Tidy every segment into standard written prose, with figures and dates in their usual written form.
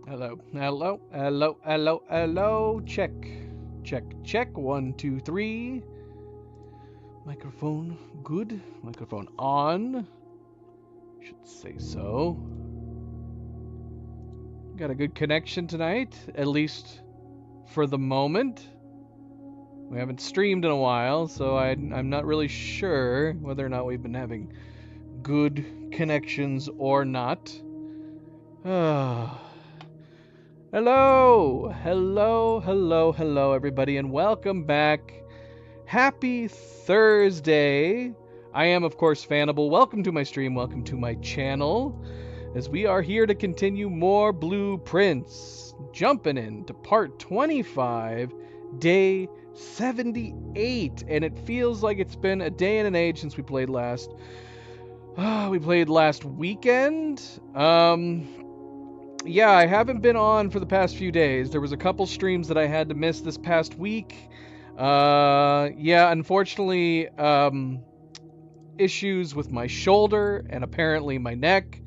Hello, hello, hello, hello, hello. Check, check, check. One, two, three. Microphone good. Microphone on. Should say so. Got a good connection tonight, at least for the moment. We haven't streamed in a while, so I'm not really sure whether or not we've been having good connections or not. Hello, hello, hello, hello, everybody, and welcome back. Happy Thursday. I am, of course, Fanable. Welcome to my stream, welcome to my channel, as we are here to continue more Blueprints. Jumping into part 25, day 78, and it feels like it's been a day and an age since we played last. We played last weekend. Yeah, I haven't been on for the past few days. There was a couple streams that I had to miss this past week. Yeah, unfortunately, issues with my shoulder and apparently my neck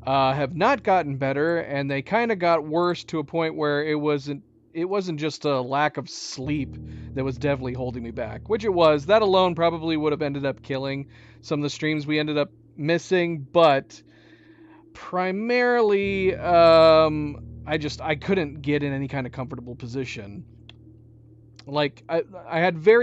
have not gotten better, and they kind of got worse to a point where it wasn't just a lack of sleep that was definitely holding me back, which it was. That alone probably would have ended up killing some of the streams we ended up missing, but primarily I couldn't get in any kind of comfortable position. Like I had I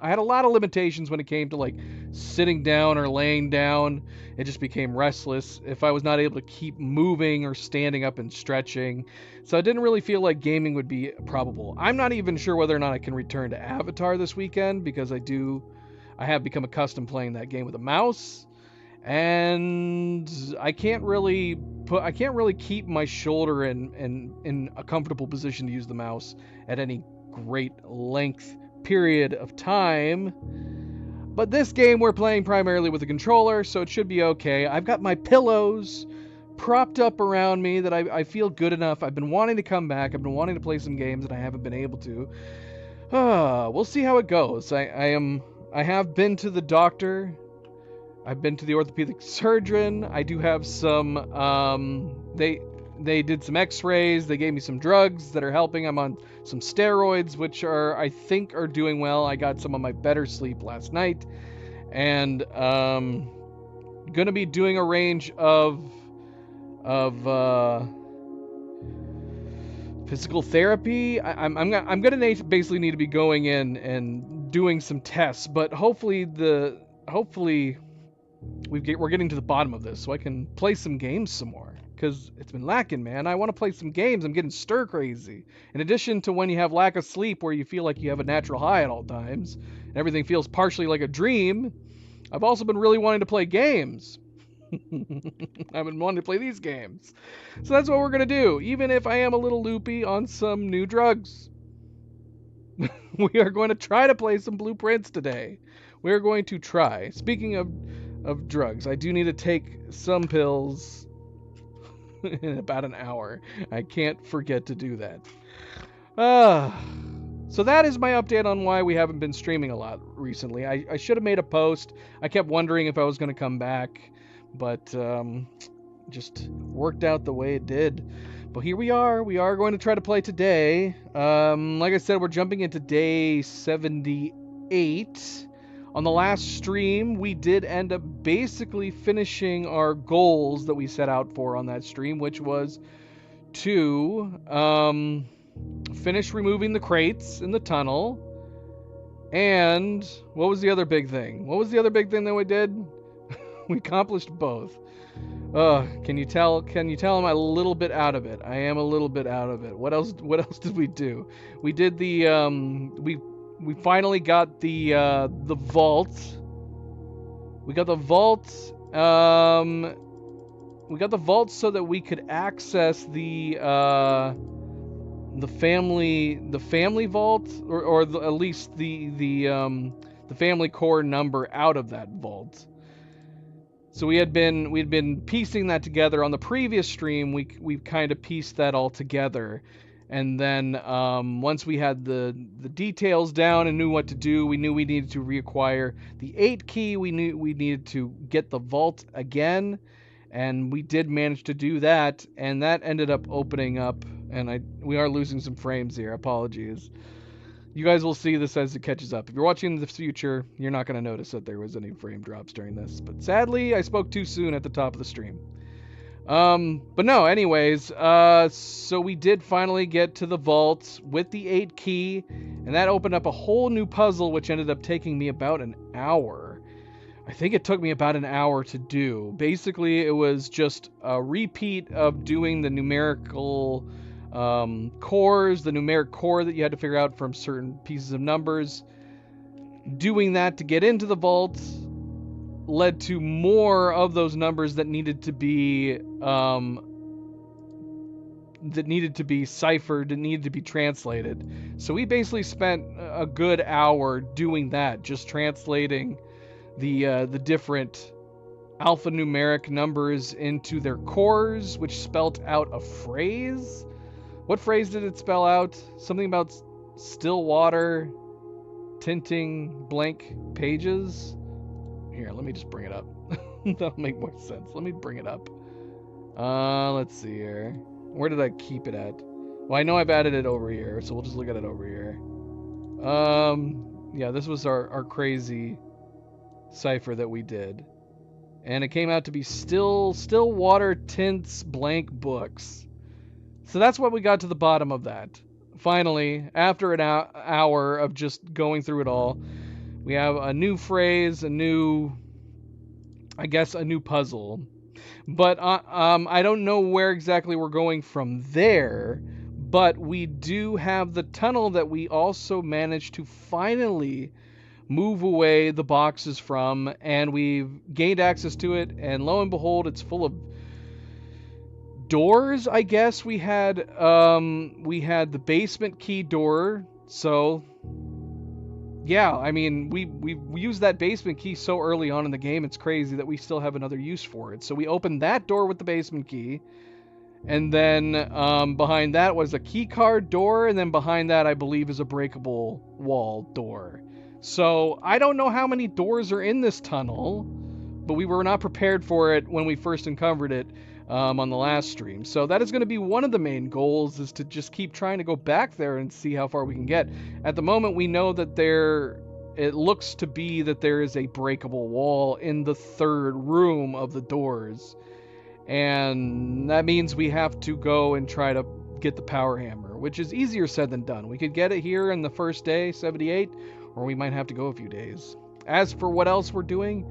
had a lot of limitations when it came to like sitting down or laying down. It just became restless if I was not able to keep moving or standing up and stretching. So I didn't really feel like gaming would be probable. I'm not even sure whether or not I can return to Avatar this weekend, because I have become accustomed playing that game with a mouse, and I can't really keep my shoulder in a comfortable position to use the mouse at any great length period of time. But this game we're playing primarily with a controller, so it should be okay. I've got my pillows propped up around me that I feel good enough. I've been wanting to come back. I've been wanting to play some games and I haven't been able to. We'll see how it goes. I have been to the doctor. I've been to the orthopedic surgeon. I do have some. They did some X-rays. They gave me some drugs that are helping. I'm on some steroids, which I think are doing well. I got some of my better sleep last night, and gonna be doing a range of physical therapy. I'm gonna basically need to be going in and doing some tests, but hopefully we're getting to the bottom of this so I can play some games some more, because it's been lacking, man. I want to play some games. I'm getting stir crazy. In addition to when you have lack of sleep where you feel like you have a natural high at all times and everything feels partially like a dream, I've also been really wanting to play games. I've been wanting to play these games. So that's what we're going to do, even if I am a little loopy on some new drugs. We are going to try to play some Blueprints today. We're going to try. Speaking of drugs, I do need to take some pills in about an hour. I can't forget to do that. So that is my update on why we haven't been streaming a lot recently. I should have made a post. I kept wondering if I was going to come back, but just worked out the way it did. But here we are. We are going to try to play today. Like I said, we're jumping into day 78. On the last stream, we did end up basically finishing our goals that we set out for on that stream, which was to finish removing the crates in the tunnel. And what was the other big thing? What was the other big thing that we did? We accomplished both. Can you tell I'm a little bit out of it? I am a little bit out of it. What else did we do? We did the we finally got the vault. We got the vault. We got the vault so that we could access the family vault, or at least the family core number out of that vault. So we'd been piecing that together on the previous stream. We kind of pieced that all together. And then once we had the details down and knew what to do, we knew we needed to reacquire the 8 key. We knew we needed to get the vault again, And we did manage to do that, and that ended up opening up, and we are losing some frames here. Apologies. You guys will see this as it catches up. If you're watching in the future, you're not going to notice that there was any frame drops during this. But sadly, I spoke too soon at the top of the stream. But no, anyways, so we did finally get to the vault with the 8 key, and that opened up a whole new puzzle, which ended up taking me about an hour. I think it took me about an hour to do. Basically, it was just a repeat of doing the numerical cores, the numeric core that you had to figure out from certain pieces of numbers. Doing that to get into the vault led to more of those numbers that needed to be ciphered, that needed to be translated. So we basically spent a good hour doing that, just translating the different alphanumeric numbers into their cores, which spelt out a phrase. What phrase did it spell out? Something about still water tinting blank pages. Here, let me just bring it up. That'll make more sense. Let me bring it up. Let's see here. Where did I keep it at? Well, I know I've added it over here, so we'll just look at it over here. Yeah, this was our crazy cipher that we did. And it came out to be still water tints blank books. So that's what we got to the bottom of that. Finally, after an hour of just going through it all, we have a new phrase, a new puzzle. But I don't know where exactly we're going from there. But we do have the tunnel that we also managed to finally move away the boxes from, and we've gained access to it, and lo and behold, it's full of doors, I guess. We had the basement key door, so yeah, I mean, we used that basement key so early on in the game, it's crazy that we still have another use for it. So we opened that door with the basement key, and then behind that was a key card door, and then behind that, I believe, is a breakable wall door. So I don't know how many doors are in this tunnel, but we were not prepared for it when we first uncovered it on the last stream. So that is going to be one of the main goals, is to just keep trying to go back there and see how far we can get. At the moment, we know that it looks to be that there is a breakable wall in the third room of the doors. And that means we have to go and try to get the power hammer, which is easier said than done. We could get it here in the first day, 78, or we might have to go a few days. As for what else we're doing,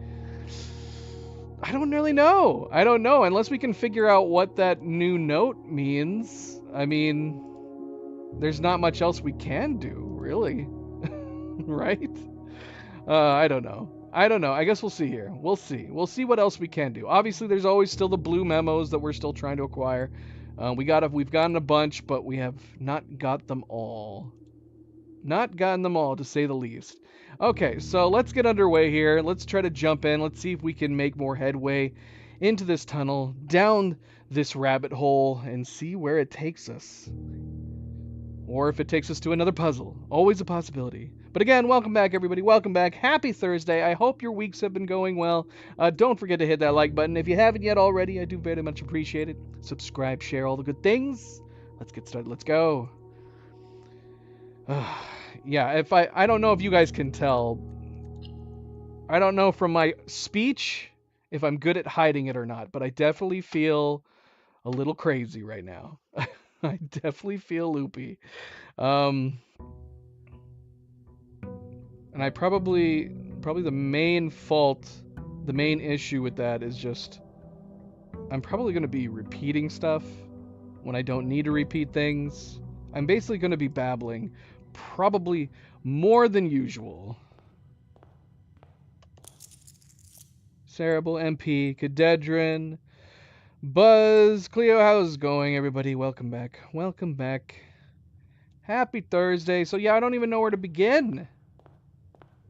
I don't really know. I don't know, unless we can figure out what that new note means. I mean, there's not much else we can do, really. Right? I don't know. I guess we'll see here. We'll see. We'll see what else we can do. Obviously, there's always still the blue memos that we're still trying to acquire. We've gotten a bunch, but we have not got them all. Not gotten them all, to say the least. Okay, so let's get underway here. Let's try to jump in. Let's see if we can make more headway into this tunnel, down this rabbit hole, and see where it takes us. Or if it takes us to another puzzle. Always a possibility. But again, welcome back, everybody. Welcome back. Happy Thursday. I hope your weeks have been going well. Don't forget to hit that like button. If you haven't yet already, I do very much appreciate it. Subscribe, share, all the good things. Let's get started. Let's go. Yeah, I don't know if you guys can tell. I don't know from my speech if I'm good at hiding it or not, but I definitely feel a little crazy right now. I definitely feel loopy. And I probably the main fault, the main issue with that is just I'm probably going to be repeating stuff when I don't need to repeat things. I'm basically going to be babbling probably more than usual. Cerebral MP, Cadedrin, Buzz, Cleo, how's it going, everybody? Welcome back. Welcome back. Happy Thursday. So yeah, I don't even know where to begin.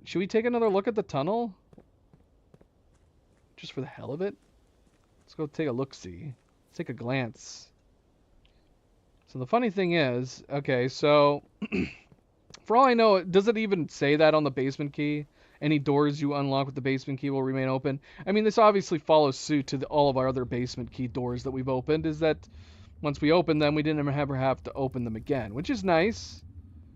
Should we take another look at the tunnel? Just for the hell of it? Let's go take a look-see. Let's take a glance. So the funny thing is, okay, so for all I know, does it even say that on the basement key? Any doors you unlock with the basement key will remain open. I mean, this obviously follows suit to all of our other basement key doors that we've opened, is that once we open them, we didn't ever have to open them again, which is nice.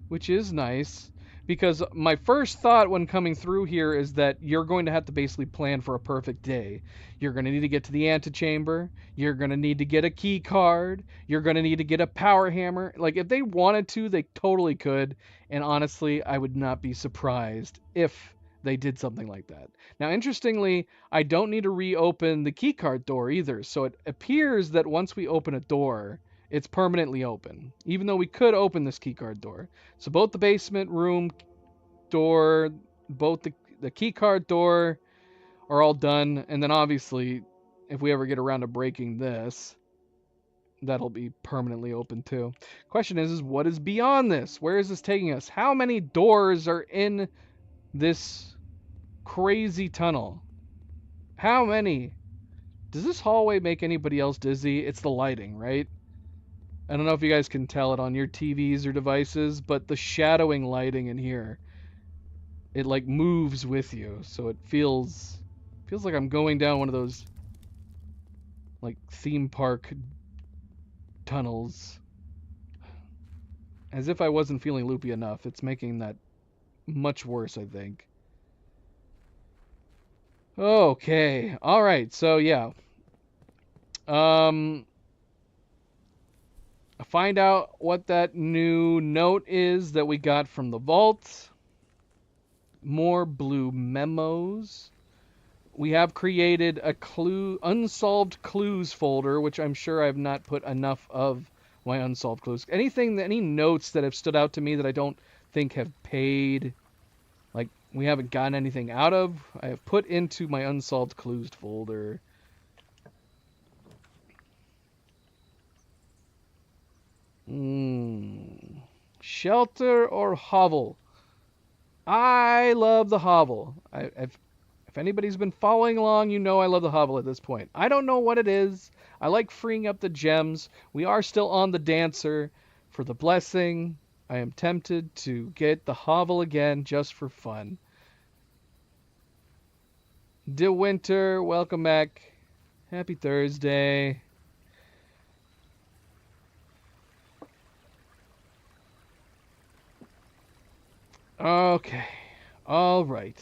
Which is nice. Because my first thought when coming through here is that you're going to have to basically plan for a perfect day. You're going to need to get to the antechamber. You're going to need to get a key card. You're going to need to get a power hammer. Like, if they wanted to, they totally could. And honestly, I would not be surprised if they did something like that. Now, interestingly, I don't need to reopen the keycard door either. So it appears that once we open a door, it's permanently open, even though we could open this keycard door. So both the basement room door, both the keycard door are all done. And then obviously, if we ever get around to breaking this, that'll be permanently open too. Question is what is beyond this? Where is this taking us? How many doors are in this crazy tunnel? How many? Does this hallway make anybody else dizzy? It's the lighting, right? I don't know if you guys can tell it on your TVs or devices, but the shadowing lighting in here, it like moves with you, so it feels like I'm going down one of those like theme park tunnels. As if I wasn't feeling loopy enough, it's making that much worse, I think. Okay, all right, so yeah. Find out what that new note is that we got from the vault. More blue memos. We have created a unsolved clues folder, which I'm sure I've not put enough of my unsolved clues. Any notes that have stood out to me that I don't think have paid, like we haven't gotten anything out of, I have put into my unsolved clues folder. Shelter or hovel? I love the hovel. If anybody's been following along, you know I love the hovel at this point. I don't know what it is. I like freeing up the gems. We are still on the dancer for the blessing. I am tempted to get the hovel again just for fun. De Winter, welcome back. Happy Thursday. Okay. All right.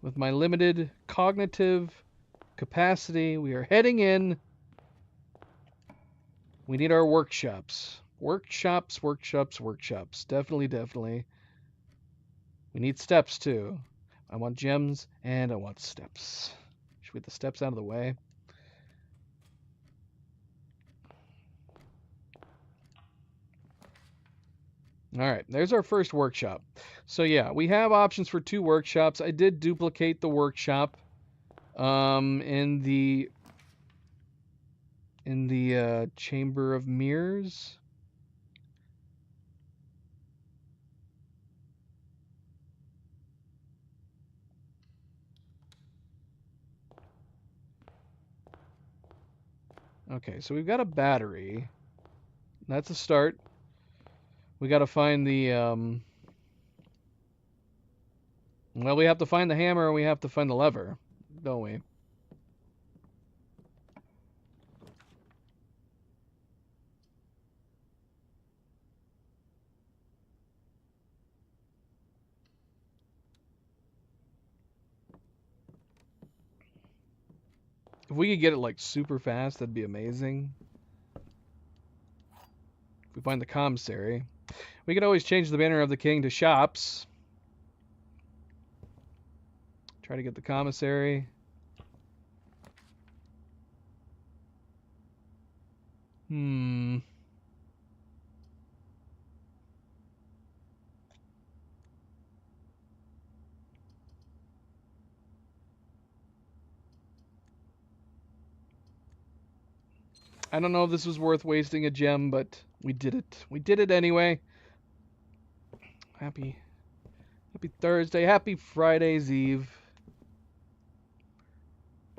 With my limited cognitive capacity, we are heading in. We need our workshops. Workshops. Definitely. We need steps, too. I want gems, and I want steps. Should we get the steps out of the way? All right, there's our first workshop. So yeah, we have options for 2 workshops. I did duplicate the workshop in the Chamber of Mirrors. Okay, so we've got a battery. That's a start. We got to find the well, we have to find the hammer and we have to find the lever, don't we? If we could get it like super fast, that'd be amazing. If we find the commissary, we could always change the banner of the king to shops. Try to get the commissary. I don't know if this was worth wasting a gem, but we did it. We did it anyway. Happy Thursday. Happy Friday's Eve.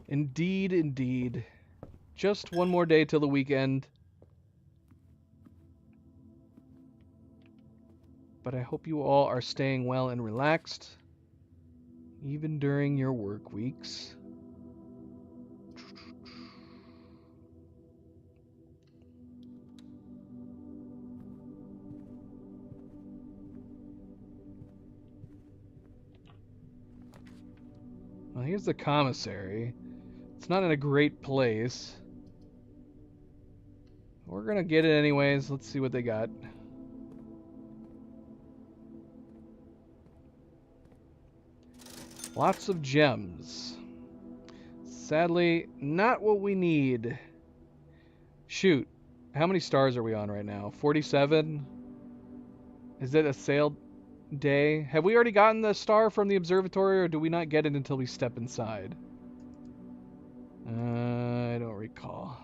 Indeed. Just one more day till the weekend. but I hope you all are staying well and relaxed, even during your work weeks. Well, here's the commissary. It's not in a great place. We're gonna get it anyways. Let's see what they got. Lots of gems. Sadly, not what we need. Shoot. How many stars are we on right now? 47? Is it a sale day? Have we already gotten the star from the observatory, or do we not get it until we step inside? I don't recall.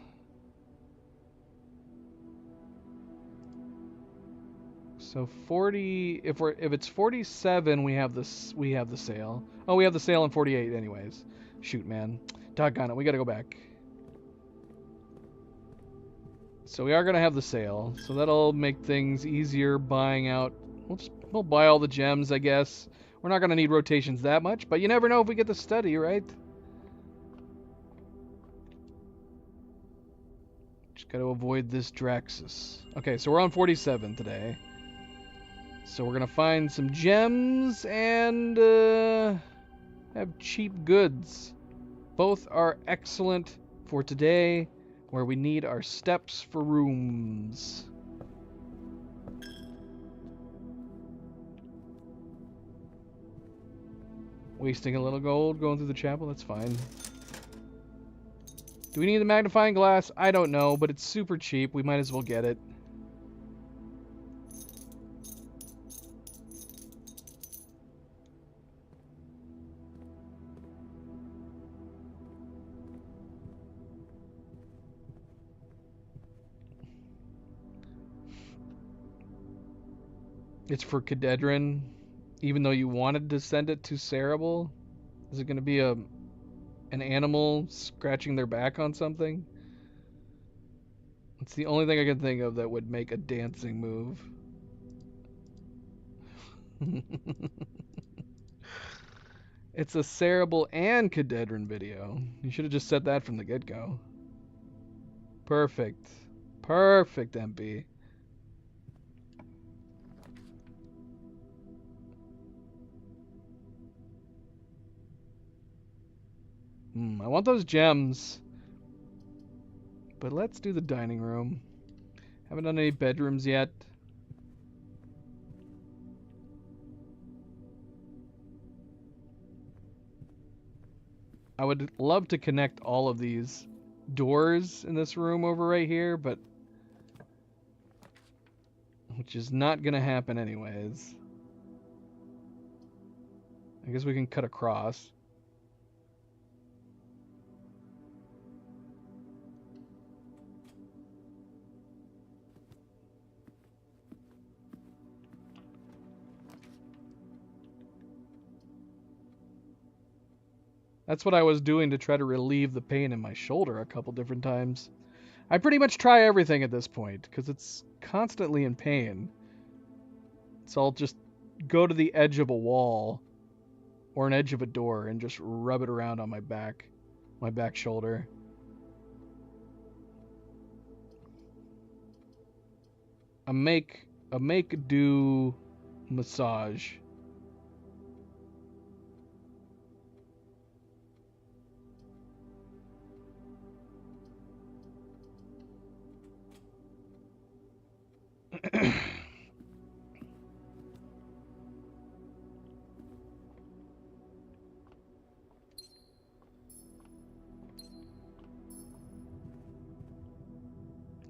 So 40. If it's 47, we have this. We have the sale. Oh, we have the sale in 48, anyways. Shoot, man. Doggone it. We gotta go back. So we are gonna have the sale. So that'll make things easier buying out. We'll buy all the gems, I guess. We're not gonna need rotations that much, but you never know if we get the study, right? Just gotta avoid this Draxus. Okay, so we're on 47 today. So we're gonna find some gems and have cheap goods. Both are excellent for today, where we need our steps for rooms. Wasting a little gold going through the chapel, that's fine. Do we need the magnifying glass? I don't know, but it's super cheap. We might as well get it. It's for Cadedran, even though you wanted to send it to Cerebral. Is it going to be an animal scratching their back on something? It's the only thing I can think of that would make a dancing move. It's a Cerebral and Cadedran video. You should have just said that from the get-go. Perfect. Perfect, MP. I want those gems. But let's do the dining room. Haven't done any bedrooms yet. I would love to connect all of these doors in this room over right here, but which is not gonna happen anyways. I guess we can cut across. That's what I was doing to try to relieve the pain in my shoulder a couple different times. I pretty much try everything at this point, because it's constantly in pain. So I'll just go to the edge of a wall or an edge of a door and just rub it around on my back shoulder. A make do massage.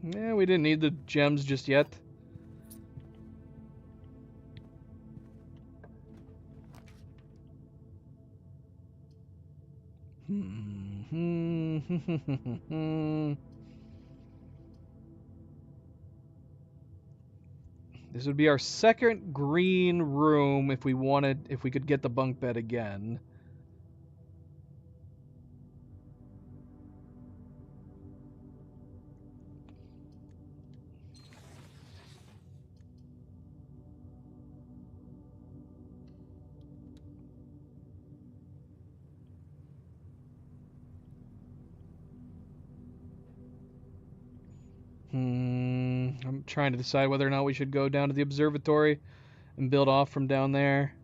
Yeah, we didn't need the gems just yet. This would be our second green room if we could get the bunk bed again. trying to decide whether or not we should go down to the observatory and build off from down there.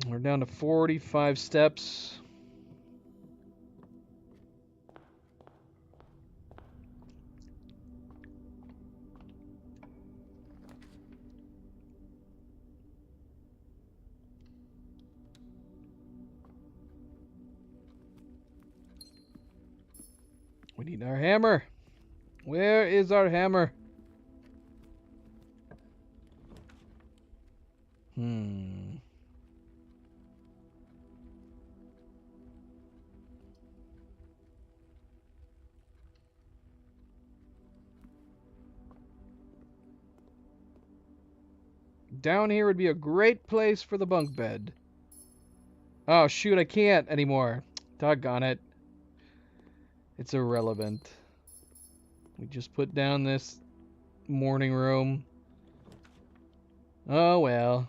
We're down to 45 steps. We need our hammer. Where is our hammer? Down here would be a great place for the bunk bed. Oh, shoot, I can't anymore. Doggone it. It's irrelevant. We just put down this morning room. Oh, well.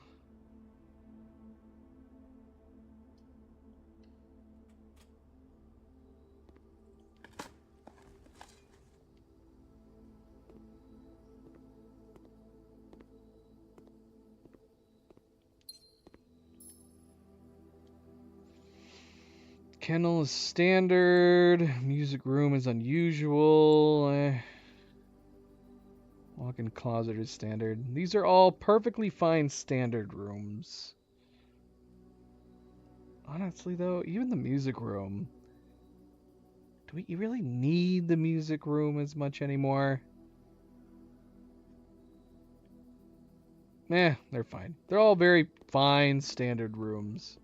Kennel is standard. Music room is unusual. Walk-in closet is standard. These are all perfectly fine standard rooms. Honestly, though, even the music room. Do we really need the music room as much anymore? They're fine. They're all very fine standard rooms.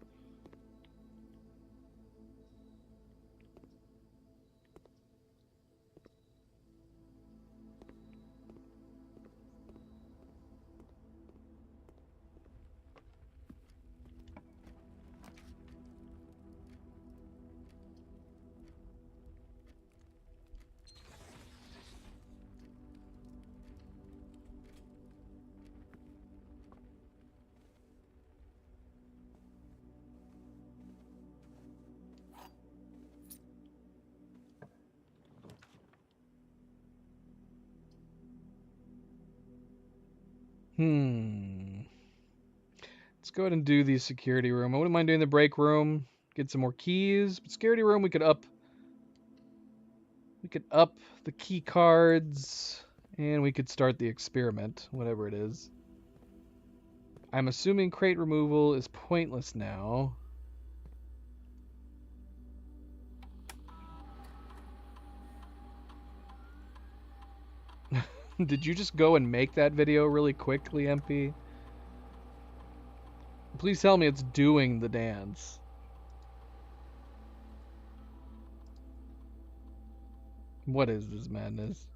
Let's go ahead and do the security room. I wouldn't mind doing the break room. Get some more keys. But security room, we could up the key cards, and we could start the experiment, whatever it is. I'm assuming crate removal is pointless now. Did you just go and make that video really quickly, MP? Please tell me it's doing the dance. What is this madness?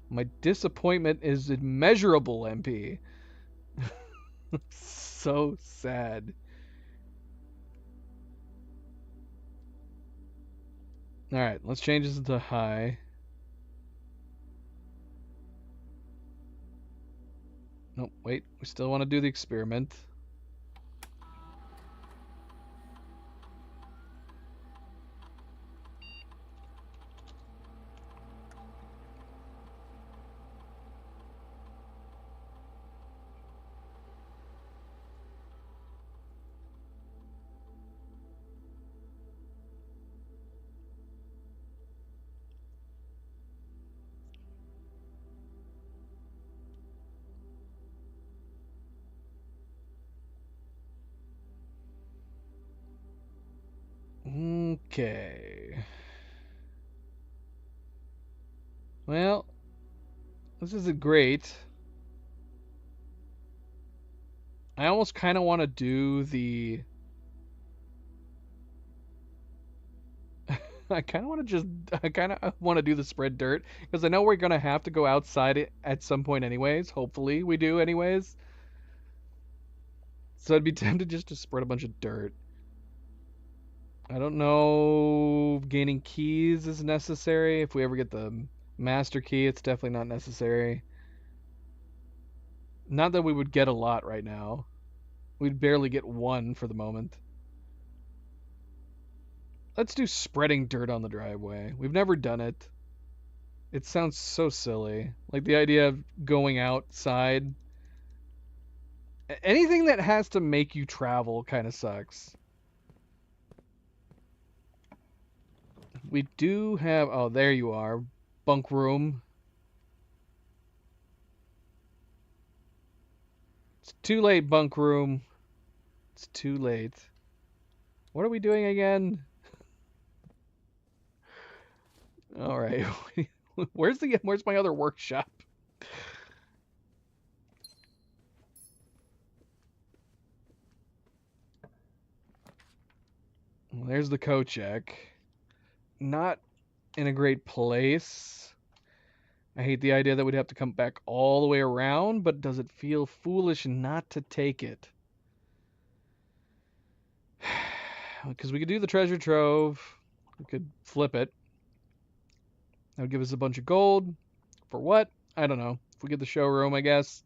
My disappointment is immeasurable, MP. So sad. Alright, let's change this to high. Nope, wait. We still want to do the experiment. Okay. Well, this isn't great. I almost kind of want to do the... I kind of want to do the spread dirt, because I know we're going to have to go outside it at some point anyways. Hopefully we do anyways. So I'd be tempted just to spread a bunch of dirt. I don't know if gaining keys is necessary. If we ever get the master key, it's definitely not necessary. Not that we would get a lot right now. We'd barely get one for the moment. Let's do spreading dirt on the driveway. We've never done it. It sounds so silly. Like the idea of going outside. Anything that has to make you travel kind of sucks. We do have... Oh, there you are. Bunk room. It's too late, bunk room. It's too late. What are we doing again? All right. Where's my other workshop? Well, there's the Kochek. Not in a great place. I hate the idea that we'd have to come back all the way around, but does it feel foolish not to take it? Because we could do the treasure trove. We could flip it. That would give us a bunch of gold. For what? I don't know. If we get the showroom, I guess.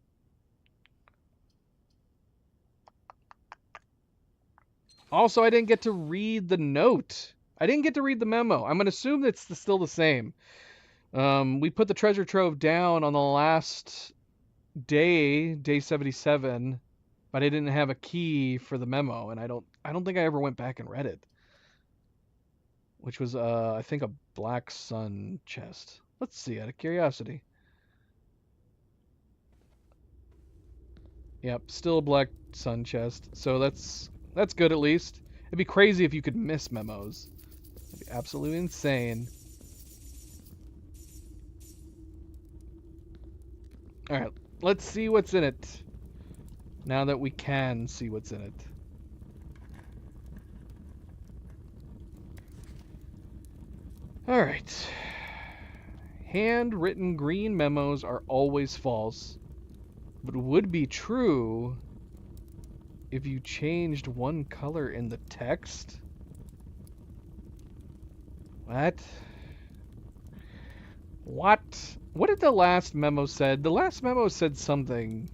Also, I didn't get to read the note. I didn't get to read the memo. I'm going to assume it's still the same. We put the treasure trove down on the last day, day 77, but I didn't have a key for the memo, and I don't think I ever went back and read it. Which was, I think a Black Sun chest. Let's see, out of curiosity. Yep, still a Black Sun chest. So that's good at least. It'd be crazy if you could miss memos. It'd be absolutely insane. Alright, let's see what's in it. Now that we can see what's in it. Alright. Handwritten green memos are always false, but would be true if you changed one color in the text. What? What did the last memo said? The last memo said something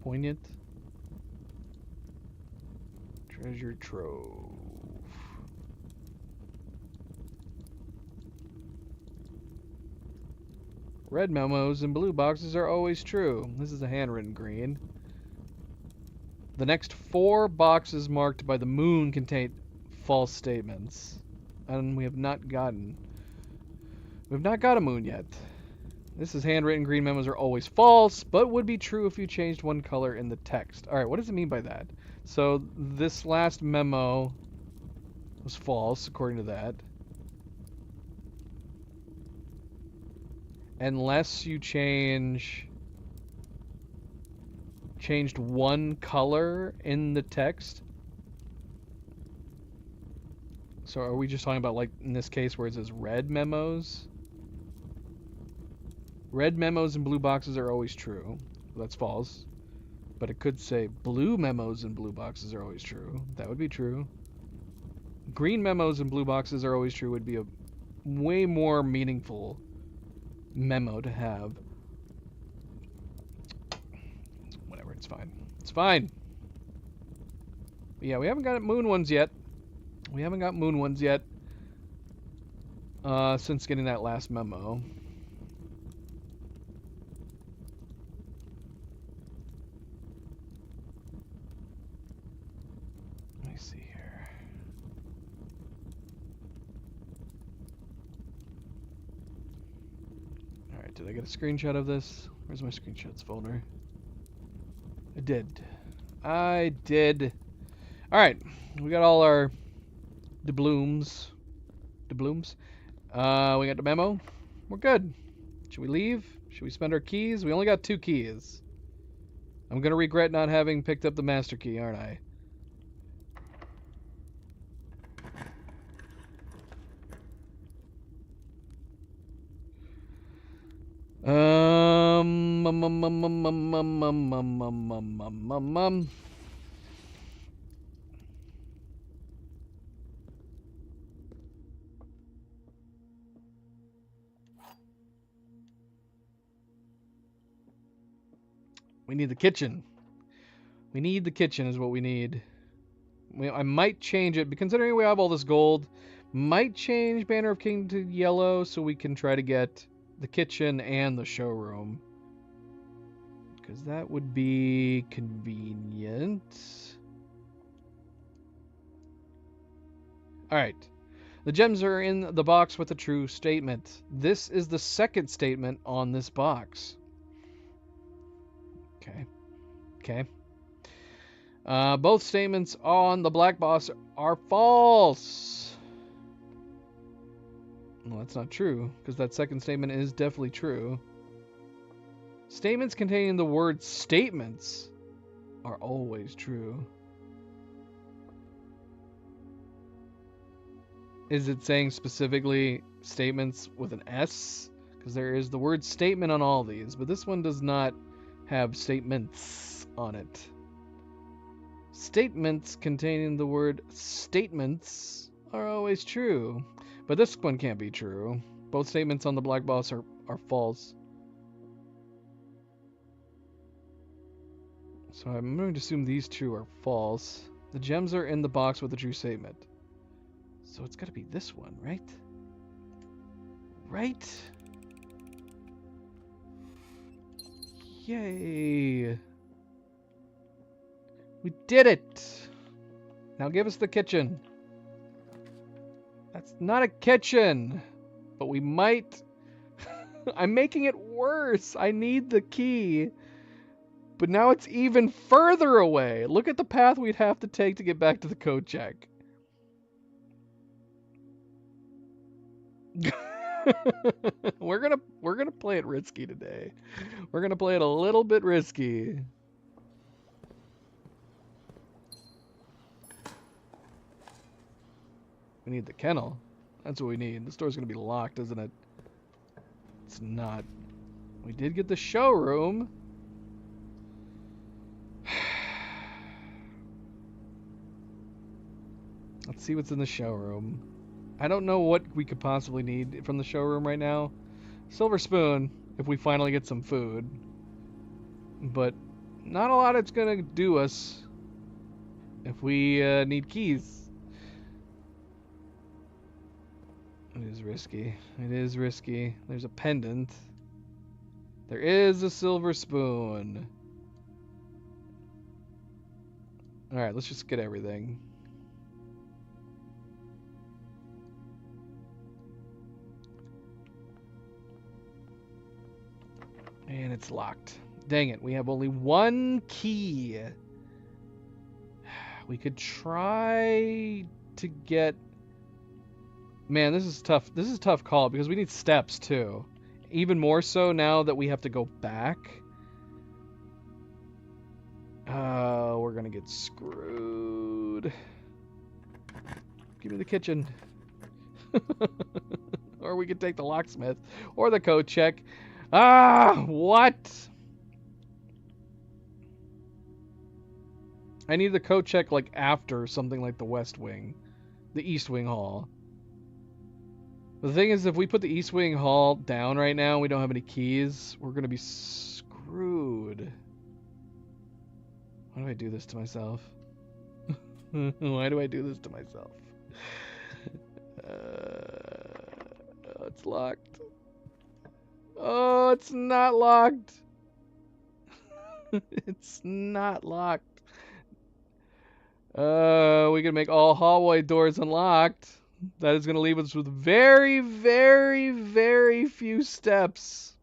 poignant. Treasure trove. Red memos and blue boxes are always true. This is a handwritten green. The next 4 boxes marked by the moon contain false statements. And we have not got a moon yet. This is handwritten green memos are always false, but would be true if you changed one color in the text. Alright, what does it mean by that? So this last memo was false, according to that. Unless you changed one color in the text. So are we just talking about, like, in this case where it says red memos? Red memos and blue boxes are always true. That's false. But it could say blue memos and blue boxes are always true. That would be true. Green memos and blue boxes are always true would be a way more meaningful memo to have. Whatever, it's fine. It's fine. But yeah, we haven't got moon ones yet. We haven't got moon ones yet. Since getting that last memo. Let me see here. Alright, did I get a screenshot of this? Where's my screenshots folder? I did. Alright, we got all our doubloons. We got the memo. We're good. Should we leave? Should we spend our keys? We only got 2 keys. I'm gonna regret not having picked up the master key, aren't I? We need the kitchen. We need the kitchen is what we need. I might change it, but considering we have all this gold, might change Banner of King to yellow so we can try to get the kitchen and the showroom. Because that would be convenient. Alright. The gems are in the box with a true statement. This is the second statement on this box. Okay. Okay. Both statements on the black box are false. Well, that's not true, because that second statement is definitely true. Statements containing the word statements are always true. Is it saying specifically statements with an S? Because there is the word statement on all these, but this one does not have statements on it. Statements containing the word statements are always true, but this one can't be true. Both statements on the black box are false. So I'm going to assume these two are false. The gems are in the box with a true statement. So it's got to be this one, right? Right? Yay! We did it! Now give us the kitchen. That's not a kitchen! But we might... I'm making it worse! I need the key. But now it's even further away! Look at the path we'd have to take to get back to the code check. We're gonna play it risky today. We're gonna play it a little bit risky. We need the kennel. That's what we need. The store's gonna be locked, isn't it? It's not. We did get the showroom. Let's see what's in the showroom. I don't know what we could possibly need from the showroom right now. Silver spoon, if we finally get some food. But not a lot it's gonna do us if we need keys. It is risky. It is risky. There's a pendant. There is a silver spoon. Alright, let's just get everything. And it's locked. Dang it, we have only one key. We could try to get... Man, this is tough. This is a tough call because we need steps too. Even more so now that we have to go back. We're gonna get screwed. Give me the kitchen. Or we could take the locksmith. Or the code check. Ah, what? I need the code check like after something like the West Wing. The East Wing Hall. The thing is, if we put the East Wing Hall down right now and we don't have any keys, we're going to be screwed. Why do I do this to myself? Why do I do this to myself? Oh, it's locked. Oh, it's not locked. It's not locked. We can make all hallway doors unlocked. That is going to leave us with very, very, very few steps.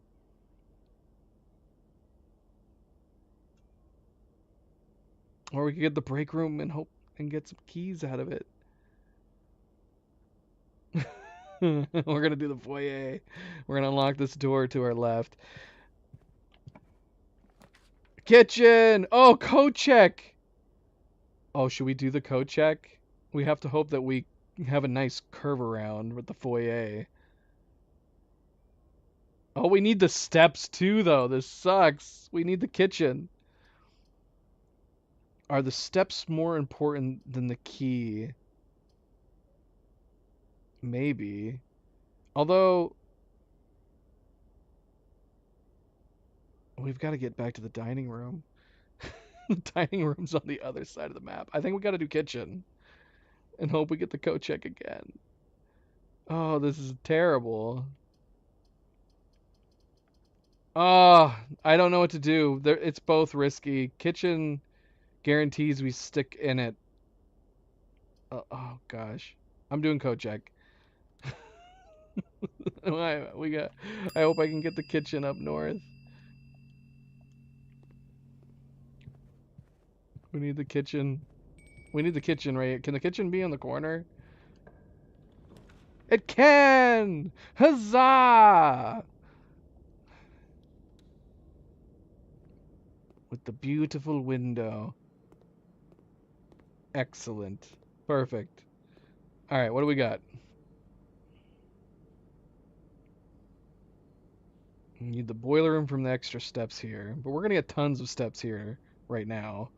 Or we could get the break room and hope and get some keys out of it. We're going to do the foyer. We're going to unlock this door to our left. Kitchen! Oh, code check! Oh, should we do the code check? We have to hope that we have a nice curve around with the foyer. Oh, we need the steps too, though. This sucks. We need the kitchen. Are the steps more important than the key? Maybe. Although, we've got to get back to the dining room. The dining room's on the other side of the map. I think we gotta do kitchen and hope we get the coat check again. Oh, this is terrible. Oh, I don't know what to do. It's both risky. Kitchen guarantees we stick in it. Oh gosh. I'm doing coat check. we got. I hope I can get the kitchen up north. We need the kitchen. We need the kitchen, right? Can the kitchen be on the corner? It can! Huzzah! With the beautiful window. Excellent. Perfect. Alright, what do we got? We need the boiler room from the extra steps here. But we're gonna get tons of steps here right now.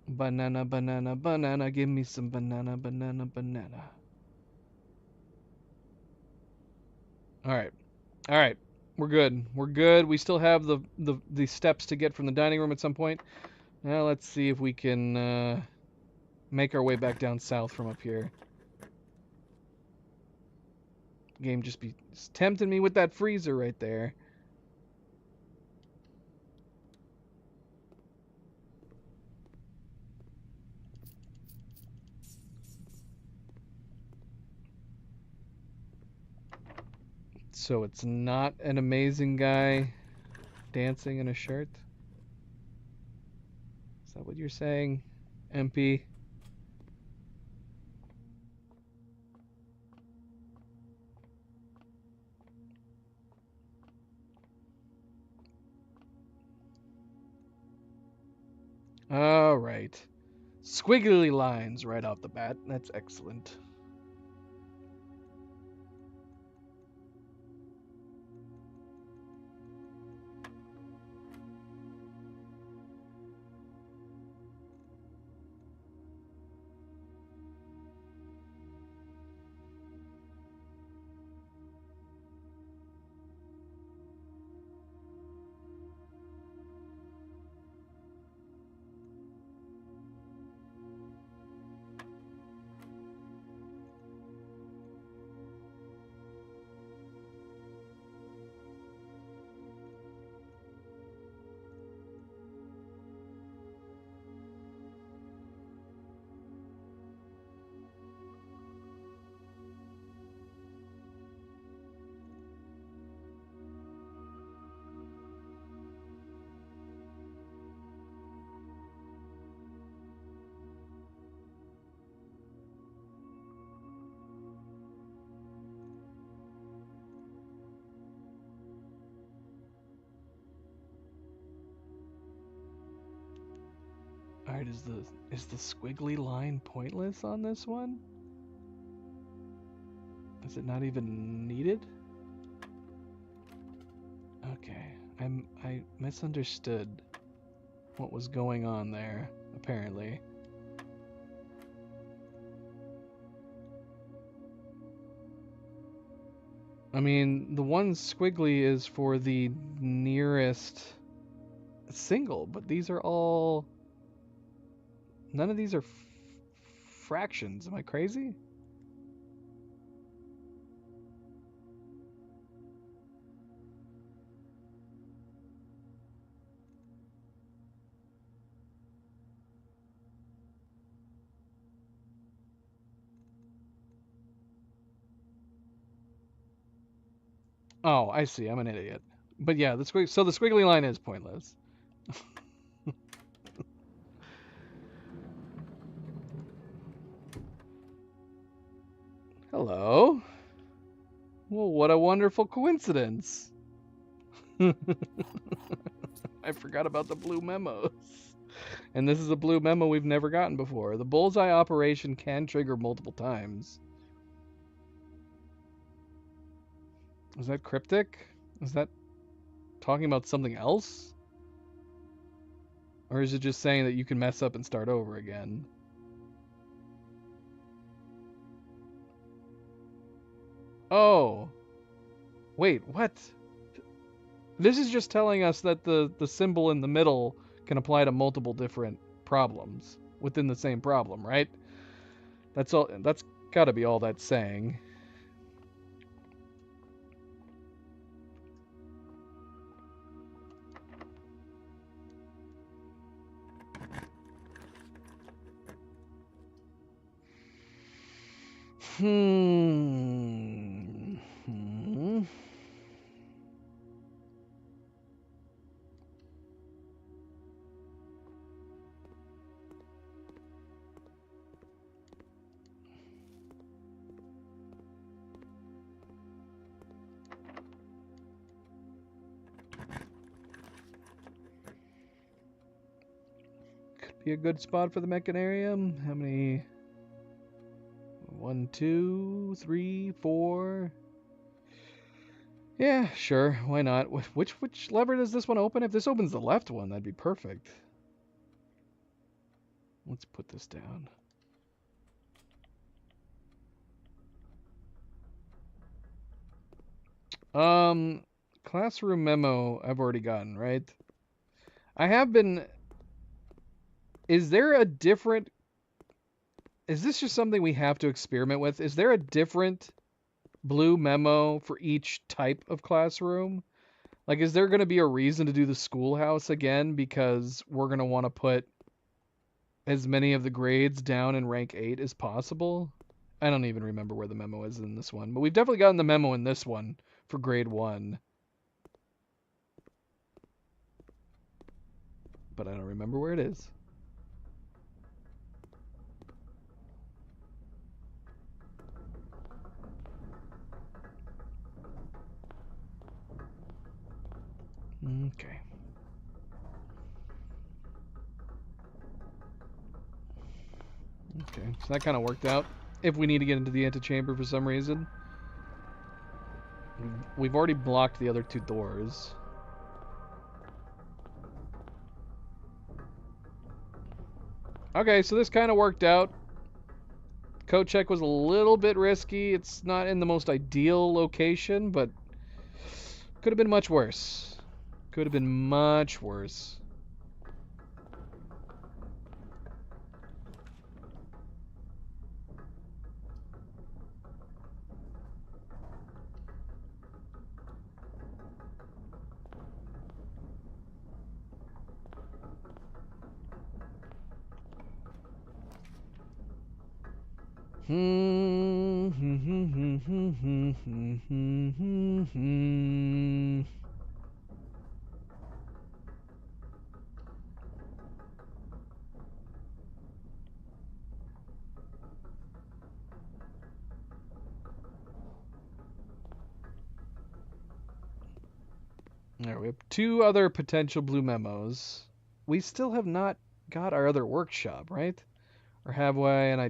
Banana, banana, banana. Give me some banana, banana, banana. Alright. Alright. We're good. We're good. We still have the steps to get from the dining room at some point. Now let's see if we can make our way back down south from up here. Game just be tempting me with that freezer right there. So it's not an amazing guy dancing in a shirt? Is that what you're saying, MP? All right. Squiggly lines right off the bat. That's excellent. All right, is the squiggly line pointless on this one? Is it not even needed? Okay, I misunderstood what was going on there, apparently. I mean, the one squiggly is for the nearest single, but these are all... None of these are fractions. Am I crazy? Oh, I see. I'm an idiot. But yeah, the squiggly line is pointless. Hello. Well, what a wonderful coincidence. I forgot about the blue memos. And this is a blue memo we've never gotten before. The bullseye operation can trigger multiple times. Is that cryptic? Is that talking about something else? Or is it just saying that you can mess up and start over again? Oh. Wait, what? This is just telling us that the symbol in the middle can apply to multiple different problems within the same problem, right? That's all. That's got to be all that's saying. Hmm. Could be a good spot for the mechanarium. How many? 1, 2, 3, 4. Yeah, sure. Why not? Which lever does this one open? If this opens the left one, that'd be perfect. Let's put this down. Classroom memo I've already gotten, right? I have been... Is there a different... Is this just something we have to experiment with? Is there a different blue memo for each type of classroom? Like, is there going to be a reason to do the schoolhouse again because we're going to want to put as many of the grades down in rank 8 as possible? I don't even remember where the memo is in this one, but we've definitely gotten the memo in this one for grade 1. But I don't remember where it is. Okay. Okay, so that kind of worked out. If we need to get into the antechamber for some reason. We've already blocked the other 2 doors. Okay, so this kind of worked out. Code check was a little bit risky. It's not in the most ideal location, but could have been much worse. Could have been much worse. There, we have 2 other potential blue memos. We still have not got our other workshop, right? Or have we? And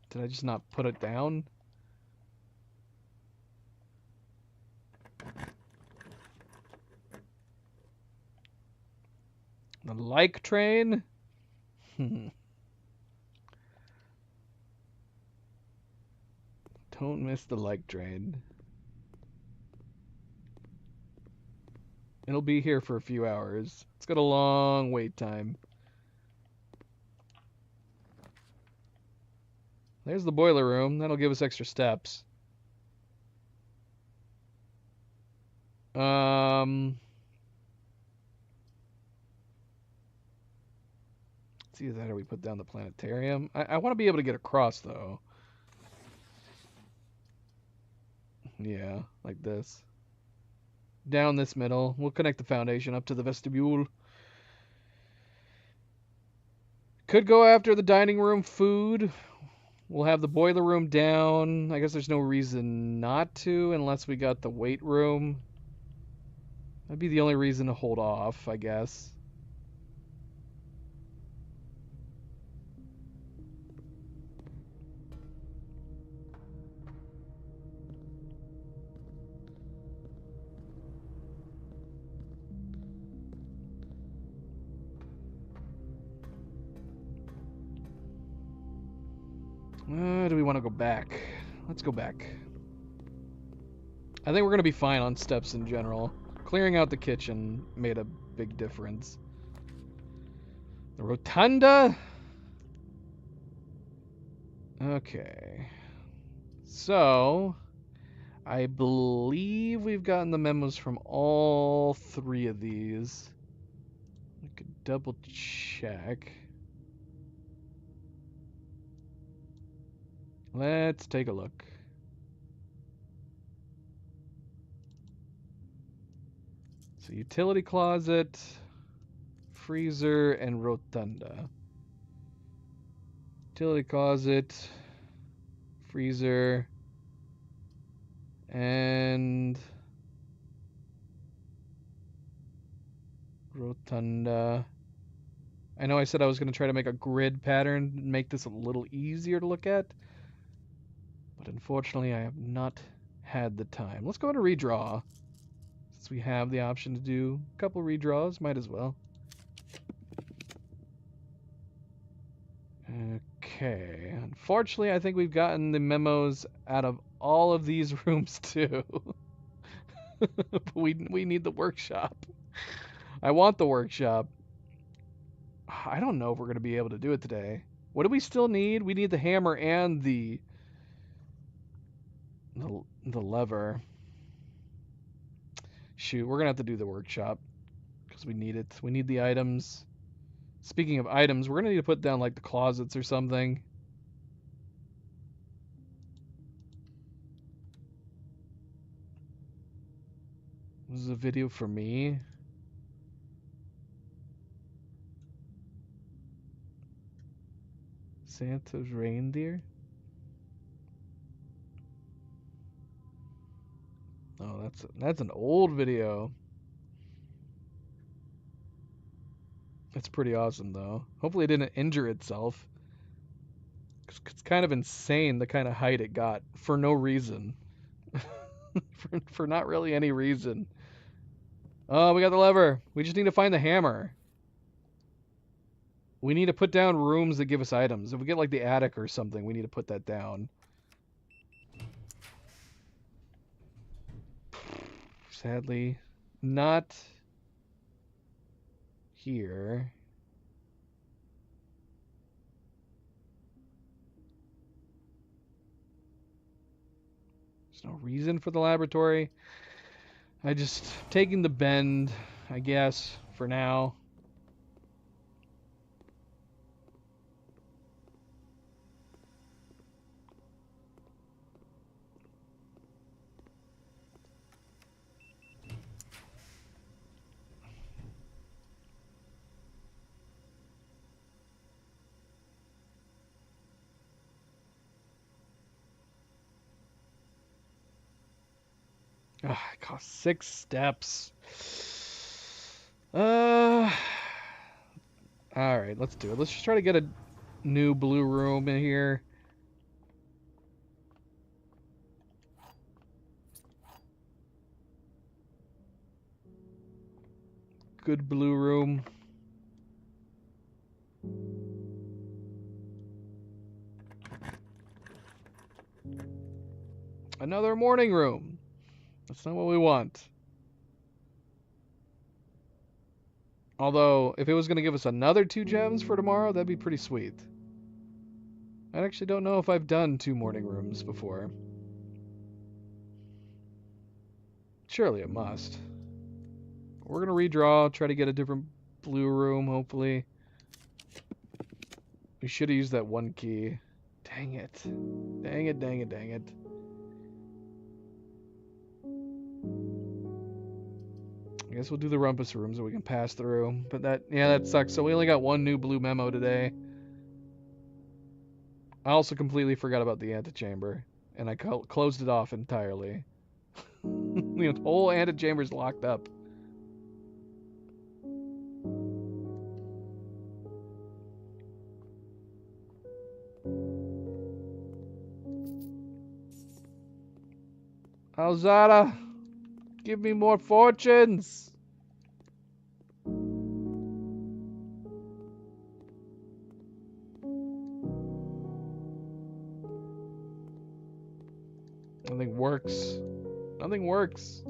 did I just not put it down? The like train? Don't miss the like train. It'll be here for a few hours. It's got a long wait time. There's the boiler room. That'll give us extra steps. It's either that or we put down the planetarium. I want to be able to get across, though. Yeah, like this. Down this middle. We'll connect the foundation up to the vestibule. Could go after the dining room food. We'll have the boiler room down. I guess there's no reason not to unless we got the weight room. That'd be the only reason to hold off, I guess. Do we want to go back? Let's go back. I think we're gonna be fine on steps in general. Clearing out the kitchen made a big difference. The rotunda? Okay. So, I believe we've gotten the memos from all 3 of these. I could double check. Let's take a look. So utility closet, freezer, and rotunda. Utility closet, freezer, and rotunda. I know I said I was going to try to make a grid pattern and make this a little easier to look at, but unfortunately I have not had the time. Let's go to redraw. Since we have the option to do a couple redraws, might as well. Okay, unfortunately I think we've gotten the memos out of all of these rooms too. But we need the workshop. I want the workshop. I don't know if we're going to be able to do it today. What do we still need? We need the hammer and the lever. Shoot, we're going to have to do the workshop because we need it. We need the items. Speaking of items, we're going to need to put down like the closets or something. This is a video for me. Santa's reindeer? Oh, that's an old video. That's pretty awesome though. Hopefully it didn't injure itself. It's kind of insane the kind of height it got for no reason. for not really any reason. Oh, we got the lever. We just need to find the hammer. We need to put down rooms that give us items. If we get like the attic or something, we need to put that down. Sadly, not here. There's no reason for the laboratory. I just taking the bend, I guess, for now. It costs 6 steps. Alright, let's do it. Let's just try to get a new blue room in here. Good blue room. Another morning room. That's not what we want. Although, if it was going to give us another 2 gems for tomorrow, that'd be pretty sweet. I actually don't know if I've done 2 morning rooms before. Surely it must. We're going to redraw, try to get a different blue room, hopefully. We should have used that 1 key. Dang it. Dang it, dang it, dang it. I guess we'll do the rumpus room so we can pass through. But that sucks. So we only got 1 new blue memo today. I also completely forgot about the antechamber. And I closed it off entirely. The whole antechamber's locked up. Alzada, give me more fortunes. I think works. Nothing works.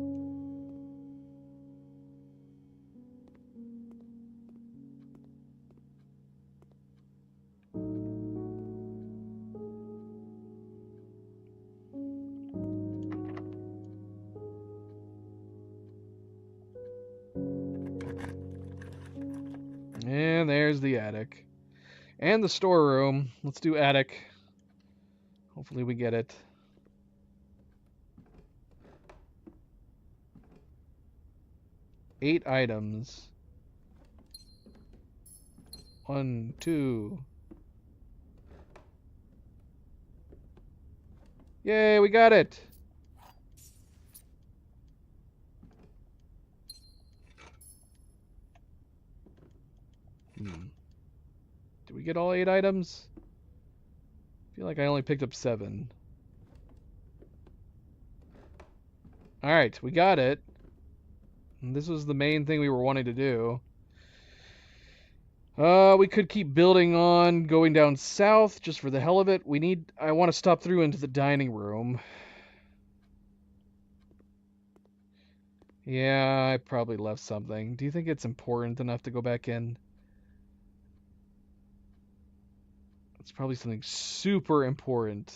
And there's the attic. And the storeroom. Let's do attic. Hopefully we get it. Eight items. 1, 2. Yay, we got it! Did we get all 8 items? I feel like I only picked up 7. Alright, we got it. And this was the main thing we were wanting to do. We could keep building on, going down south, just for the hell of it. I want to stop through into the dining room. Yeah, I probably left something. Do you think it's important enough to go back in? It's probably something super important.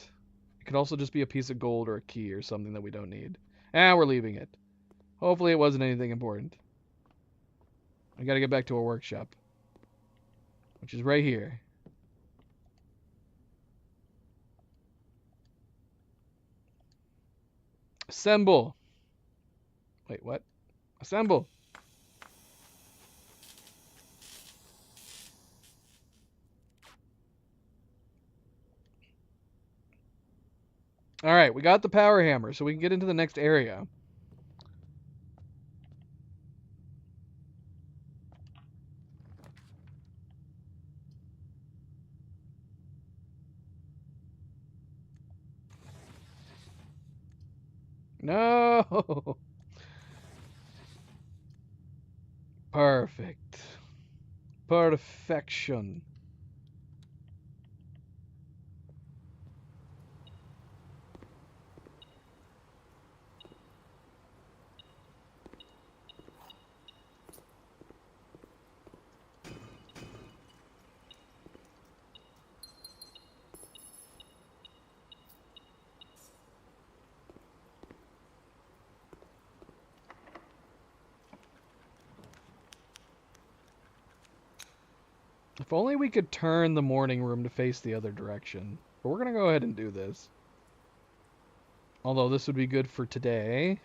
It could also just be a piece of gold or a key or something that we don't need. We're leaving it. Hopefully it wasn't anything important. I gotta get back to a workshop, which is right here. Assemble. Wait, what? Assemble. Alright, we got the power hammer, so we can get into the next area. No! Perfect. Perfection. If only we could turn the morning room to face the other direction. But we're going to go ahead and do this. Although this would be good for today.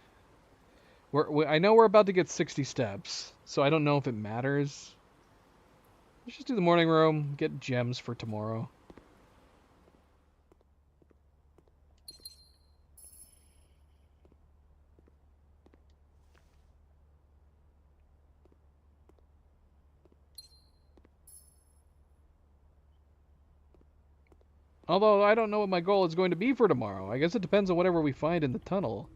I know we're about to get 60 steps, so I don't know if it matters. Let's just do the morning room, get gems for tomorrow. Although I don't know what my goal is going to be for tomorrow. I guess it depends on whatever we find in the tunnel.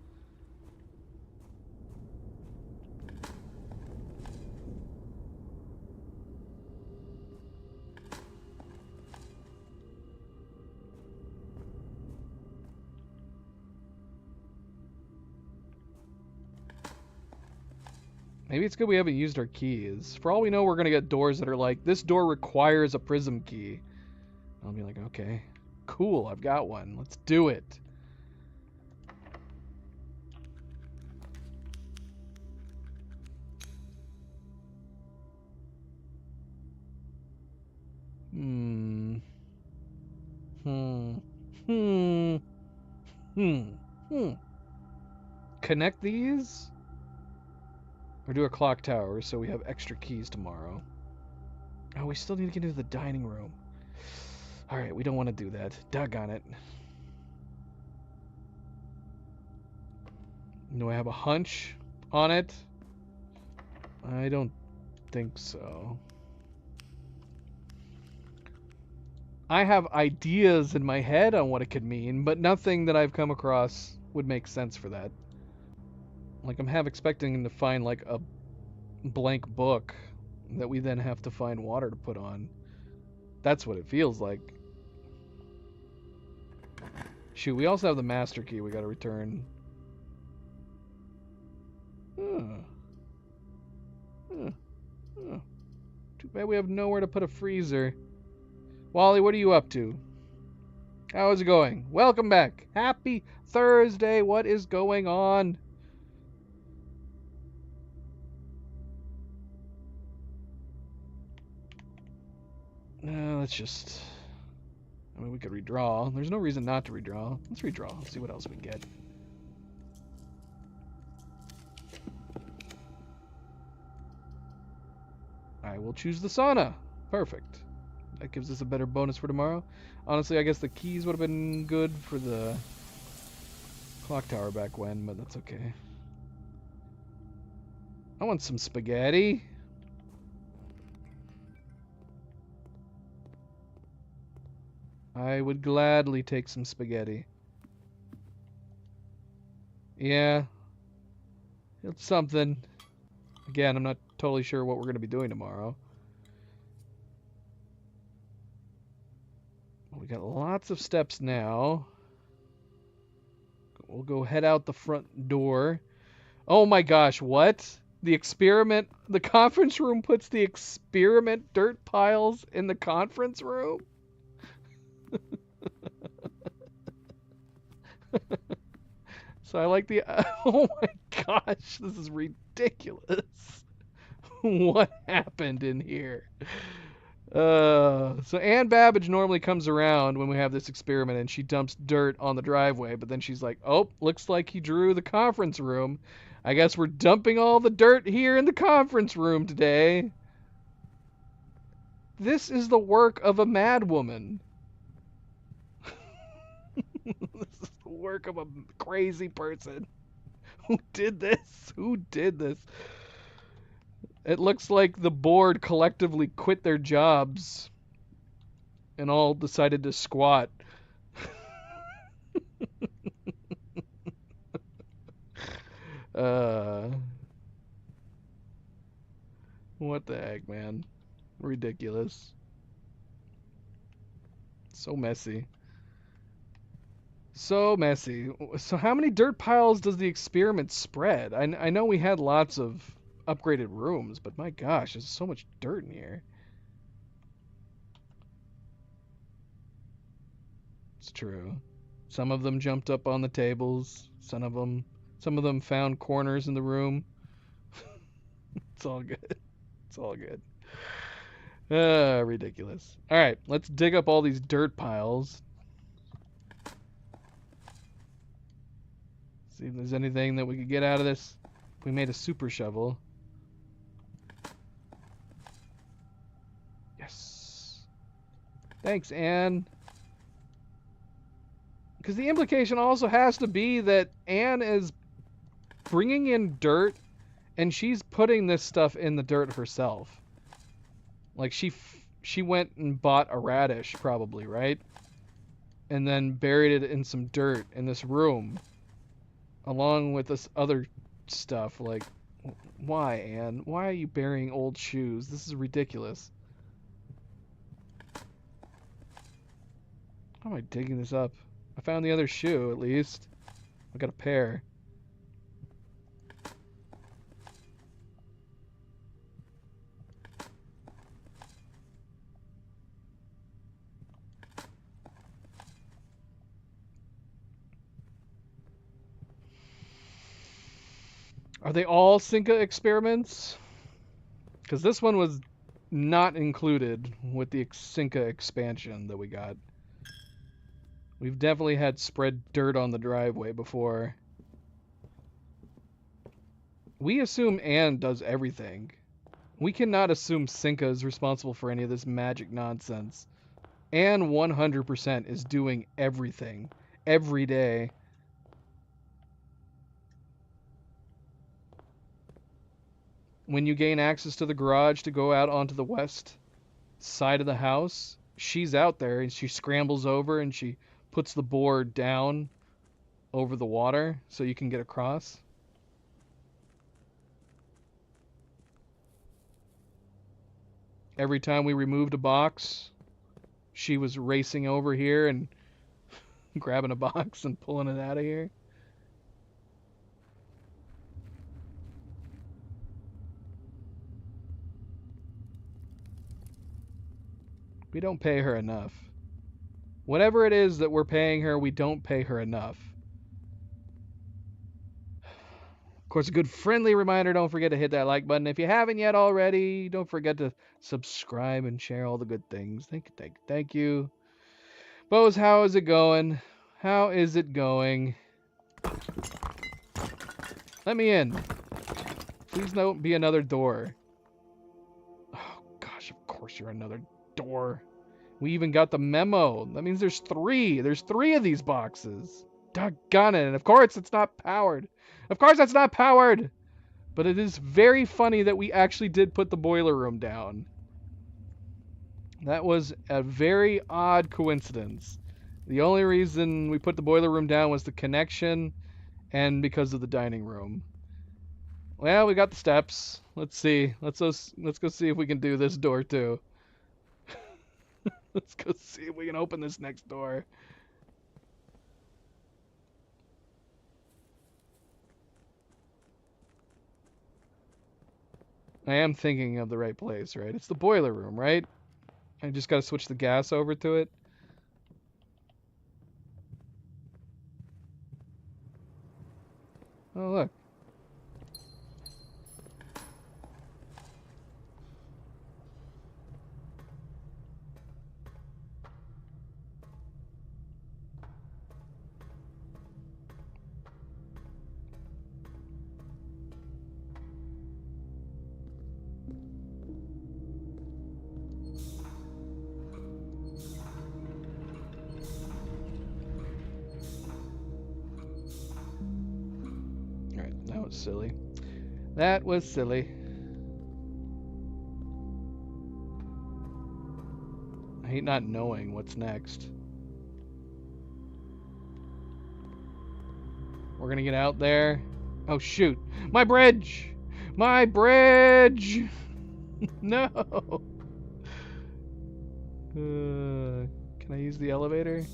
Maybe it's good we haven't used our keys. For all we know, we're going to get doors that are like, this door requires a prism key. I'll be like, okay, cool, I've got one. Let's do it. Connect these? Or do a clock tower so we have extra keys tomorrow. Oh, we still need to get into the dining room. Alright, we don't want to do that. Doggone it. Do I have a hunch on it? I don't think so. I have ideas in my head on what it could mean, but nothing that I've come across would make sense for that. Like, I'm half expecting him to find, like, a blank book that we then have to find water to put on. That's what it feels like. Shoot, we also have the master key we gotta return. Huh. Huh. Huh. Too bad we have nowhere to put a freezer. Wally, what are you up to? How's it going? Welcome back. Happy Thursday. What is going on? Let's just... I mean, we could redraw. There's no reason not to redraw. Let's redraw. Let's see what else we get. I will choose the sauna. Perfect. That gives us a better bonus for tomorrow. Honestly, I guess the keys would have been good for the clock tower back when, but that's okay. I want some spaghetti. I would gladly take some spaghetti. Yeah. It's something. Again, I'm not totally sure what we're going to be doing tomorrow. We got lots of steps now. We'll go head out the front door. Oh my gosh, what? The conference room puts the experiment dirt piles in the conference room? So I like the... Oh my gosh, this is ridiculous. What happened in here? So Ann Babbage normally comes around when we have this experiment and she dumps dirt on the driveway, but then she's like, oh, looks like he drew the conference room. I guess we're dumping all the dirt here in the conference room today. This is the work of a madwoman. This is the work of a crazy person. Who did this? Who did this? It looks like the board collectively quit their jobs and all decided to squat. What the heck, man? Ridiculous. So messy. So messy. So how many dirt piles does the experiment spread? I know we had lots of upgraded rooms, but my gosh, there's so much dirt in here. It's true. Some of them jumped up on the tables. Some of them found corners in the room. It's all good. It's all good. Ridiculous. All right, let's dig up all these dirt piles. See if there's anything that we could get out of this. We made a super shovel. Yes. Thanks, Anne. Because the implication also has to be that Anne is bringing in dirt and she's putting this stuff in the dirt herself. Like she went and bought a radish probably, right? And then buried it in some dirt in this room along with this other stuff. Like, why, Anne? Why are you burying old shoes? This is ridiculous. How am I digging this up? I found the other shoe, at least. I got a pair. Are they all Cinca experiments? Because this one was not included with the Cinca expansion that we got. We've definitely had spread dirt on the driveway before. We assume Anne does everything. We cannot assume Cinca is responsible for any of this magic nonsense. Anne 100% is doing everything. Every day. When you gain access to the garage to go out onto the west side of the house, she's out there and she scrambles over and she puts the board down over the water so you can get across. Every time we removed a box, she was racing over here and grabbing a box and pulling it out of here. We don't pay her enough. Whatever it is that we're paying her, we don't pay her enough. Of course, a good friendly reminder, don't forget to hit that like button. If you haven't yet already, don't forget to subscribe and share all the good things. Thank you. Bose, how is it going? How is it going? Let me in. Please don't be another door. Oh, gosh, of course you're another door. We even got the memo. That means there's 3. There's 3 of these boxes. Doggone it. And of course it's not powered. Of course it's not powered. But it is very funny that we actually did put the boiler room down. That was a very odd coincidence. The only reason we put the boiler room down was the connection and because of the dining room. Well, we got the steps. Let's see. Let's go see if we can do this door too. Let's go see if we can open this next door. I am thinking of the right place, right? It's the boiler room, right? I just gotta switch the gas over to it. Oh, look. Alright, that was silly. That was silly. I hate not knowing what's next. We're gonna get out there. Oh shoot! My bridge! My bridge! No! Can I use the elevator?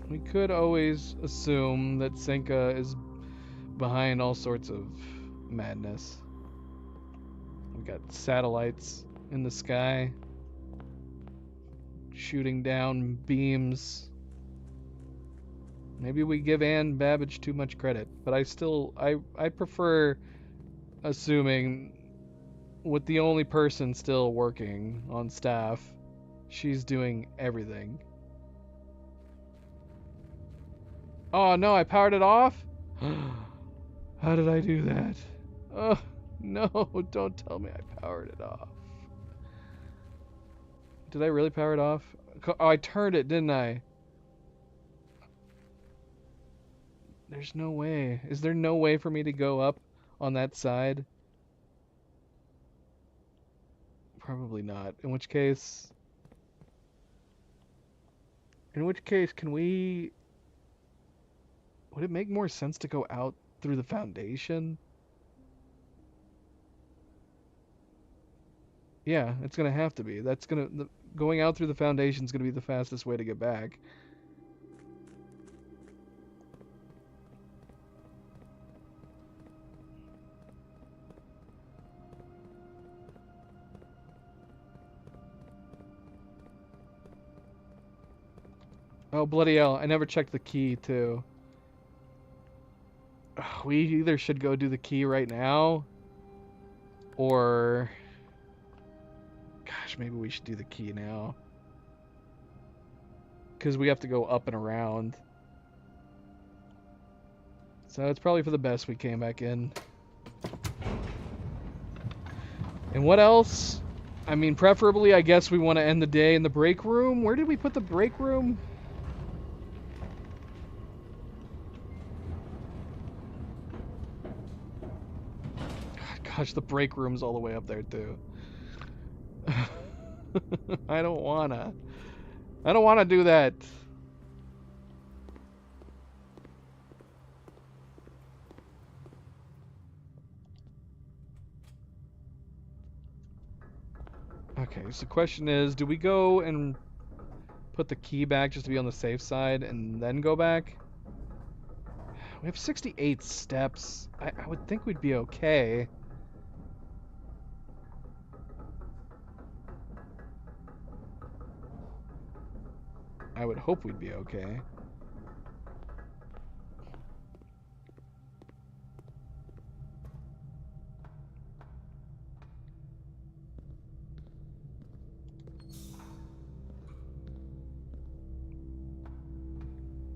We could always assume that Cinca is behind all sorts of madness. We got satellites in the sky shooting down beams. Maybe we give Anne Babbage too much credit, but I prefer assuming with the only person still working on staff, she's doing everything. Oh no, I powered it off? How did I do that? Oh no, don't tell me I powered it off. Did I really power it off? Oh, I turned it, didn't I? There's no way. Is there no way for me to go up on that side? Probably not. In which case, can we... Would it make more sense to go out through the foundation? Yeah, it's gonna have to be. Going out through the foundation is gonna be the fastest way to get back. Oh, bloody hell. I never checked the key, too. We either should go do the key right now, or... Gosh, maybe we should do the key now. Because we have to go up and around. So it's probably for the best we came back in. And what else? I mean, preferably, I guess we want to end the day in the break room. Where did we put the break room? Gosh, the break room's all the way up there, too. I don't wanna do that. Okay, so the question is, do we go and put the key back just to be on the safe side and then go back? We have 68 steps. I would think we'd be okay. I would hope we'd be okay.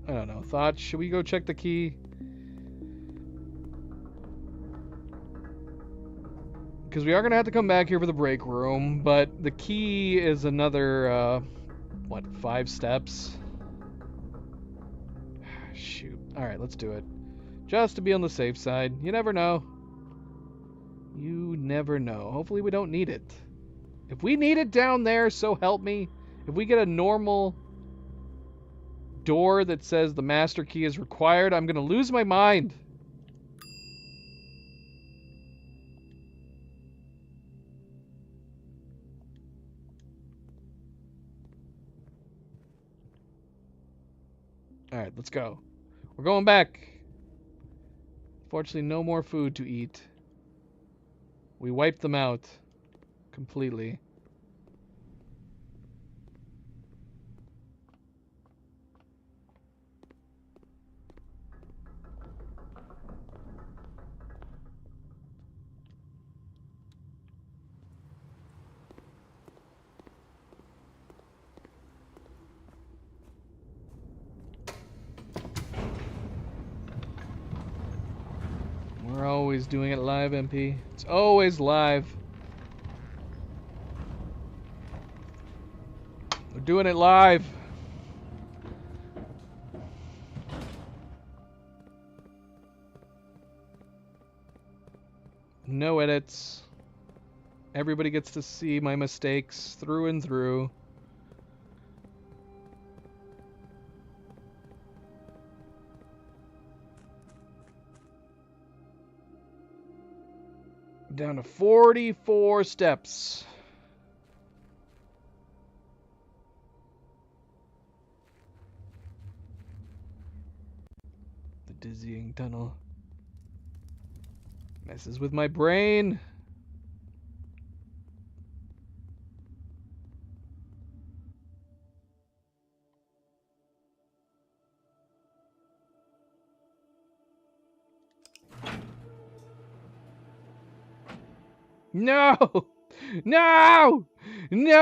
I don't know. Thoughts? Should we go check the key? Because we are going to have to come back here for the break room, but the key is another, what, 5 steps? Shoot. Alright, let's do it. Just to be on the safe side. You never know. You never know. Hopefully we don't need it. If we need it down there, so help me. If we get a normal door that says the master key is required, I'm going to lose my mind. Alright, let's go. We're going back. Fortunately, no more food to eat. We wiped them out completely. We're always doing it live, MP. It's always live. We're doing it live. No edits. Everybody gets to see my mistakes through and through. Down to 44 steps. The dizzying tunnel messes with my brain. No! No! No!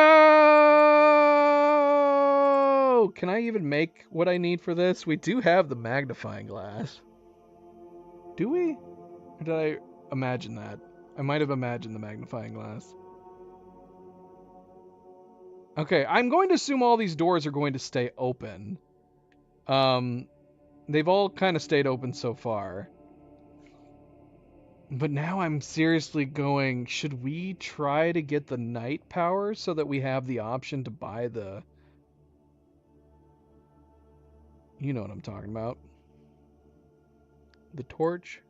Can I even make what I need for this? We do have the magnifying glass. Do we? Or did I imagine that? I might have imagined the magnifying glass. Okay, I'm going to assume all these doors are going to stay open. They've all kind of stayed open so far. But now I'm seriously going, should we try to get the night power so that we have the option to buy the... You know what I'm talking about. The torch?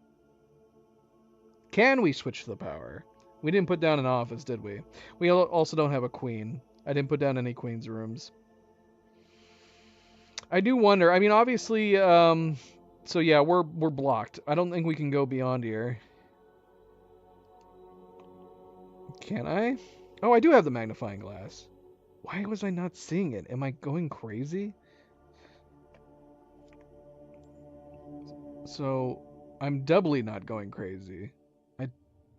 Can we switch to the power? We didn't put down an office, did we? We also don't have a queen. I didn't put down any queen's rooms. I do wonder. I mean, obviously, so yeah, we're blocked. I don't think we can go beyond here. Can I? Oh, I do have the magnifying glass. Why was I not seeing it? Am I going crazy? So, I'm doubly not going crazy.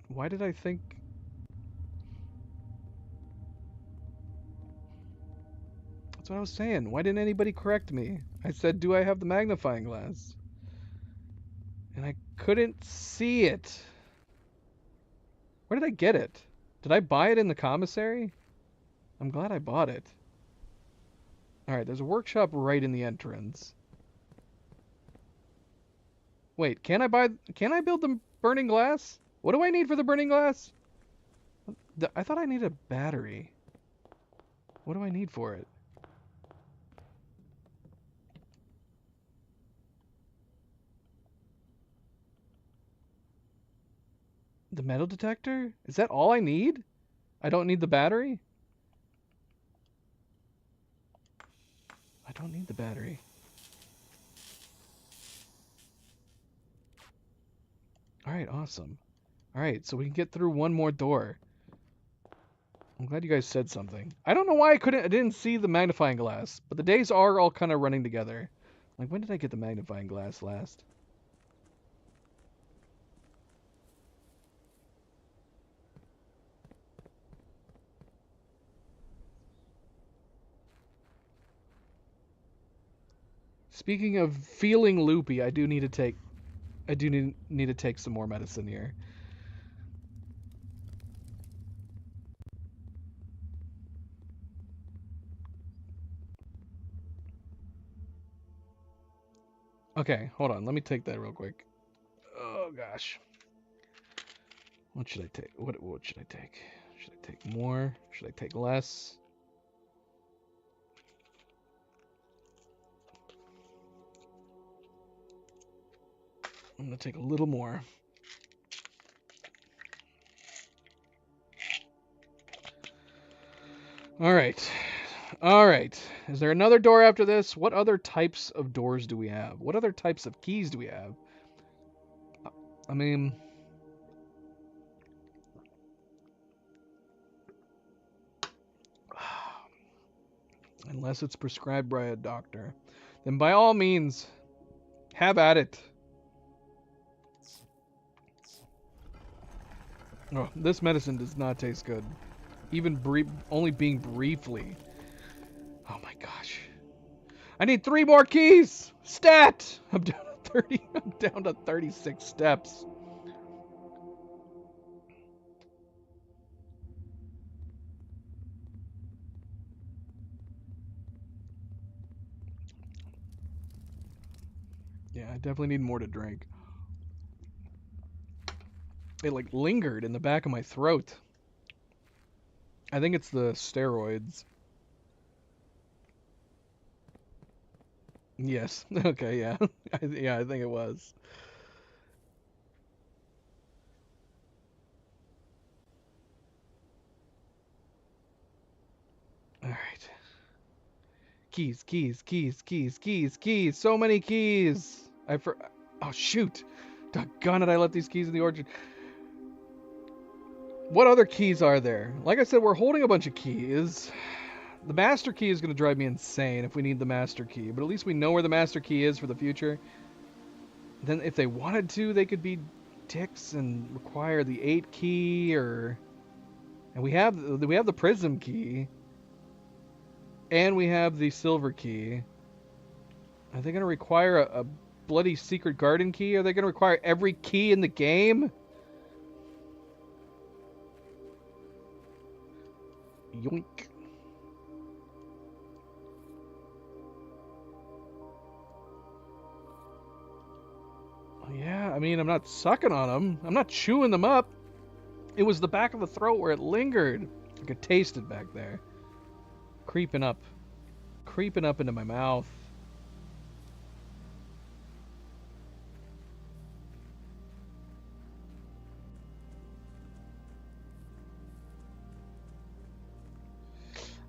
Why did I think... That's what I was saying. Why didn't anybody correct me? I said, do I have the magnifying glass? And I couldn't see it. Where did I get it? Did I buy it in the commissary? I'm glad I bought it. Alright, there's a workshop right in the entrance. Wait, can I build the burning glass? What do I need for the burning glass? I thought I needed a battery. What do I need for it? The metal detector? Is that all I need? I don't need the battery? don't need the battery. Alright, awesome. Alright, so we can get through one more door. I'm glad you guys said something. I don't know why I didn't see the magnifying glass, but the days are all kind of running together. Like, when did I get the magnifying glass last? Speaking of feeling loopy, I do need to take some more medicine here. Okay, hold on. Let me take that real quick. Oh gosh. What should I take? What should I take? Should I take more? Should I take less? I'm gonna take a little more. All right. All right. Is there another door after this? What other types of doors do we have? What other types of keys do we have? I mean, unless it's prescribed by a doctor, then by all means, have at it. Oh, this medicine does not taste good. Even only being briefly. Oh my gosh. I need 3 more keys! Stat! I'm down to 30. I'm down to 36 steps. Yeah, I definitely need more to drink. It like lingered in the back of my throat. I think it's the steroids. Yes. Okay, yeah. Yeah, I think it was. All right. Keys, keys, keys, keys, keys, keys. So many keys. Oh, shoot. Doggone it, I left these keys in the orchard. What other keys are there? Like I said, we're holding a bunch of keys. The master key is going to drive me insane if we need the master key, but at least we know where the master key is for the future. Then if they wanted to, they could be dicks and require the 8 key and we have the prism key and we have the silver key. Are they going to require a bloody secret garden key? Are they going to require every key in the game? Yoink. Yeah, I mean, I'm not sucking on them. I'm not chewing them up. It was the back of the throat where it lingered. I could taste it back there. Creeping up into my mouth.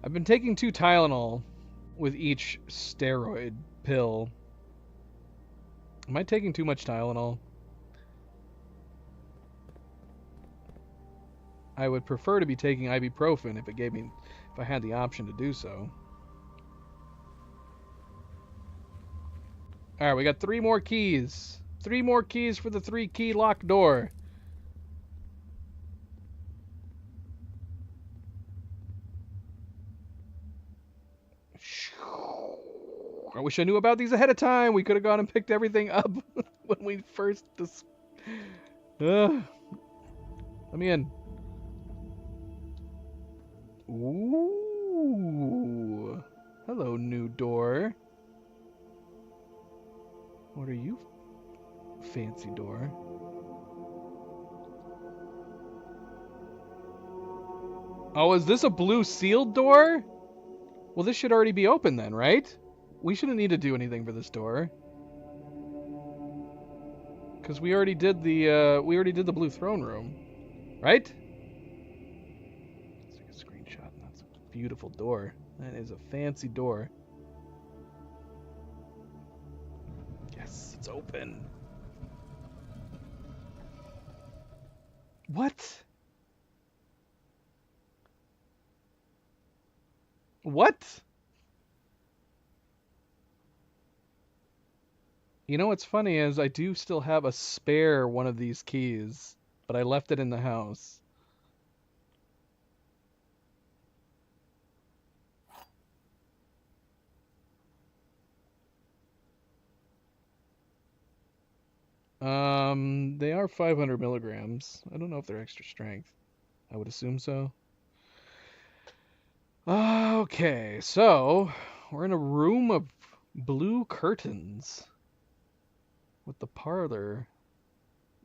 I've been taking 2 Tylenol with each steroid pill. Am I taking too much Tylenol? I would prefer to be taking ibuprofen if I had the option to do so. All right, we got 3 more keys. 3 more keys for the 3-key lock door. I wish I knew about these ahead of time. We could have gone and picked everything up when we first let me in. Ooh. Hello, new door. What are you? Fancy door. Oh, is this a blue sealed door? Well, this should already be open then, right? We shouldn't need to do anything for this door. Because we already did the blue throne room. Right? Let's take a screenshot. That's a beautiful door. That is a fancy door. It's open. What? What? You know what's funny is I do still have a spare one of these keys, but I left it in the house. They are 500 milligrams. I don't know if they're extra strength. I would assume so. Okay, so we're in a room of blue curtains with the parlor.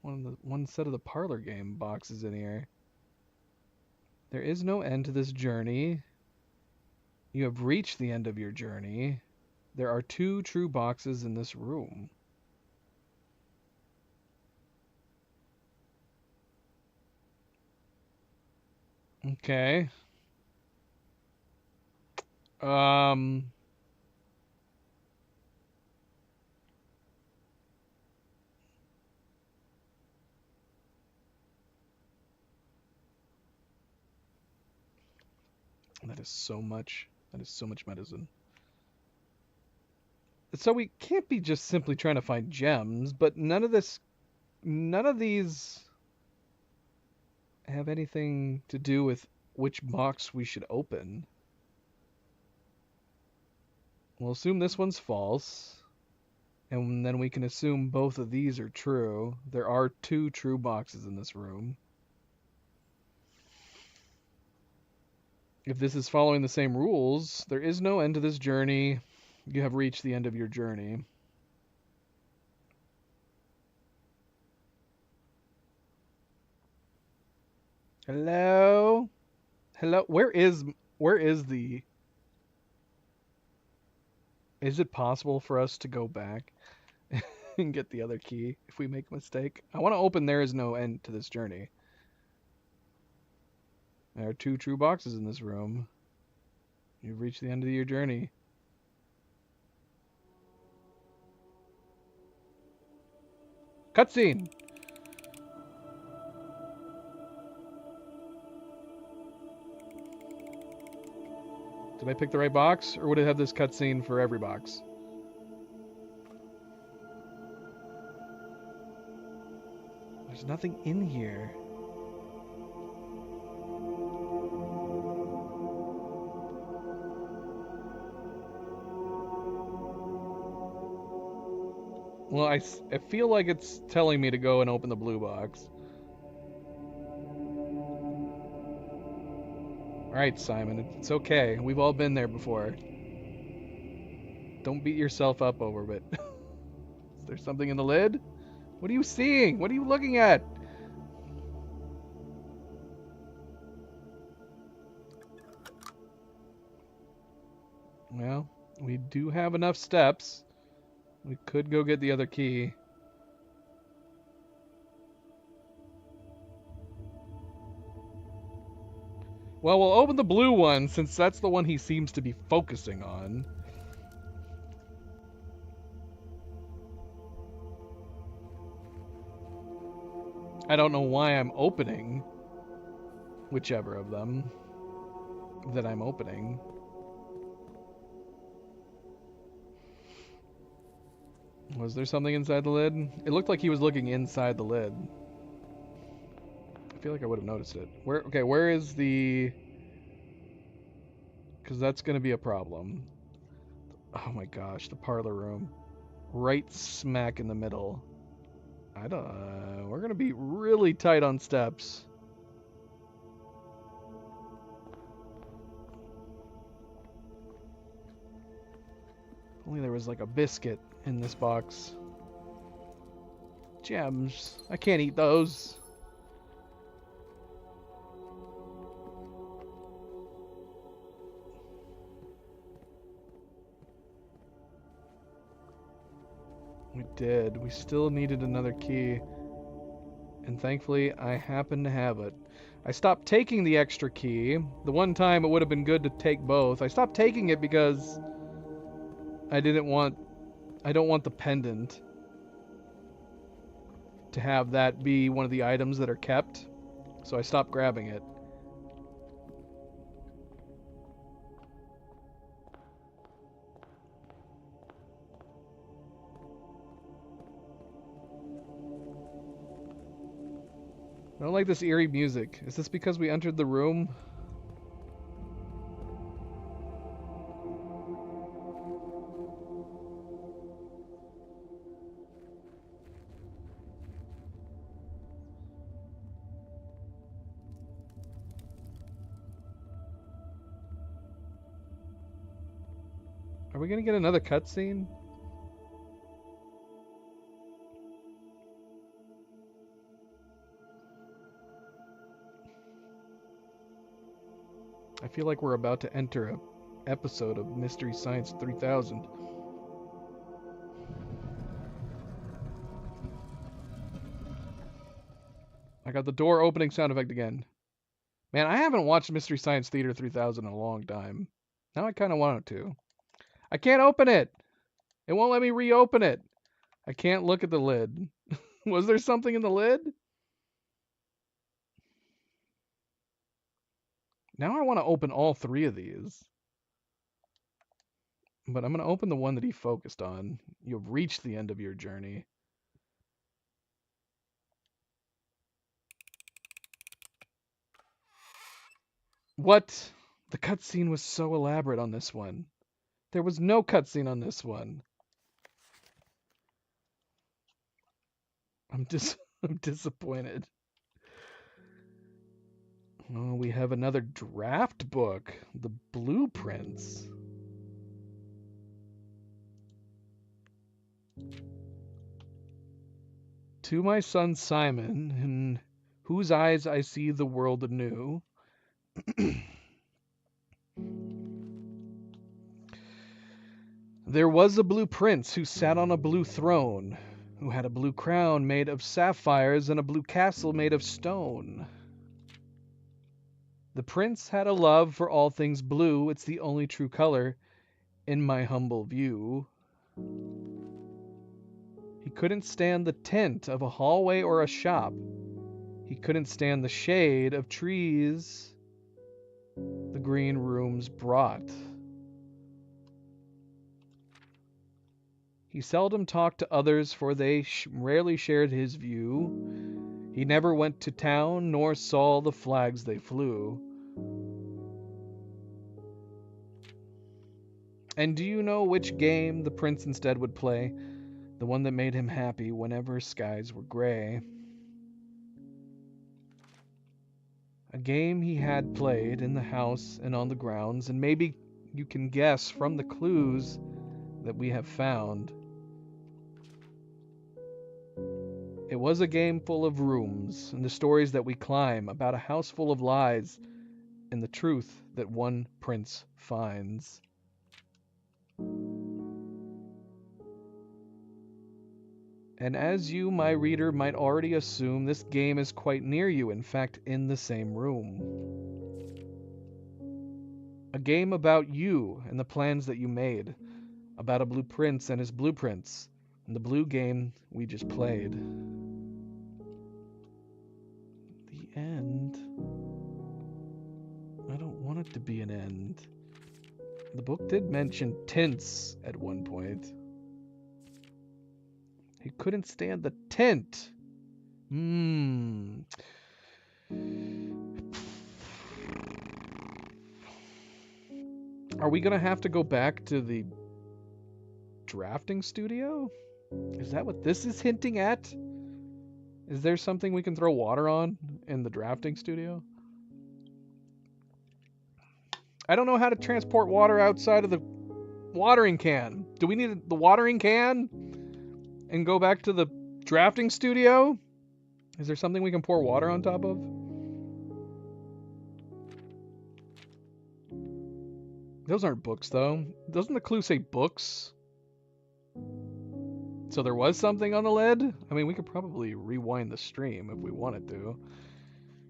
One set of the parlor game boxes in here. There is no end to this journey. You have reached the end of your journey. There are 2 true boxes in this room. Okay. That is so much. That is so much medicine. So we can't be just simply trying to find gems, but none of these have anything to do with which box we should open. We'll assume this one's false, and then we can assume both of these are true. There are 2 true boxes in this room. If this is following the same rules, there is no end to this journey. You have reached the end of your journey. Hello? Hello? Where is the... Is it possible for us to go back and get the other key if we make a mistake? I want to open There Is No End to This Journey. There are 2 true boxes in this room. You've reached the end of your journey. Cutscene! Did I pick the right box, or would it have this cutscene for every box? There's nothing in here. Well, I feel like it's telling me to go and open the blue box. Alright, Simon, it's okay. We've all been there before. Don't beat yourself up over it. Is there something in the lid? What are you seeing? What are you looking at? Well, we do have enough steps. We could go get the other key. Well, we'll open the blue one since that's the one he seems to be focusing on. I don't know why I'm opening whichever of them that I'm opening. Was there something inside the lid? It looked like he was looking inside the lid. I feel like I would have noticed it. Where is the... Because that's going to be a problem. Oh my gosh, the parlor room. Right smack in the middle. We're going to be really tight on steps. If only there was like a biscuit in this box. Gems. I can't eat those. We did. We still needed another key. And thankfully, I happen to have it. I stopped taking the extra key. The one time it would have been good to take both. I stopped taking it because I don't want the pendant. to have that be one of the items that are kept, so I stopped grabbing it. I don't like this eerie music. Is this because we entered the room? Are we gonna get another cutscene? I feel like we're about to enter a episode of Mystery Science 3000. I got the door opening sound effect again. Man, I haven't watched Mystery Science Theater 3000 in a long time. Now I kind of want to. I can't open it. It won't let me reopen it. I can't look at the lid. Was there something in the lid? Now I want to open all three of these. But I'm going to open the one that he focused on. You've reached the end of your journey. What? The cutscene was so elaborate on this one. There was no cutscene on this one. I'm disappointed. Oh, we have another draft book. The blueprints. To my son Simon, in whose eyes I see the world anew. There was a blue prince who sat on a blue throne, who had a blue crown made of sapphires and a blue castle made of stone. The prince had a love for all things blue, it's the only true color in my humble view. He couldn't stand the tint of a hallway or a shop. He couldn't stand the shade of trees the green rooms brought. He seldom talked to others, for they rarely shared his view. He never went to town, nor saw the flags they flew. And do you know which game the prince instead would play? The one that made him happy whenever skies were gray. A game he had played in the house and on the grounds, and maybe you can guess from the clues that we have found. It was a game full of rooms and the stories that we climb about a house full of lies and the truth that one prince finds. And as you, my reader, might already assume, this game is quite near you, in fact, in the same room. A game about you and the plans that you made, about a blue prince and his blueprints, and the blue game we just played. The end. I don't want it to be an end. The book did mention tints at one point. He couldn't stand the tint. Are we gonna have to go back to the drafting studio? Is that what this is hinting at? Is there something we can throw water on in the drafting studio? I don't know how to transport water outside of the watering can. Do we need the watering can and go back to the drafting studio? Is there something we can pour water on top of? Those aren't books, though. Doesn't the clue say books? So there was something on the lid? I mean, we could probably rewind the stream if we wanted to.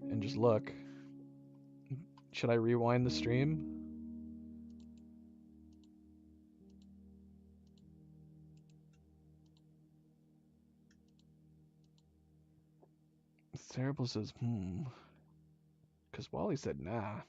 And just look. Should I rewind the stream? Cerebral says, because Wally said nah.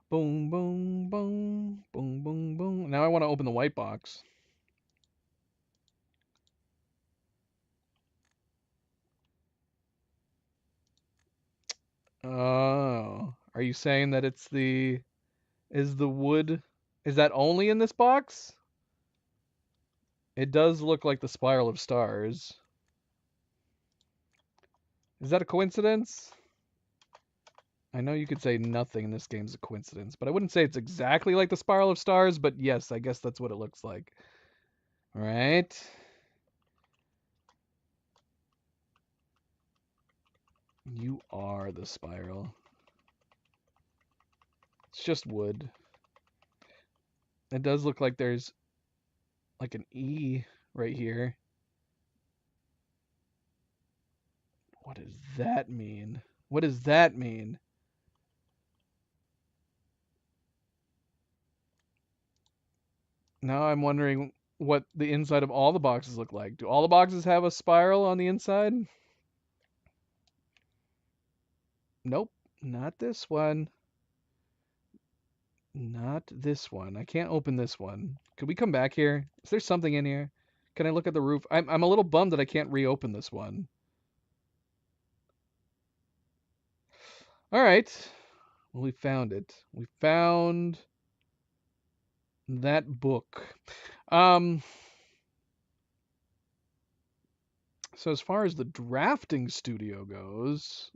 Boom, boom, boom, boom, boom, boom. Now I want to open the white box. Oh, are you saying that is the wood, is that only in this box? It does look like the spiral of stars. Is that a coincidence? I know you could say nothing in this game's a coincidence, but I wouldn't say it's exactly like the spiral of stars, but yes, I guess that's what it looks like. All right. You are the spiral. It's just wood. It does look like there's like an E right here. What does that mean? What does that mean? Now I'm wondering what the inside of all the boxes look like. Do all the boxes have a spiral on the inside? Nope, not this one. Not this one. I can't open this one. Could we come back here? Is there something in here? Can I look at the roof? I'm a little bummed that I can't reopen this one. All right. Well, we found it. We found that book. So as far as the drafting studio goes,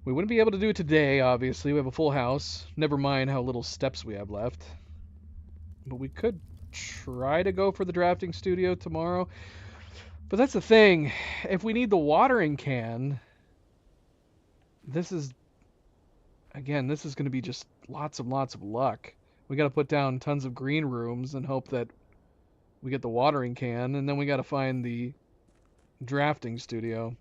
we wouldn't be able to do it today, obviously. We have a full house. Never mind how little steps we have left. But we could try to go for the drafting studio tomorrow. But that's the thing. If we need the watering can, this is going to be just lots and lots of luck. We got to put down tons of green rooms and hope that we get the watering can, and then we got to find the drafting studio.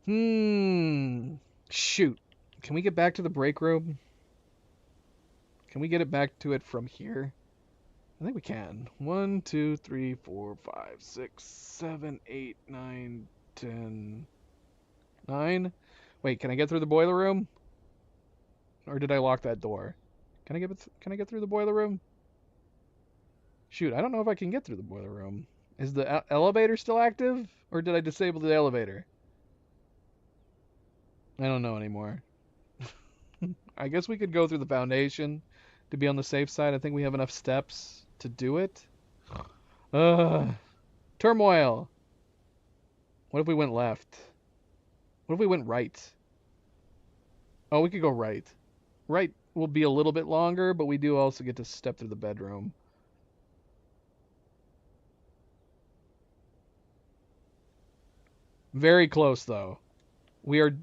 Shoot. Can we get back to the break room? Can we get it back to it from here? I think we can. 1, 2, 3, 4, 5, 6, 7, 8, 9, 10, 9. Wait, can I get through the boiler room? Or did I lock that door? Can I get through the boiler room? Shoot, I don't know if I can get through the boiler room. Is the elevator still active? Or did I disable the elevator? I don't know anymore. I guess we could go through the foundation to be on the safe side. I think we have enough steps to do it. Turmoil. What if we went left? What if we went right? Oh, we could go right. Right will be a little bit longer, but we do also get to step through the bedroom. Very close, though. We are...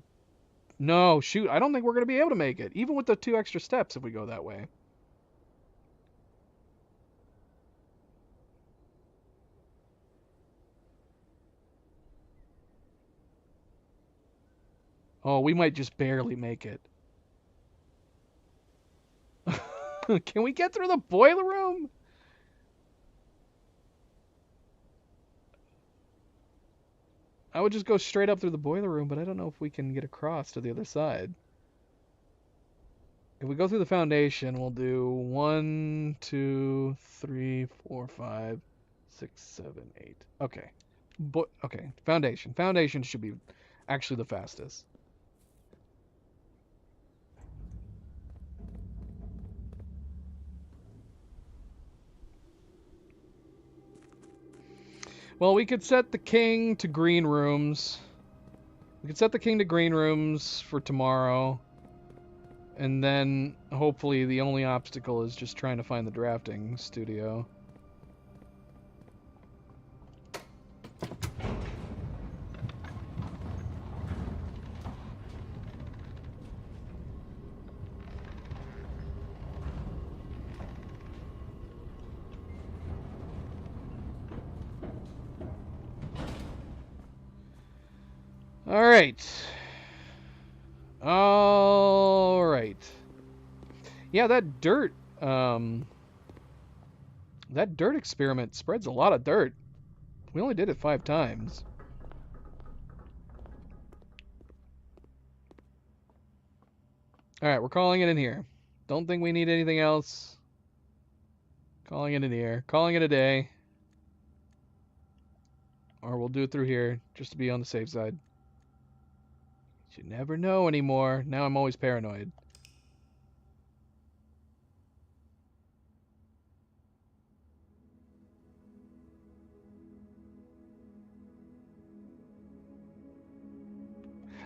No, shoot, I don't think we're going to be able to make it, even with the 2 extra steps if we go that way. Oh, we might just barely make it. Can we get through the boiler room? I would just go straight up through the boiler room, but I don't know if we can get across to the other side. If we go through the foundation, we'll do 1, 2, 3, 4, 5, 6, 7, 8. Okay. Okay, foundation. Foundation should be actually the fastest. Well, we could set the king to green rooms. We could set the king to green rooms for tomorrow. And then, hopefully, the only obstacle is just trying to find the drafting studio. All right. All right. Yeah, that dirt experiment spreads a lot of dirt. We only did it 5 times. All right, we're calling it in here. Don't think we need anything else. Calling it in here. Calling it a day. Or we'll do it through here just to be on the safe side. You never know anymore. Now I'm always paranoid.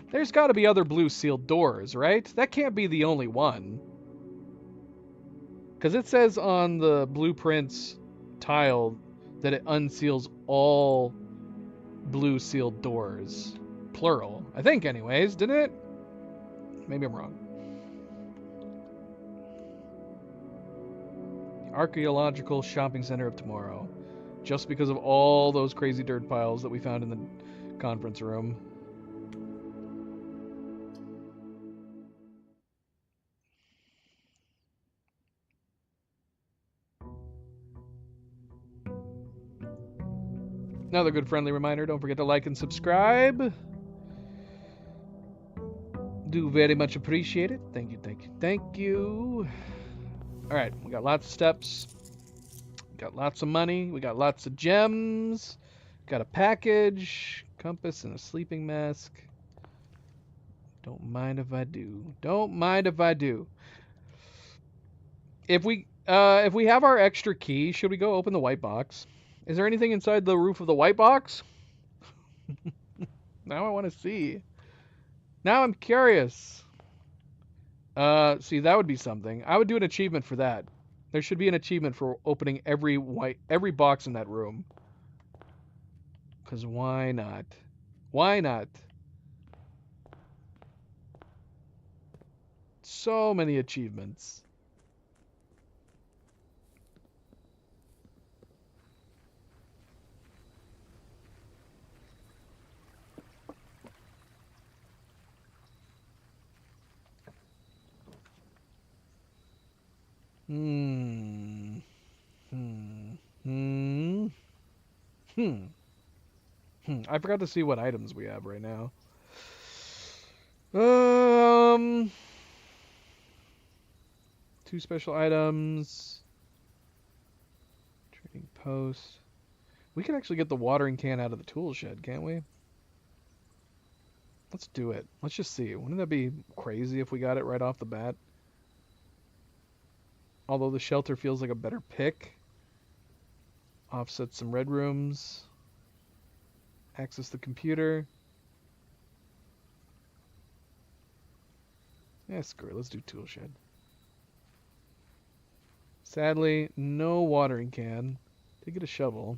There's got to be other blue sealed doors, right? That can't be the only one. Because it says on the blueprints tile that it unseals all blue sealed doors. Plural. I think, anyways, didn't it? Maybe I'm wrong. The Archaeological Shopping Center of Tomorrow. Just because of all those crazy dirt piles that we found in the conference room. Another good friendly reminder, don't forget to like and subscribe. Do very much appreciate it. Thank you, thank you, thank you. Alright, we got lots of steps. Got lots of money. We got lots of gems. Got a package, compass, and a sleeping mask. Don't mind if I do. Don't mind if I do. If we have our extra key, should we go open the white box? Is there anything inside the roof of the white box? Now I want to see. Now I'm curious. See, that would be something. I would do an achievement for that. There should be an achievement for opening every box in that room. Because why not? Why not? So many achievements. I forgot to see what items we have right now. 2 special items. Trading post. We could actually get the watering can out of the tool shed, can't we? Let's do it. Let's just see. Wouldn't that be crazy if we got it right off the bat? Although the shelter feels like a better pick. Offset some red rooms. Access the computer. Yeah, screw it. Let's do tool shed. Sadly, no watering can. Did get a shovel.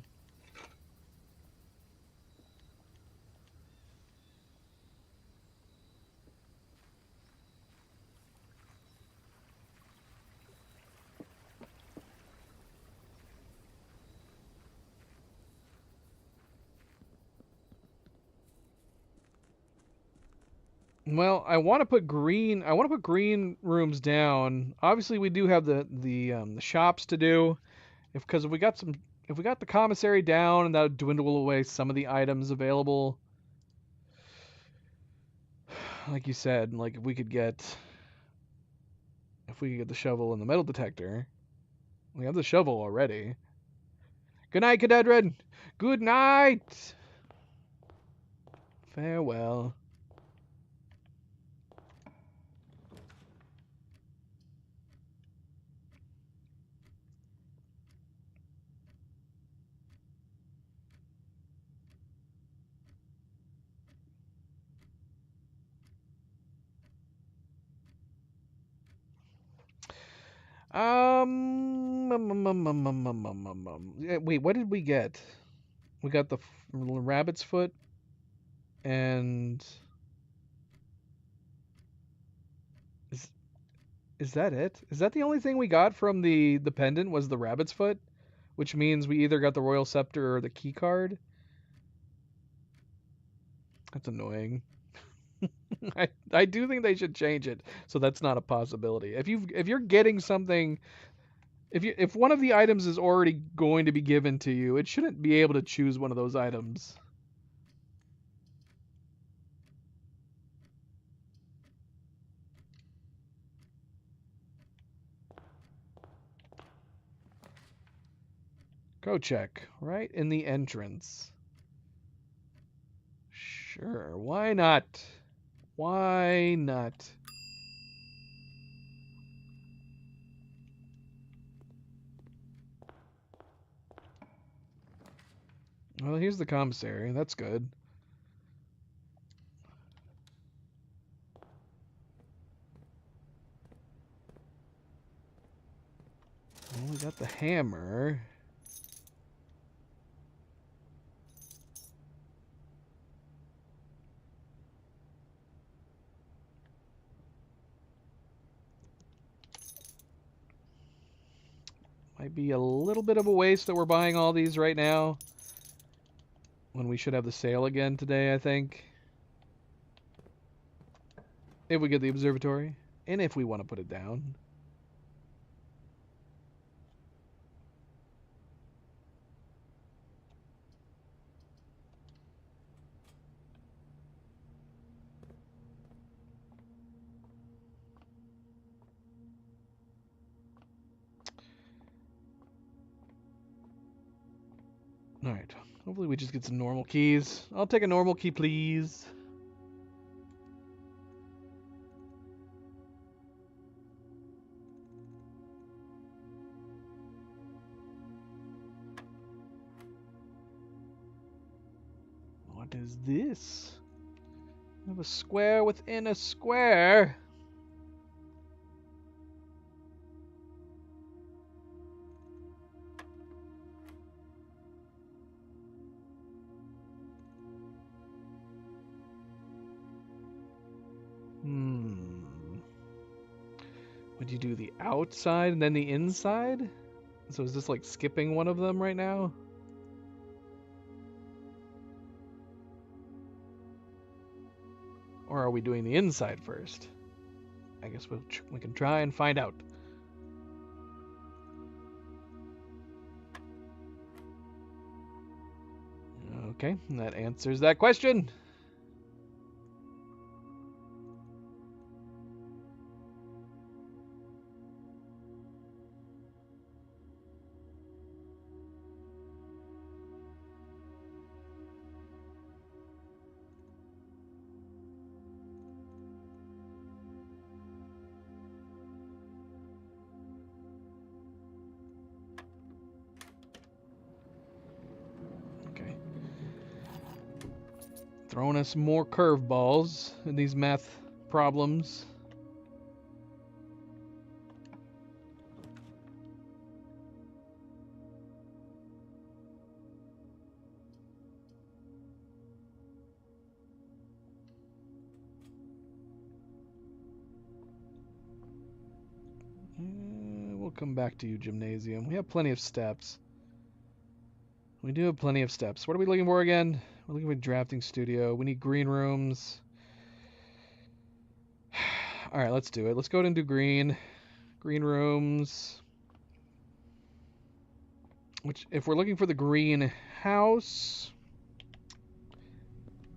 Well, I want to put green. I want to put green rooms down. Obviously, we do have the shops to do. If we got the commissary down, and that would dwindle away some of the items available. Like you said, like if we could get the shovel and the metal detector. We have the shovel already. Good night, Cadedrin. Good night. Farewell. Wait, what did we get? We got the rabbit's foot and is that it? Is that the only thing we got from the pendant was the rabbit's foot? Which means we either got the royal scepter or the key card. That's annoying. I do think they should change it so that's not a possibility. If you're getting something, if one of the items is already going to be given to you, it shouldn't be able to choose one of those items. Go check right in the entrance. Sure, why not? Why not? Well, here's the commissary. That's good. Well, we got the hammer. Might be a little bit of a waste that we're buying all these right now, when we should have the sale again today, I think. If we get the observatory, and if we want to put it down. Alright, hopefully we just get some normal keys. I'll take a normal key, please. What is this? We have a square within a square. Would you do the outside and then the inside? So is this like skipping one of them right now? Or are we doing the inside first? I guess we can try and find out. Okay, that answers that question. Okay. Throwing us more curveballs in these math problems. We'll come back to you, gymnasium. We have plenty of steps. We do have plenty of steps. What are we looking for again? We're looking for drafting studio. We need green rooms. Alright, let's do it. Let's go ahead and do green. Green rooms. Which, if we're looking for the green house,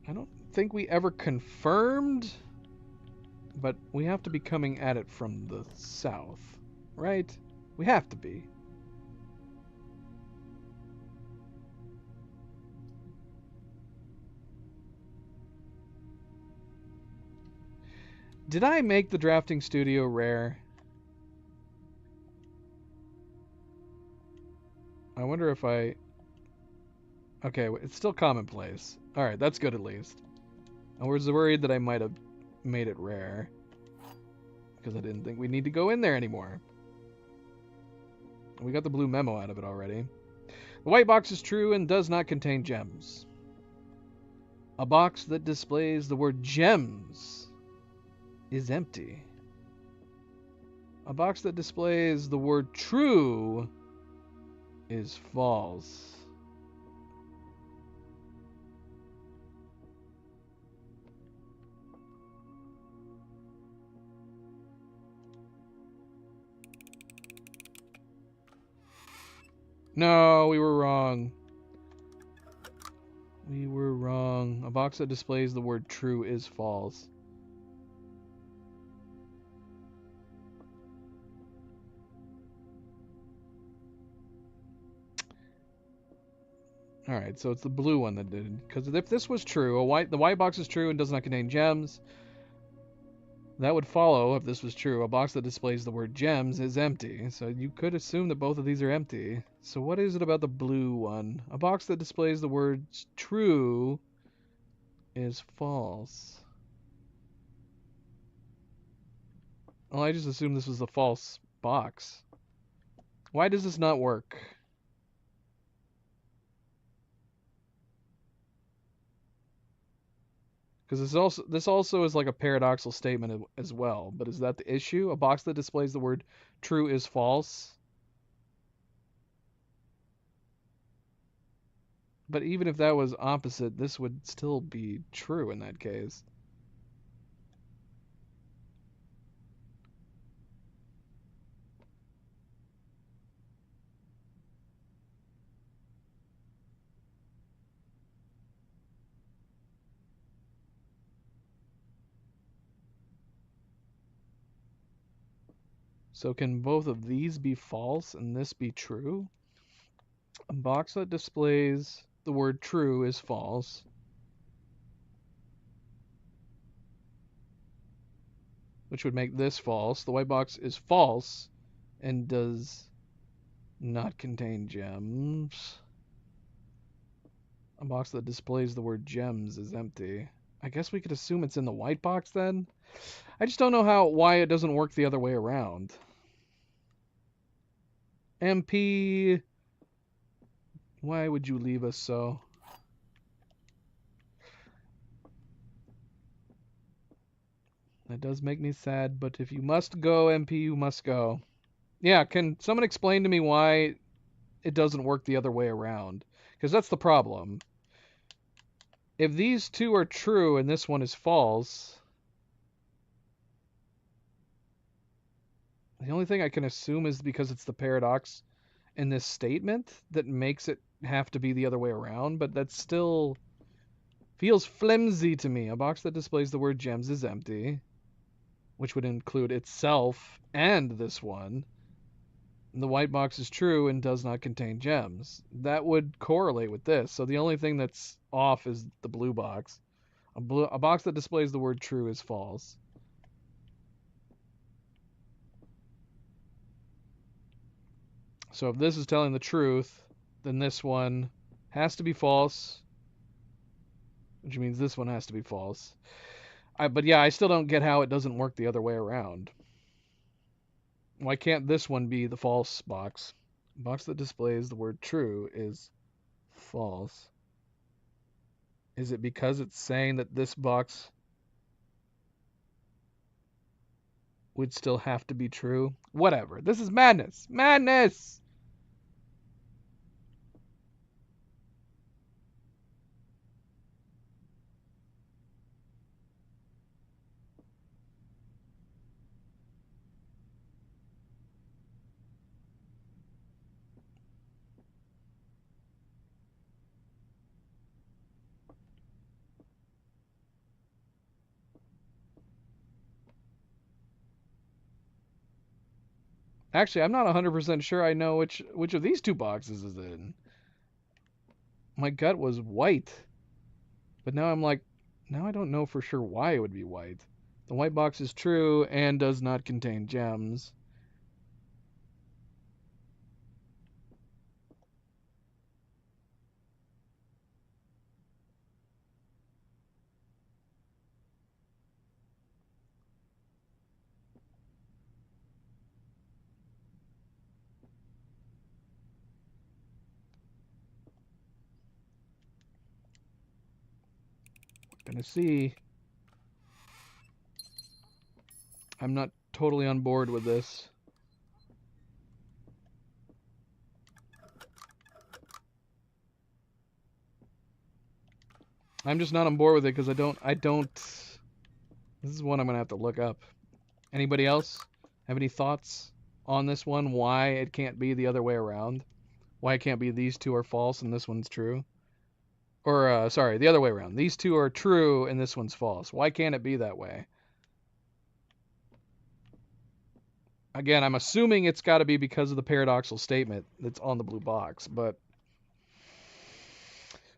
I don't think we ever confirmed, but we have to be coming at it from the south, right? We have to be. Did I make the drafting studio rare? I wonder if I... Okay, it's still commonplace. Alright, that's good at least. I was worried that I might have made it rare, because I didn't think we need to go in there anymore. We got the blue memo out of it already. The white box is true and does not contain gems. A box that displays the word gems is empty. A box that displays the word true is false. No, we were wrong. We were wrong. A box that displays the word true is false. Alright, so it's the blue one that did. Because if this was true, the white box is true and does not contain gems. That would follow, if this was true, a box that displays the word gems is empty. So you could assume that both of these are empty. So what is it about the blue one? A box that displays the words true is false. Well, I just assumed this was a false box. Why does this not work? Because this also is like a paradoxical statement as well. But is that the issue? A box that displays the word true is false? But even if that was opposite, this would still be true in that case. So can both of these be false and this be true? A box that displays the word true is false. Which would make this false. The white box is false and does not contain gems. A box that displays the word gems is empty. I guess we could assume it's in the white box then? I just don't know why it doesn't work the other way around. MP, why would you leave us so? That does make me sad, but if you must go, MP, you must go. Yeah, can someone explain to me why it doesn't work the other way around? Because that's the problem. If these two are true and this one is false, the only thing I can assume is because it's the paradox in this statement that makes it have to be the other way around, but that still feels flimsy to me. A box that displays the word gems is empty, which would include itself and this one. The white box is true and does not contain gems. That would correlate with this. So the only thing that's off is the blue box. A box that displays the word true is false. So if this is telling the truth, then this one has to be false, which means this one has to be false. But yeah, I still don't get how it doesn't work the other way around. Why can't this one be the false box? A box that displays the word true is false. Is it because it's saying that this box would still have to be true? Whatever. This is madness. Madness! Actually, I'm not 100% sure I know which of these two boxes is in. My gut was white. But now I'm like, now I don't know for sure why it would be white. The white box is true and does not contain gems. Gonna see. I'm not totally on board with this. I'm just not on board with it because I don't. This is one I'm gonna have to look up. Anybody else have any thoughts on this one? Why it can't be the other way around? Why it can't be these two are false and this one's true? Or, sorry, the other way around. These two are true and this one's false. Why can't it be that way? Again, I'm assuming it's got to be because of the paradoxical statement that's on the blue box, but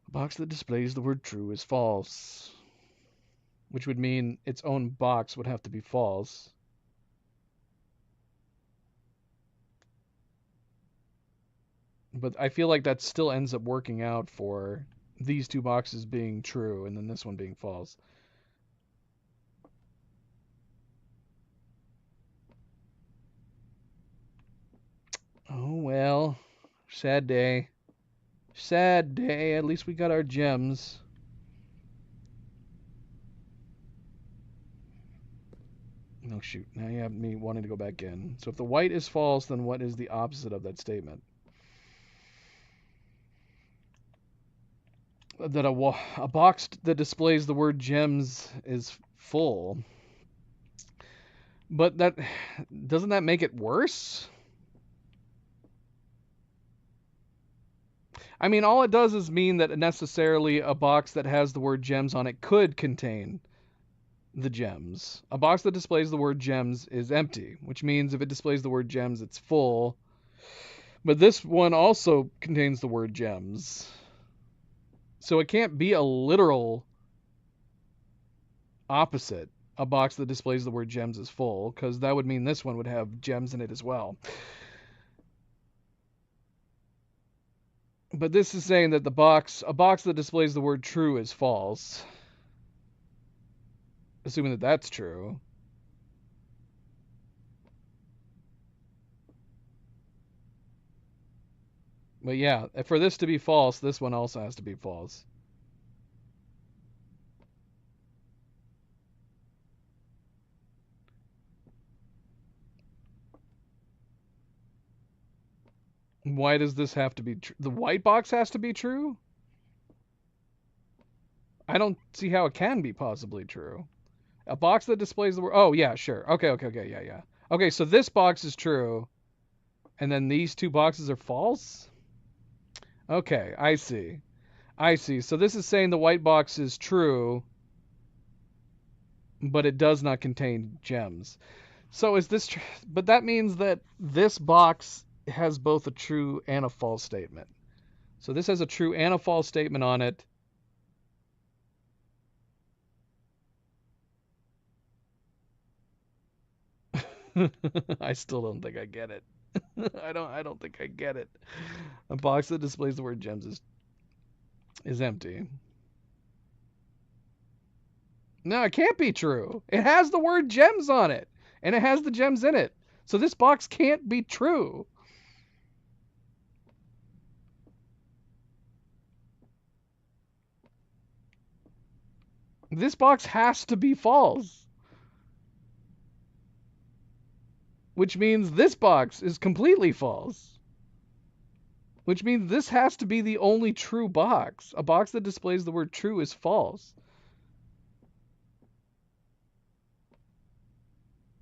a box that displays the word true is false, which would mean its own box would have to be false. But I feel like that still ends up working out for these two boxes being true and then this one being false. Oh well, sad day. Sad day. At least we got our gems. Oh shoot, now you have me wanting to go back in. So if the white is false, then what is the opposite of that statement? That a box that displays the word gems is full. But that doesn't that make it worse? I mean, all it does is mean that necessarily a box that has the word gems on it could contain the gems. A box that displays the word gems is empty, which means if it displays the word gems, it's full. But this one also contains the word gems. So it can't be a literal opposite. A box that displays the word gems is full, because that would mean this one would have gems in it as well. But this is saying that a box that displays the word true is false. Assuming that that's true. But yeah, for this to be false, this one also has to be false. Why does this have to be true? The white box has to be true? I don't see how it can be possibly true. A box that displays the word... Oh, yeah, sure. Okay, yeah. Okay, so this box is true, and then these two boxes are false? Okay, I see. So this is saying the white box is true, but it does not contain gems. So is this... But that means that this box has both a true and a false statement. So this has a true and a false statement on it. I still don't think I get it. I don't think I get it. A box that displays the word gems is empty. No, it can't be true. It has the word gems on it, and it has the gems in it. So this box can't be true. This box has to be false. Which means this box is completely false. Which means this has to be the only true box. A box that displays the word true is false.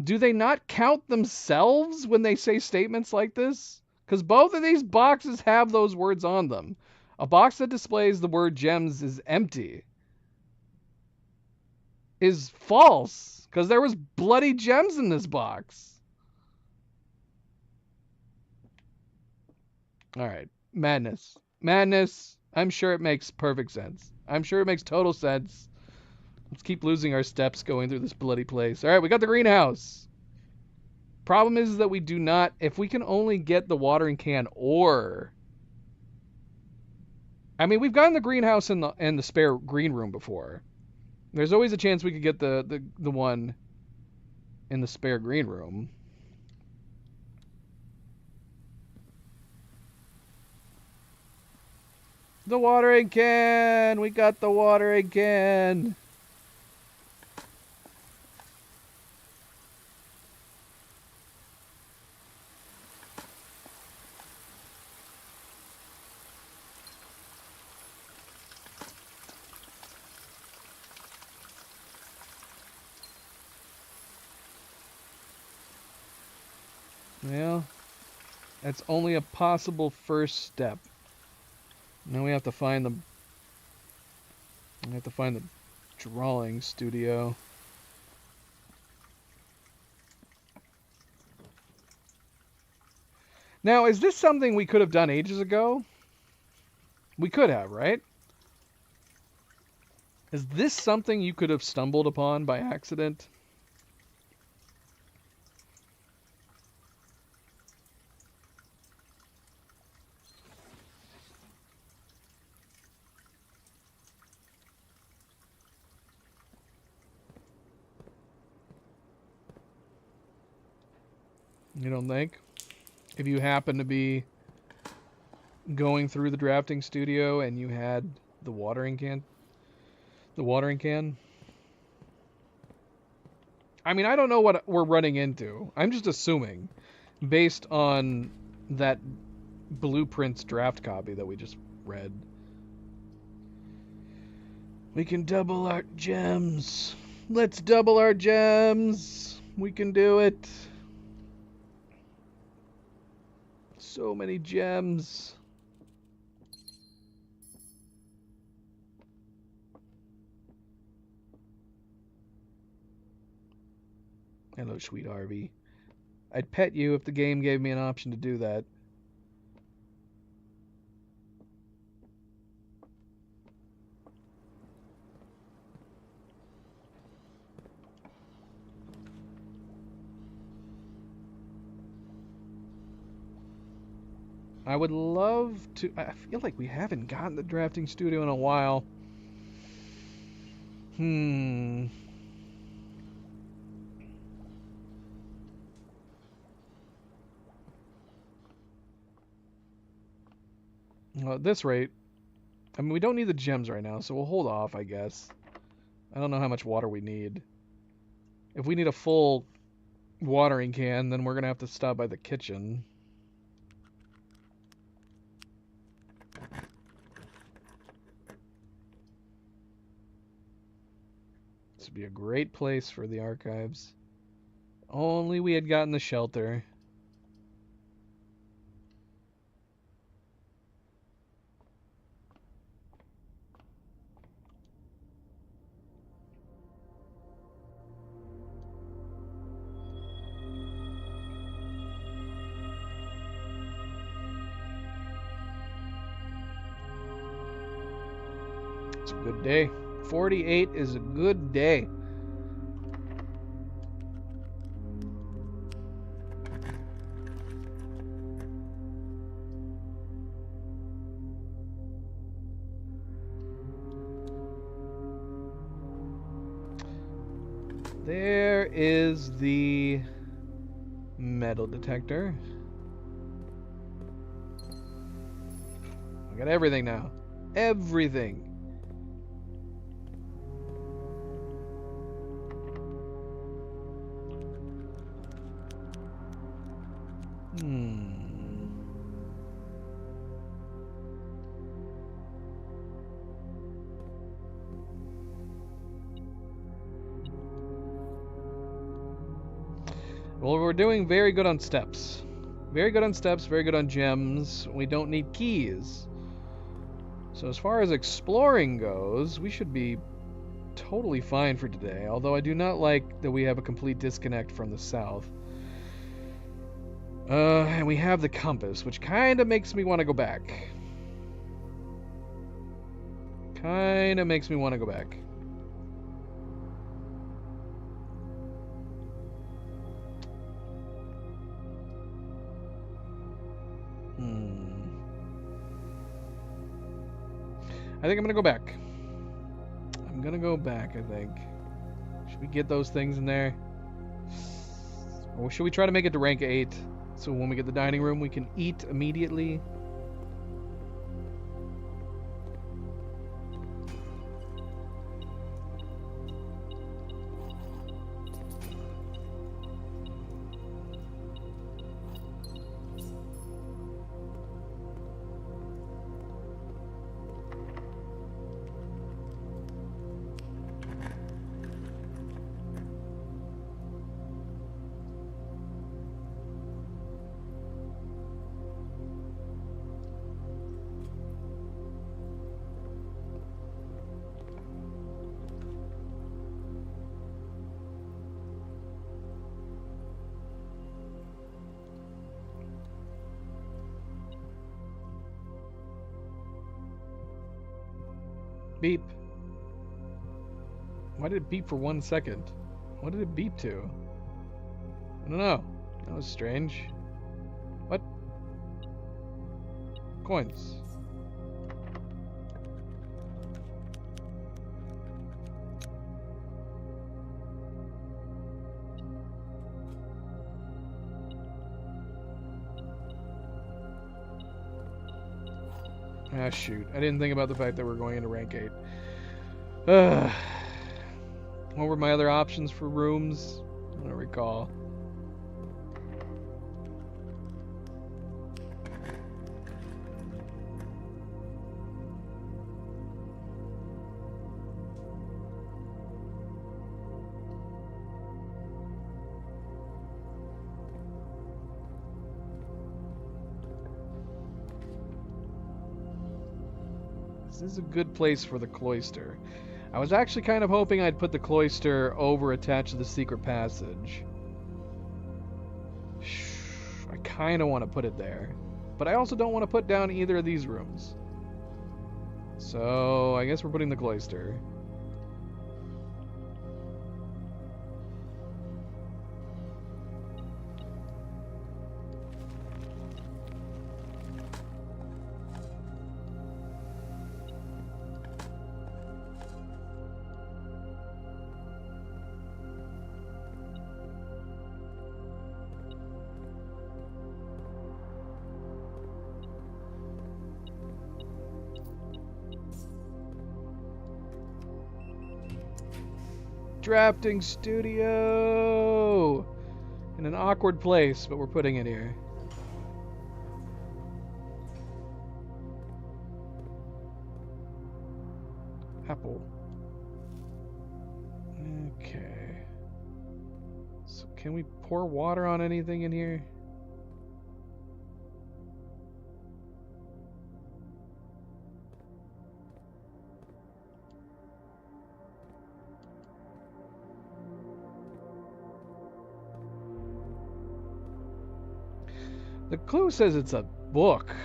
Do they not count themselves when they say statements like this? Because both of these boxes have those words on them. A box that displays the word gems is empty. Is false. Because there was bloody gems in this box. Alright. Madness. Madness. I'm sure it makes perfect sense. I'm sure it makes total sense. Let's keep losing our steps going through this bloody place. Alright, we got the greenhouse. Problem is that we do not... If we can only get the watering can or... I mean, we've gotten the greenhouse and the spare green room before. There's always a chance we could get the one in the spare green room. The watering can! We got the watering can! Well, That's only a possible first step. Now we have to find the drawing studio. Now, is this something we could have done ages ago? We could have, right? Is this something you could have stumbled upon by accident? You don't think? If you happen to be going through the drafting studio and you had the watering can? The watering can? I mean, I don't know what we're running into. I'm just assuming, based on that Blueprints draft copy that we just read. We can double our gems. Let's double our gems. We can do it. So many gems. Hello, sweet Harvey. I'd pet you if the game gave me an option to do that. I would love to... I feel like we haven't gotten the drafting studio in a while. Well, at this rate, I mean, we don't need the gems right now, so we'll hold off, I guess. I don't know how much water we need. If we need a full watering can, then we're going to have to stop by the kitchen. This would be a great place for the archives. Only we had gotten the shelter. It's a good day. 48 is a good day. There is the metal detector. I got everything now. Everything. Well, we're doing very good on steps. Very good on steps, very good on gems. We don't need keys. So as far as exploring goes, we should be totally fine for today. Although I do not like that we have a complete disconnect from the south. And we have the compass, which kind of makes me want to go back. Kind of makes me want to go back. I think I'm going to go back. I'm going to go back, I think. Should we get those things in there? Or should we try to make it to rank 8? So when we get the dining room, we can eat immediately. Beep. Why did it beep for 1 second? What did it beep to? I don't know. That was strange. What? Coins. Ah, shoot. I didn't think about the fact that we're going into rank 8. What were my other options for rooms? I don't recall. This is a good place for the cloister. I was actually kind of hoping I'd put the cloister over attached to the secret passage. I kind of want to put it there. But I also don't want to put down either of these rooms. So I guess we're putting the cloister. Drafting studio! In an awkward place, but we're putting it here. Apple. Okay. So can we pour water on anything in here? The clue says it's a book.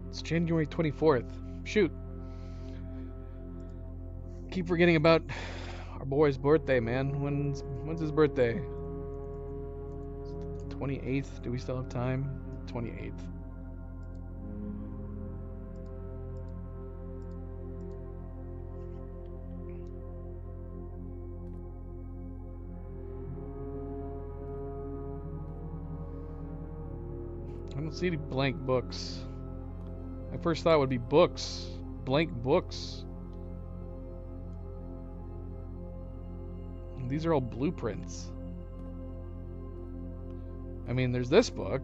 It's January 24th. Shoot. Keep forgetting about our boy's birthday, man. When's his birthday? 28th? Do we still have time? 28th. I don't see any blank books. My first thought would be books. Blank books. These are all blueprints. I mean, there's this book.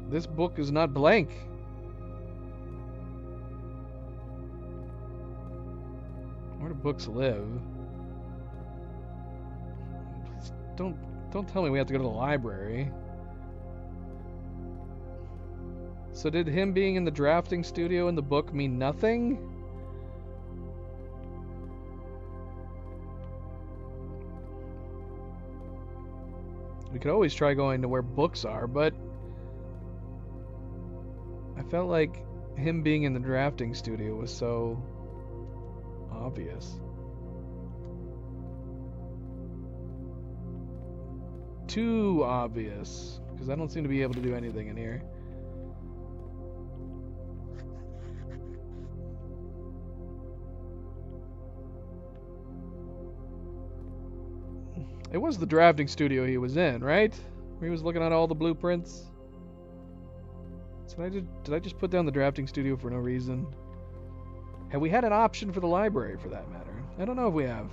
This book is not blank. Where do books live? Don't tell me we have to go to the library. So did him being in the drafting studio in the book mean nothing? We could always try going to where books are, but I felt like him being in the drafting studio was so obvious. Too obvious, because I don't seem to be able to do anything in here. It was the drafting studio he was in, right? Where he was looking at all the blueprints. So did I just put down the drafting studio for no reason? Have we had an option for the library, for that matter? I don't know if we have.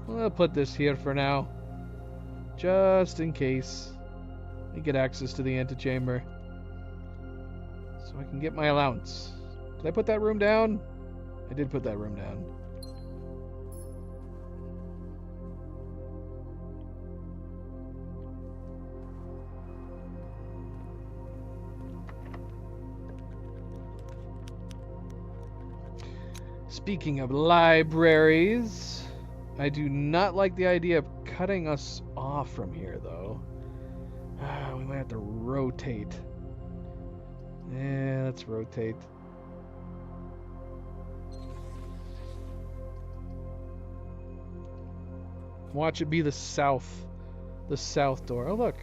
I'll put this here for now, just in case I get access to the antechamber, so I can get my allowance. Did I put that room down? I did put that room down. Speaking of libraries, I do not like the idea of cutting us off from here, though. We might have to rotate. Yeah, let's rotate. Watch it be the south door. Oh, look.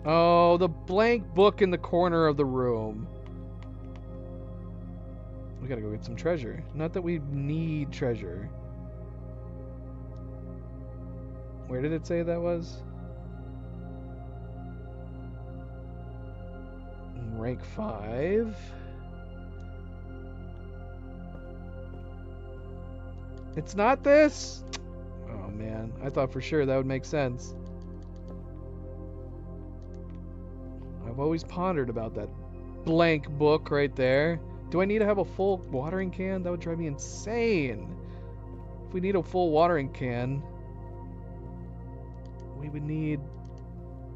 Oh, the blank book in the corner of the room. We gotta go get some treasure. Not that we need treasure. Where did it say that was? Rank 5. It's not this? Oh man, I thought for sure that would make sense. I've always pondered about that blank book right there. Do I need to have a full watering can? That would drive me insane. If we need a full watering can, we would need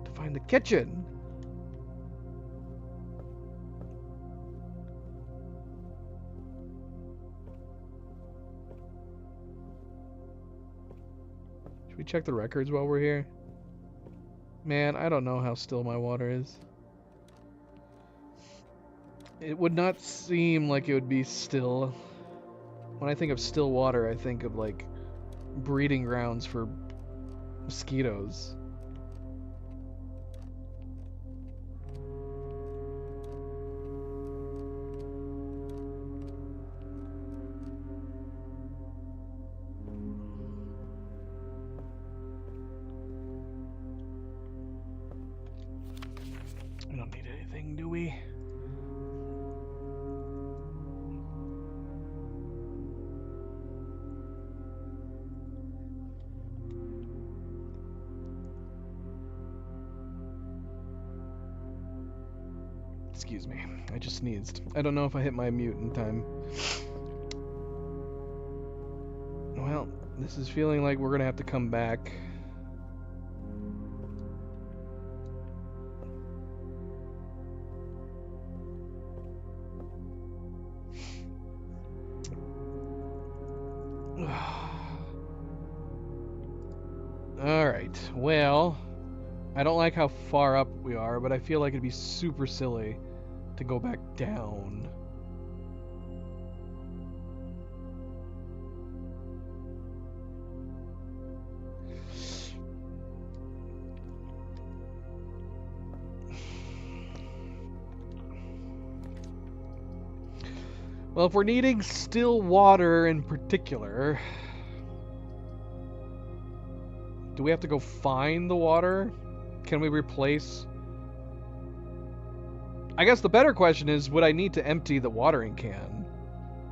to find the kitchen. Should we check the records while we're here? Man, I don't know how still my water is. It would not seem like it would be still. When I think of still water, I think of like breeding grounds for mosquitoes. We don't need anything, do we? Excuse me, I just sneezed. I don't know if I hit my mute in time. Well, this is feeling like we're gonna have to come back. Alright, well, I don't like how far up we are, but I feel like it'd be super silly to go back down. Well, if we're needing still water in particular, do we have to go find the water? Can we replace? I guess the better question is, would I need to empty the watering can?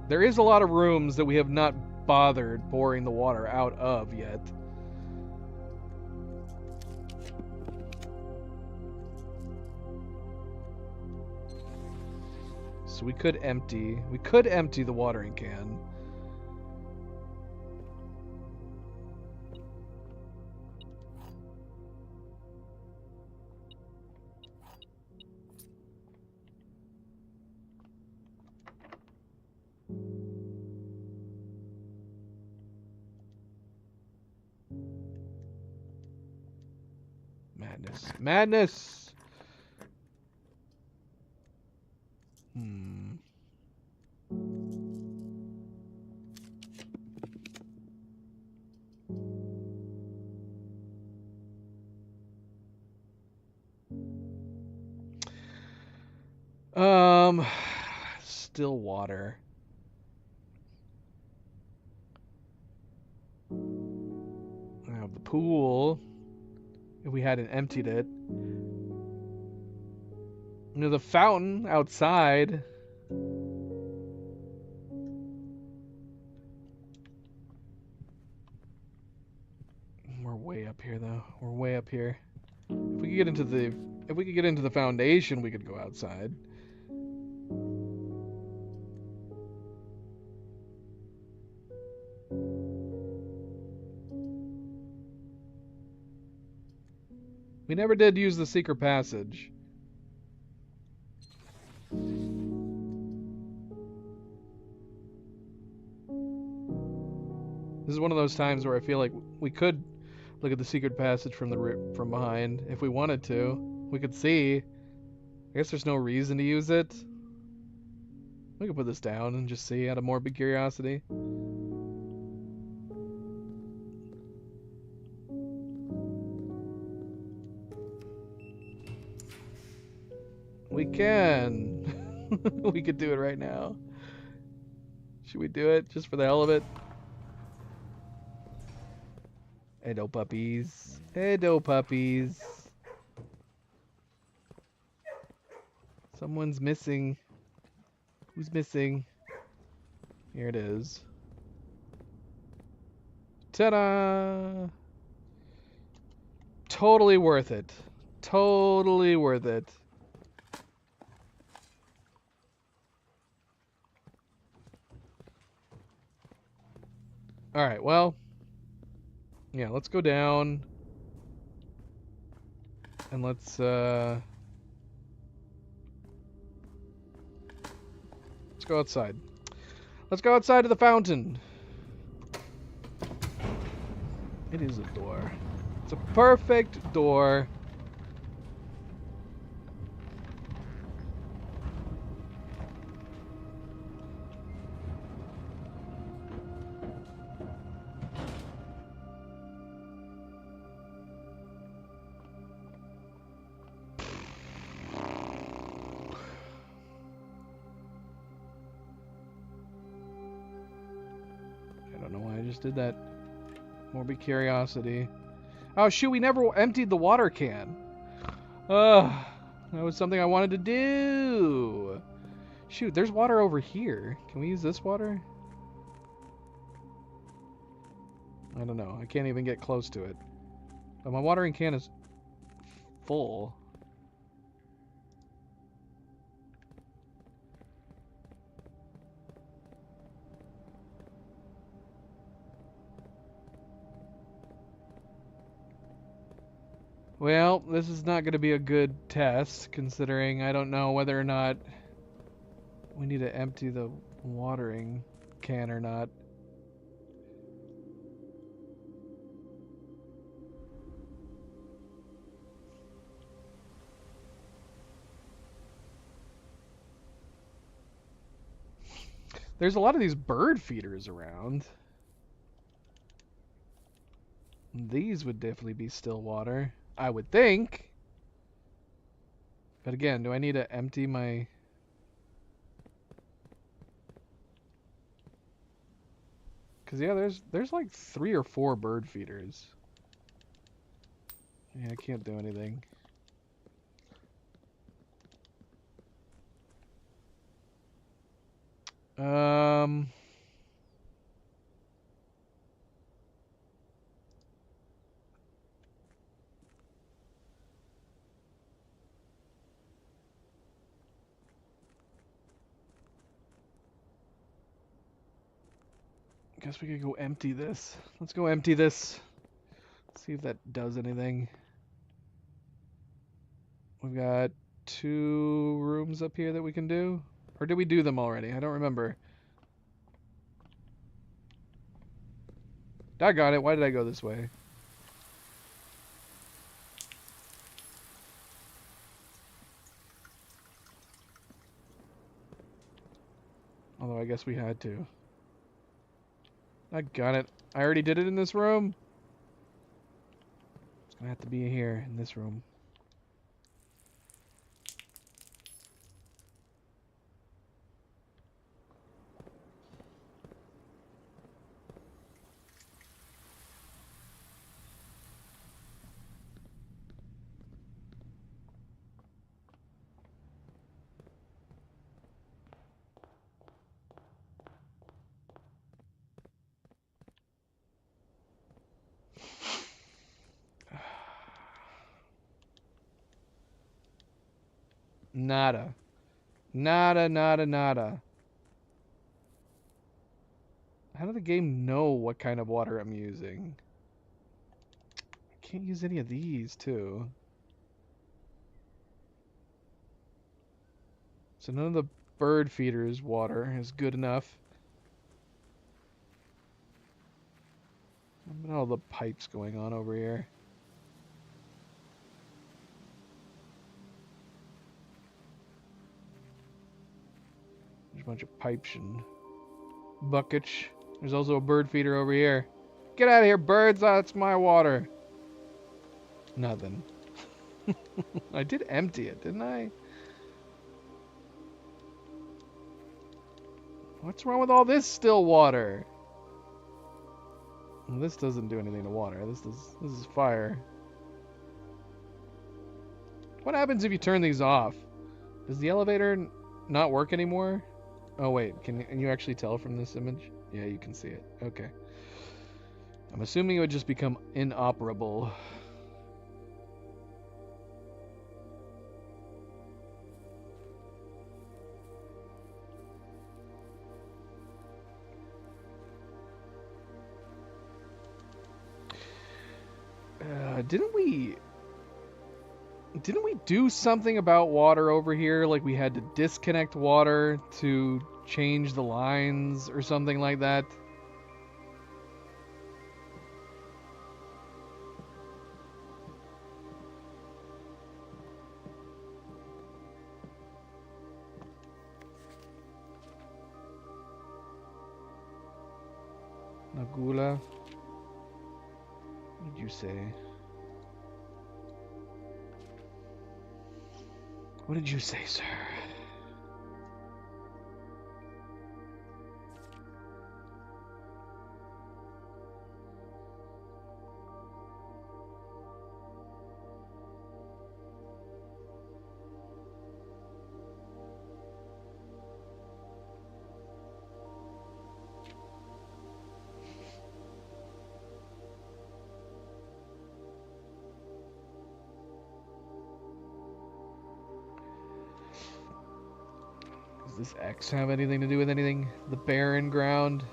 There is a lot of rooms that we have not bothered pouring the water out of yet. So we could empty the watering can. Madness. Madness! Still water. I have the pool. If we hadn't emptied it. You know, the fountain outside. We're way up here, though. We're way up here. If we could get into the foundation, we could go outside. We never did use the secret passage. This is one of those times where I feel like we could look at the secret passage from behind if we wanted to. We could see. I guess there's no reason to use it. We could put this down and just see out of morbid curiosity. We can. We could do it right now. Should we do it just for the hell of it? Hey, no puppies. Hey, no puppies. Someone's missing. Who's missing? Here it is. Ta-da! Totally worth it. Totally worth it. Alright, well. Yeah, let's go down. And let's go outside. Let's go outside to the fountain. It is a door. It's a perfect door. Did that morbid curiosity. Oh shoot, we never emptied the water can. That was something I wanted to do. Shoot, there's water over here. Can we use this water? I don't know. I can't even get close to it. But my watering can is full. Well, this is not going to be a good test, considering I don't know whether or not we need to empty the watering can or not. There's a lot of these bird feeders around. These would definitely be still water, I would think. But again, do I need to empty my... Because, yeah, there's like 3 or 4 bird feeders. Yeah, I can't do anything. Guess we could go empty this. Let's go empty this. See if that does anything. We've got 2 rooms up here that we can do. Or did we do them already? I don't remember. I got it. Why did I go this way? Although I guess we had to. I got it. I already did it in this room. It's gonna have to be here in this room. Nada. Nada, nada, nada. How did the game know what kind of water I'm using? I can't use any of these, too. So none of the bird feeders water is good enough. What about all the pipes going on over here? There's a bunch of pipes and buckets. There's also a bird feeder over here. Get out of here, birds! That's my water. Nothing. I did empty it, didn't I? What's wrong with all this still water? Well, this doesn't do anything to water. This is fire. What happens if you turn these off? Does the elevator not work anymore? Oh wait, can you actually tell from this image? Yeah, you can see it. Okay. I'm assuming it would just become inoperable. Didn't we do something about water over here? Like we had to disconnect water to change the lines or something like that? Nagula? What did you say? What did you say, sir? Does this X have anything to do with anything? The barren ground?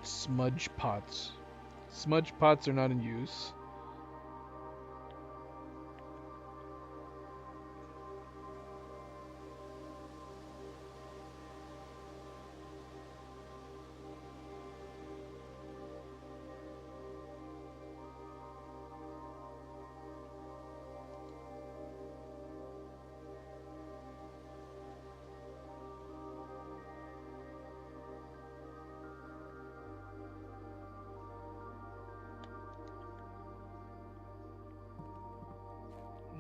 Smudge pots. Smudge pots are not in use.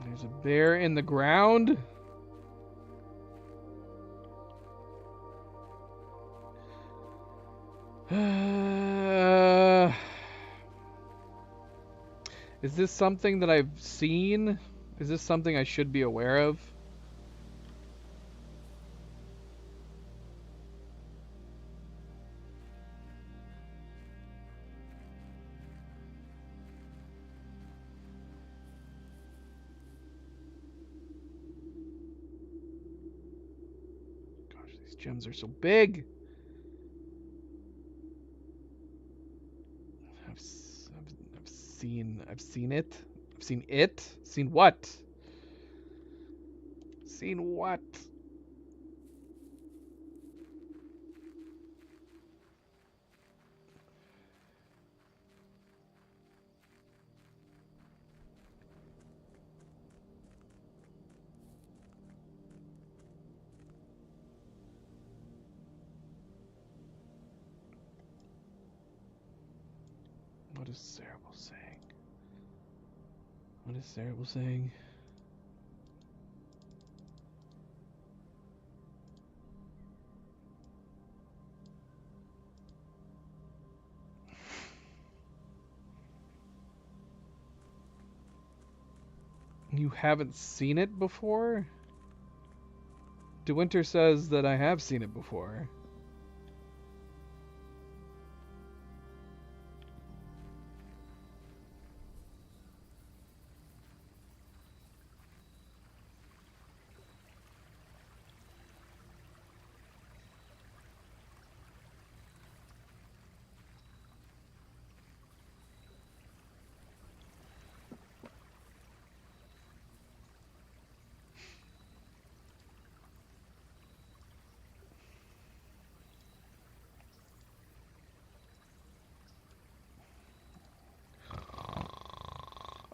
There's a bear in the ground. Is this something that I've seen? Is this something I should be aware of? Gosh, these gems are so big. I've seen it. I've seen it. Seen what? Seen what? What is Cerebral saying? What is Cerebral saying? You haven't seen it before? De Winter says that I have seen it before.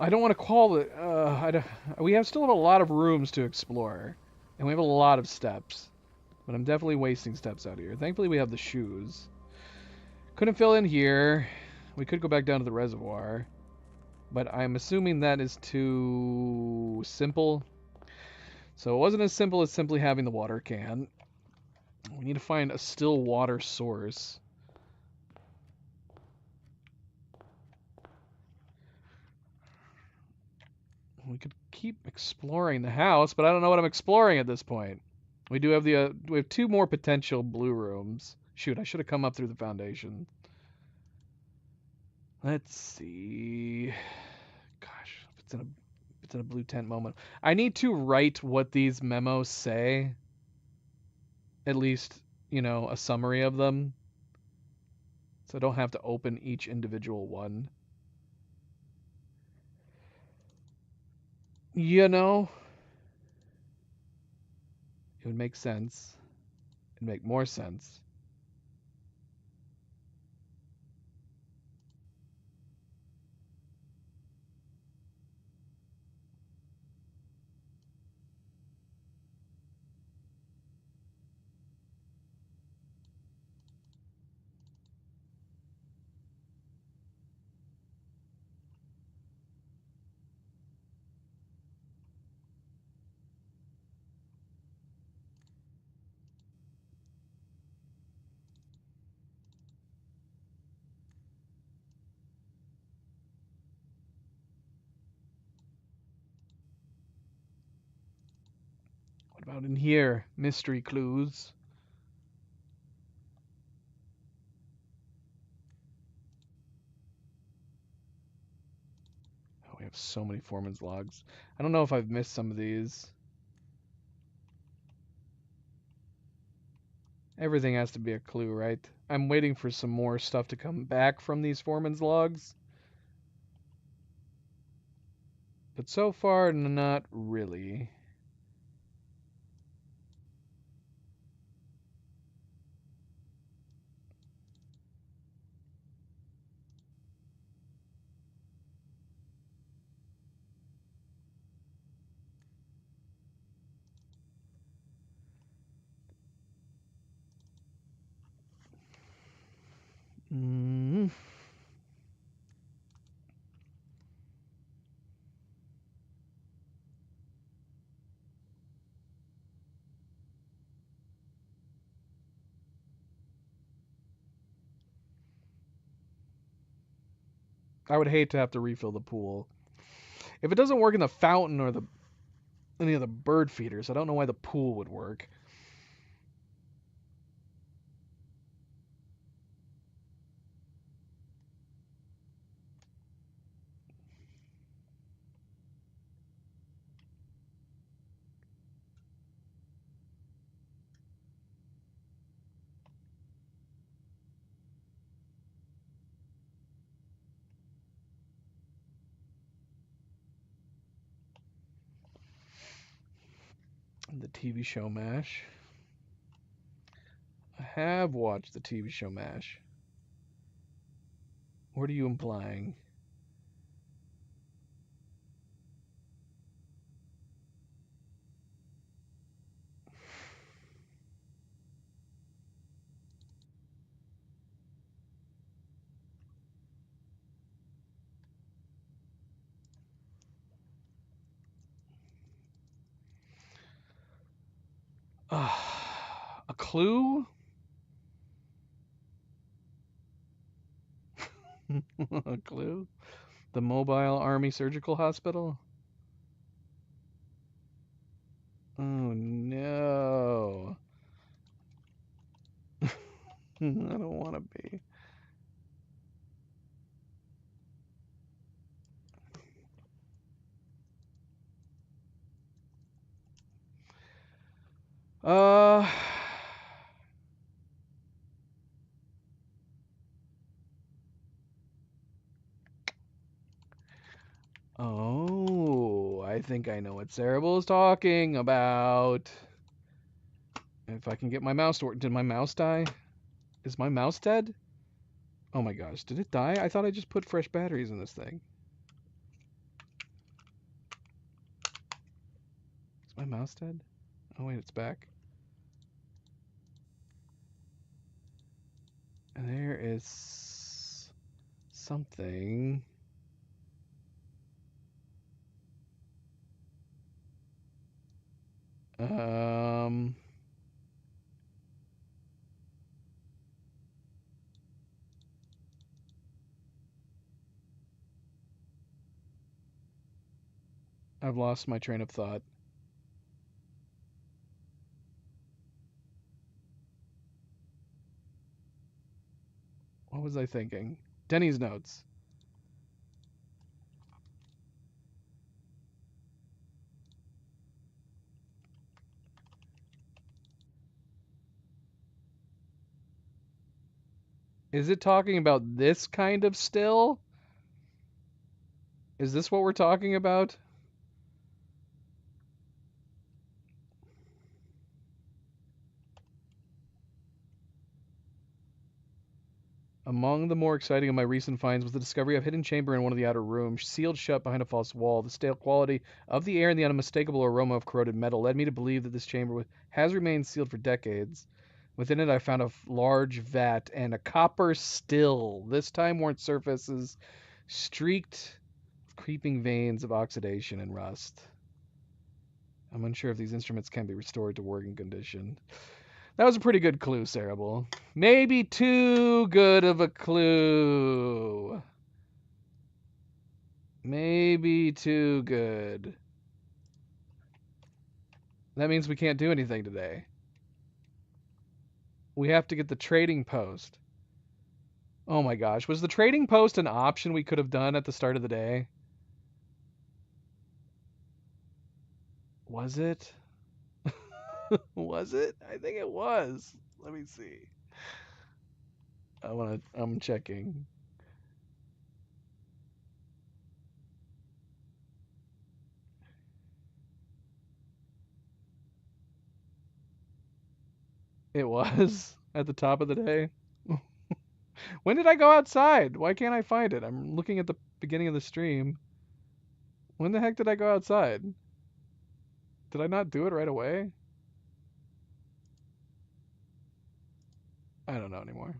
I don't want to call it. We still have a lot of rooms to explore, and we have a lot of steps. But I'm definitely wasting steps out here. Thankfully, we have the shoes. Couldn't fill in here. We could go back down to the reservoir, but I'm assuming that is too simple. So it wasn't as simple as simply having the water can. We need to find a still water source. We could keep exploring the house, but I don't know what I'm exploring at this point. We do have we have 2 more potential blue rooms. Shoot, I should have come up through the foundation. Let's see. Gosh, if it's in a blue tent moment. I need to write what these memos say. At least, a summary of them. So I don't have to open each individual one. It would make sense. It'd make more sense. What about in here? Mystery clues. Oh, we have so many foreman's logs. I don't know if I've missed some of these. Everything has to be a clue, right? I'm waiting for some more stuff to come back from these foreman's logs. But so far, not really. Mm. I would hate to have to refill the pool. If it doesn't work in the fountain or any of the bird feeders, I don't know why the pool would work. The TV show MASH. I have watched the TV show MASH. What are you implying? A clue? A clue? The Mobile Army Surgical Hospital? Oh no. I don't want to be. Uh Oh, I think I know what Cerebral is talking about. If I can get my mouse to work. Did my mouse die? Is my mouse dead? Oh my gosh, did it die? I thought I just put fresh batteries in this thing. Is my mouse dead? Oh wait, it's back. And there is something. Um, I've lost my train of thought. What was I thinking? Denny's notes. Is it talking about this kind of still? Is this what we're talking about? Among the more exciting of my recent finds was the discovery of a hidden chamber in one of the outer rooms, sealed shut behind a false wall. The stale quality of the air and the unmistakable aroma of corroded metal led me to believe that this chamber has remained sealed for decades. Within it, I found a large vat and a copper still. This time, weren't surfaces streaked with creeping veins of oxidation and rust. I'm unsure if these instruments can be restored to working condition. That was a pretty good clue, Cerebral. Maybe too good of a clue. Maybe too good. That means we can't do anything today. We have to get the trading post. Oh my gosh. Was the trading post an option we could have done at the start of the day? Was it? Was it? I think it was. Let me see. I'm checking. It was at the top of the day. When did I go outside? Why can't I find it? I'm looking at the beginning of the stream. When the heck did I go outside? Did I not do it right away? I don't know anymore.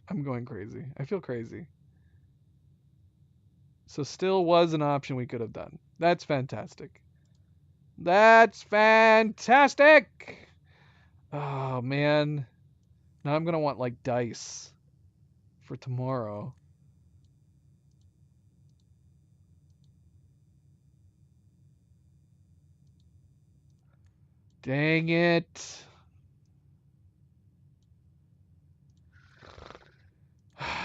I'm going crazy. I feel crazy. So still was an option we could have done. That's fantastic. That's fantastic! Oh, man. Now I'm going to want, like, dice for tomorrow. Dang it.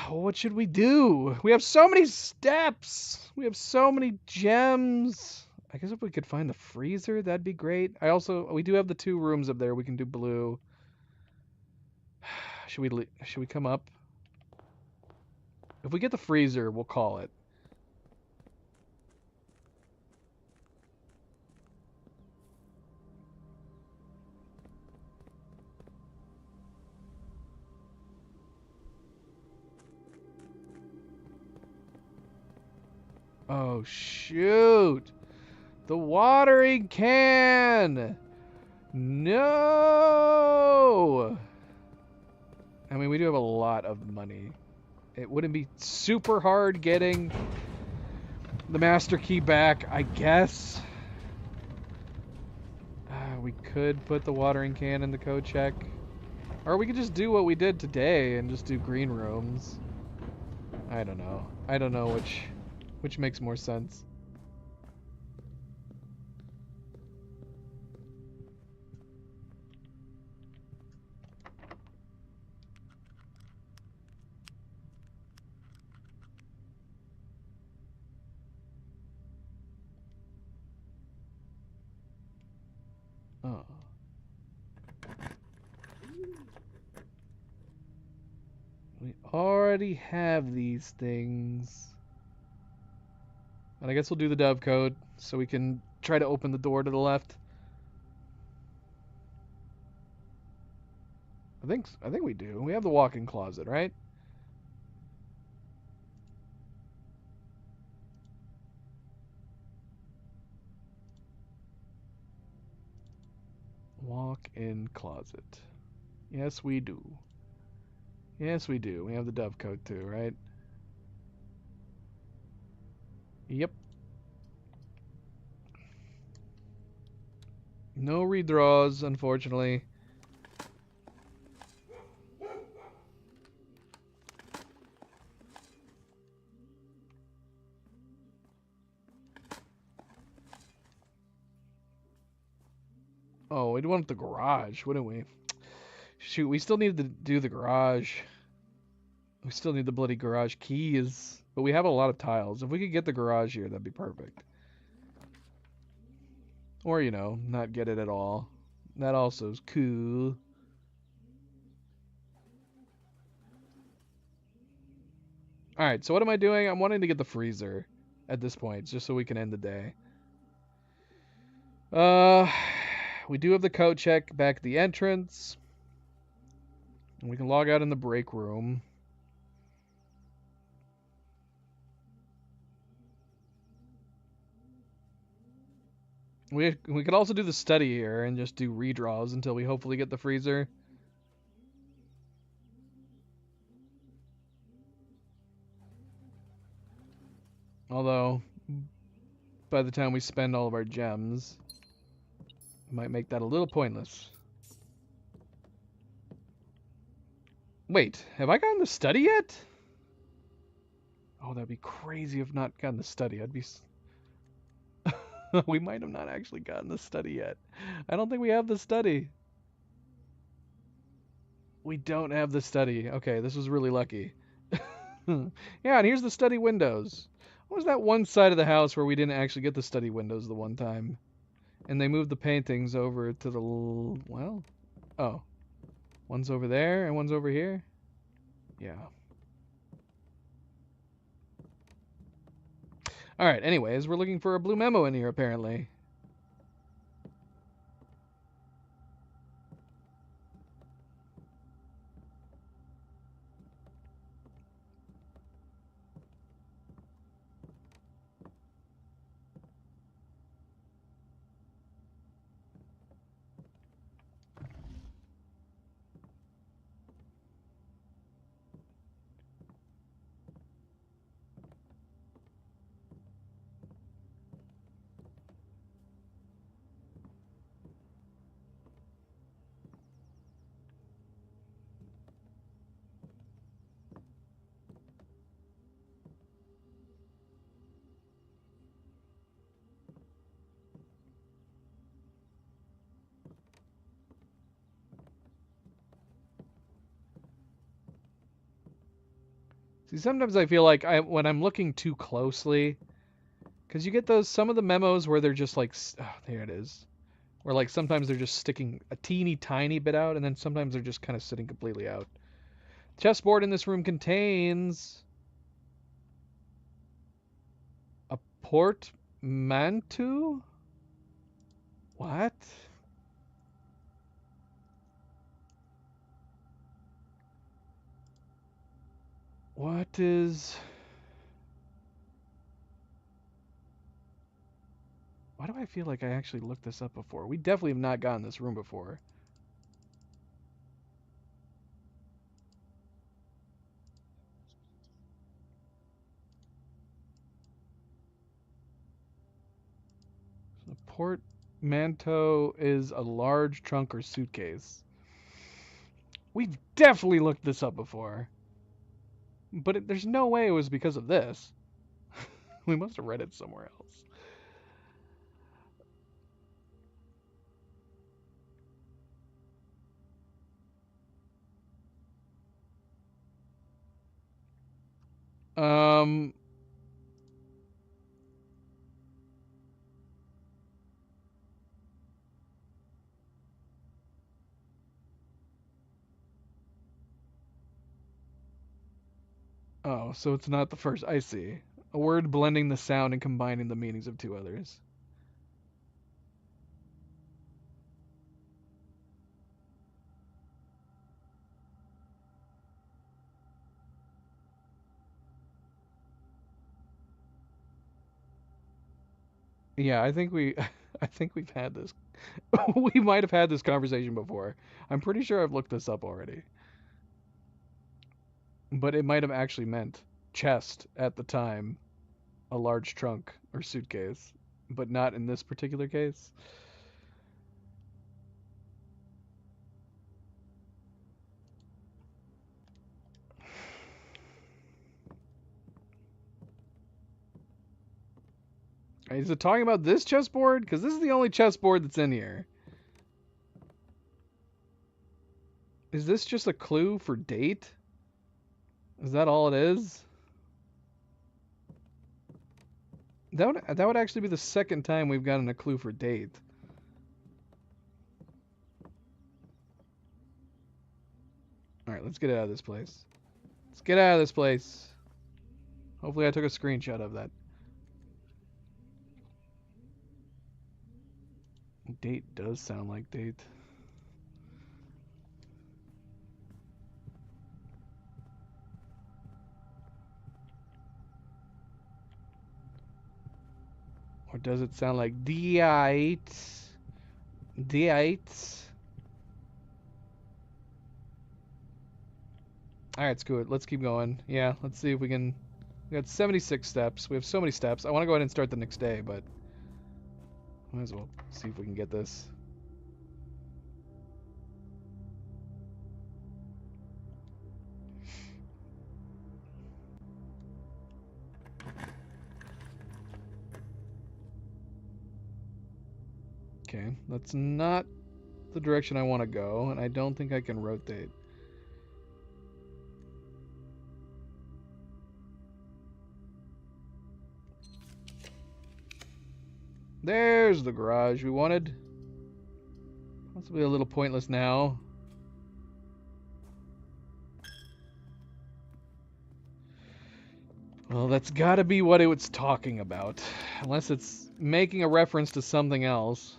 What should we do? We have so many steps. We have so many gems. I guess if we could find the freezer, that'd be great. We do have the 2 rooms up there. We can do blue. Should we come up? If we get the freezer, we'll call it. Oh, shoot. The watering can. No. I mean, we do have a lot of money. It wouldn't be super hard getting the master key back, I guess. We could put the watering can in the code check. Or we could just do what we did today and just do green rooms. I don't know. I don't know which makes more sense. Oh. We already have these things. And I guess we'll do the dove code so we can try to open the door to the left. I think we do. We have the walk-in closet, right? Walk-in closet. Yes, we do. Yes, we do. We have the dove code too, right? Yep. No redraws, unfortunately. Oh, we'd want the garage, wouldn't we? Shoot, we still need to do the garage. We still need the bloody garage keys. But we have a lot of tiles. If we could get the garage here, that'd be perfect. Or, you know, not get it at all. That also is cool. Alright, so what am I doing? I'm wanting to get the freezer at this point, just so we can end the day. We do have the code check back at the entrance. And we can log out in the break room. We could also do the study here and just do redraws until we hopefully get the freezer. Although, by the time we spend all of our gems, it might make that a little pointless. Wait, have I gotten the study yet? Oh, that'd be crazy if not gotten the study. I'd be... We might have not actually gotten the study yet. I don't think we have the study. We don't have the study. Okay, this was really lucky. Yeah, and here's the study windows. What was that one side of the house where we didn't actually get the study windows the one time? And they moved the paintings over to the... Well... Oh. One's over there and one's over here? Yeah. Alright, anyways, we're looking for a blue memo in here, apparently. See, sometimes I feel like when I'm looking too closely, because you get some of the memos where they're just like, oh, there it is. Where like sometimes they're just sticking a teeny tiny bit out, and then sometimes they're just kind of sitting completely out. Chessboard in this room contains a portmanteau? What? What is... Why do I feel like I actually looked this up before? We definitely have not gotten this room before. So port Manto is a large trunk or suitcase. We've definitely looked this up before. But there's no way it was because of this. We must have read it somewhere else. Um. Oh, so it's not the first. I see. A word blending the sound and combining the meanings of two others. Yeah, I think we I think we've had this we might have had this conversation before. I'm pretty sure I've looked this up already. But it might have actually meant chest at the time, a large trunk or suitcase, but not in this particular case. Is it talking about this chessboard? Because this is the only chessboard that's in here. Is this just a clue for date? Is that all it is? That would actually be the second time we've gotten a clue for date. All right, let's get out of this place. Let's get out of this place. Hopefully I took a screenshot of that. Date does sound like date. Or does it sound like date? Date? Alright, it's good. Let's keep going. Yeah, let's see if we can... We got 76 steps. We have so many steps. I want to go ahead and start the next day, but... Might as well see if we can get this. Okay, that's not the direction I want to go, and I don't think I can rotate. There's the garage we wanted. Possibly a little pointless now. Well, that's gotta be what it was talking about. Unless it's making a reference to something else.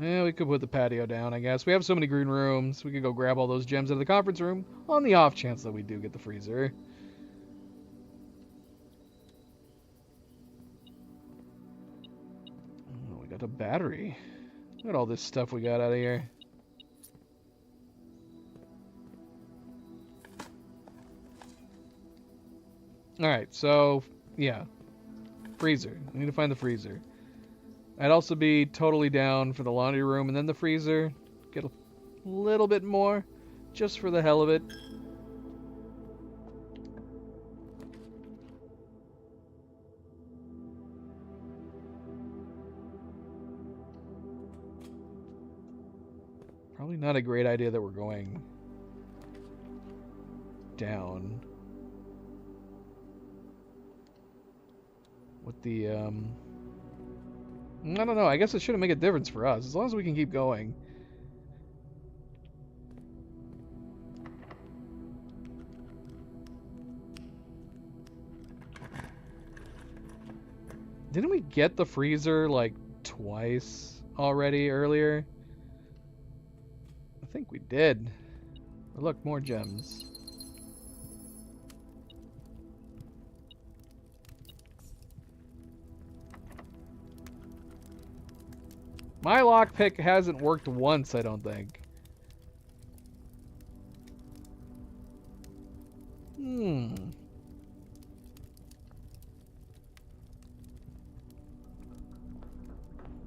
Yeah, we could put the patio down, I guess. We have so many green rooms. We could go grab all those gems out of the conference room on the off chance that we do get the freezer. Oh, we got a battery. Look at all this stuff we got out of here. Alright, so, yeah. Freezer. We need to find the freezer. I'd also be totally down for the laundry room and then the freezer. Get a little bit more, just for the hell of it. Probably not a great idea that we're going down. With the, I don't know. I guess it shouldn't make a difference for us, as long as we can keep going. Didn't we get the freezer like twice already earlier? I think we did. But look, more gems. My lockpick hasn't worked once, I don't think.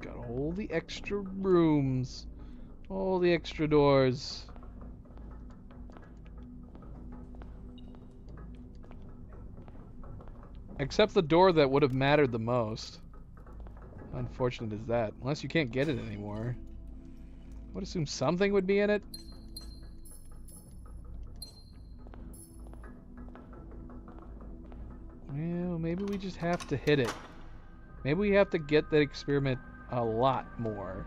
Got all the extra rooms. All the extra doors. Except the door that would have mattered the most. How unfortunate is that? Unless you can't get it anymore. I would assume something would be in it. Well, maybe we just have to hit it. Maybe we have to get that experiment a lot more.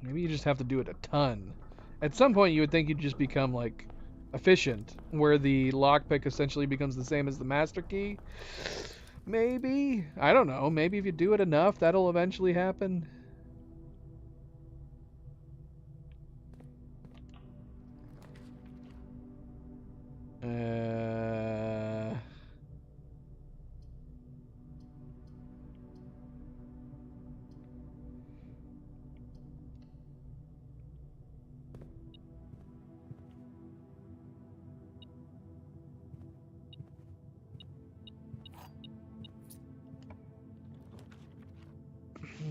Maybe you just have to do it a ton. At some point, you would think you'd just become, like, efficient, where the lockpick essentially becomes the same as the master key. Maybe? I don't know. Maybe if you do it enough, that'll eventually happen.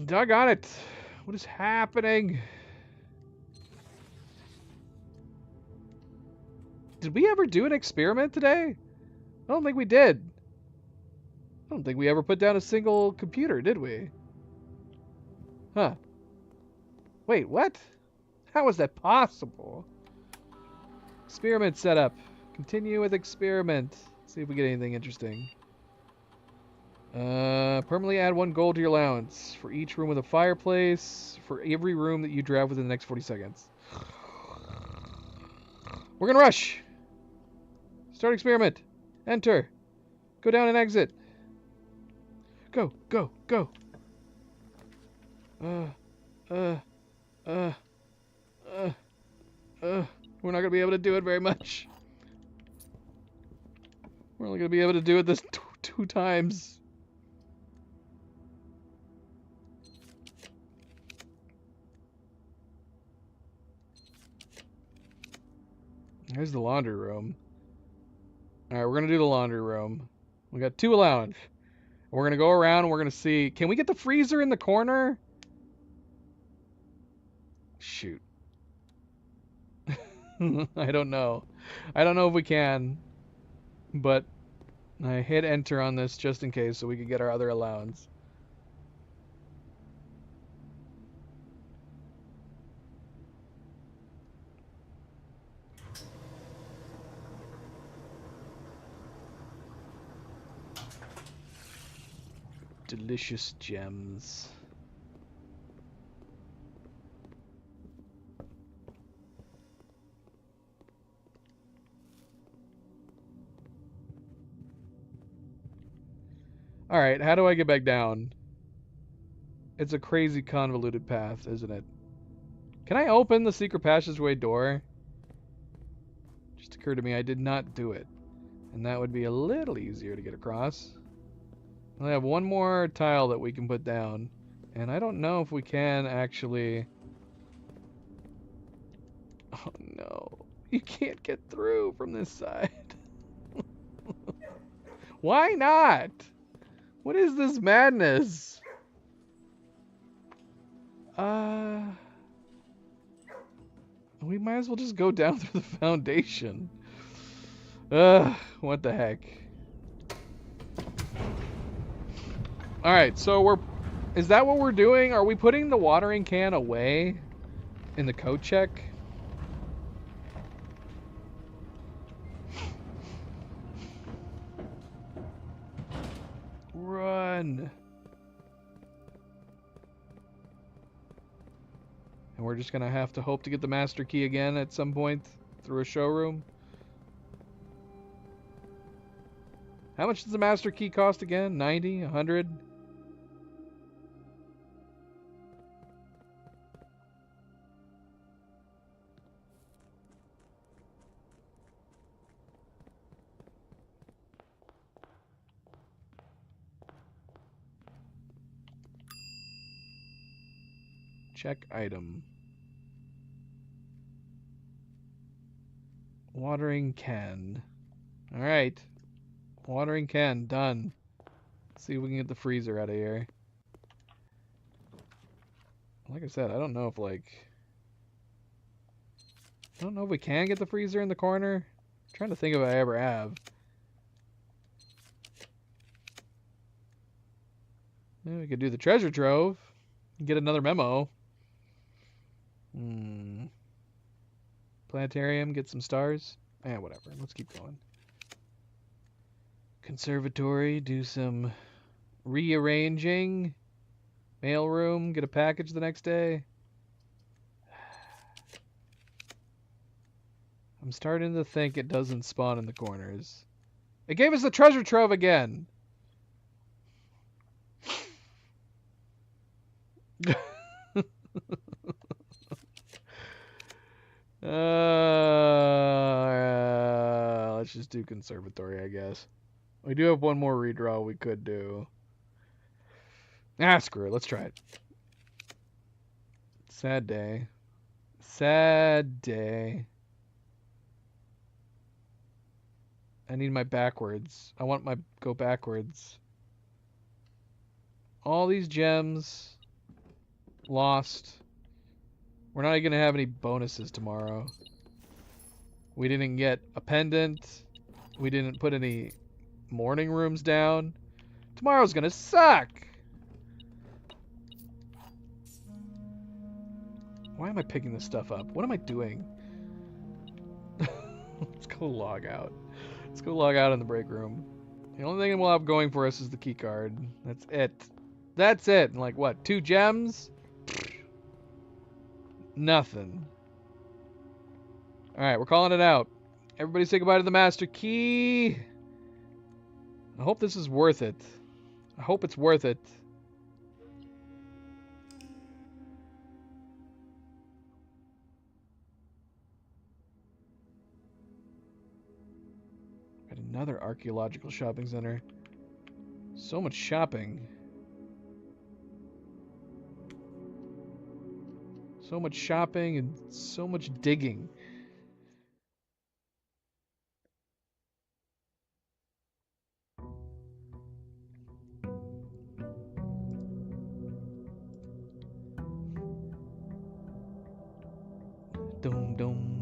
Doggone it. What is happening? Did we ever do an experiment today? I don't think we did. I don't think we ever put down a single computer, did we? Huh. Wait, what? How is that possible? Experiment setup. Continue with experiment. Let's see if we get anything interesting. Permanently add 1 gold to your allowance for each room with a fireplace for every room that you drive within the next 40 seconds. We're gonna rush. Start experiment. Enter. Go down and exit. Go, go, go. We're not gonna be able to do it very much. We're only gonna be able to do it this two times. Here's the laundry room. Alright, we're gonna do the laundry room. We got 2 allowance. We're gonna go around and we're gonna see. Can we get the freezer in the corner? Shoot. I don't know. I don't know if we can. But I hit enter on this just in case so we could get our other allowance. Delicious gems. Alright, how do I get back down? It's a crazy convoluted path, isn't it? Can I open the secret passageway door? Just occurred to me I did not do it. And that would be a little easier to get across. I have 1 more tile that we can put down. And I don't know if we can actually... Oh no. You can't get through from this side. Why not? What is this madness? We might as well just go down through the foundation. What the heck? Alright, so is that what we're doing? Are we putting the watering can away in the code check? Run. And we're just gonna have to hope to get the master key again at some point through a showroom. How much does the master key cost again? 90? 100? Check item. Watering can. Alright. Watering can. Done. Let's see if we can get the freezer out of here. Like I said, I don't know if I don't know if we can get the freezer in the corner. I'm trying to think if I ever have. Yeah, we could do the treasure trove. Get another memo. Planetarium, get some stars. Whatever. Let's keep going. Conservatory, do some rearranging. Mailroom, get a package the next day. I'm starting to think it doesn't spawn in the corners. It gave us the treasure trove again. Let's just do conservatory, I guess. We do have one more redraw we could do. Screw it. Let's try it. Sad day. Sad day. I need my backwards. I want my go backwards. All these gems lost. We're not going to have any bonuses tomorrow. We didn't get a pendant. We didn't put any morning rooms down. Tomorrow's going to suck. Why am I picking this stuff up? What am I doing? Let's go log out. Let's go log out in the break room. The only thing we'll have going for us is the key card. That's it. That's it. And like what? 2 gems? Nothing. Alright, we're calling it out. Everybody say goodbye to the master key. I hope this is worth it. I hope it's worth it. Got another archaeological shopping center. So much shopping. So much shopping and so much digging. Dum dum.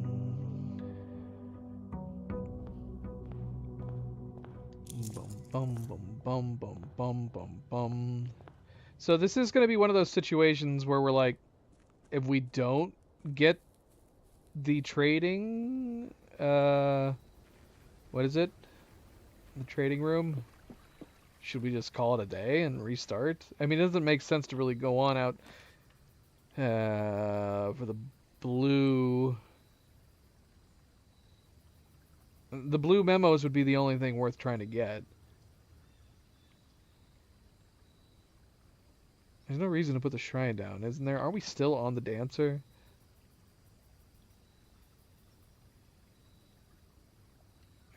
Bum bum bum bum bum bum bum. So this is going to be one of those situations where we're like, if we don't get the trading, what is it? The trading room? Should we just call it a day and restart? I mean, it doesn't make sense to really go on out for the blue. The blue memos would be the only thing worth trying to get. There's no reason to put the shrine down, isn't there? Are we still on the dancer?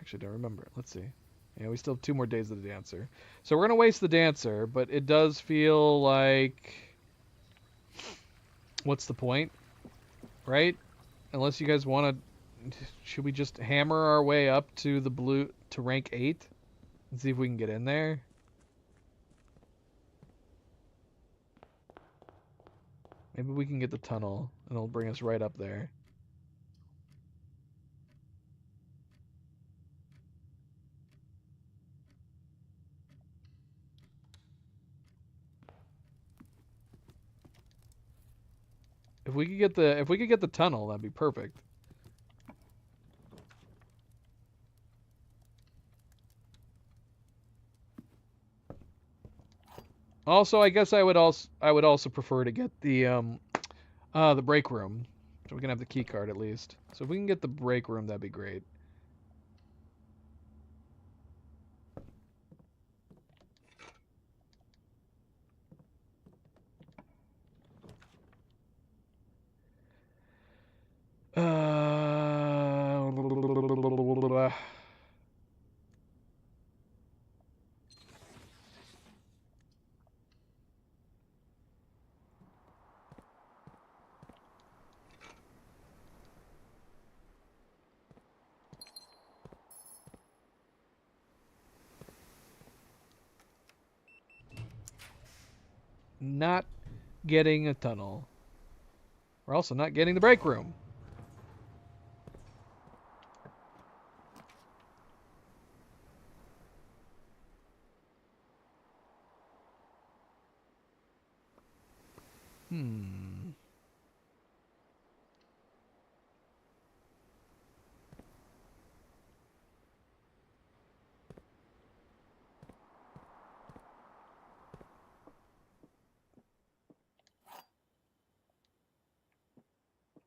Actually, don't remember. Let's see. Yeah, we still have 2 more days of the dancer. So we're going to waste the dancer, but it does feel like... What's the point? Right? Unless you guys want to... Should we just hammer our way up to the blue... to rank 8? And see if we can get in there? Maybe we can get the tunnel, and it'll bring us right up there. If we could get the tunnel, that'd be perfect. Also, I guess I would also prefer to get the The break room. So we can have the key card at least. So if we can get the break room, that'd be great. Not getting a tunnel. We're also not getting the break room. Hmm.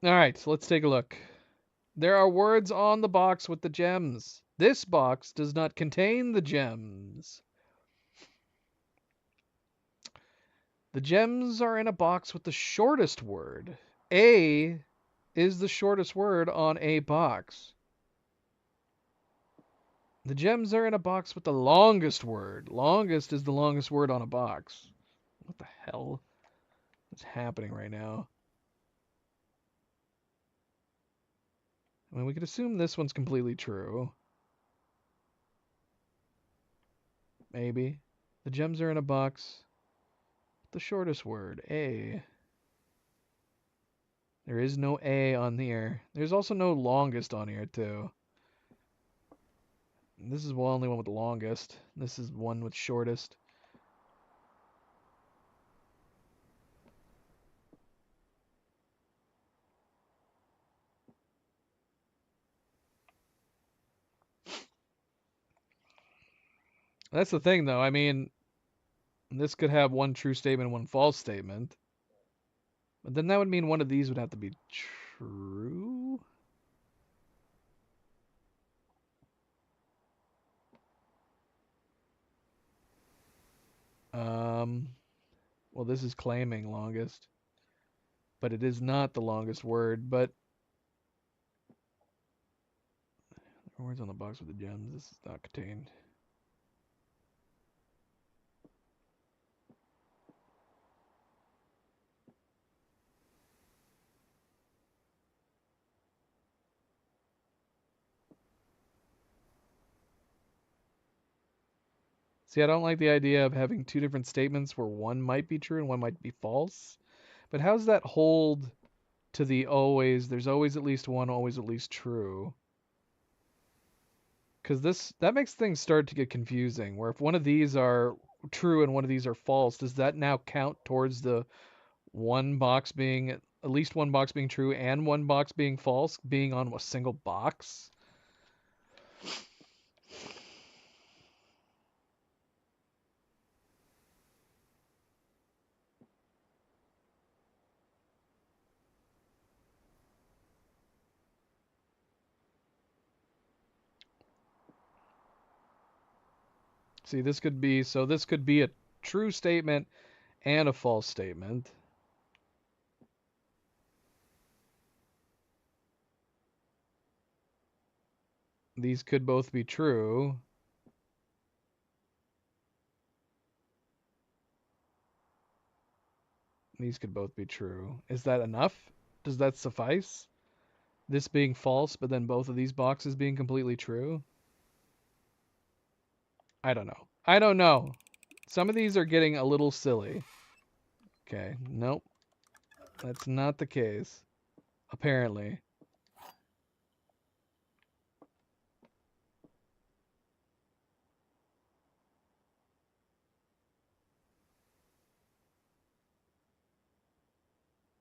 All right, so let's take a look. There are words on the box with the gems. This box does not contain the gems. The gems are in a box with the shortest word. A is the shortest word on a box. The gems are in a box with the longest word. Longest is the longest word on a box. What the hell is happening right now? I mean, we could assume this one's completely true. Maybe. The gems are in a box. The shortest word, A. There is no A on here. There's also no longest on here, too. This is the only one with the longest. This is one with shortest. That's the thing, though. I mean, this could have one true statement and one false statement. But then that would mean one of these would have to be true. Well, this is claiming longest, but it is not the longest word. But words on the box with the gems. This is not contained. See, I don't like the idea of having two different statements where one might be true and one might be false. But how does that hold to the always, there's always at least one, always at least true? Because that makes things start to get confusing, where if one of these are true and one of these are false, does that now count towards the one box being, at least one box being true and one box being false, being on a single box? See, this could be, so this could be a true statement and a false statement. These could both be true. These could both be true. Is that enough? Does that suffice? This being false, but then both of these boxes being completely true? I don't know. I don't know. Some of these are getting a little silly. Okay, nope. That's not the case. Apparently.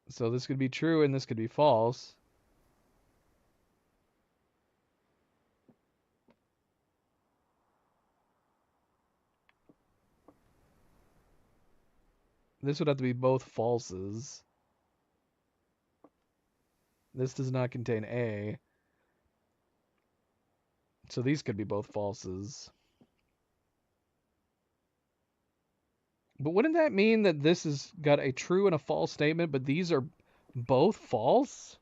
So this could be true and this could be false. This would have to be both falses. This does not contain A. So these could be both falses. But wouldn't that mean that this has got a true and a false statement, but these are both false?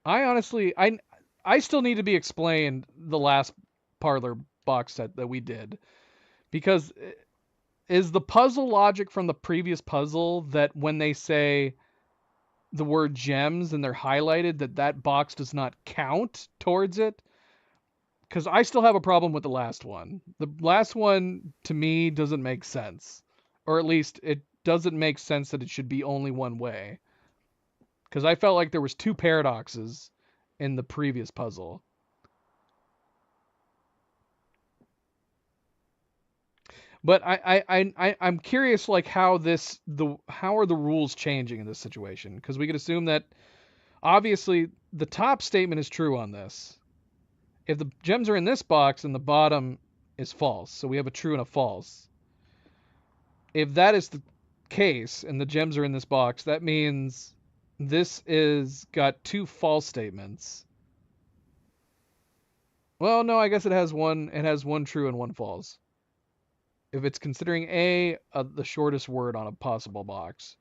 I honestly, I still need to be explained the last Parlor box set that we did. Because is the puzzle logic from the previous puzzle that when they say the word gems and they're highlighted, that box does not count towards it? Because I still have a problem with the last one. The last one, to me, doesn't make sense. Or at least it doesn't make sense that it should be only one way. Because I felt like there was two paradoxes in the previous puzzle. But I'm curious, like how are the rules changing in this situation? Because we could assume that obviously the top statement is true on this. If the gems are in this box, then the bottom is false. So we have a true and a false. If that is the case and the gems are in this box, that means this is got two false statements. Well, no, I guess it has one true and one false. If it's considering A the shortest word on a possible box.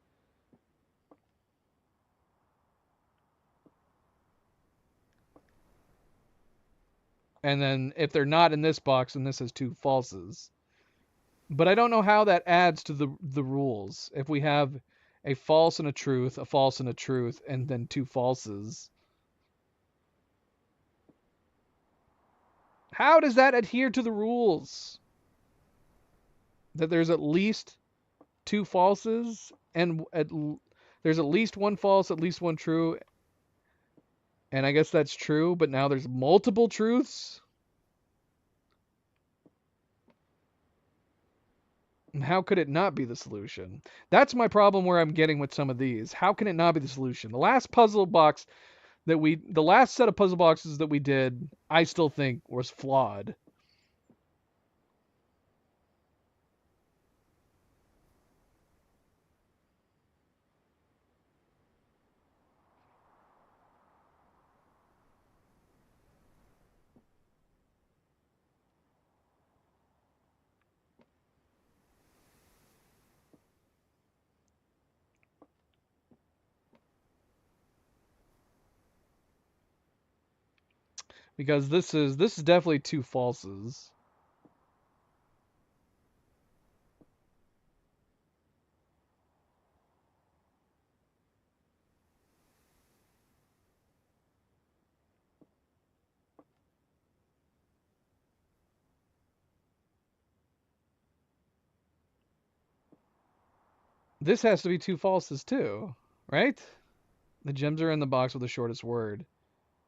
And then if they're not in this box, then this has two falses. But I don't know how that adds to the rules. If we have a false and a truth, a false and a truth, and then two falses. How does that adhere to the rules? That there's at least two falses and there's at least one false, at least one true. And I guess that's true, but now there's multiple truths. How could it not be the solution? That's my problem where I'm getting with some of these. How can it not be the solution? The last set of puzzle boxes that we did, I still think was flawed. Because this is definitely two falses. This has to be two falses too, right? The gems are in the box with the shortest word.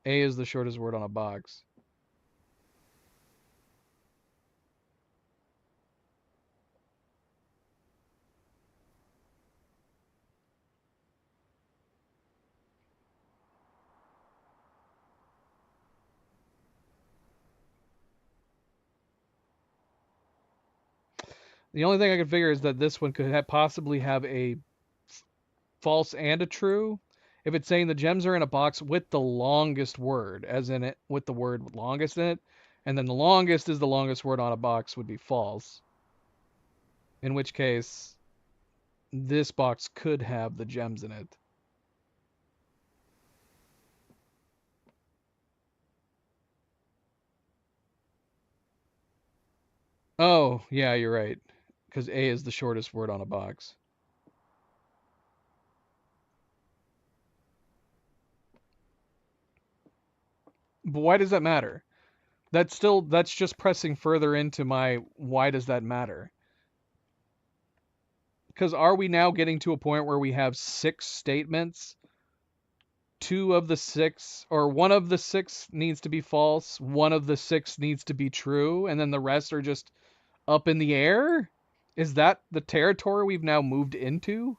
A is the shortest word on a box. The only thing I could figure is that this one could possibly have a false and a true. If it's saying the gems are in a box with the longest word, as in it with the word longest in it, and then the longest is the longest word on a box would be false. In which case, this box could have the gems in it. Oh, yeah, you're right. Because A is the shortest word on a box. But why does that matter? That's just pressing further into my why does that matter? Because are we now getting to a point where we have six statements? Two of the six, or one of the six needs to be false, one of the six needs to be true, and then the rest are just up in the air? Is that the territory we've now moved into?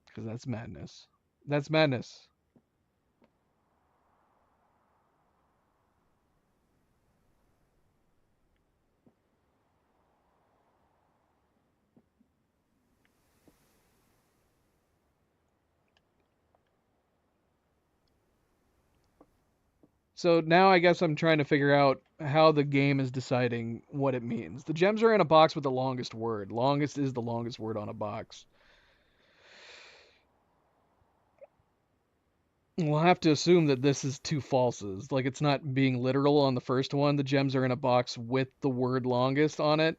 Because that's madness. That's madness. So now I guess I'm trying to figure out how the game is deciding what it means. The gems are in a box with the longest word. Longest is the longest word on a box. We'll have to assume that this is two falses. Like it's not being literal on the first one. The gems are in a box with the word longest on it.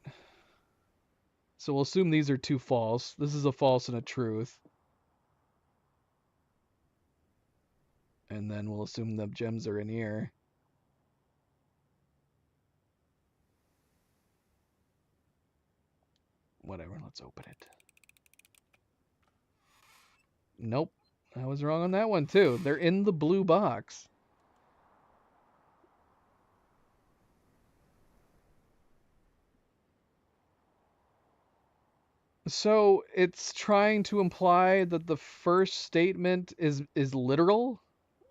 So we'll assume these are two false. This is a false and a truth. And then we'll assume the gems are in here. Whatever, let's open it. Nope. I was wrong on that one too. They're in the blue box. So it's trying to imply that the first statement is literal,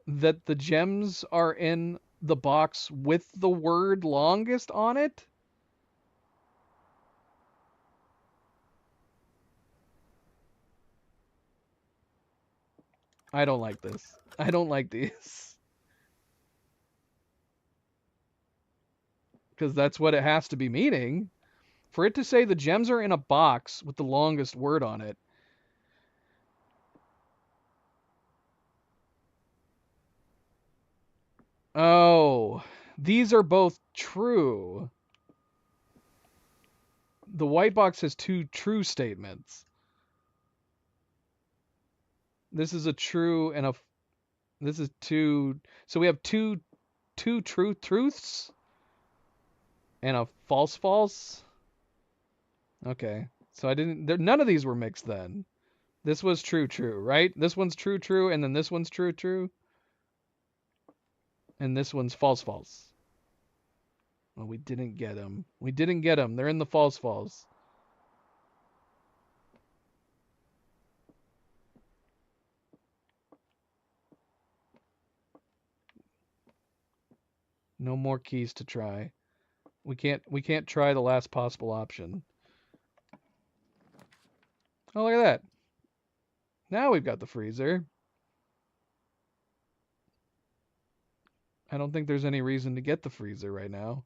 that the gems are in the box with the word longest on it. I don't like this. I don't like these. Because that's what it has to be meaning. For it to say the gems are in a box with the longest word on it. Oh, these are both true. The white box has two true statements. This is a true and a. This is two. So we have two true truths and a false false. Okay. So I didn't. None of these were mixed then. This was true true, right? This one's true true, and then this one's true true, and this one's false false. Well, we didn't get them. We didn't get them. They're in the false false. No more keys to try. We can't try the last possible option. Oh, look at that. Now we've got the freezer. I don't think there's any reason to get the freezer right now.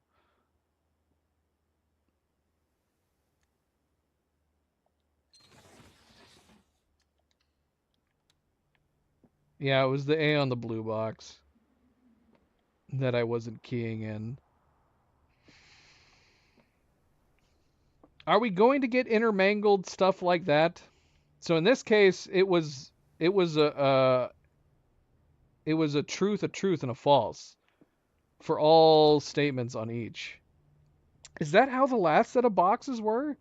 Yeah, it was the A on the blue box that I wasn't keying in. Are we going to get intermingled stuff like that? So in this case, it was a truth, and a false for all statements on each. Is that how the last set of boxes were?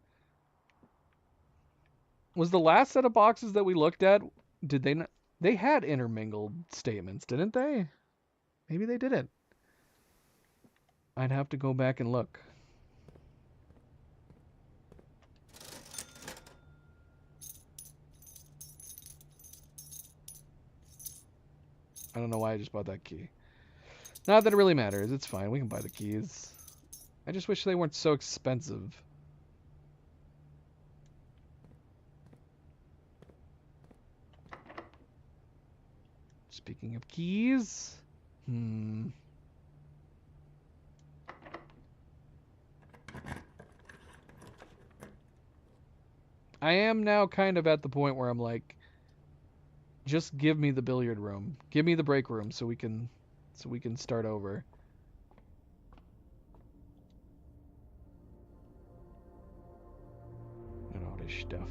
Was the last set of boxes that we looked at, did they not, they had intermingled statements, didn't they? Maybe they didn't. I'd have to go back and look. I don't know why I just bought that key. Not that it really matters. It's fine. We can buy the keys. I just wish they weren't so expensive. Speaking of keys. I am now kind of at the point where I'm like, just give me the billiard room. Give me the break room so we can start over. And all this stuff.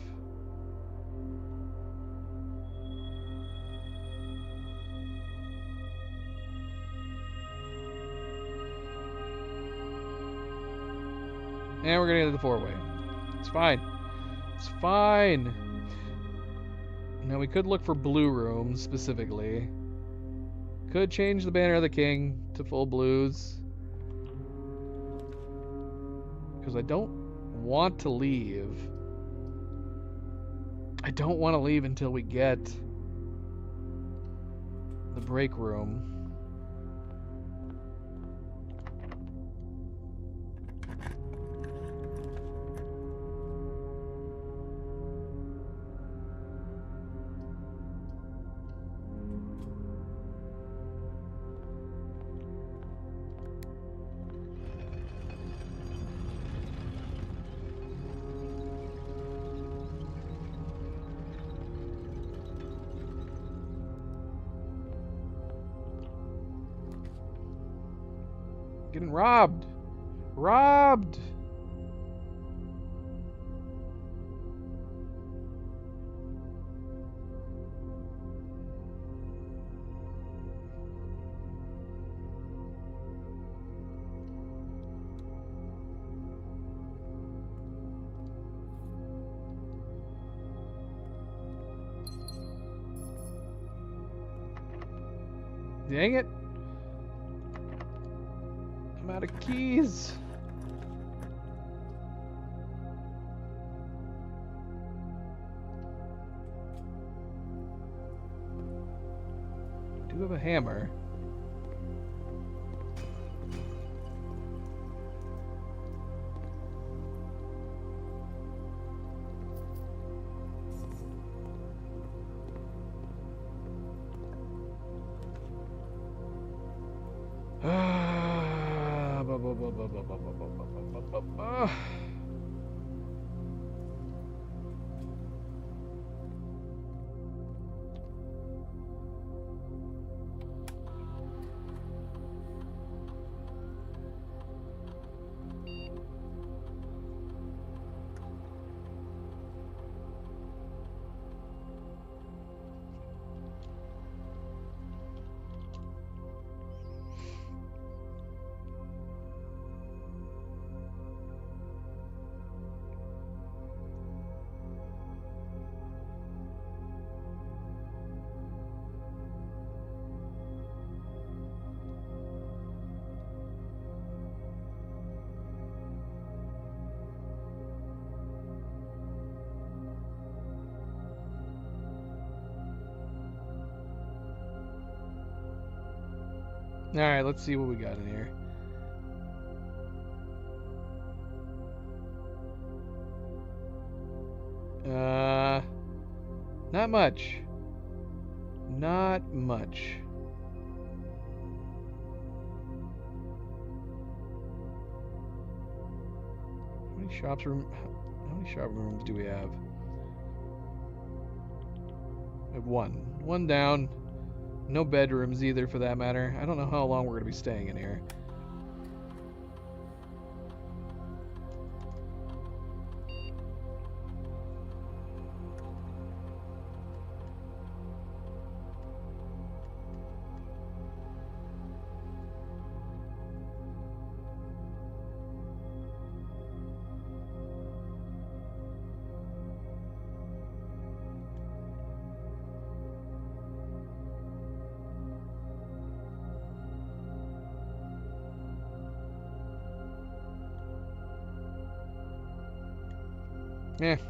And we're gonna get the four-way. It's fine. It's fine. Now we could look for blue rooms specifically. Could change the Banner of the King to full blues. Because I don't want to leave. I don't want to leave until we get the break room. Getting robbed. Robbed. Dang it. I'm out of keys. I do have a hammer. All right, let's see what we got in here. Not much. Not much. How many shop rooms do we have? We have one. One down. No bedrooms either, for that matter. I don't know how long we're going to be staying in here.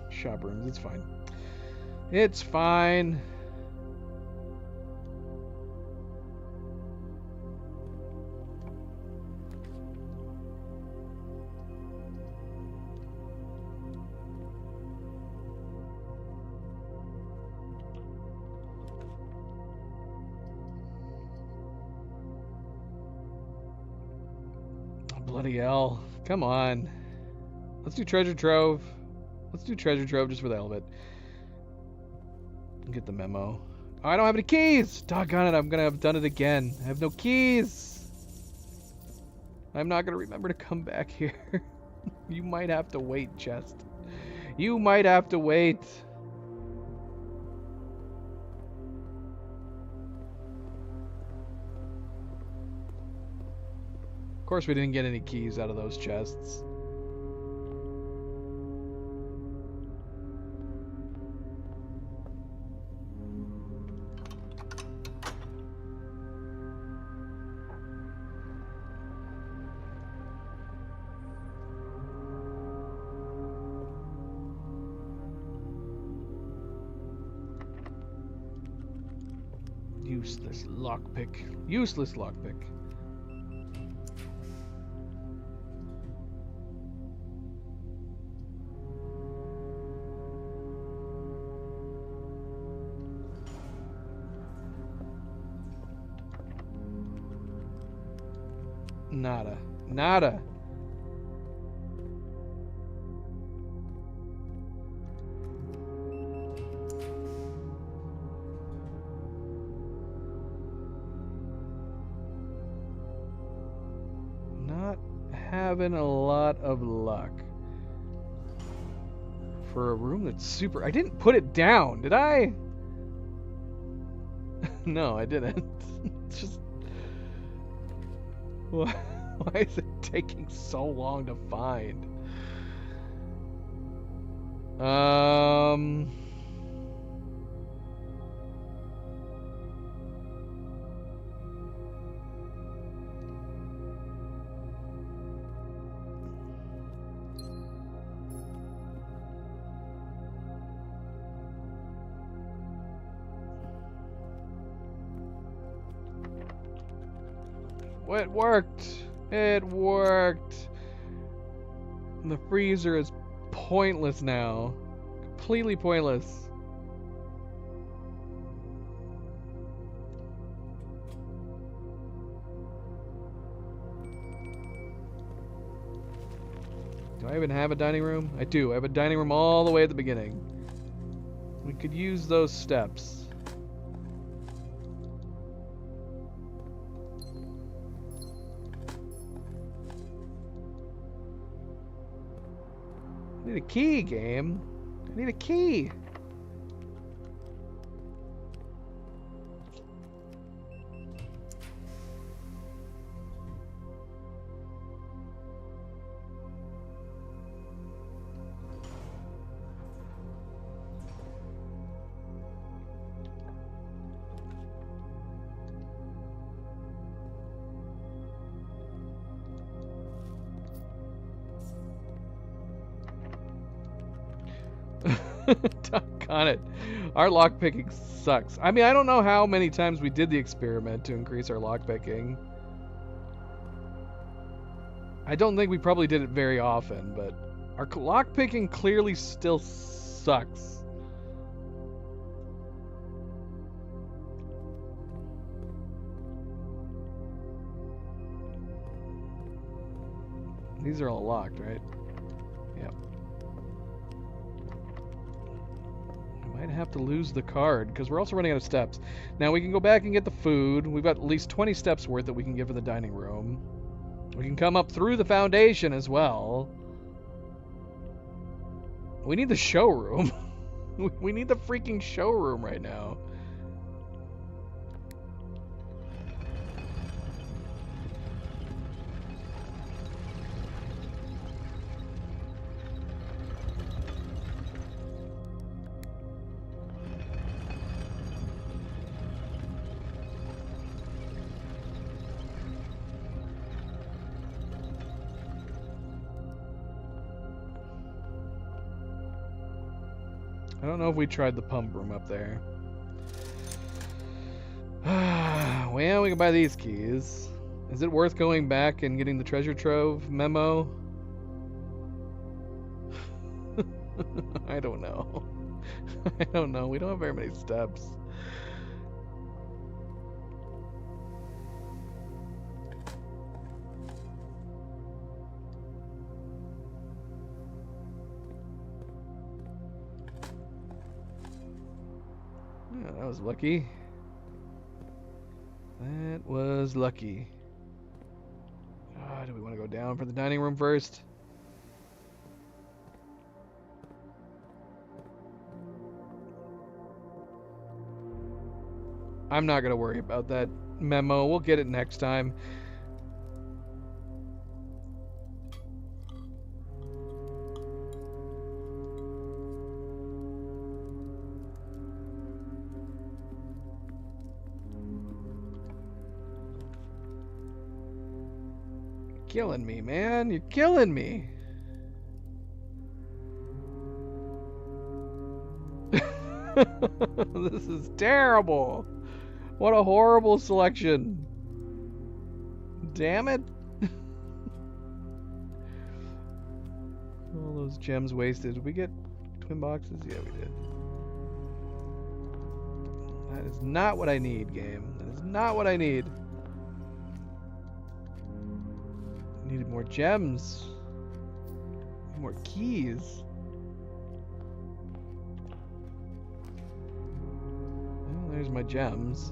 Shop rooms, it's fine. It's fine. Oh, bloody hell. Come on. Let's do treasure trove. Let's do treasure trove just for the hell of it. Get the memo. Oh, I don't have any keys! Doggone it, I'm gonna have done it again. I have no keys! I'm not gonna remember to come back here. You might have to wait, chest. You might have to wait. Of course we didn't get any keys out of those chests. Useless lockpick. Useless lockpick. Nada. Nada. having a lot of luck. For a room that's super... I didn't put it down, did I? No, I didn't. It's just... Why is it taking so long to find? It worked. It worked. And the freezer is pointless now. Completely pointless. Do I even have a dining room? I do. I have a dining room all the way at the beginning. We could use those steps. I need a key, game. I need a key. Doggone it. Our lockpicking sucks. I mean, I don't know how many times we did the experiment to increase our lockpicking. I don't think we probably did it very often, but our lockpicking clearly still sucks. These are all locked, right? Yep. Might have to lose the card because we're also running out of steps. Now we can go back and get the food. We've got at least 20 steps worth that we can give for the dining room. We can come up through the foundation as well. We need the showroom. We need the freaking showroom right now. I don't know if we tried the pump room up there. Well, we can buy these keys. Is it worth going back and getting the treasure trove memo? I don't know. I don't know. We don't have very many steps. Yeah, that was lucky. That was lucky. Do we want to go down for the dining room first? I'm not going to worry about that memo. We'll get it next time. Killing me, man. You're killing me. This is terrible. What a horrible selection. Damn it. All those gems wasted. Did we get twin boxes? Yeah, we did. That is not what I need, game. That is not what I need. Needed more gems. More keys. Well, there's my gems.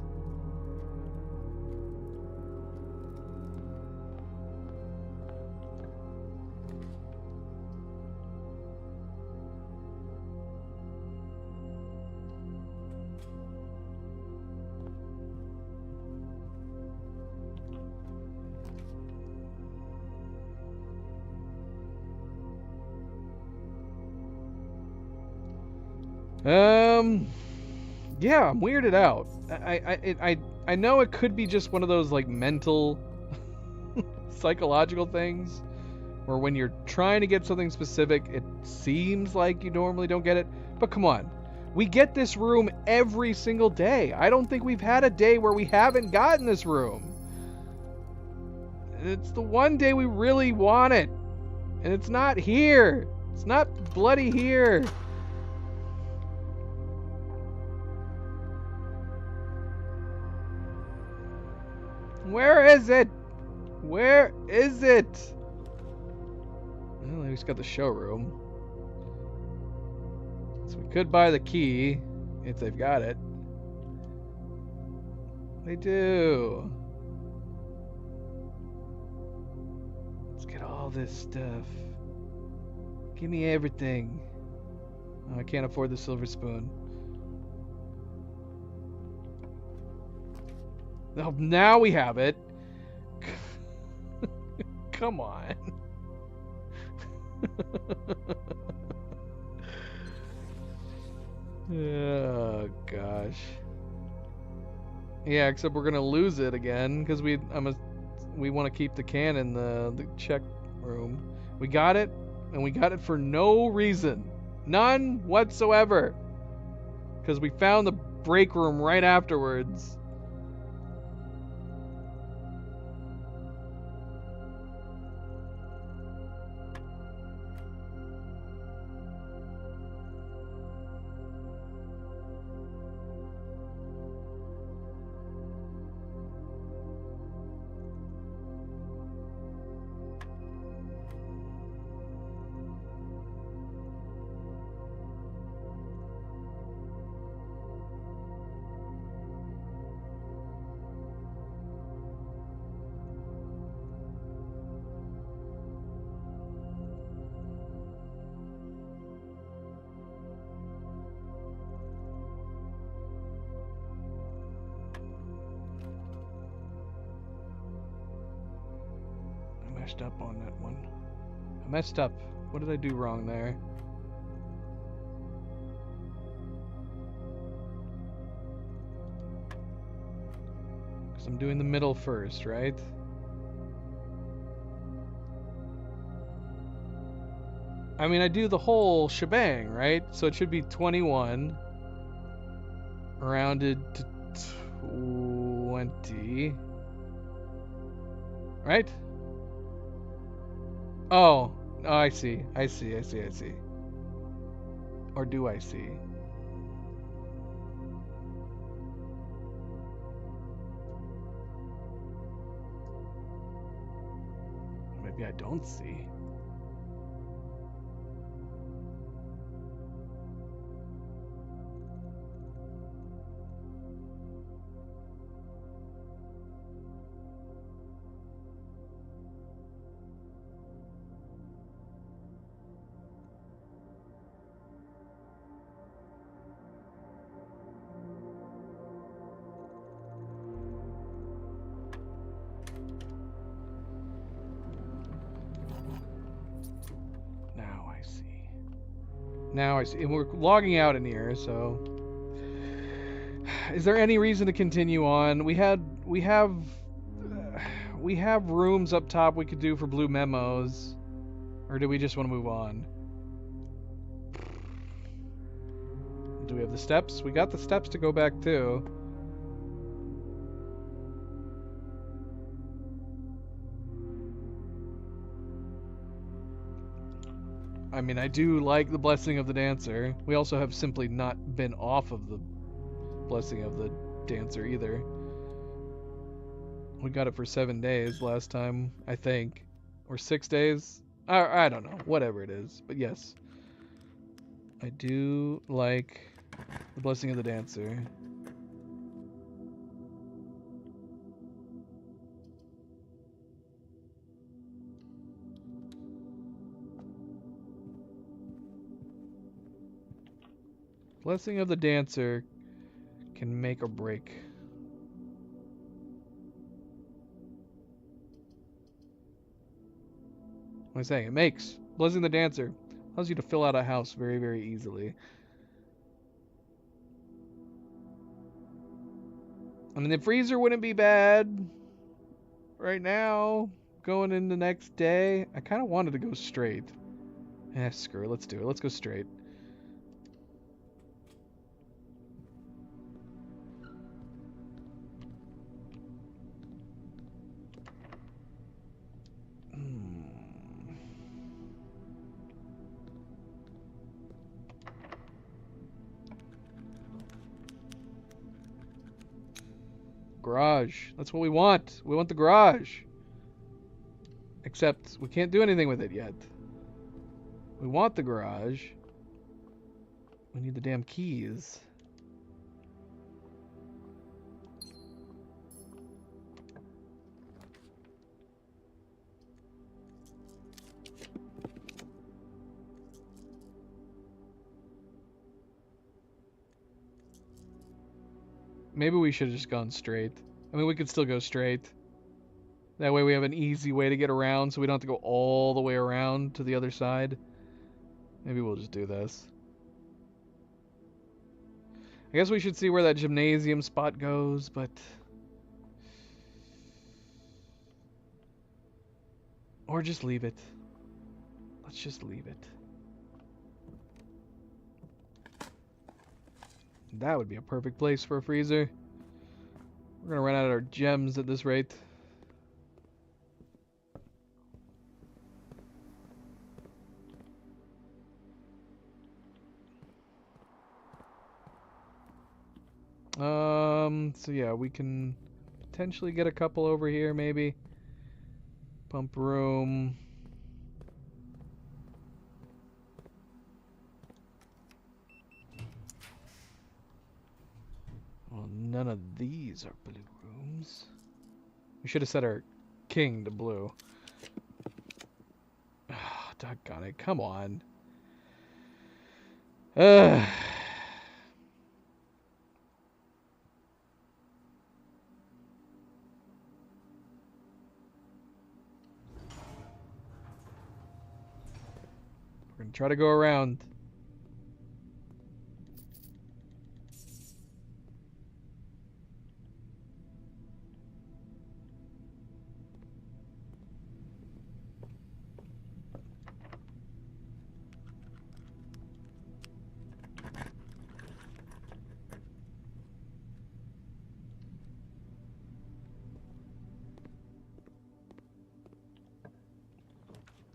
Yeah, I'm weirded out. I know it could be just one of those like mental, psychological things, where when you're trying to get something specific, it seems like you normally don't get it. But come on, we get this room every single day. I don't think we've had a day where we haven't gotten this room. And it's the one day we really want it, and it's not here. It's not bloody here. Where is it? Where is it? Well, at least got the showroom. So we could buy the key if they've got it. They do. Let's get all this stuff. Give me everything. Oh, I can't afford the silver spoon. Oh, now we have it. Come on. Oh gosh. Yeah, except we're gonna lose it again because we want to keep the can in the check room. We got it, and we got it for no reason, none whatsoever, because we found the break room right afterwards. Messed up on that one. I messed up. What did I do wrong there? Because I'm doing the middle first, right? I mean, I do the whole shebang, right? So it should be 21 rounded to 20. Right? Oh, I see. I see. Or do I see? Maybe I don't see. Now I see. And we're logging out in here, so is there any reason to continue on? We have rooms up top we could do for blue memos, or do we just want to move on? Do we have the steps? We got the steps to go back to. I mean, I do like the Blessing of the Dancer. We also have simply not been off of the Blessing of the Dancer either. We got it for 7 days last time, I think. Or 6 days? I don't know. Whatever it is. But yes. I do like the Blessing of the Dancer. Blessing of the Dancer can make or break. What am I saying? It makes. Blessing the Dancer allows you to fill out a house very, very easily. I mean, the freezer wouldn't be bad right now. Going in the next day. I kind of wanted to go straight. Screw it. Let's do it. Let's go straight. Garage. That's what we want. We want the garage. Except we can't do anything with it yet. We want the garage. We need the damn keys. Maybe we should have just gone straight. I mean, we could still go straight. That way we have an easy way to get around so we don't have to go all the way around to the other side. Maybe we'll just do this. I guess we should see where that gymnasium spot goes, but... Or just leave it. Let's just leave it. That would be a perfect place for a freezer. We're gonna run out of our gems at this rate. So yeah, we can potentially get a couple over here, maybe. Pump room. Well, none of these are blue rooms. We should have set our king to blue. Ah, doggone it, come on. Ugh. We're gonna try to go around.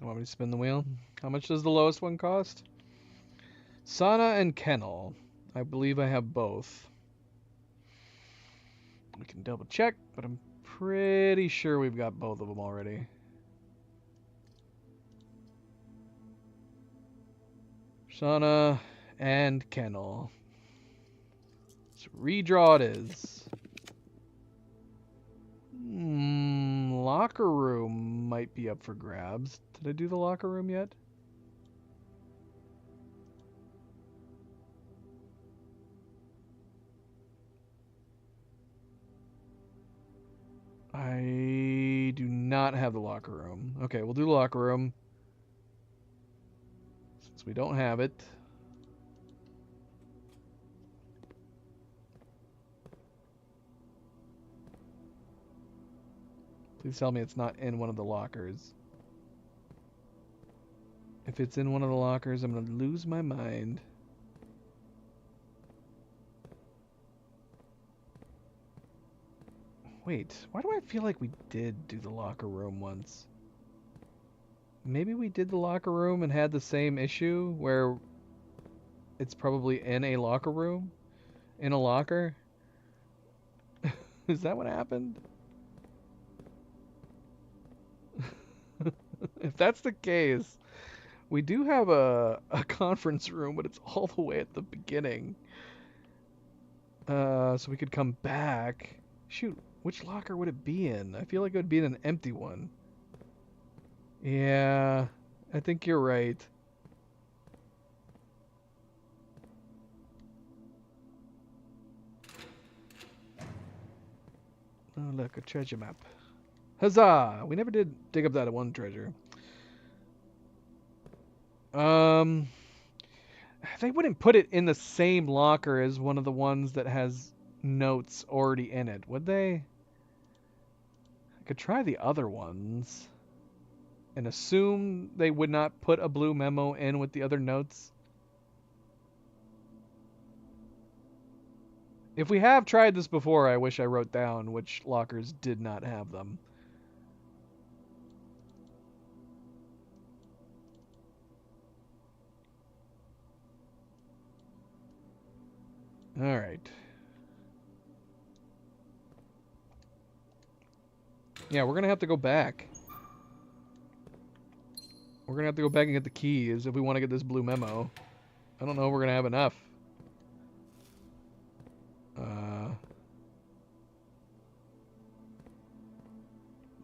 Want me to spin the wheel? How much does the lowest one cost? Sauna and Kennel. I believe I have both. We can double check, but I'm pretty sure we've got both of them already. Sauna and Kennel. So redraw it is. Locker room might be up for grabs. Did I do the locker room yet? I do not have the locker room. Okay, we'll do the locker room. Since we don't have it. Please tell me it's not in one of the lockers. If it's in one of the lockers, I'm going to lose my mind. Wait, why do I feel like we did do the locker room once? Maybe we did the locker room and had the same issue where it's probably in a locker room? In a locker? Is that what happened? If that's the case, we do have a conference room, but it's all the way at the beginning. So we could come back. Shoot, which locker would it be in? I feel like it would be in an empty one. Yeah, I think you're right. Oh, look, a treasure map. Huzzah! We never did dig up that one treasure. They wouldn't put it in the same locker as one of the ones that has notes already in it, would they? I could try the other ones and assume they would not put a blue memo in with the other notes. If we have tried this before, I wish I wrote down which lockers did not have them. All right. Yeah, we're going to have to go back. We're going to have to go back and get the keys if we want to get this blue memo. I don't know if we're going to have enough.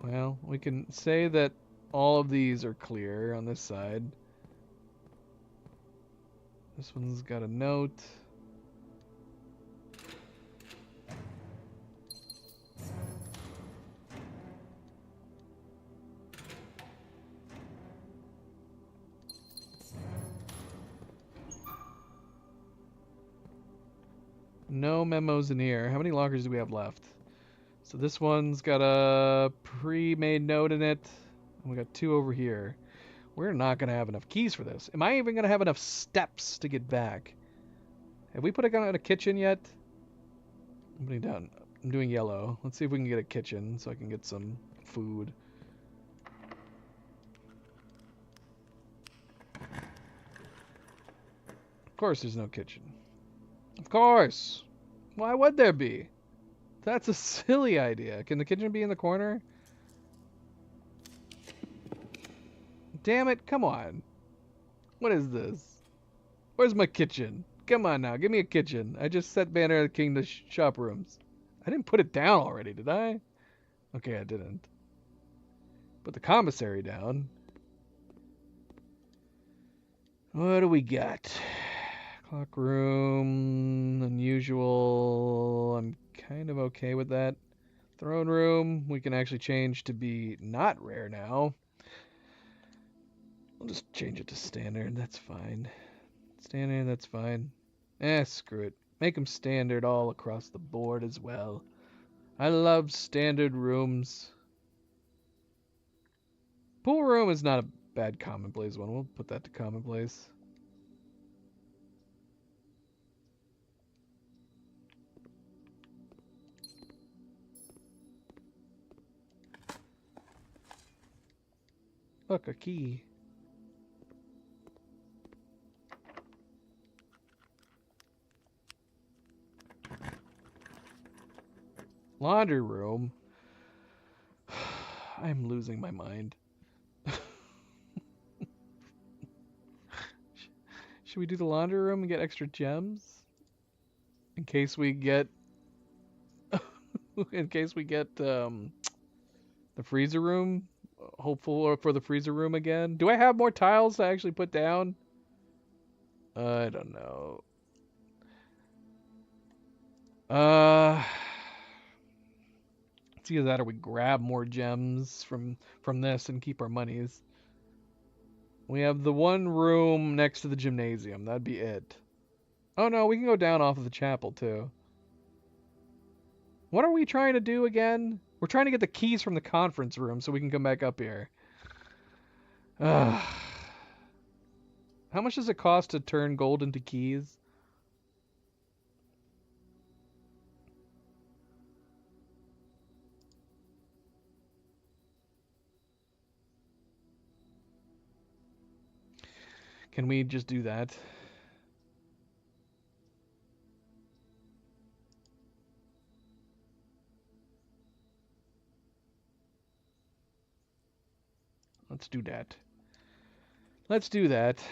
Well, we can say that all of these are clear on this side. This one's got a note. No memos in here. How many lockers do we have left? So this one's got a pre-made note in it. And we got 2 over here. We're not going to have enough keys for this. Am I even going to have enough steps to get back? Have we put a kitchen yet? I'm putting down. I'm doing yellow. Let's see if we can get a kitchen so I can get some food. Of course there's no kitchen. Of course. Why would there be? That's a silly idea. Can the kitchen be in the corner? Damn it, come on. What is this? Where's my kitchen? Come on now, give me a kitchen. I just set Banner of the King to shop rooms. I didn't put it down already, did I? Okay, I didn't. Put the commissary down. What do we got? Clock room, unusual. I'm kind of okay with that. Throne room, we can actually change to be not rare now. I'll just change it to standard, that's fine. Standard, that's fine. Screw it. Make them standard all across the board as well. I love standard rooms. Pool room is not a bad commonplace one. We'll put that to commonplace. Look, a key. Laundry room. I'm losing my mind. Should we do the laundry room and get extra gems? In case we get the freezer room? Hopeful for the freezer room again. Do I have more tiles to actually put down? I don't know. It's either that or we grab more gems from this and keep our monies. We have the one room next to the gymnasium. That'd be it. Oh no, we can go down off of the chapel too. What are we trying to do again? We're trying to get the keys from the conference room so we can come back up here. How much does it cost to turn gold into keys? Can we just do that? Let's do that. Let's do that.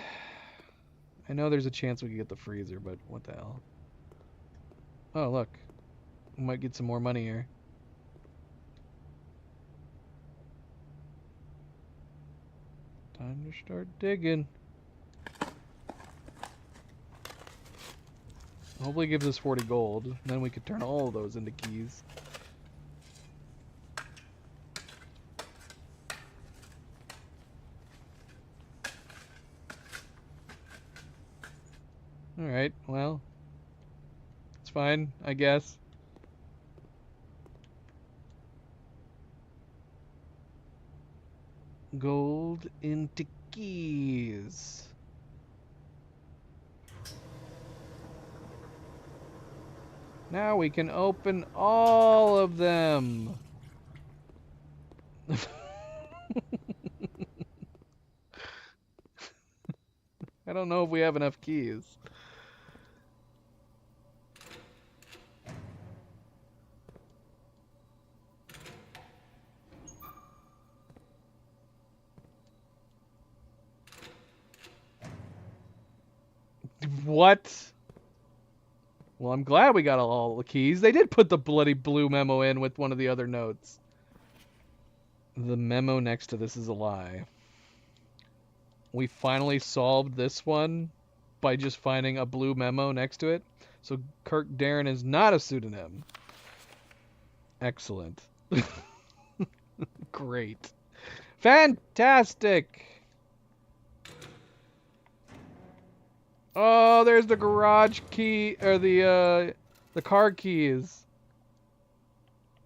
I know there's a chance we could get the freezer, but what the hell? Oh, look. We might get some more money here. Time to start digging. Hopefully it gives us 40 gold. Then we could turn all of those into keys. Alright, well. It's fine, I guess. gold into keys. Now we can open all of them. I don't know if we have enough keys. What? Well, I'm glad we got all the keys. They did put the bloody blue memo in with one of the other notes. The memo next to this is a lie. We finally solved this one by just finding a blue memo next to it. So Kirk Darren is not a pseudonym. Excellent. Great. Fantastic. Oh, there's the garage key, or the car keys.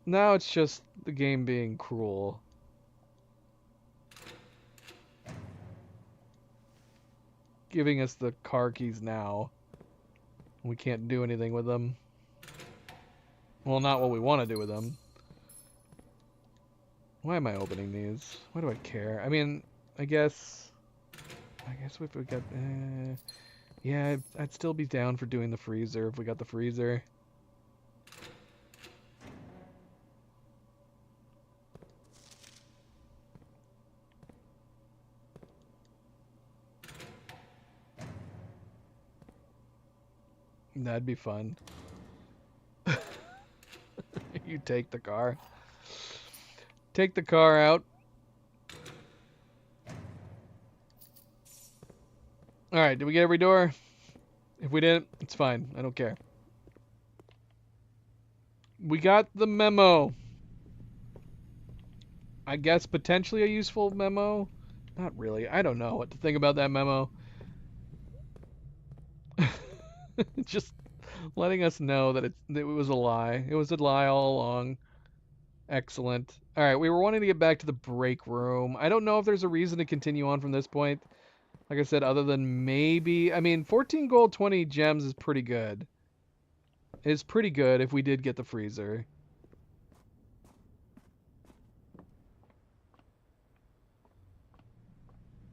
Now it's just the game being cruel. Giving us the car keys now. We can't do anything with them. Well, not what we want to do with them. Why am I opening these? Why do I care? I mean, I guess if we got... yeah, I'd still be down for doing the freezer if we got the freezer. That'd be fun. You take the car. Take the car out. Alright, did we get every door? If we didn't, it's fine. I don't care. We got the memo. I guess potentially a useful memo. Not really. I don't know what to think about that memo. Just letting us know that it was a lie. It was a lie all along. Excellent. All right, we were wanting to get back to the break room. I don't know if there's a reason to continue on from this point. Like I said, other than maybe... I mean, 14 gold, 20 gems is pretty good. It's pretty good if we did get the freezer.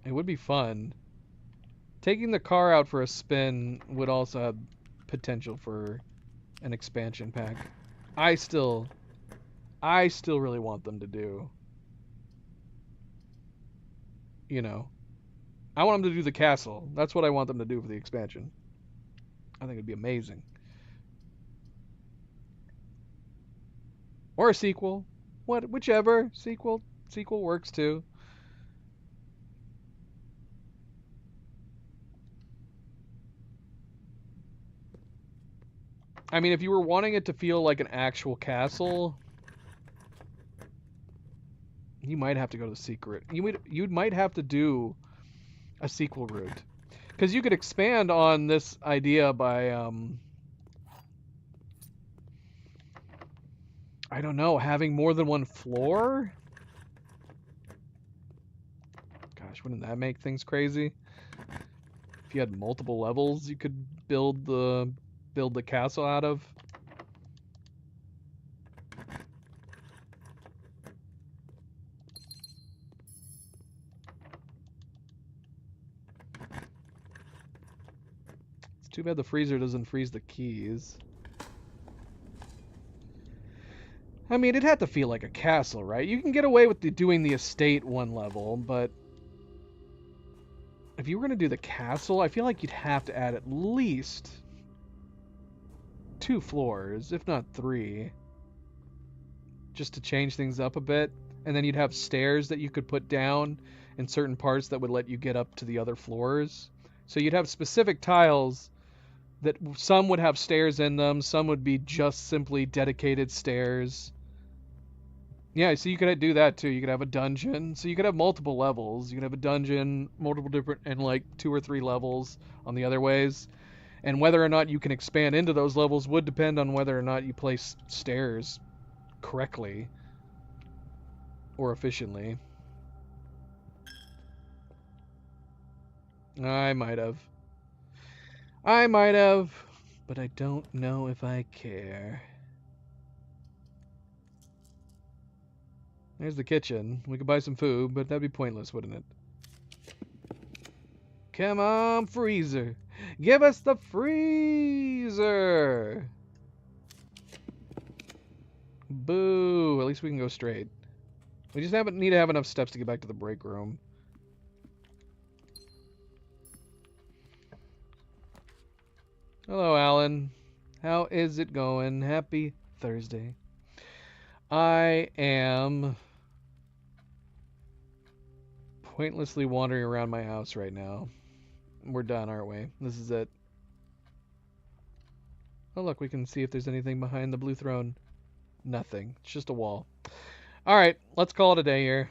It would be fun. Taking the car out for a spin would also have potential for an expansion pack. I still really want them to do. You know. I want them to do the castle. That's what I want them to do for the expansion. I think it'd be amazing. Or a sequel. Whichever. Sequel works too. I mean, if you were wanting it to feel like an actual castle, you might have to go to the secret. You might have to do a sequel route. Because you could expand on this idea by, I don't know, having more than one floor? Gosh, wouldn't that make things crazy? If you had multiple levels you could build the castle out of. It's too bad the freezer doesn't freeze the keys. I mean, it'd have to feel like a castle, right? You can get away with doing the estate one level, but if you were going to do the castle, I feel like you'd have to add at least 2 floors, if not 3, just to change things up a bit. And then you'd have stairs that you could put down in certain parts that would let you get up to the other floors. So you'd have specific tiles that some would have stairs in them, some would be just simply dedicated stairs. Yeah, so you could do that too. You could have a dungeon. So you could have multiple levels. You could have a dungeon, multiple different, and like 2 or 3 levels on the other ways. And whether or not you can expand into those levels would depend on whether or not you place stairs correctly or efficiently. I might have. I might have, but I don't know if I care. There's the kitchen. We could buy some food, but that'd be pointless, wouldn't it? Come on, freezer. Give us the freezer. Boo. At least we can go straight. We just need to have enough steps to get back to the break room. Hello, Alan. How is it going? Happy Thursday. I am pointlessly wandering around my house right now. We're done, aren't we? This is it. Oh, look, we can see if there's anything behind the blue throne. Nothing. It's just a wall. All right, let's call it a day here.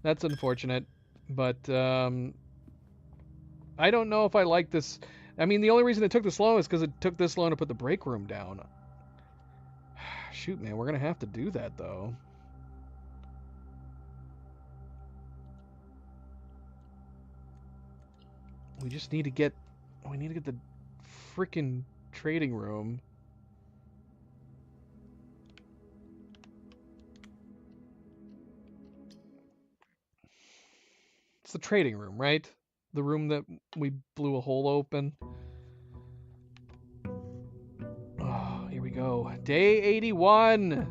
That's unfortunate, but I don't know if I like this. I mean, the only reason it took this long is because it took this long to put the break room down. Shoot, man, we're going to have to do that, though. We just need to get... We need to get the freaking trading room. It's the trading room, right? The room that we blew a hole open. Oh, here we go. Day 81.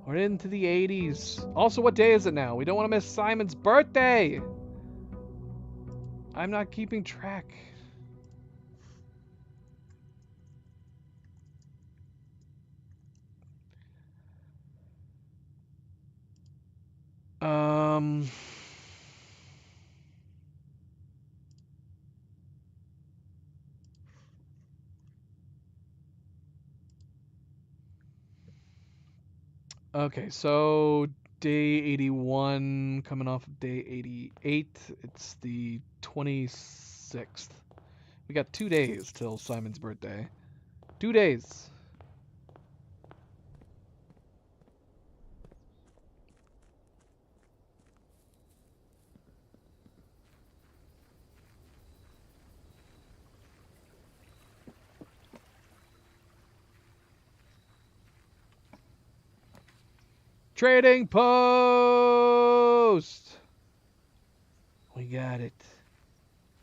We're into the 80s. Also, what day is it now? We don't want to miss Simon's birthday. I'm not keeping track. Um... Okay, so day 81 coming off of day 88. It's the 26th. We got 2 days till Simon's birthday. 2 days. Trading post! We got it.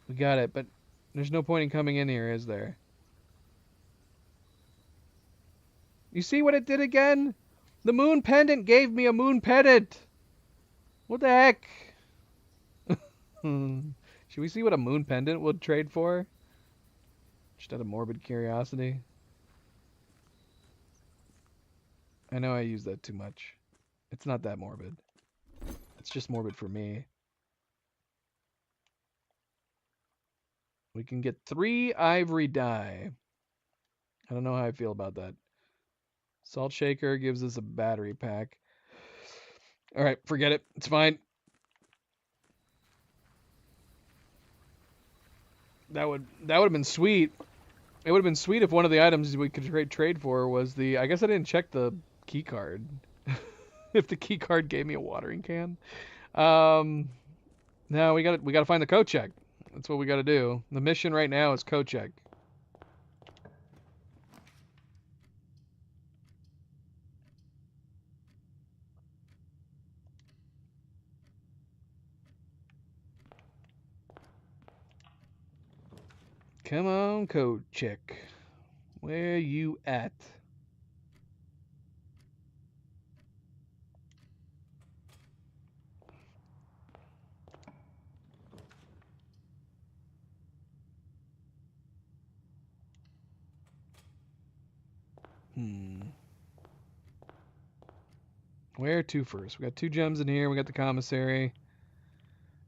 We got it, but there's no point in coming in here, is there? You see what it did again? The moon pendant gave me a moon pendant! What the heck? Should we see what a moon pendant would trade for? Just out of morbid curiosity. I know I use that too much. It's not that morbid. It's just morbid for me. We can get 3 ivory dye. I don't know how I feel about that. Salt shaker gives us a battery pack. Alright, forget it. It's fine. That would have been sweet. It would have been sweet if one of the items we could trade for was the... I guess I didn't check the key card. If the key card gave me a watering can. No, we gotta find the coat check. That's what we gotta do. The mission right now is coat check. Come on, coat check. Where you at? Where to first? We got 2 gems in here. We got the commissary.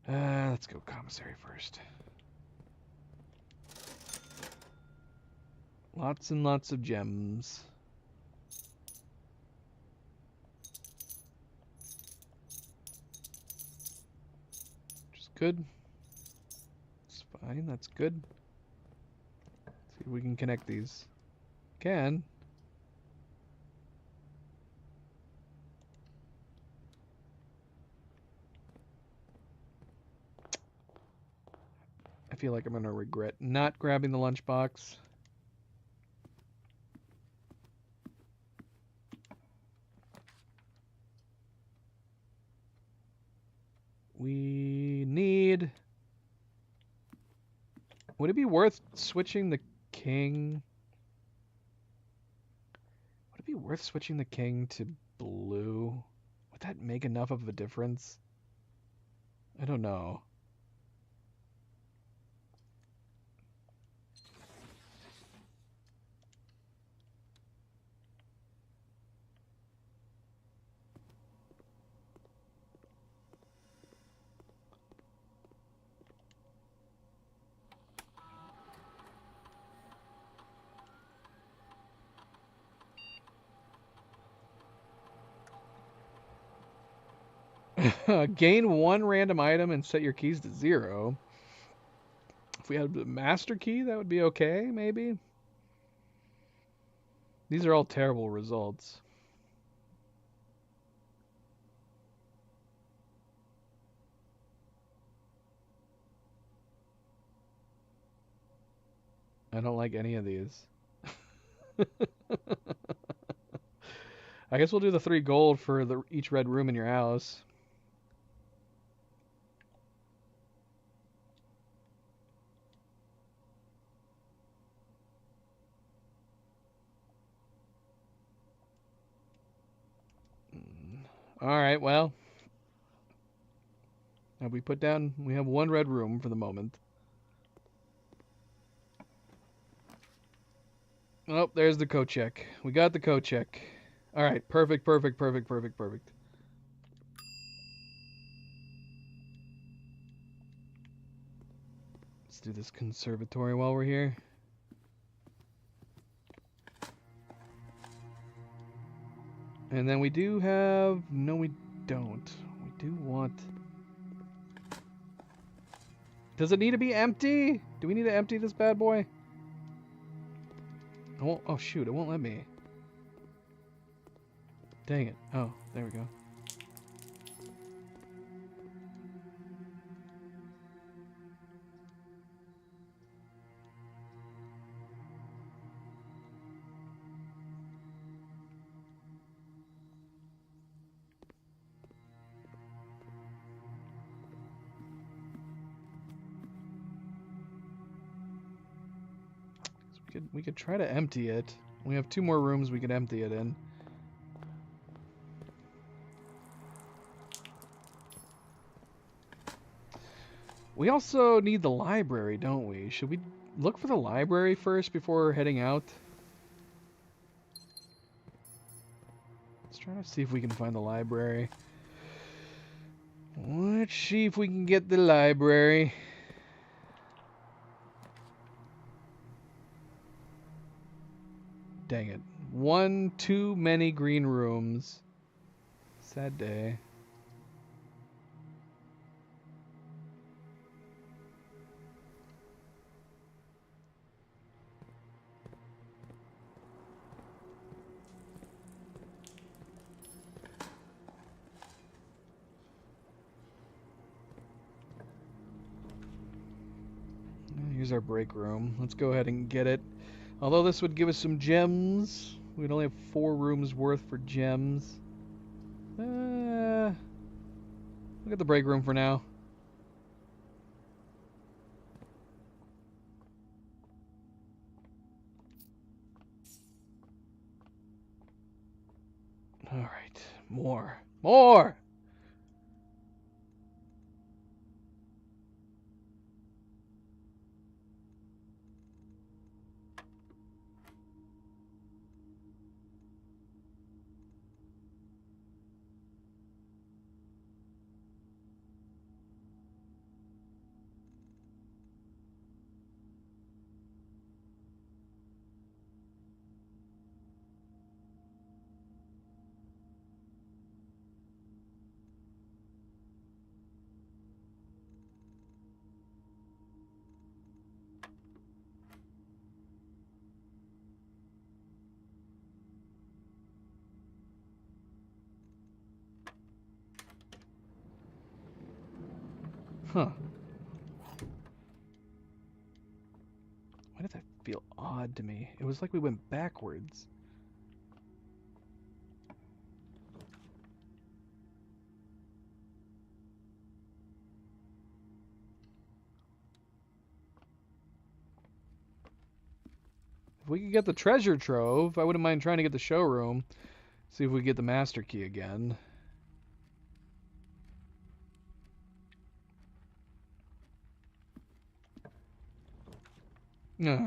Let's go commissary first. Lots and lots of gems. Which is good. It's fine. That's good. Let's see if we can connect these. Can. feel like I'm going to regret not grabbing the lunchbox. We need... Would it be worth switching the king? Would it be worth switching the king to blue? Would that make enough of a difference? I don't know. Gain 1 random item and set your keys to 0. If we had the master key, that would be okay, maybe. These are all terrible results. I don't like any of these. I guess we'll do the 3 gold for each red room in your house. Alright, well. Have we put down... We have 1 red room for the moment. Oh, there's the coat check. We got the coat check. Alright, perfect, perfect, perfect, perfect, perfect. Let's do this conservatory while we're here. And then we do have... No, we don't. We do want... Does it need to be empty? Do we need to empty this bad boy? Oh, shoot, it won't let me. Dang it. Oh, there we go. We could try to empty it. We have 2 more rooms we could empty it in. We also need the library, don't we? Should we look for the library first before heading out? Let's try to see if we can find the library. Let's see if we can get the library. Dang it. 1 too many green rooms. Sad day. Here's our break room. Let's go ahead and get it. Although this would give us some gems. We'd only have 4 rooms worth for gems. Look at the break room for now. Alright. More. More! Huh. feel odd to me. It was like we went backwards. If we could get the treasure trove, I wouldn't mind trying to get the showroom. See if we get the master key again.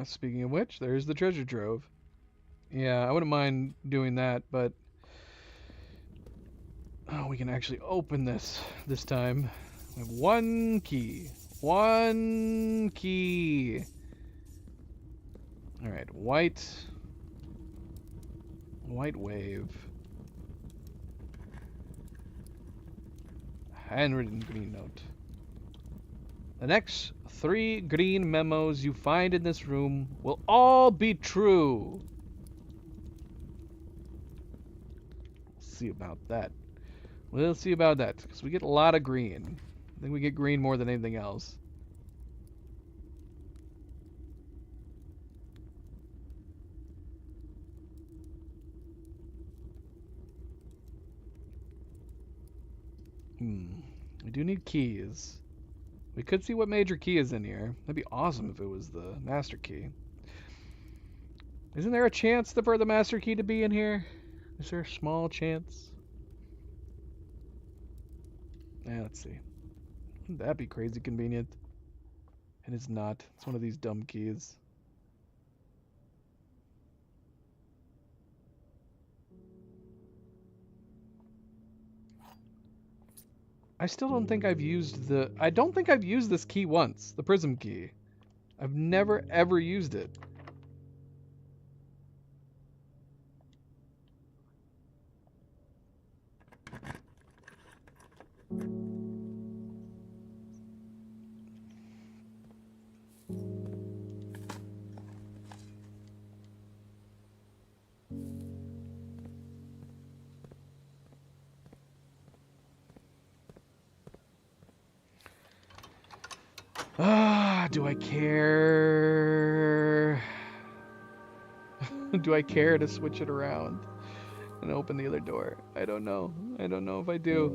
Speaking of which, there's the treasure trove. Yeah, I wouldn't mind doing that, but... Oh, we can actually open this time. We have one key. One key. Alright, white. White wave. Handwritten green note. The next 3 green memos you find in this room will all be true. We'll see about that. We'll see about that, because we get a lot of green. I think we get green more than anything else. We do need keys. We could see what major key is in here. That'd be awesome if it was the master key. Isn't there a chance for the master key to be in here? Is there a small chance? Yeah, let's see. Wouldn't that be crazy convenient? And it's not. It's one of these dumb keys. I still don't think I've used the... I don't think I've used this key once. The prism key. I've never, ever used it. Do I care? Do I care to switch it around and open the other door? I don't know. I don't know if I do.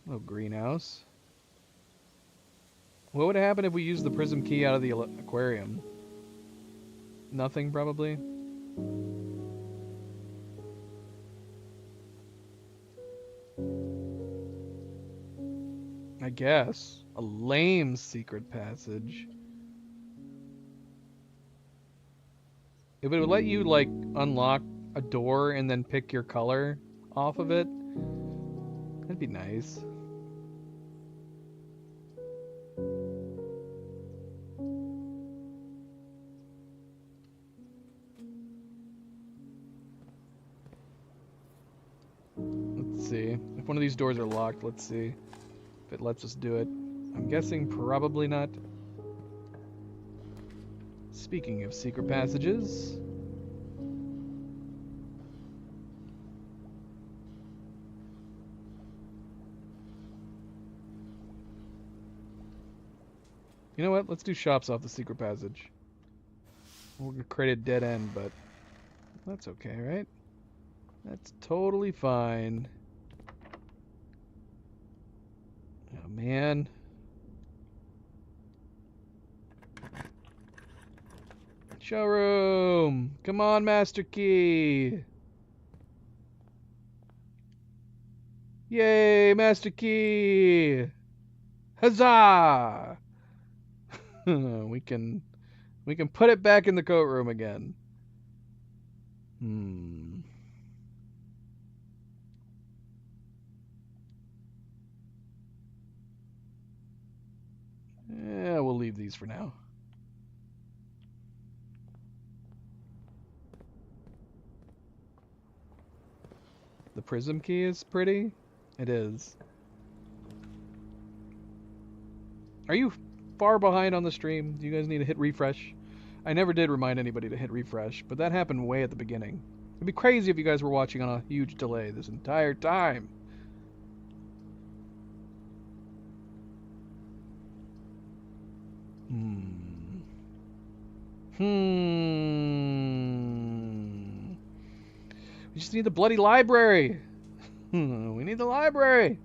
Little greenhouse. What would happen if we used the prism key out of the aquarium? Nothing, probably. I guess. A lame secret passage. If it would let you, like, unlock a door and then pick your color off of it, that'd be nice. Let's see. If one of these doors are locked, let's see if it lets us do it. I'm guessing probably not. Speaking of secret passages... You know what? Let's do shops off the secret passage. We're gonna create a dead end, but that's okay, right? That's totally fine. Oh, man. Showroom! Come on, Master Key! Yay, Master Key! Huzzah! we can put it back in the coat room again. Yeah, we'll leave these for now. The prism key is pretty. It is. Are you far behind on the stream? Do you guys need to hit refresh? I never did remind anybody to hit refresh, but that happened way at the beginning. It'd be crazy if you guys were watching on a huge delay this entire time. We just need the bloody library. We need the library.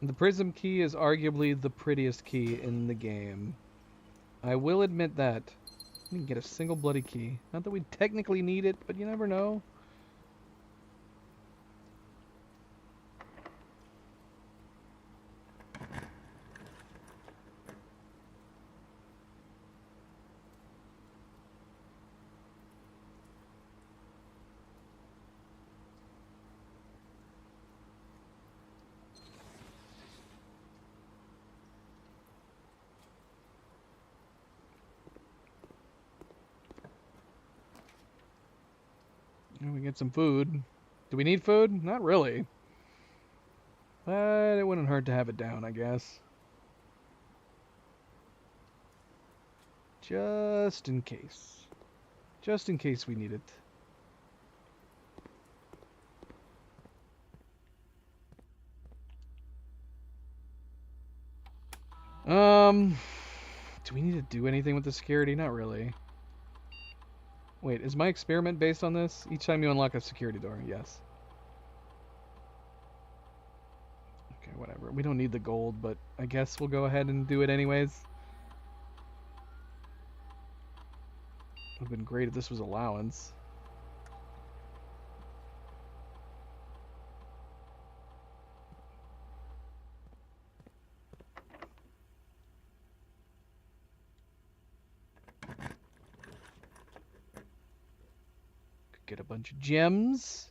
The prism key is arguably the prettiest key in the game. I will admit that. We can get a single bloody key. Not that we technically need it, but you never know. We get some food. Do we need food? Not really. But it wouldn't hurt to have it down, I guess. Just in case. Just in case we need it. Do we need to do anything with the security? Not really. Wait, is my experiment based on this? Each time you unlock a security door, yes. Okay, whatever. We don't need the gold, but I guess we'll go ahead and do it anyways. Would have been great if this was allowance. Get a bunch of gems.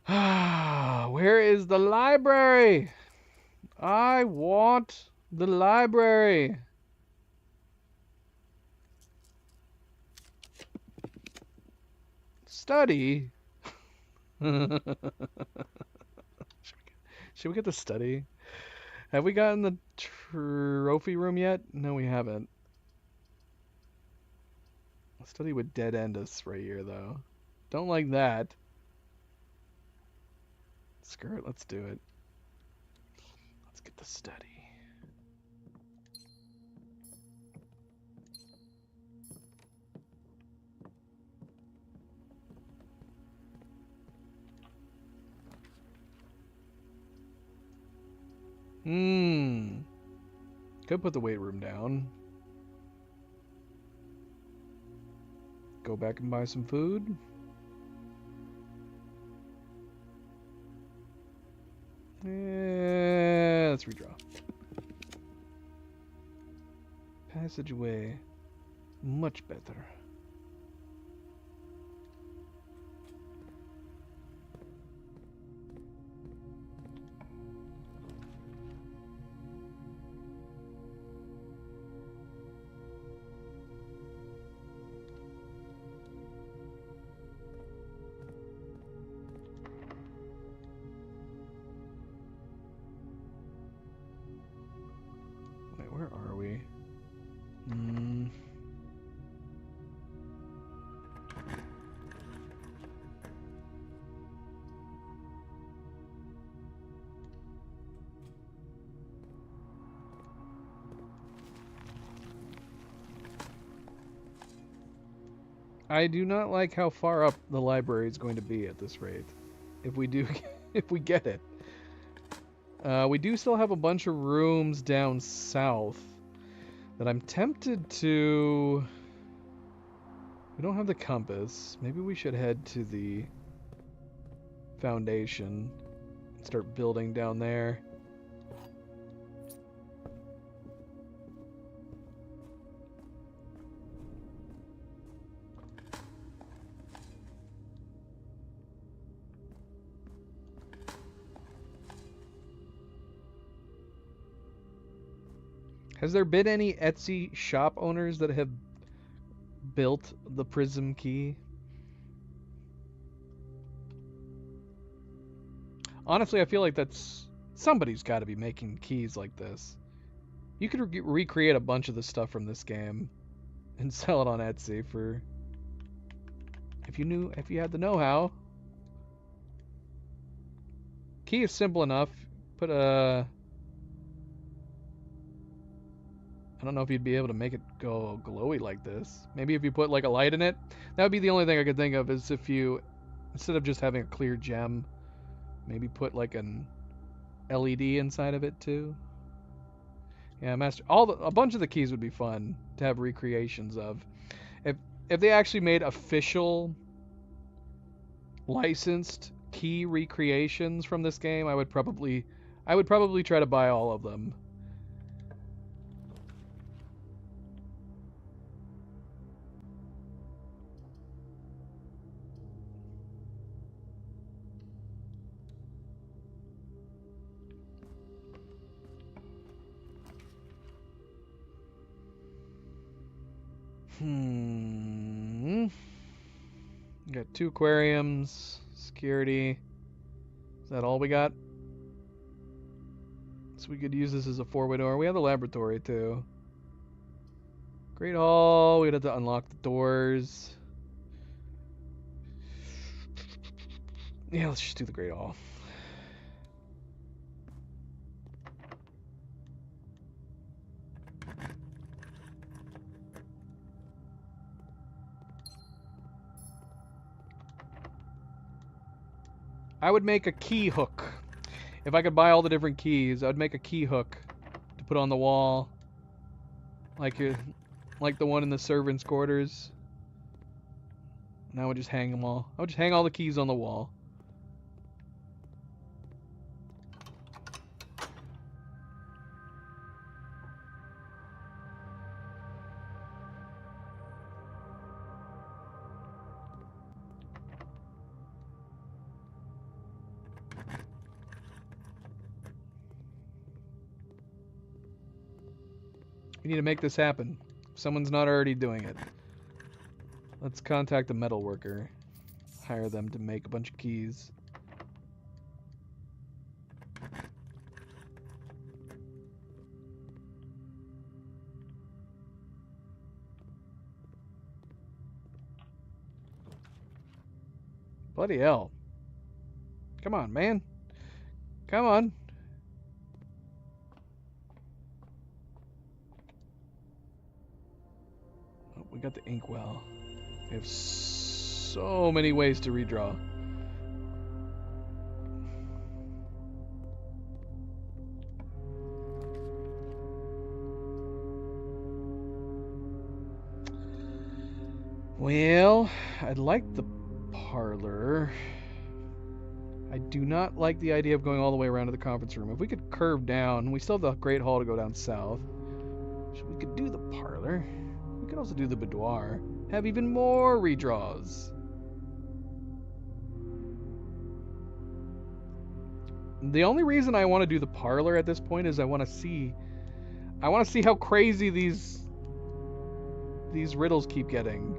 Where is the library? I want the library. Study? Should we get the study? Have we gotten the trophy room yet? No, we haven't. Study would dead end us right here, though. Don't like that. Screw it, let's do it. Let's get the study. Could put the weight room down. Go back and buy some food. Let's redraw. Passageway. Much better. Wait, where are we? I do not like how far up the library is going to be at this rate. If we do, if we get it. We do still have a bunch of rooms down south that I'm tempted to... We don't have the compass. Maybe we should head to the foundation and start building down there. Has there been any Etsy shop owners that have built the prism key? Honestly, I feel like that's... Somebody's got to be making keys like this. You could recreate a bunch of the stuff from this game and sell it on Etsy for, if you had the know-how. Key is simple enough. Put a, I don't know if you'd be able to make it go glowy like this. Maybe if you put like a light in it. That would be the only thing I could think of, is if you, instead of just having a clear gem, maybe put like an LED inside of it too. Yeah, a bunch of the keys would be fun to have recreations of. If they actually made official licensed key recreations from this game, I would probably try to buy all of them. Got 2 aquariums, security. Is that all we got? So we could use this as a 4-way door. We have the laboratory too. Great Hall. We'd have to unlock the doors. Yeah, let's just do the Great Hall. I would make a key hook. If I could buy all the different keys, I'd make a key hook to put on the wall, like the one in the servants' quarters. And I would just hang them all. I would just hang all the keys on the wall. We need to make this happen. If someone's not already doing it. Let's contact a metal worker. Hire them to make a bunch of keys. Bloody hell. Come on, man. Come on. Oh, we got the inkwell. We have so many ways to redraw. Well, I'd like the parlor. I do not like the idea of going all the way around to the conference room. If we could curve down, we still have the Great Hall to go down south. So we could do the parlor. We could also do the boudoir. Have even more redraws. The only reason I want to do the parlor at this point is I want to see how crazy these riddles keep getting.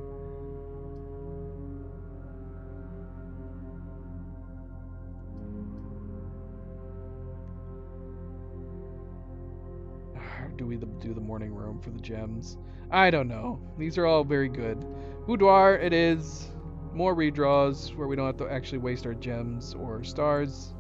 Do we do the morning room for the gems? I don't know. These are all very good. Boudoir, it is. More redraws where we don't have to actually waste our gems or stars.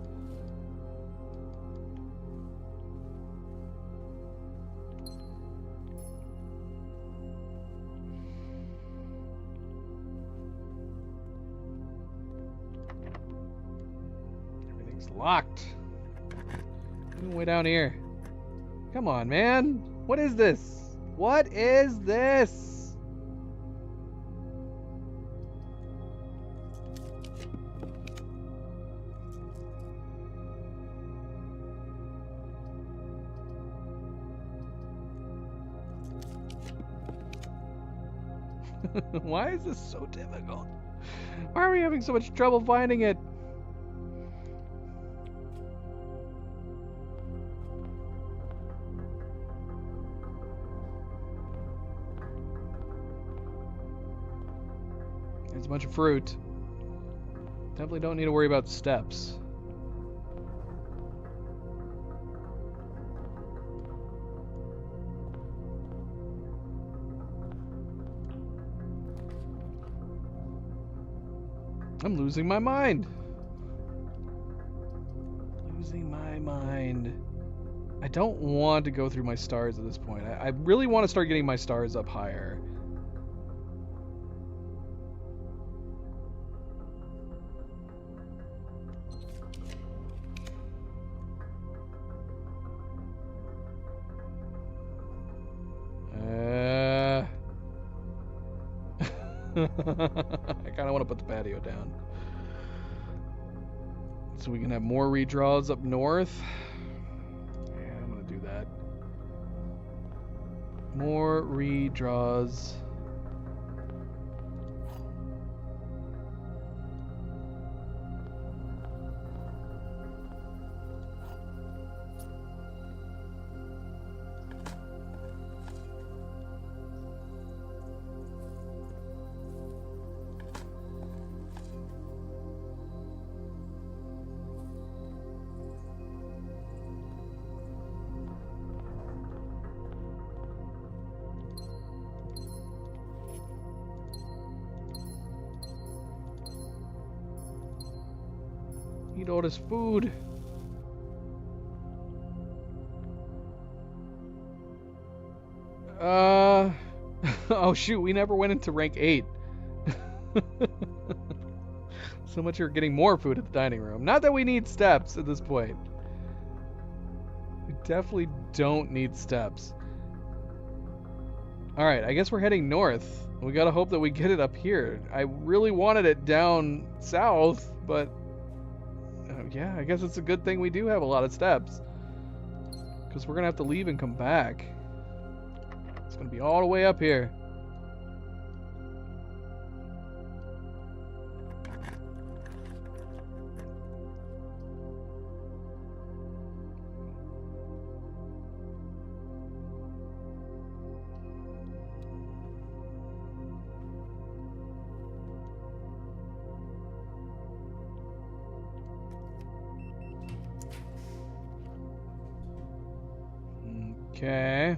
Everything's locked. Way down here. Come on, man. What is this? What is this? Why is this so difficult? Why are we having so much trouble finding it? There's a bunch of fruit. Definitely don't need to worry about steps. I'm losing my mind. Losing my mind. I don't want to go through my stars at this point. I really want to start getting my stars up higher. I kind of want to put the patio down. So we can have more redraws up north. Yeah, I'm going to do that. More redraws. Eat all this food. Oh shoot, we never went into rank 8. So much for getting more food at the dining room. Not that we need steps at this point. We definitely don't need steps. Alright, I guess we're heading north. We gotta hope that we get it up here. I really wanted it down south, but yeah, I guess it's a good thing we do have a lot of steps. Because we're gonna have to leave and come back. It's gonna be all the way up here. Okay.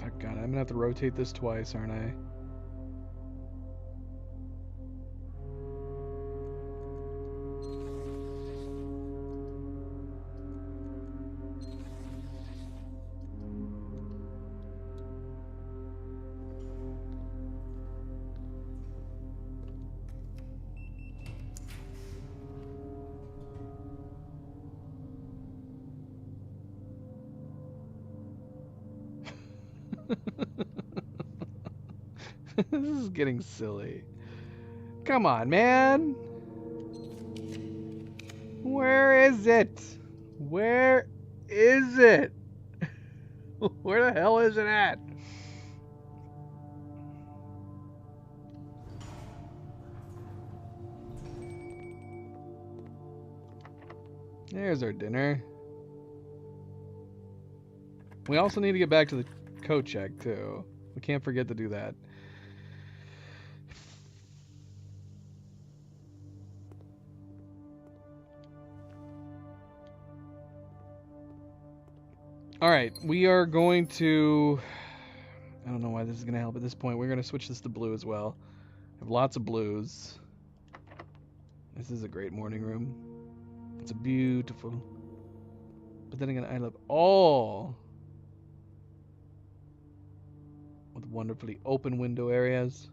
Oh god, I'm gonna have to rotate this twice, aren't I? This is getting silly. Come on, man. Where is it? Where is it? Where the hell is it at? There's our dinner. We also need to get back to the coat check, too. We can't forget to do that. Alright, we are going to... I don't know why this is going to help at this point. We're going to switch this to blue as well. I have lots of blues. This is a great morning room. It's a beautiful... But then again, I love all... with wonderfully open window areas.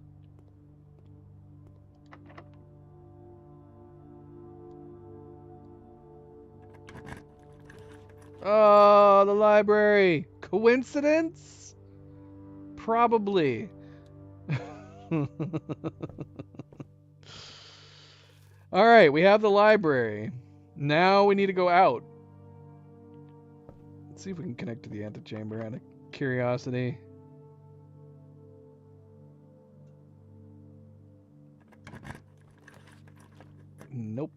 Oh, the library. Coincidence? Probably. Alright, we have the library. Now we need to go out. Let's see if we can connect to the antechamber out of curiosity. Nope.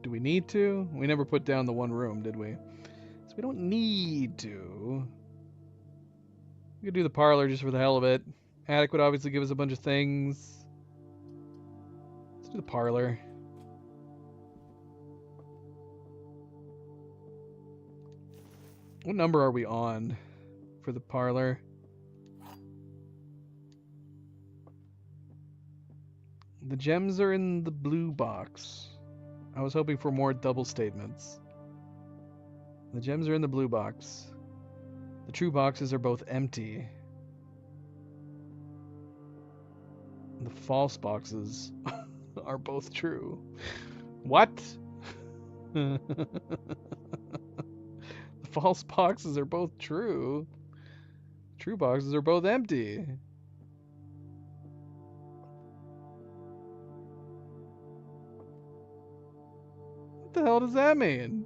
Do we need to? We never put down the one room, did we? So we don't need to. We could do the parlor just for the hell of it. Attic would obviously give us a bunch of things. Let's do the parlor. What number are we on for the parlor? The gems are in the blue box. I was hoping for more double statements. The gems are in the blue box. The true boxes are both empty. The false boxes are both true. What? The false boxes are both true. True boxes are both empty. What the hell does that mean?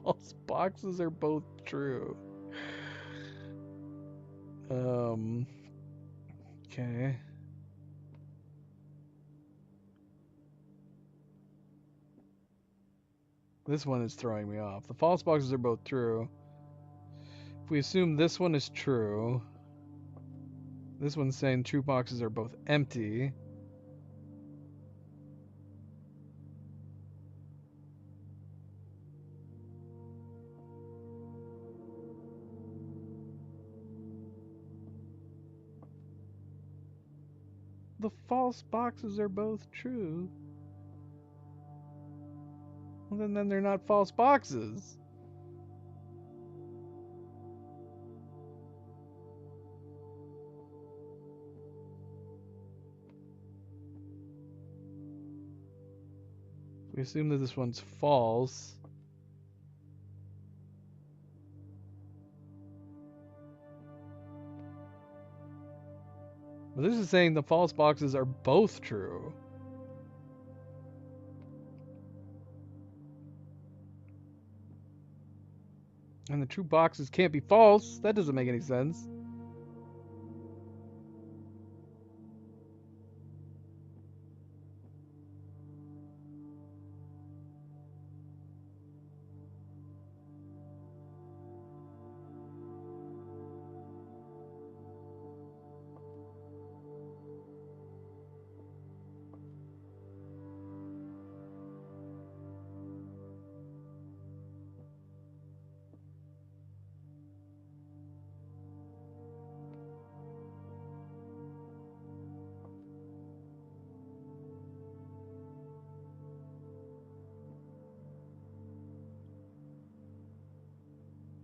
False boxes are both true. Okay. This one is throwing me off. The false boxes are both true. If we assume this one is true, this one's saying true boxes are both empty. The false boxes are both true. Well, then they're not false boxes. We assume that this one's false. But this is saying the false boxes are both true. And the true boxes can't be false. That doesn't make any sense.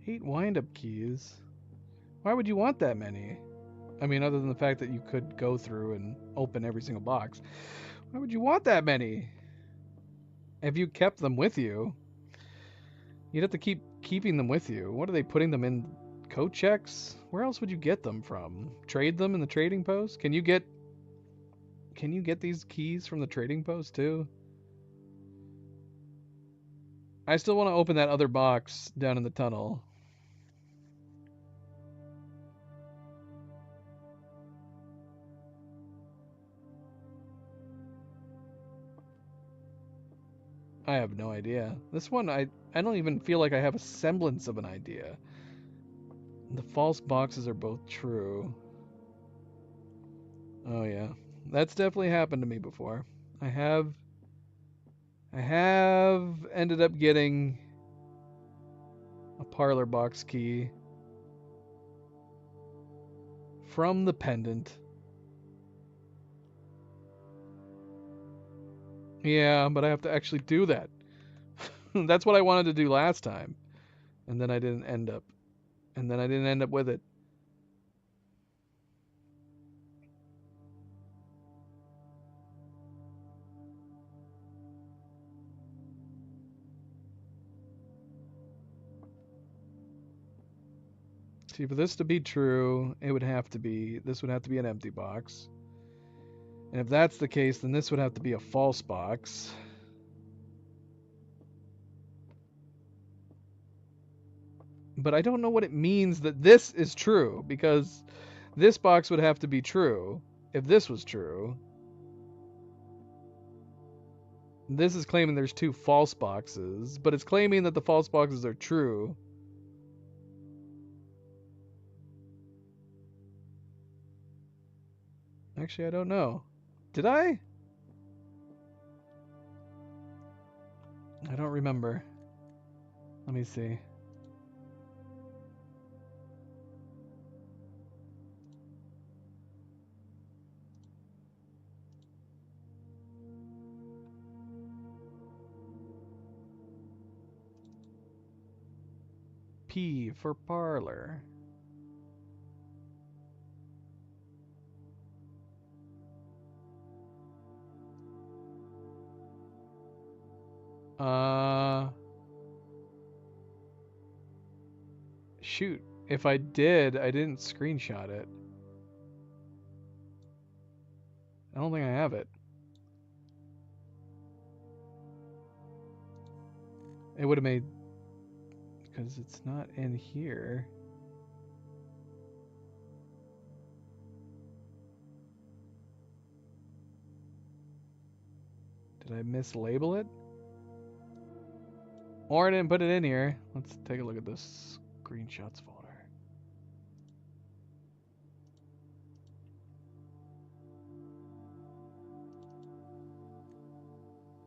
Eight wind-up keys. Why would you want that many? I mean, other than the fact that you could go through and open every single box. Why would you want that many? If you kept them with you, you'd have to keep keeping them with you. What are they putting them in? Coat checks? Where else would you get them from? Trade them in the trading post? Can you get these keys from the trading post too? I still want to open that other box down in the tunnel. I have no idea. This one, I don't even feel like I have a semblance of an idea. The false boxes are both true. Oh yeah. That's definitely happened to me before. I have ended up getting a parlor box key from the pendant. Yeah, but I have to actually do that. That's what I wanted to do last time. And then I didn't end up. And then I didn't end up with it. See, for this to be true, this would have to be an empty box. And if that's the case, then this would have to be a false box. But I don't know what it means that this is true, because this box would have to be true if this was true. This is claiming there's 2 false boxes, but it's claiming that the false boxes are true. Actually, I don't know. Did I? I don't remember. Let me see. P for parlor. Shoot. If I did, I didn't screenshot it. I don't think I have it. It would have made... because it's not in here. Did I mislabel it? Or I didn't put it in here. Let's take a look at this screenshots folder.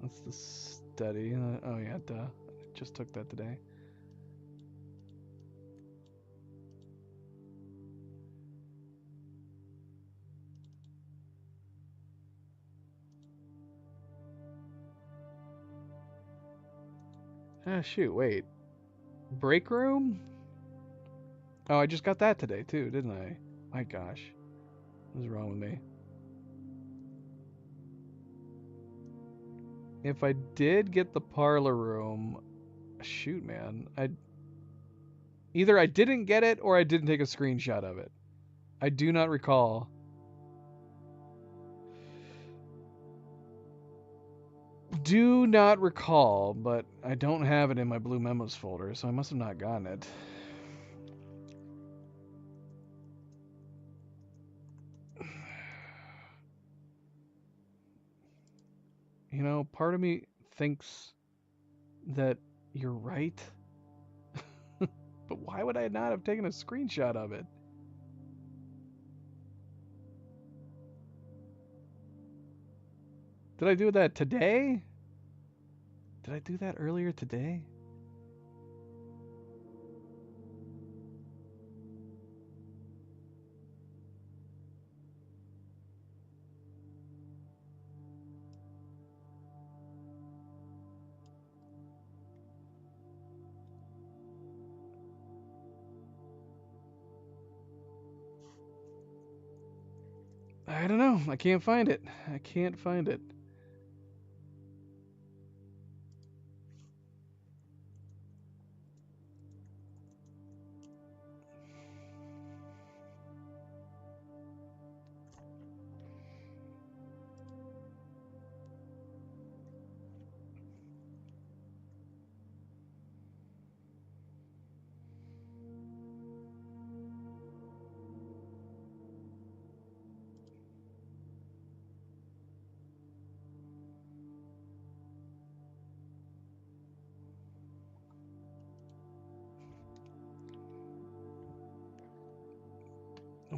That's the study. Oh yeah, duh. I just took that today. Ah, shoot, wait. Break room? Oh, I just got that today too, didn't I? My gosh. What is wrong with me? If I did get the parlor room, shoot, man. Either I didn't get it or I didn't take a screenshot of it. I do not recall. Do not recall, but I don't have it in my blue memos folder, so I must have not gotten it. You know, part of me thinks that you're right. But why would I not have taken a screenshot of it? Did I do that today? Did I do that earlier today? I don't know. I can't find it. I can't find it.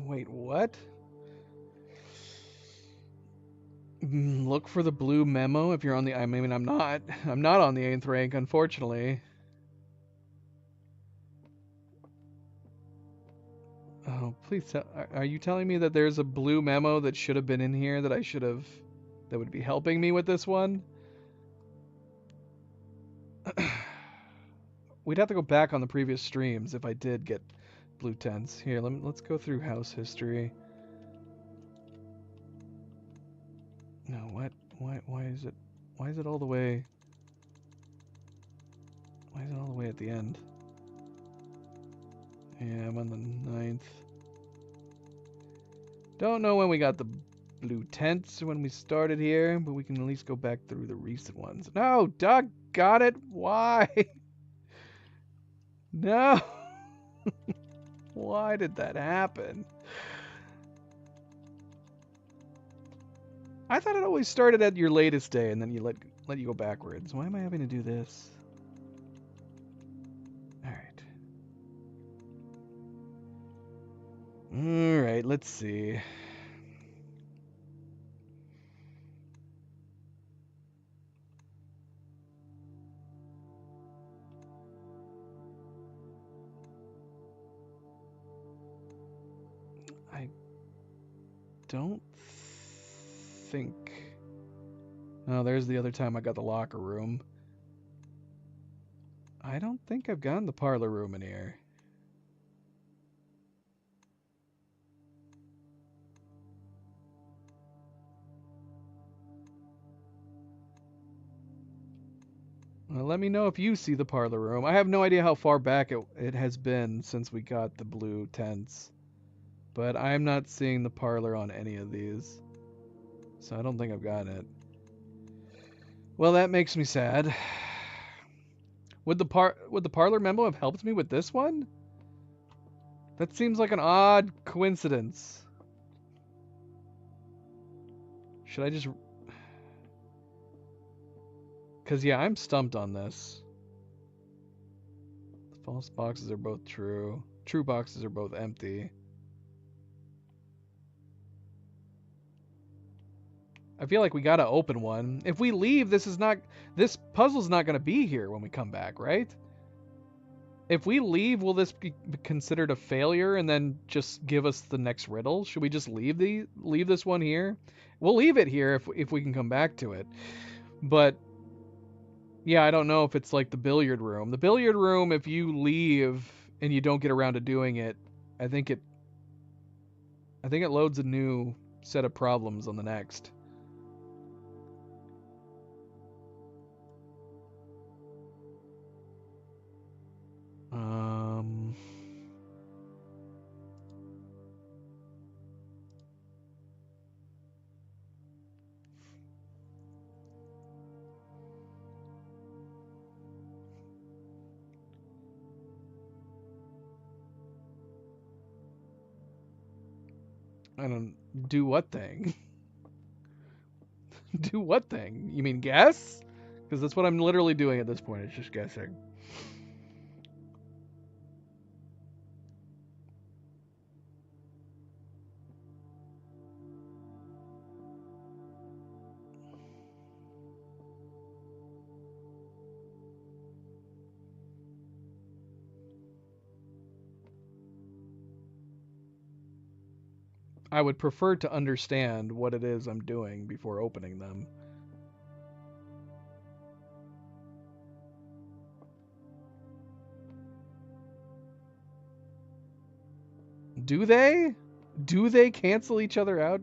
Wait, what? Look for the blue memo if you're on the... I mean, I'm not. I'm not on the 8th rank, unfortunately. Oh, please tell... Are you telling me that there's a blue memo that should have been in here that I should have... that would be helping me with this one? We'd have to go back on the previous streams if I did get blue tents. Here, let's go through house history. No, what? Why is it all the way... Why is it all the way at the end? Yeah, I'm on the 9th. Don't know when we got the blue tents when we started here, but we can at least go back through the recent ones. No, Doug got it. Why? No. Why did that happen? I thought it always started at your latest day and then you let let you go backwards. Why am I having to do this? Alright. Alright, let's see. I don't think... Oh, there's the other time I got the locker room. I don't think I've gotten the parlor room in here. Well, let me know if you see the parlor room. I have no idea how far back it has been since we got the blue tents. But I'm not seeing the parlor on any of these. So I don't think I've gotten it. Well, that makes me sad. Would the parlor memo have helped me with this one? That seems like an odd coincidence. Should I just... Because, yeah, I'm stumped on this. The false boxes are both true. True boxes are both empty. I feel like we gotta open one. If we leave, this puzzle's not gonna be here when we come back, right? If we leave, will this be considered a failure and then just give us the next riddle? Should we just leave this one here? We'll leave it here if we can come back to it. But yeah, I don't know if it's like the billiard room. The billiard room, if you leave and you don't get around to doing it, I think it loads a new set of problems on the next. I don't do what thing? Do what thing? You mean guess? Because that's what I'm literally doing at this point. It's just guessing. I would prefer to understand what it is I'm doing before opening them. Do they? Do they cancel each other out?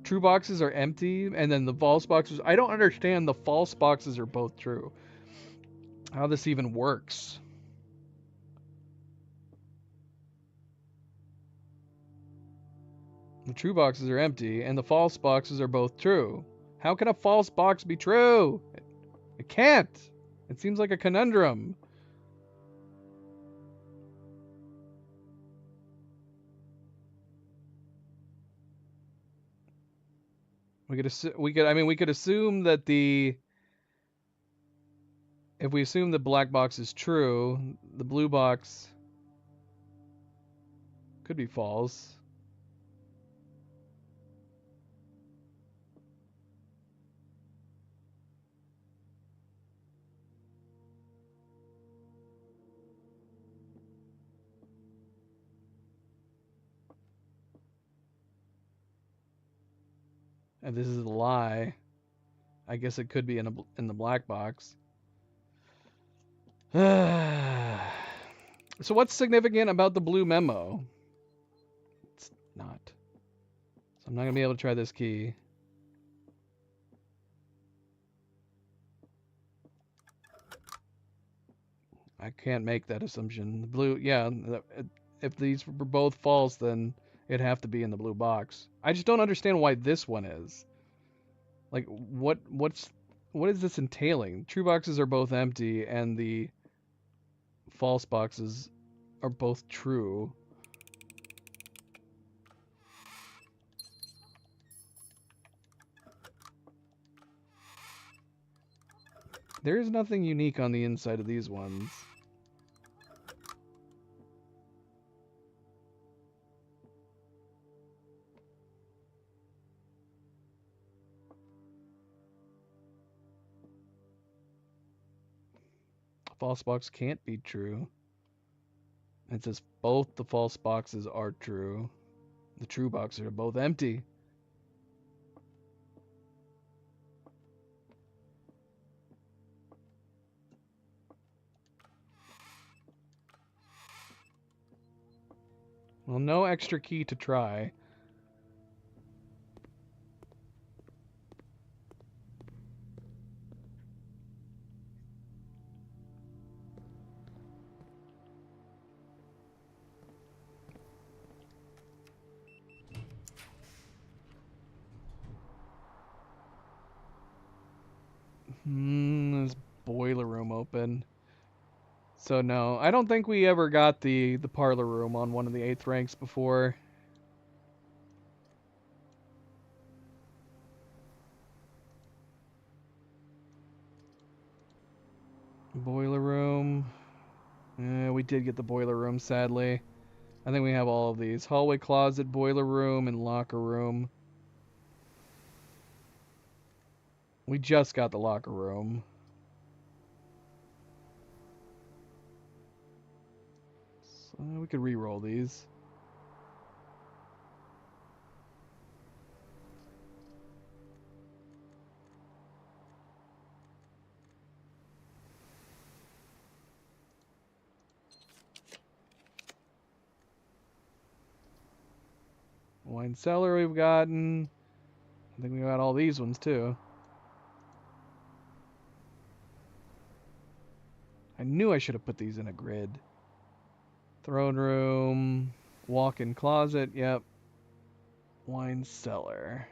True boxes are empty, and then the false boxes... I don't understand the false boxes are both true. How this even works. The true boxes are empty, and the false boxes are both true. How can a false box be true? It can't. It seems like a conundrum. We could assume that if we assume the black box is true, the blue box could be false. And this is a lie. I guess it could be in the black box. So what's significant about the blue memo? It's not. So I'm not going to be able to try this key. I can't make that assumption. The blue, yeah, if these were both false, then it'd have to be in the blue box. I just don't understand why this one is. Like, what is this entailing? True boxes are both empty, and the false boxes are both true. There is nothing unique on the inside of these ones. False box can't be true. It says both the false boxes are true. The true boxes are both empty. Well, no extra key to try. This boiler room open. So no, I don't think we ever got the parlor room on one of the 8th ranks before. Boiler room. We did get the boiler room, sadly. I think we have all of these. Hallway closet, boiler room, and locker room. We just got the locker room. So we could re-roll these. Wine cellar we've gotten. I think we got all these ones too. I knew I should have put these in a grid. Throne room, walk-in closet, yep. Wine cellar.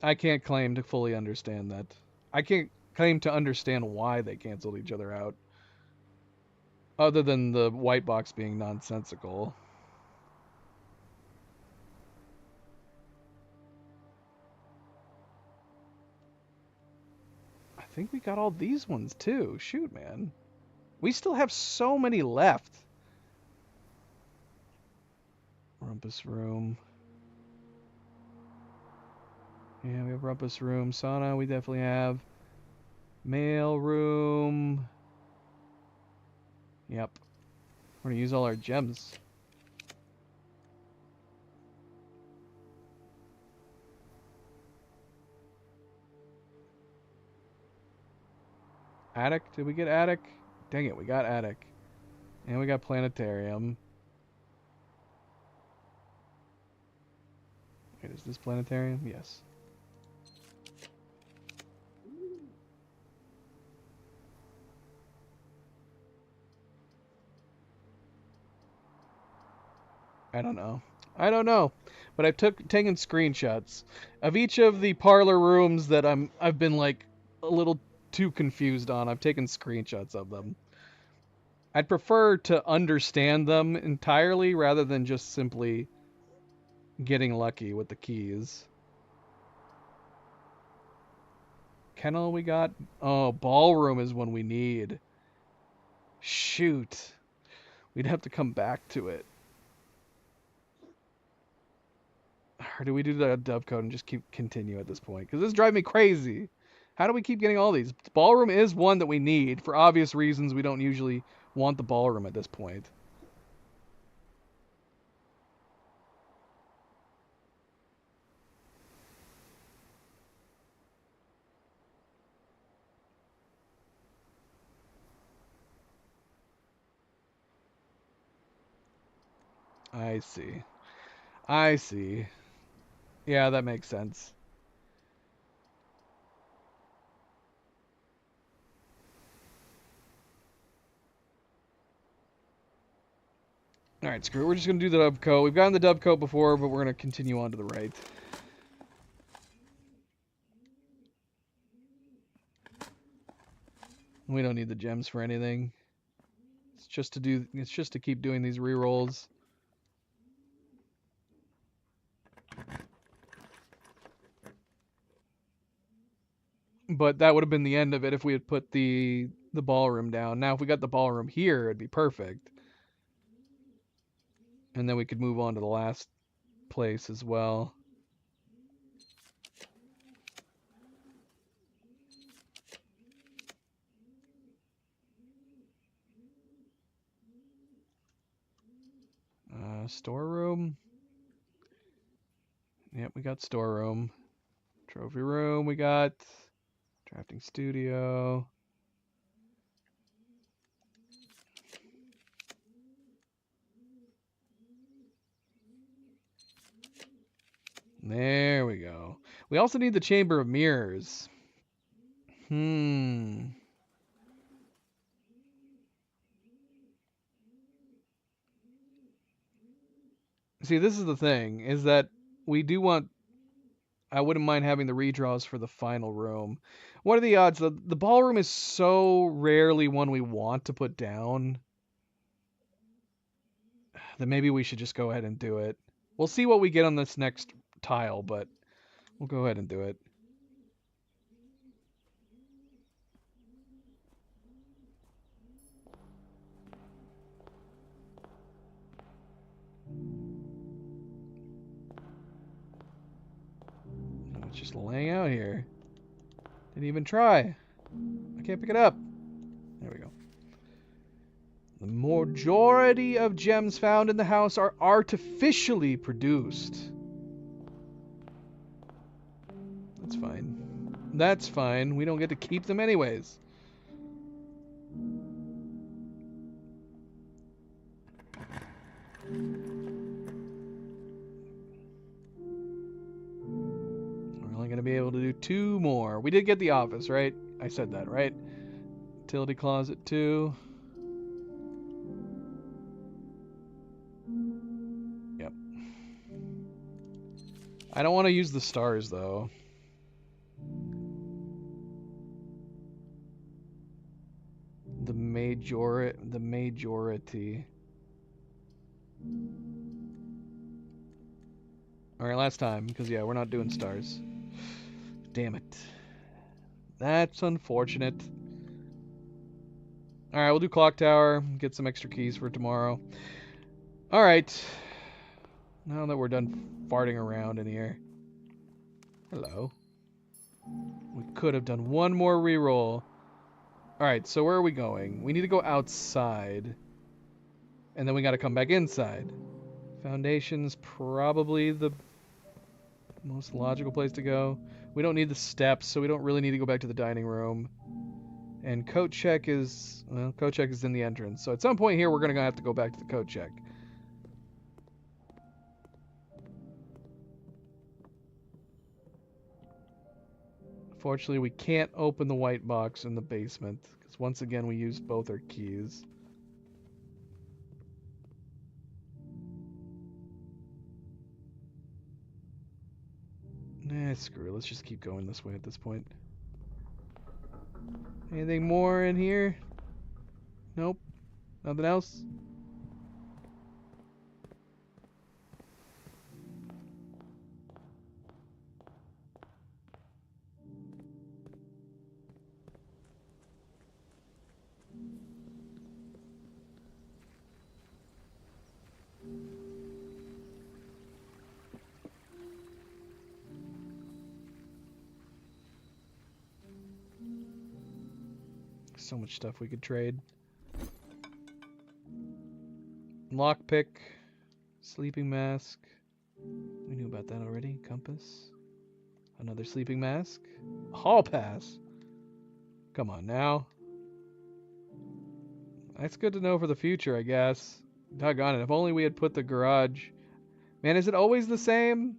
I can't claim to fully understand that. I can't claim to understand why they canceled each other out. Other than the white box being nonsensical. I think we got all these ones too. Shoot, man. We still have so many left. Rumpus room. Yeah, we have rumpus room. Sauna, we definitely have. Mail room. Yep. We're gonna use all our gems. Attic? Did we get attic? Dang it, we got attic. And we got planetarium. Wait, is this planetarium? Yes. I don't know. I don't know. But I've taken screenshots of each of the parlor rooms that I've been like a little too confused on. I've taken screenshots of them. I'd prefer to understand them entirely rather than just simply getting lucky with the keys. Kennel we got. Oh, ballroom is one we need. Shoot. We'd have to come back to it. Or do we do the dub code and just continue at this point? Because this is driving me crazy. How do we keep getting all these? Ballroom is one that we need. For obvious reasons, we don't usually want the ballroom at this point. I see. I see. Yeah, that makes sense. All right, screw it. We're just going to do the dub code. We've gotten the dub code before, but we're going to continue on to the right. We don't need the gems for anything. It's just to keep doing these rerolls. But that would have been the end of it if we had put the ballroom down. Now if we got the ballroom here, it'd be perfect. And then we could move on to the last place as well. Storeroom. Yep, we got storeroom. Trophy room we got. Drafting studio. There we go. We also need the Chamber of Mirrors. See, this is the thing, is that we do want... I wouldn't mind having the redraws for the final room. What are the odds? The ballroom is so rarely one we want to put down that maybe we should just go ahead and do it. We'll see what we get on this next tile, but we'll go ahead and do it. It's just laying out here. Didn't even try. I can't pick it up. There we go. The majority of gems found in the house are artificially produced. That's fine. That's fine. We don't get to keep them anyways. We're only going to be able to do 2 more. We did get the office, right? I said that, right? Utility closet 2. Yep. I don't want to use the stars, though. The majority. Alright, last time, because yeah, we're not doing stars. Damn it. That's unfortunate. Alright, we'll do clock tower, get some extra keys for tomorrow. Alright. Now that we're done farting around in here. Hello. We could have done one more reroll. Alright, so where are we going? We need to go outside. And then we gotta come back inside. Foundation's probably the most logical place to go. We don't need the steps, so we don't really need to go back to the dining room. And coat check is... well, coat check is in the entrance. So at some point here, we're gonna have to go back to the coat check. Fortunately, we can't open the white box in the basement, because once again, we used both our keys. Nah, screw it. Let's just keep going this way at this point. Anything more in here? Nope. Nothing else? So much stuff we could trade. Lockpick. Sleeping mask. We knew about that already. Compass. Another sleeping mask. Hall pass. Come on now. That's good to know for the future, I guess. Doggone it. If only we had put the garage... Man, is it always the same?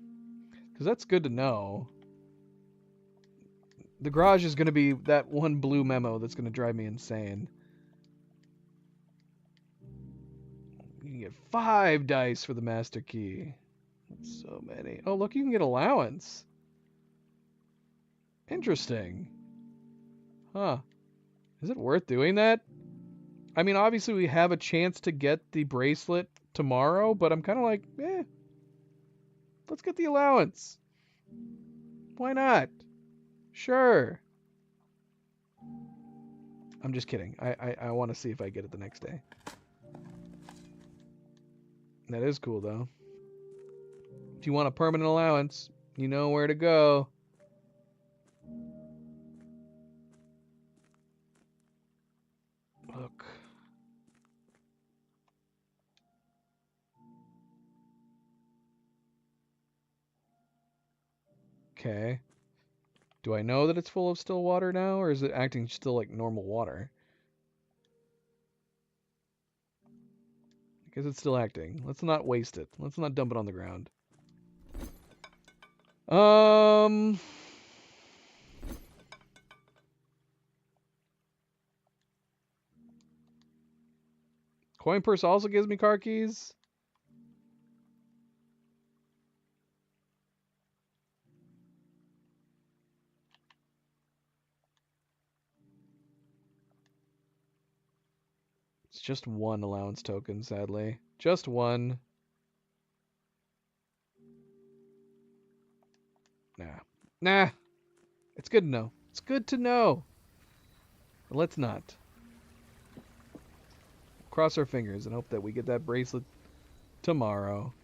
Because that's good to know. The garage is going to be that one blue memo that's going to drive me insane. You can get 5 dice for the master key. That's so many. Oh, look, you can get allowance. Interesting. Huh. Is it worth doing that? I mean, obviously we have a chance to get the bracelet tomorrow, but I'm kind of like, let's get the allowance. Why not? Sure. I'm just kidding. I want to see if I get it the next day. That is cool, though. If you want a permanent allowance, you know where to go. Look. Okay. Do I know that it's full of still water now, or is it acting still like normal water? I guess it's still acting. Let's not waste it. Let's not dump it on the ground. Coin purse also gives me car keys. It's just one allowance token, sadly. Just one. Nah. It's good to know. It's good to know. But let's not. Cross our fingers and hope that we get that bracelet tomorrow.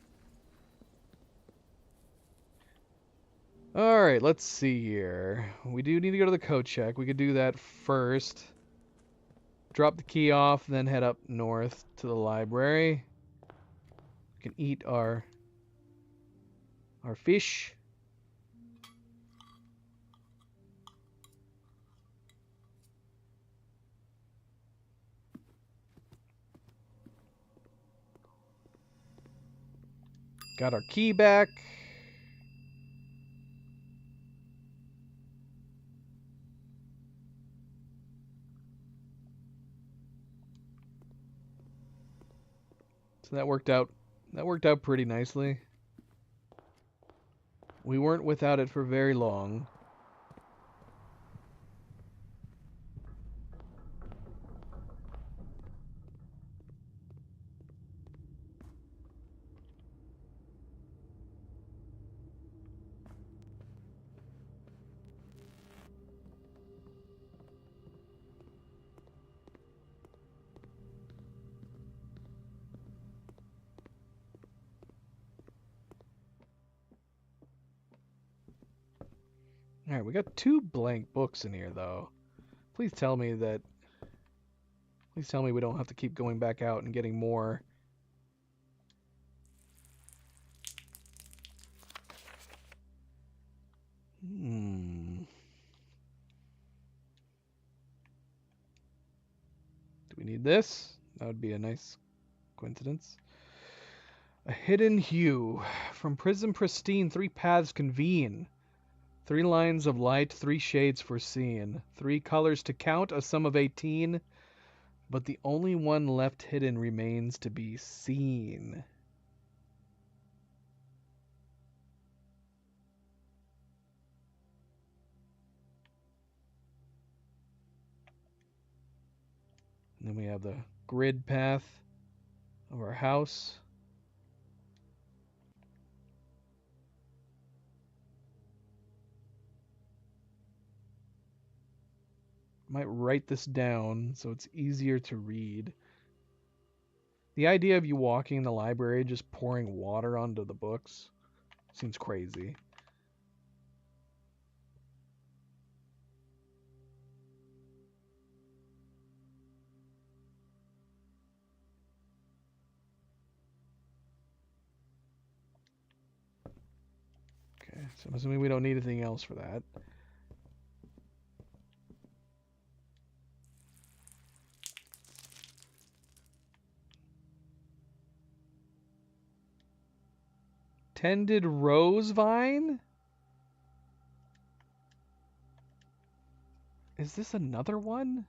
Alright, let's see here. We do need to go to the coat check. We could do that first. Drop the key off, then head up north to the library. We can eat our fish. Got our key back. So that worked out pretty nicely. We weren't without it for very long. Alright, we got 2 blank books in here, though. Please tell me we don't have to keep going back out and getting more. Do we need this? That would be a nice coincidence. A hidden hue. From prism pristine, 3 paths convene. 3 lines of light, 3 shades foreseen. 3 colors to count, a sum of 18. But the only one left hidden remains to be seen. And then we have the grid path of our house. Might write this down so it's easier to read. The idea of you walking in the library just pouring water onto the books seems crazy. Okay, so I'm assuming we don't need anything else for that. Tended rose vine? Is this another one?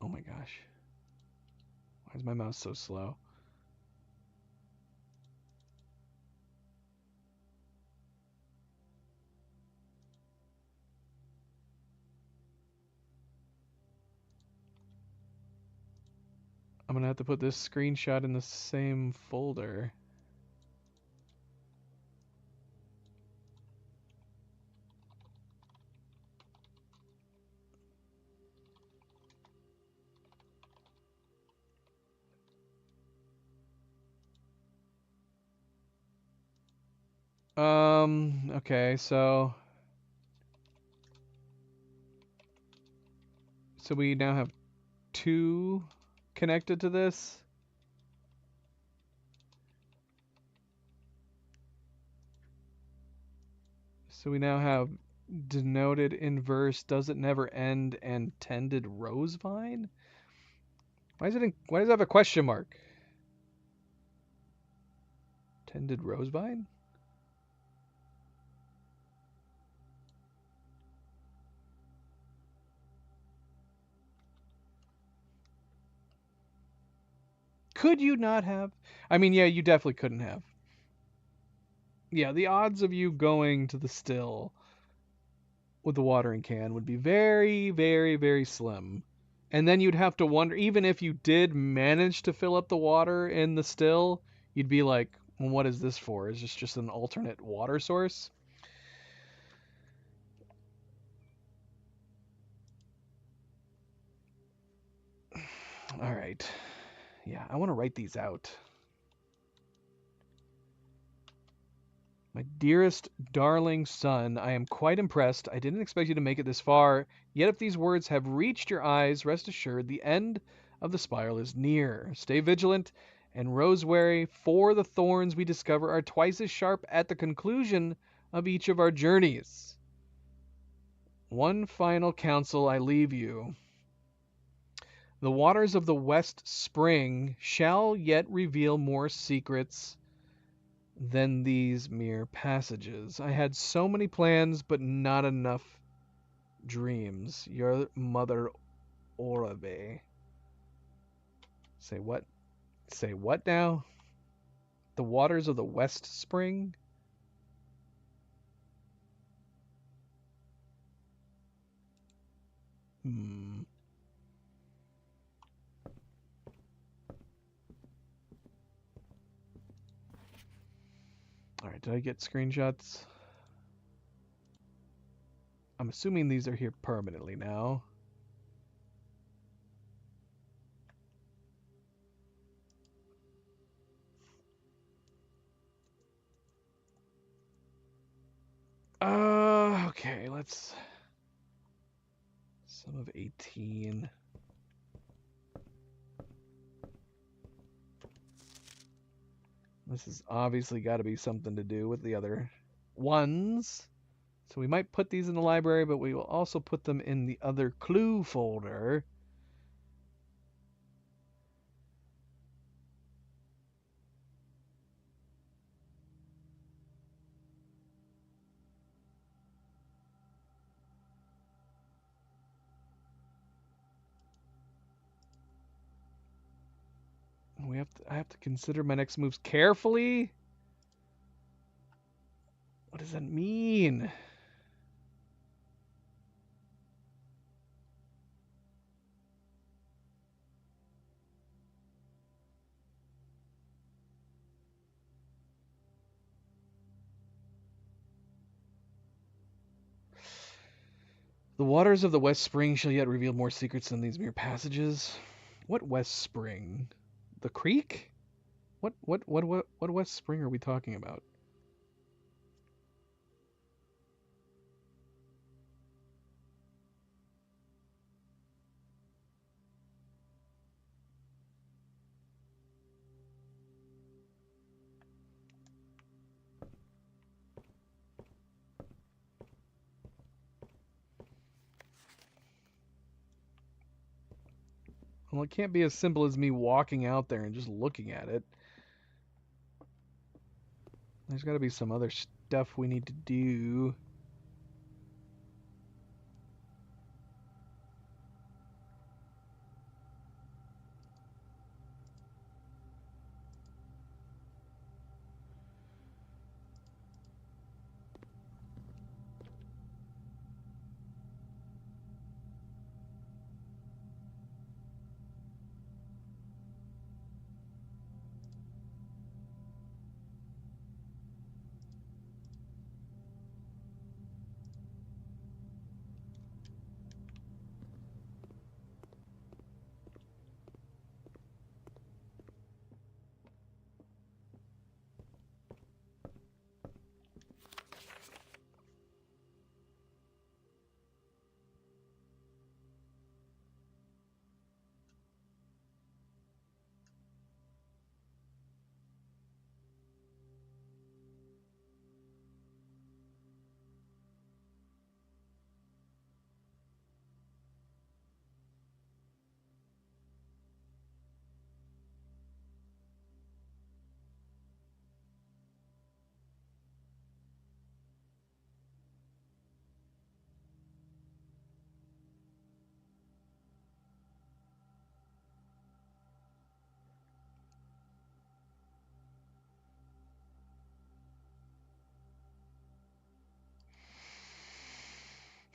Oh my gosh. Why is my mouse so slow? I'm gonna have to put this screenshot in the same folder. Okay, so we now have 2 connected to this. So we now have denoted inverse, does it never end, and tended rosevine? Why does it have a question mark? Tended rosevine? Could you not have? I mean, yeah, you definitely couldn't have. Yeah, the odds of you going to the still with the watering can would be very, very, very slim. And then you'd have to wonder, even if you did manage to fill up the water in the still, you'd be like, well, what is this for? Is this just an alternate water source? All right. Yeah, I want to write these out. My dearest, darling son, I am quite impressed. I didn't expect you to make it this far. Yet if these words have reached your eyes, rest assured the end of the spiral is near. Stay vigilant and rose-wary, for the thorns we discover are twice as sharp at the conclusion of each of our journeys. One final counsel I leave you. The waters of the West Spring shall yet reveal more secrets than these mere passages. I had so many plans, but not enough dreams. Your mother, Orabe. Say what? Say what now? The waters of the West Spring? Hmm. Alright, did I get screenshots? I'm assuming these are here permanently now. Okay, let's... Sum of 18. This has obviously got to be something to do with the other ones. So we might put these in the library, but we will also put them in the other clue folder. I have to consider my next moves carefully. What does that mean? The waters of the West Spring shall yet reveal more secrets than these mere passages. What West Spring? The creek? What West Spring are we talking about? Well, it can't be as simple as me walking out there and just looking at it. There's got to be some other stuff we need to do.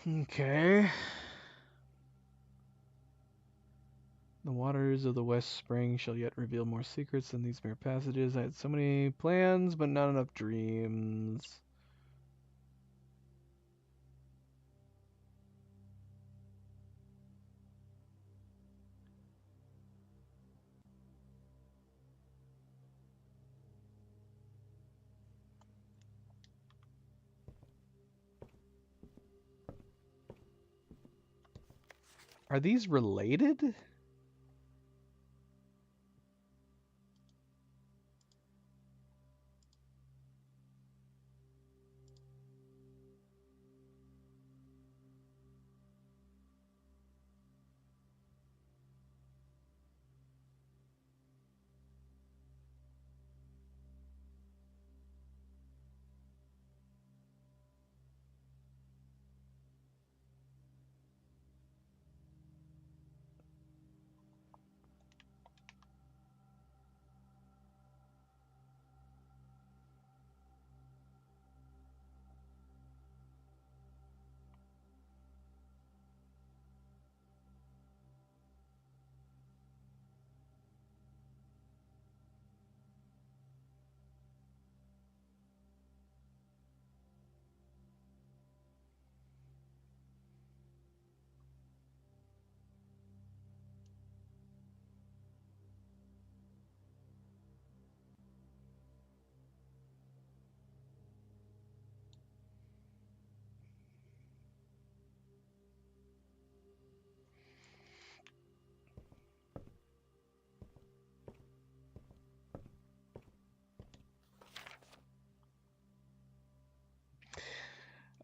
Okay. The waters of the West Spring shall yet reveal more secrets than these mere passages. I had so many plans, but not enough dreams. Are these related?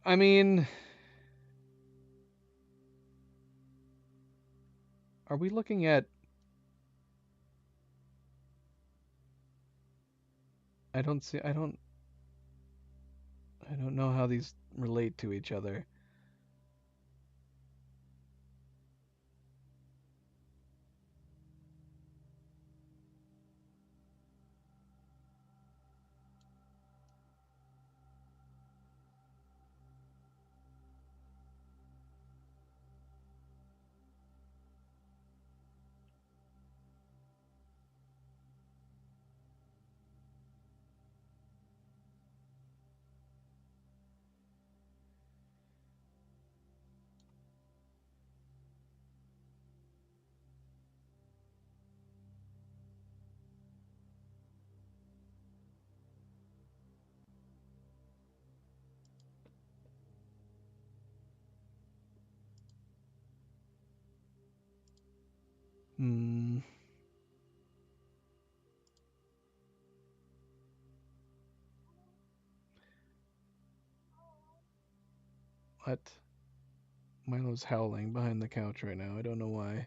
I mean, are we looking at... I don't see... I don't know how these relate to each other. Hmm. What? Milo's howling behind the couch right now. I don't know why.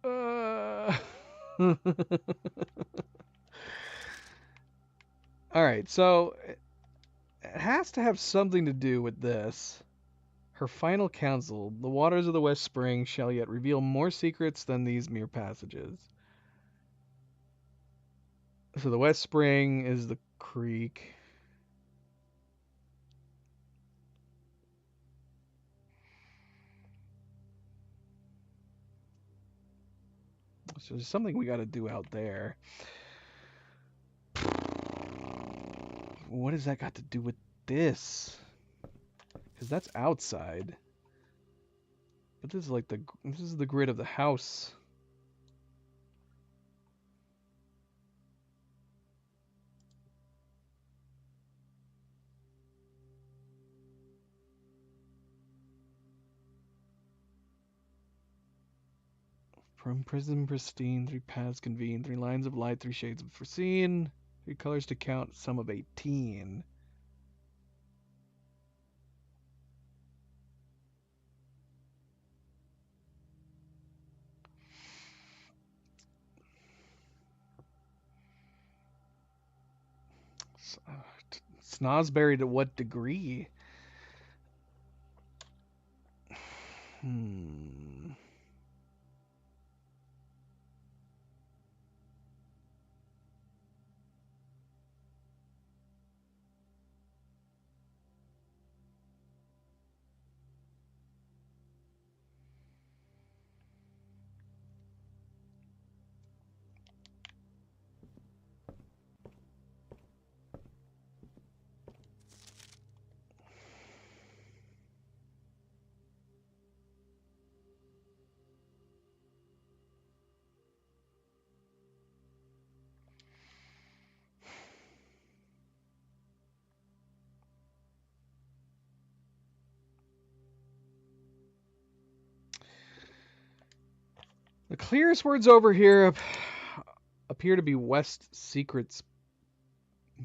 Uh... All right, so it has to have something to do with this. Her final counsel: the waters of the West Spring shall yet reveal more secrets than these mere passages. So the West Spring is the creek. So there's something we got to do out there. What has that got to do with this? Because that's outside. But this is like this is the grid of the house. From prism pristine, 3 paths convene, 3 lines of light, 3 shades of foreseen, 3 colors to count, sum of 18. Snosberry to what degree? Hmm. The clearest words over here appear to be West Secrets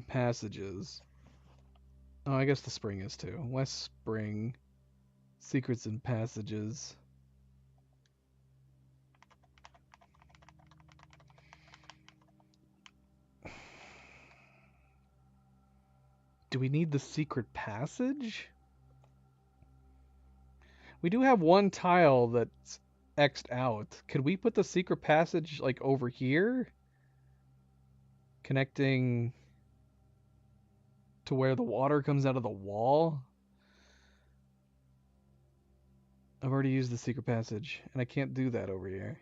passages. Oh, I guess the spring is too. West Spring, Secrets and Passages. Do we need the secret passage? We do have one tile that's X'd out. Could we put the secret passage like over here? Connecting to where the water comes out of the wall? I've already used the secret passage, and I can't do that over here.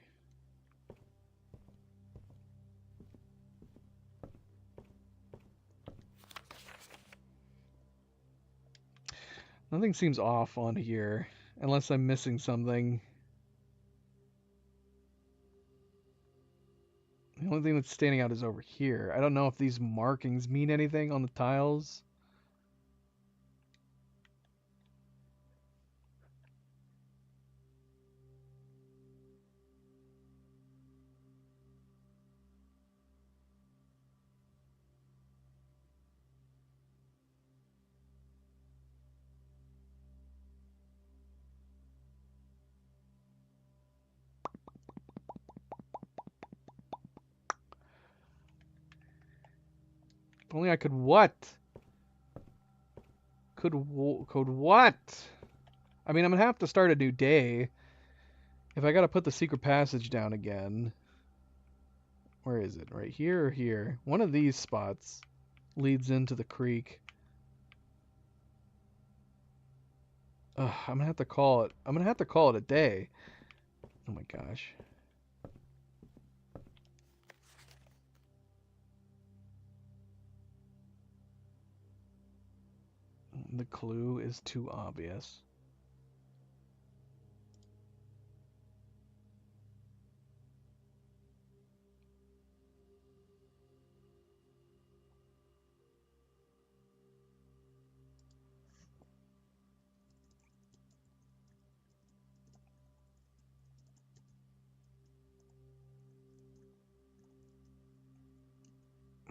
Nothing seems off on here, unless I'm missing something. The only thing that's standing out is over here. I don't know if these markings mean anything on the tiles. If only I could what? Could what? I mean, I'm gonna have to start a new day. If I gotta put the secret passage down again. Where is it? Right here or here? One of these spots leads into the creek. Ugh, I'm gonna have to call it. I'm gonna have to call it a day. Oh my gosh. The clue is too obvious.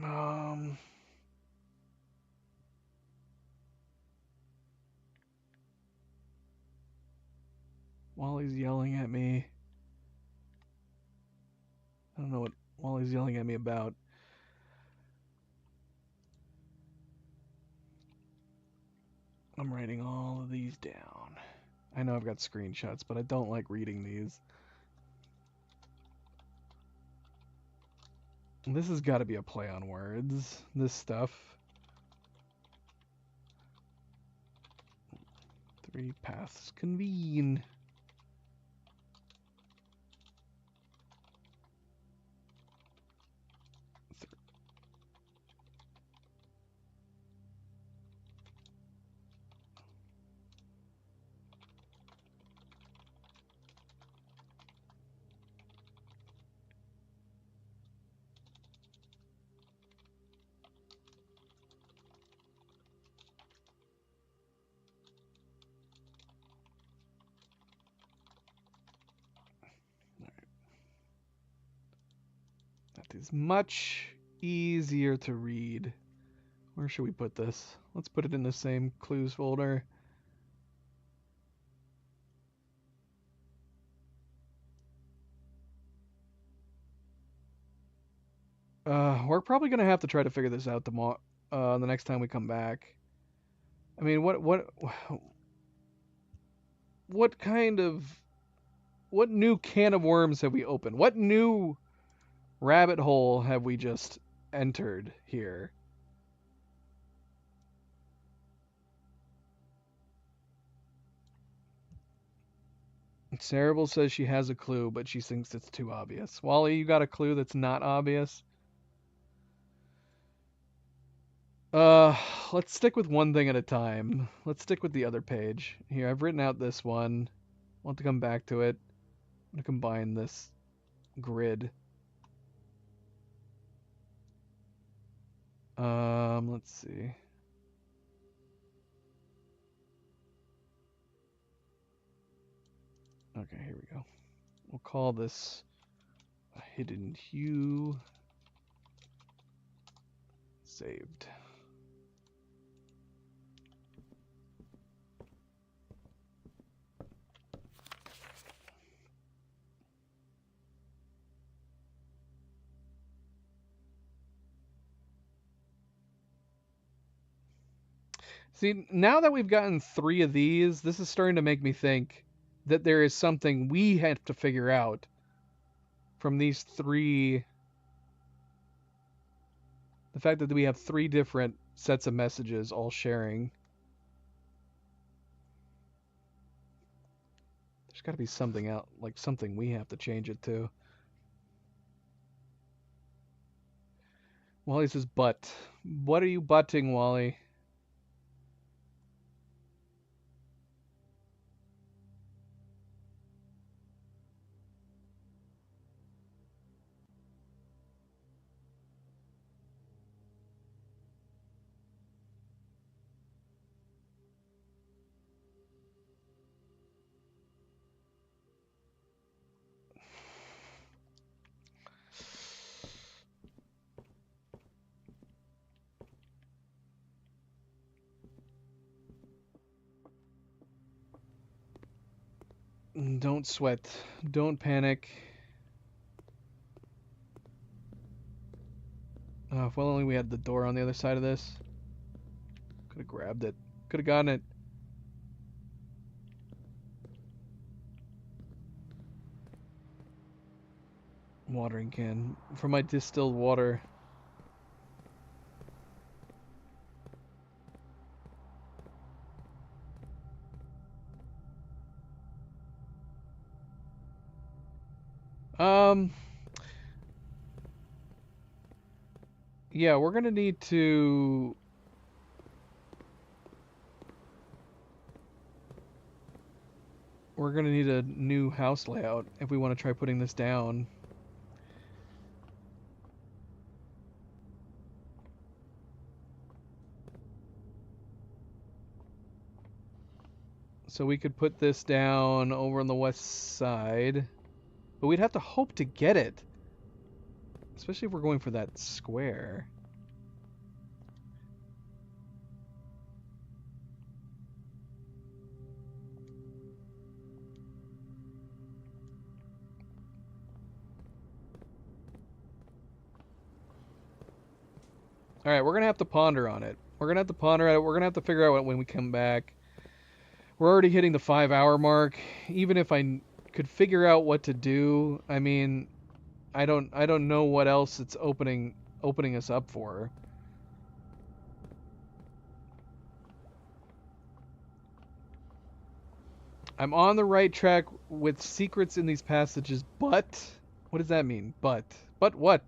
Um, Wally's yelling at me. I don't know what Wally's yelling at me about. I'm writing all of these down. I know I've got screenshots, but I don't like reading these. This has got to be a play on words. This stuff. 3 paths convene. That is much easier to read. Where should we put this? Let's put it in the same clues folder. We're probably gonna have to try to figure this out tomorrow. the next time we come back. I mean, what kind of what new can of worms have we opened? What new rabbit hole have we just entered here? Cerebral says she has a clue, but she thinks it's too obvious. Wally, you got a clue that's not obvious? Uh, let's stick with one thing at a time. Let's stick with the other page. Here, I've written out this one. I want to come back to it. I'm going to combine this grid. Let's see. Okay, here we go. We'll call this a hidden hue. Saved. See, now that we've gotten 3 of these, this is starting to make me think that there is something we have to figure out from these 3. The fact that we have 3 different sets of messages all sharing. There's got to be something out, like something we have to change it to. Wally says, "But what are you butting, Wally?" Don't sweat. Don't panic. If only we had the door on the other side of this. Could have grabbed it. Could have gotten it. Watering can for my distilled water. Um, yeah, we're gonna need to. We're gonna need a new house layout if we want to try putting this down. So we could put this down over on the west side, but we'd have to hope to get it, especially if we're going for that square. All right, we're gonna have to ponder on it. We're gonna have to ponder at it. We're gonna have to figure out when we come back. We're already hitting the 5-hour mark. Even if I could figure out what to do, I mean, I don't know what else it's opening us up for. I'm on the right track with secrets in these passages, but what does that mean? But what?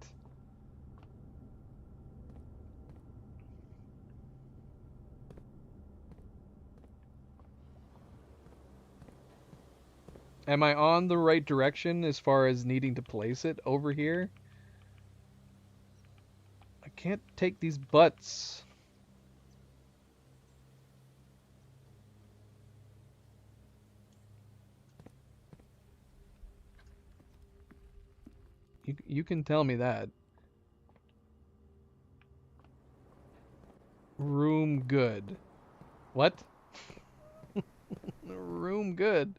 Am I on the right direction as far as needing to place it over here? I can't take these butts. You can tell me that. Room good. What? Room good.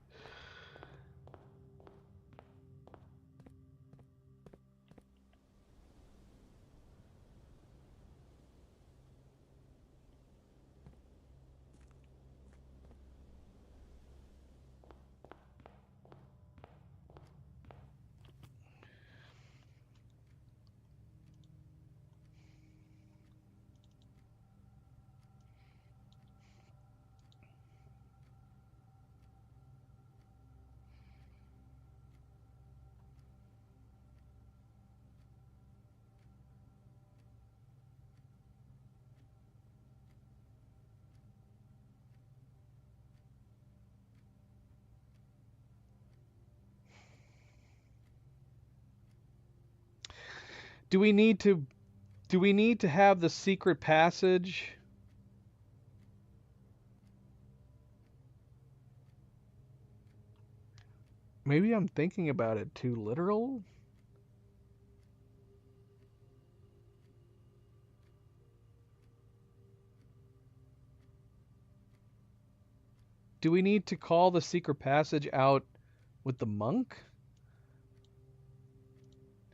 Do we need to have the secret passage? Maybe I'm thinking about it too literal. Do we need to call the secret passage out with the monk?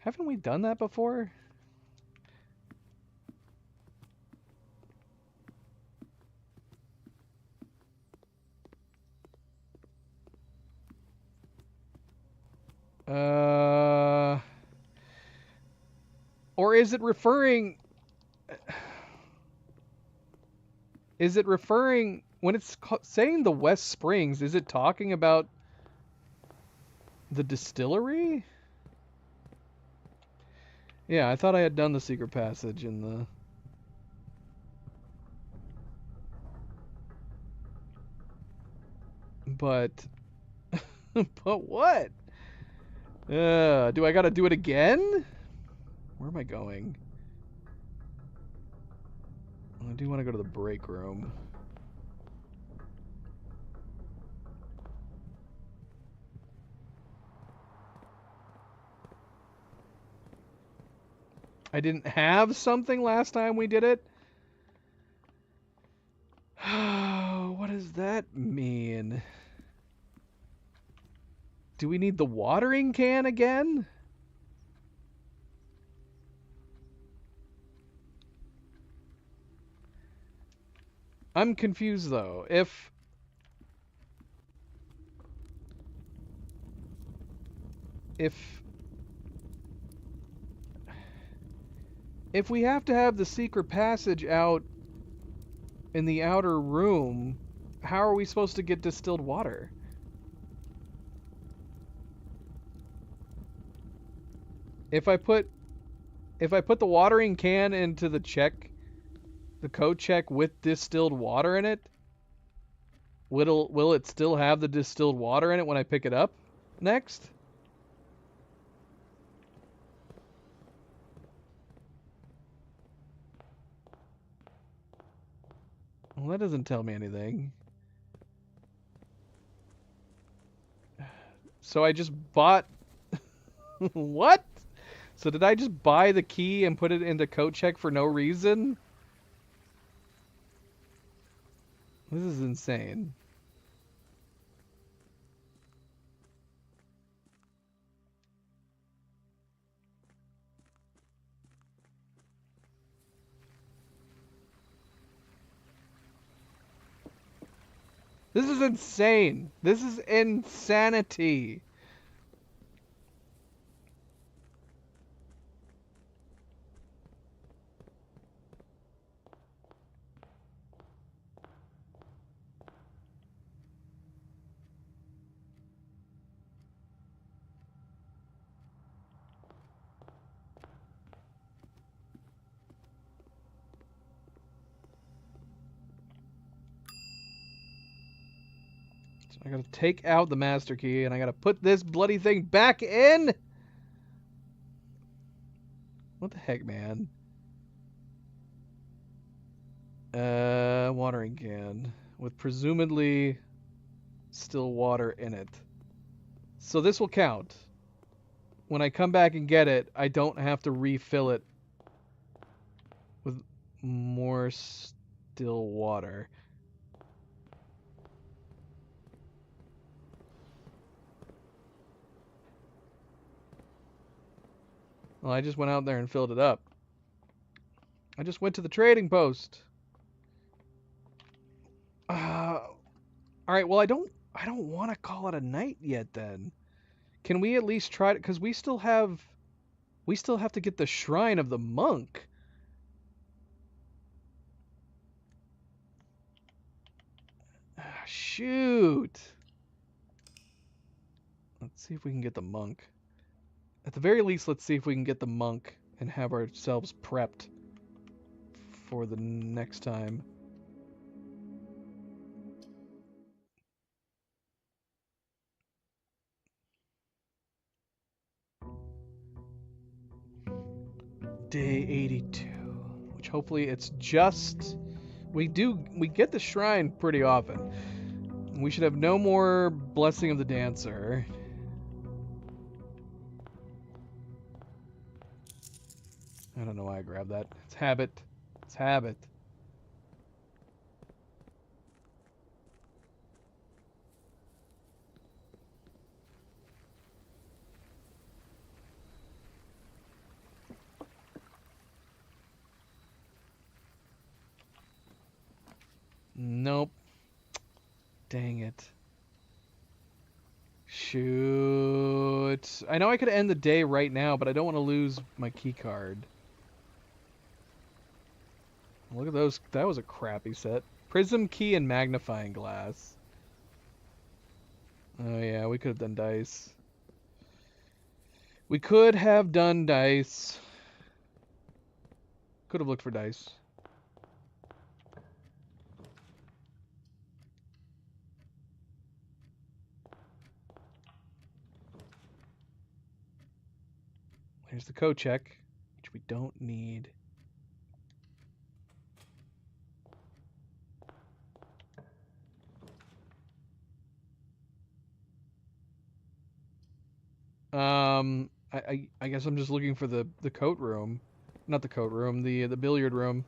Haven't we done that before? Or is it referring... Is it referring... When it's saying the West Springs, is it talking about the distillery? Yeah, I thought I had done the secret passage in the... But... But what? Do I gotta do it again? Where am I going? I do want to go to the break room. I didn't have something last time we did it? What does that mean? Do we need the watering can again? I'm confused though. If we have to have the secret passage out in the outer room, how are we supposed to get distilled water? If I put the watering can into the code check with distilled water in it, will it still have the distilled water in it when I pick it up next? Well, that doesn't tell me anything. So I just bought... What? So did I just buy the key and put it into code check for no reason? This is insane. This is insane. This is insanity. So I gotta take out the master key and I gotta put this bloody thing back in? What the heck, man? Watering can with presumably still water in it. So this will count. When I come back and get it, I don't have to refill it with more still water. Well, I just went out there and filled it up. I just went to the trading post. All right, well, I don't want to call it a night yet then. Can we at least try to, cuz we still have to get the shrine of the monk. Shoot. Let's see if we can get the monk. At the very least, let's see if we can get the monk and have ourselves prepped for the next time. day 82, which hopefully it's just... We get the shrine pretty often. We should have no more Blessing of the Dancer. I don't know why I grabbed that. It's habit. It's habit. Nope. Dang it. Shoot. I know I could end the day right now, but I don't want to lose my key card. Look at those. That was a crappy set. Prism key and magnifying glass. Oh yeah, we could have done dice. We could have done dice. Could have looked for dice. Here's the code check, which we don't need. I guess I'm just looking for the coat room, not the coat room, the billiard room.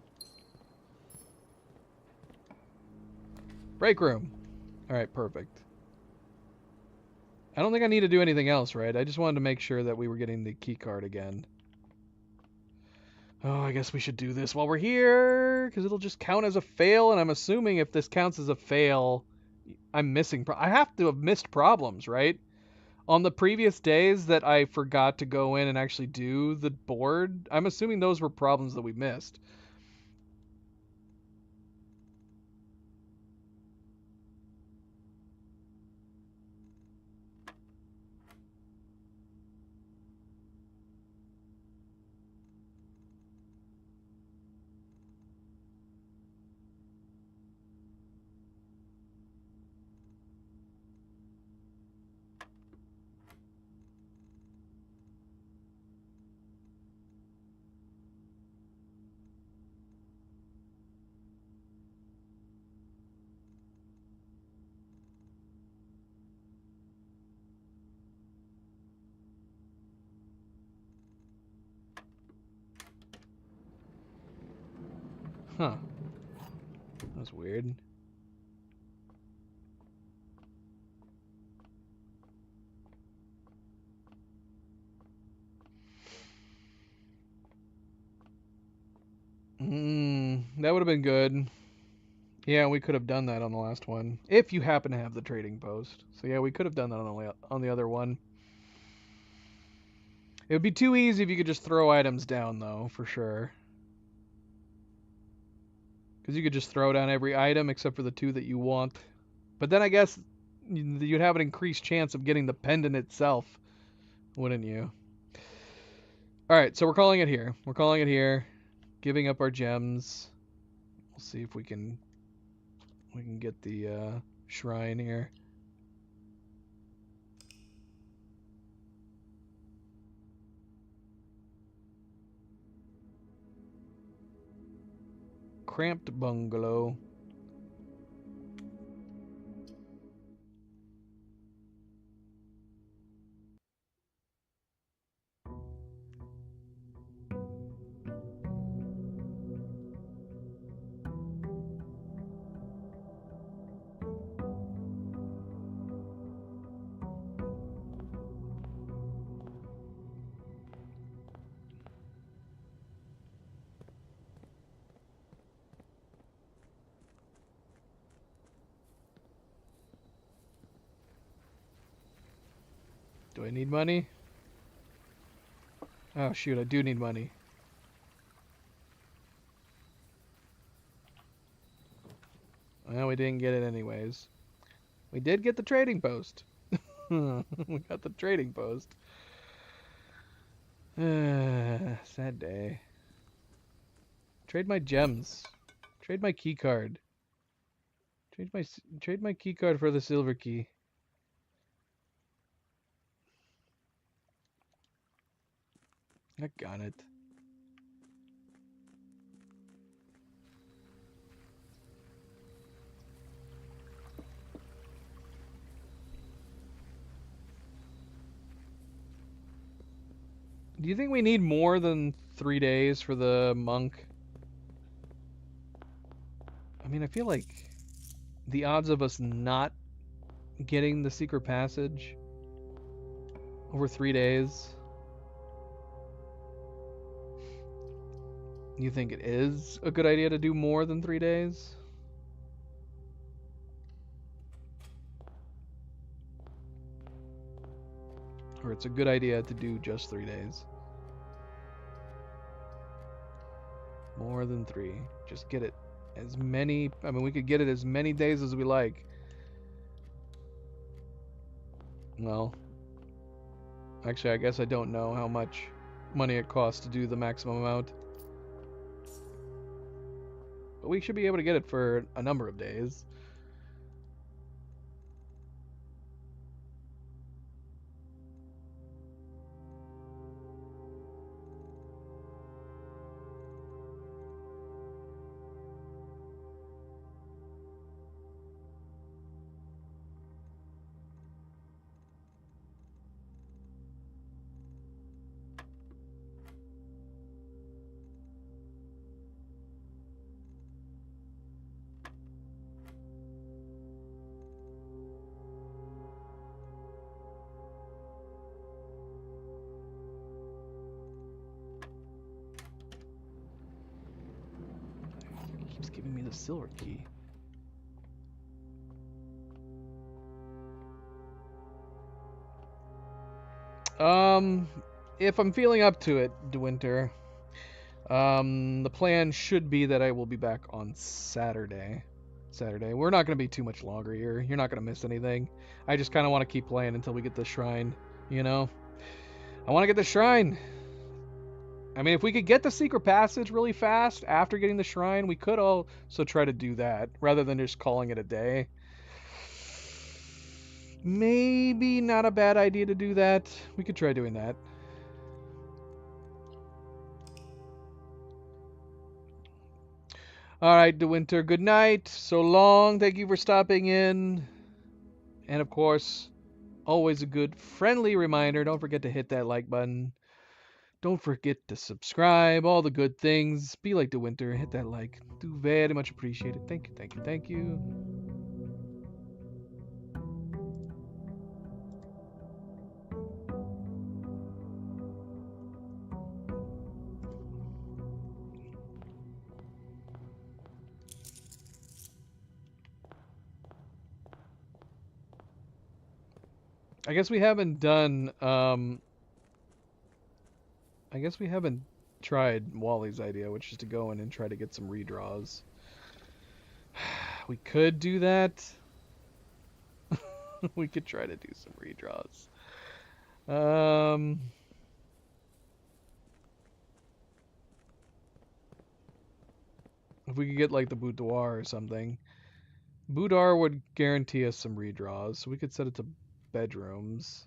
Break room. All right, perfect. I don't think I need to do anything else, right? I just wanted to make sure that we were getting the key card again. Oh, I guess we should do this while we're here, because it'll just count as a fail, and I'm assuming if this counts as a fail, I'm missing... I have to have missed problems, right? On the previous days that I forgot to go in and actually do the board, I'm assuming those were problems that we missed. Huh. That's weird. That would have been good. Yeah, we could have done that on the last one. If you happen to have the trading post. So yeah, we could have done that on the other one. It would be too easy if you could just throw items down, though, for sure. Because you could just throw down every item except for the two that you want. But then I guess you'd have an increased chance of getting the pendant itself, wouldn't you? Alright, so we're calling it here. We're calling it here. Giving up our gems. We'll see if we can get the shrine here. Cramped bungalow. Do I need money? Oh shoot, I do need money. Well, we didn't get it anyways. We did get the trading post. We got the trading post. Sad day. Trade my gems. Trade my key card. Trade my key card for the silver key. I got it. Do you think we need more than 3 days for the monk? I mean, I feel like the odds of us not getting the secret passage over 3 days. You think it is a good idea to do more than 3 days? Or it's a good idea to do just 3 days? More than 3. Just get it as many... I mean, we could get it as many days as we like. Well, actually, I guess I don't know how much money it costs to do the maximum amount. But we should be able to get it for a number of days. It keeps giving me the silver key. If I'm feeling up to it, DeWinter, the plan should be that I will be back on Saturday. We're not going to be too much longer here. You're not going to miss anything. I just kind of want to keep playing until we get the shrine, you know? I want to get the shrine. I mean, if we could get the secret passage really fast after getting the shrine, we could also try to do that rather than just calling it a day. Maybe not a bad idea to do that. We could try doing that. All right, DeWinter, good night. So long. Thank you for stopping in. And of course, always a good friendly reminder, don't forget to hit that like button. Don't forget to subscribe, all the good things. Be like DeWinter, hit that like. Do very much appreciate it. Thank you, thank you, thank you. I guess we haven't done, I guess we haven't tried Wally's idea, which is to go in and try to get some redraws. We could do that. We could try to do some redraws. If we could get like the boudoir or something. Boudoir would guarantee us some redraws, so we could set it to bedrooms.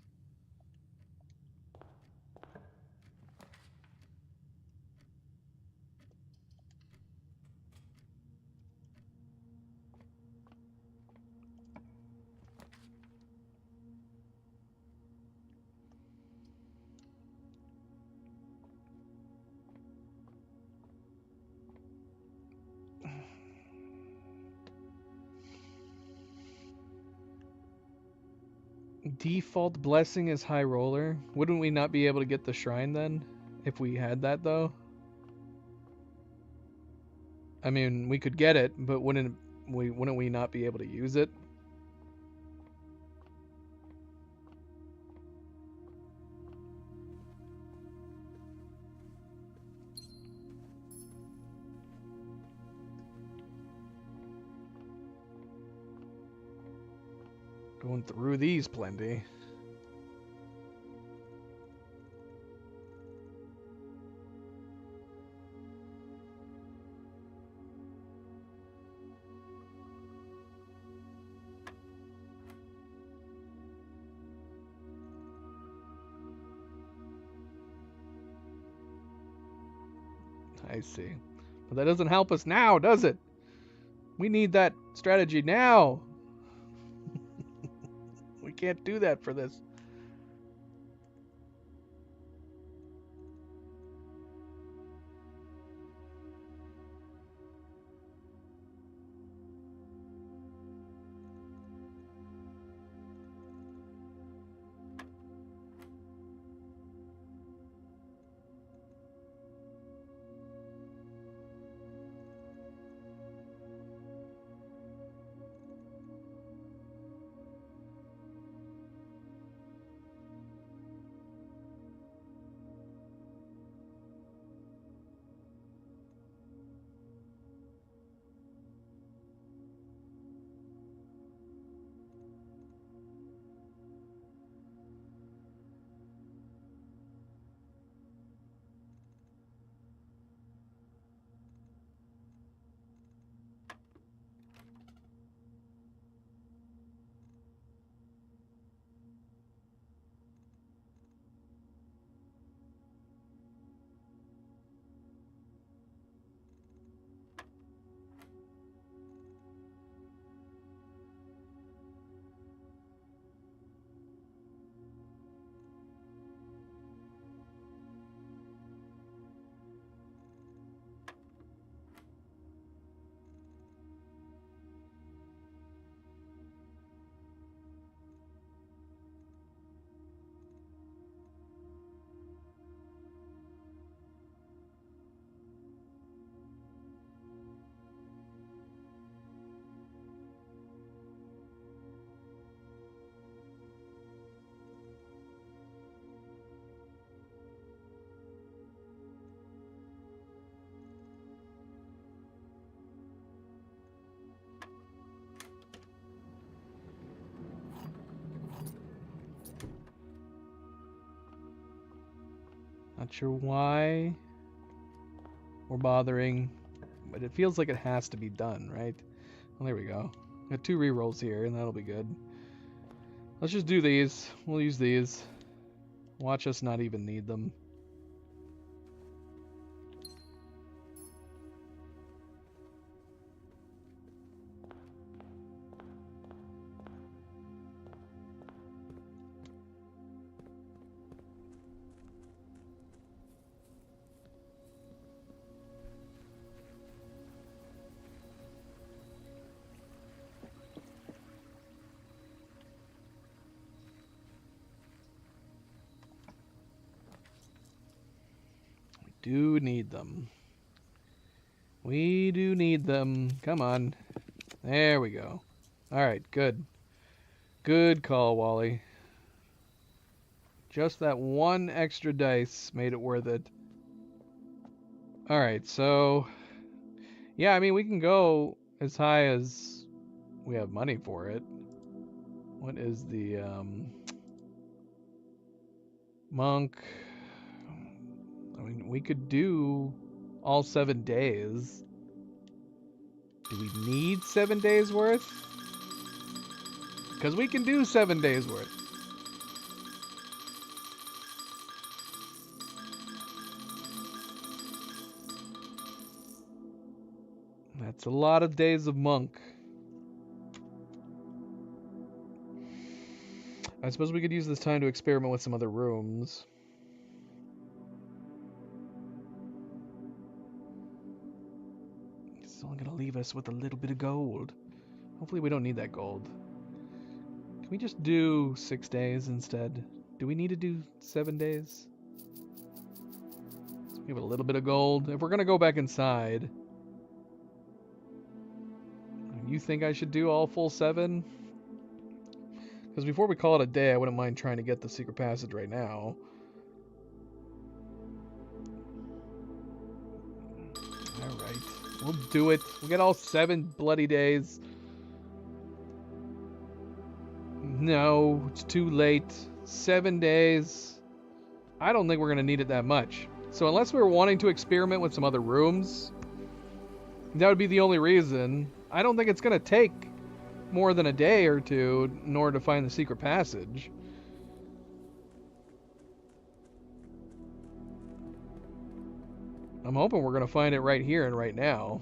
Default blessing is high roller. Wouldn't we not be able to get the shrine then? If we had that though? I mean, we could get it, but wouldn't we not be able to use it? Going through these plenty. I see. But that doesn't help us now, does it? We need that strategy now. We can't do that for this. Not sure why we're bothering, but it feels like it has to be done, right? Well, there we go. Got 2 rerolls here, and that'll be good. Let's just do these. We'll use these. Watch us not even need them. Do need them. We do need them. Come on. There we go. Alright, good. Good call, Wally. Just that one extra dice made it worth it. Alright, so... yeah, I mean, we can go as high as we have money for it. What is the, monk? I mean, we could do all 7 days. Do we need 7 days worth? Because we can do 7 days worth. That's a lot of days of monk. I suppose we could use this time to experiment with some other rooms. It's only gonna leave us with a little bit of gold. Hopefully we don't need that gold. Can we just do 6 days instead? Do we need to do 7 days? Let's give it a little bit of gold. If we're gonna go back inside, you think I should do all full 7? Because before we call it a day, I wouldn't mind trying to get the secret passage right now. Alright, we'll do it. We'll get all 7 bloody days. No, it's too late. 7 days. I don't think we're going to need it that much. So unless we were wanting to experiment with some other rooms, that would be the only reason. I don't think it's going to take more than a day or two in order to find the secret passage. I'm hoping we're going to find it right here and right now.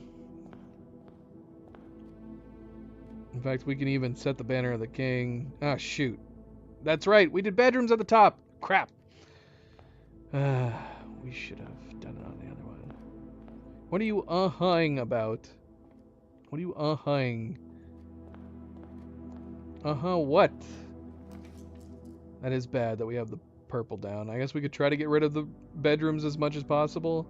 In fact, we can even set the banner of the king. Ah, shoot. That's right. We did bedrooms at the top. Crap. We should have done it on the other one. What are you uh-huh-ing about? What are you uh-huh-ing? Uh-huh, what? That is bad that we have the purple down. I guess we could try to get rid of the bedrooms as much as possible.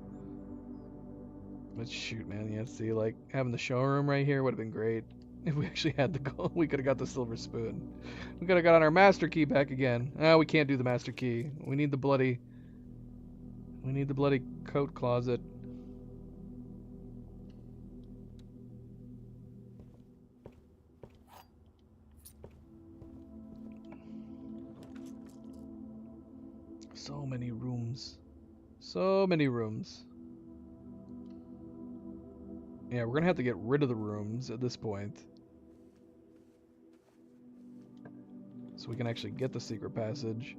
But shoot, man, yeah, see, like, having the showroom right here would have been great. If we actually had the gold, we could have got the silver spoon. We could have got our master key back again. Ah, we can't do the master key. We need the bloody coat closet. So many rooms. So many rooms. Yeah, we're gonna have to get rid of the rooms at this point. So we can actually get the secret passage.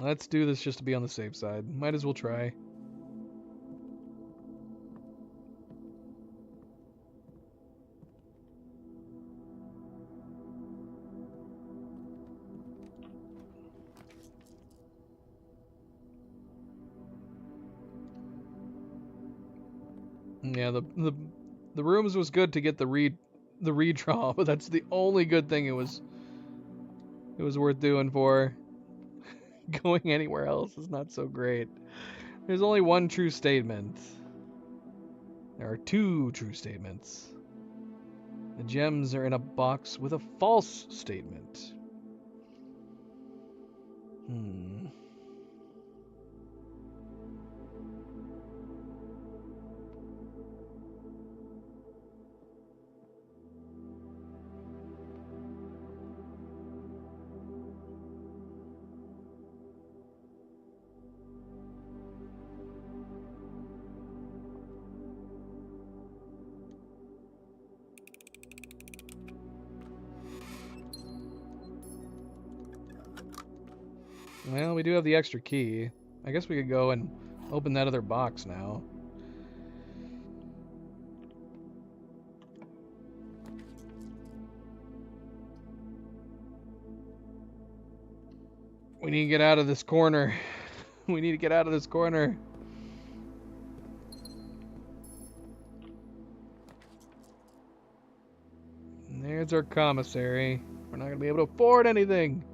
Let's do this just to be on the safe side. Might as well try. Yeah, the rooms was good to get the redraw, but that's the only good thing it was worth doing for. Going anywhere else is not so great. There's only one true statement. There are 2 true statements. The gems are in a box with a false statement. Well, we do have the extra key. I guess we could go and open that other box now. We need to get out of this corner. We need to get out of this corner. And there's our commissary. We're not going to be able to afford anything.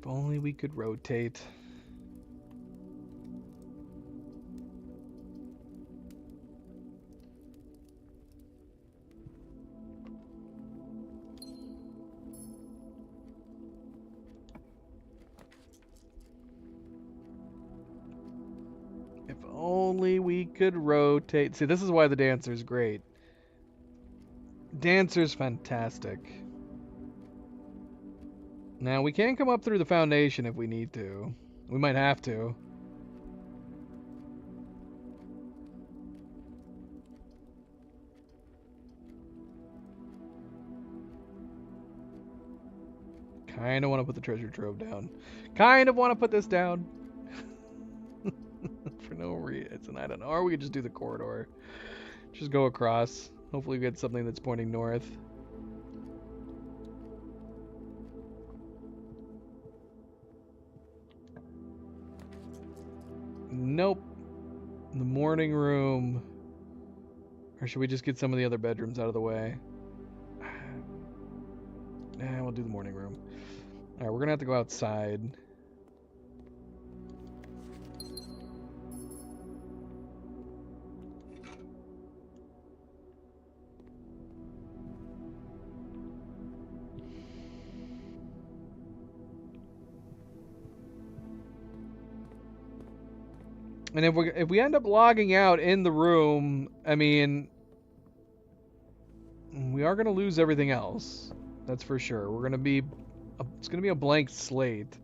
If only we could rotate. If only we could rotate. See, this is why the dancer's great. Dancer's fantastic. Now, we can come up through the foundation if we need to. We might have to. Kind of want to put the treasure trove down. Kind of want to put this down. For no reason. I don't know. Or we could just do the corridor. Just go across. Hopefully we get something that's pointing north. Nope. The morning room. Or should we just get some of the other bedrooms out of the way? Nah, we'll do the morning room. Alright, we're gonna have to go outside. And if we end up logging out in the room, I mean, we are gonna lose everything else. That's for sure. We're gonna be, it's gonna be a blank slate.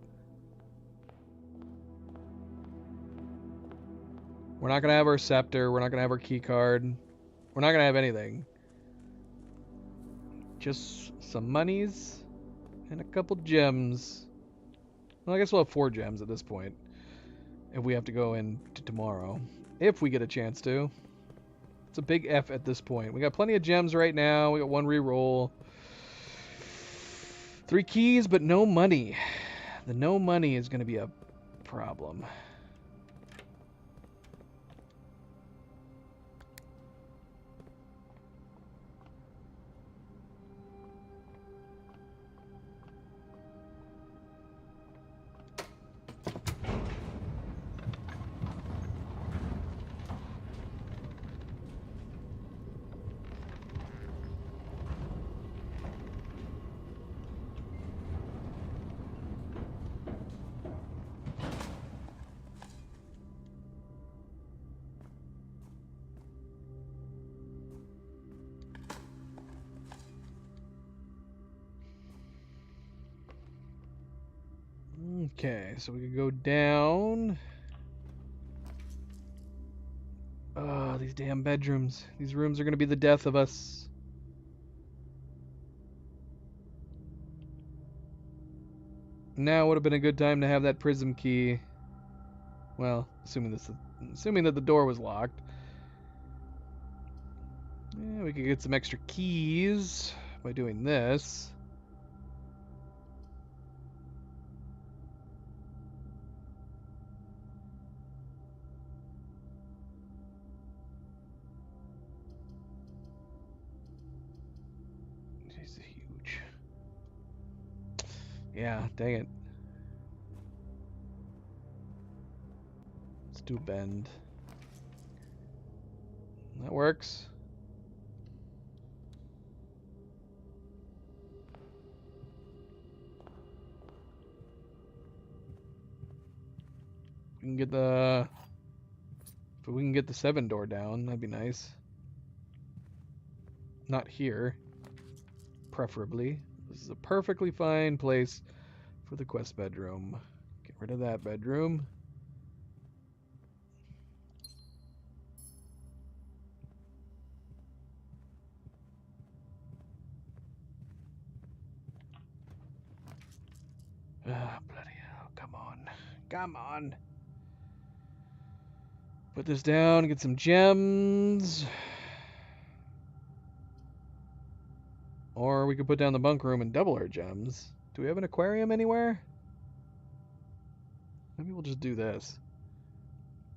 We're not gonna have our scepter. We're not gonna have our key card. We're not gonna have anything. Just some monies and a couple gems. Well, I guess we'll have 4 gems at this point. If we have to go into tomorrow. If we get a chance to. It's a big F at this point. We got plenty of gems right now. We got 1 reroll. 3 keys, but no money. The no money is going to be a problem. Okay, so we could go down. Oh, these damn bedrooms. These rooms are going to be the death of us. Now would have been a good time to have that prism key. Well, assuming that the door was locked. Yeah, we could get some extra keys by doing this. This is huge. Yeah, dang it. Let's do bend. That works. We can get the... If we can get the 7 door down, that'd be nice. Not here. Preferably. This is a perfectly fine place for the quest bedroom. Get rid of that bedroom. Ah, bloody hell. Come on. Come on. Put this down, get some gems. Or we could put down the bunk room and double our gems. Do we have an aquarium anywhere? Maybe we'll just do this.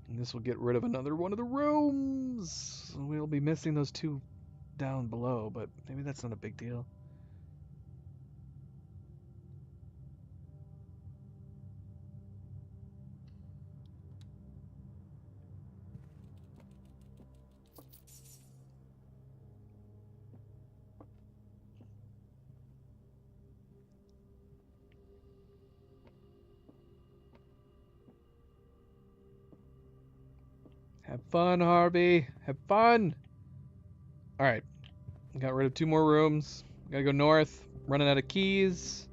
And this will get rid of another one of the rooms. We'll be missing those 2 down below, but maybe that's not a big deal. Have fun, Harvey. Have fun. All right. Got rid of 2 more rooms. Gotta go north. Running out of keys.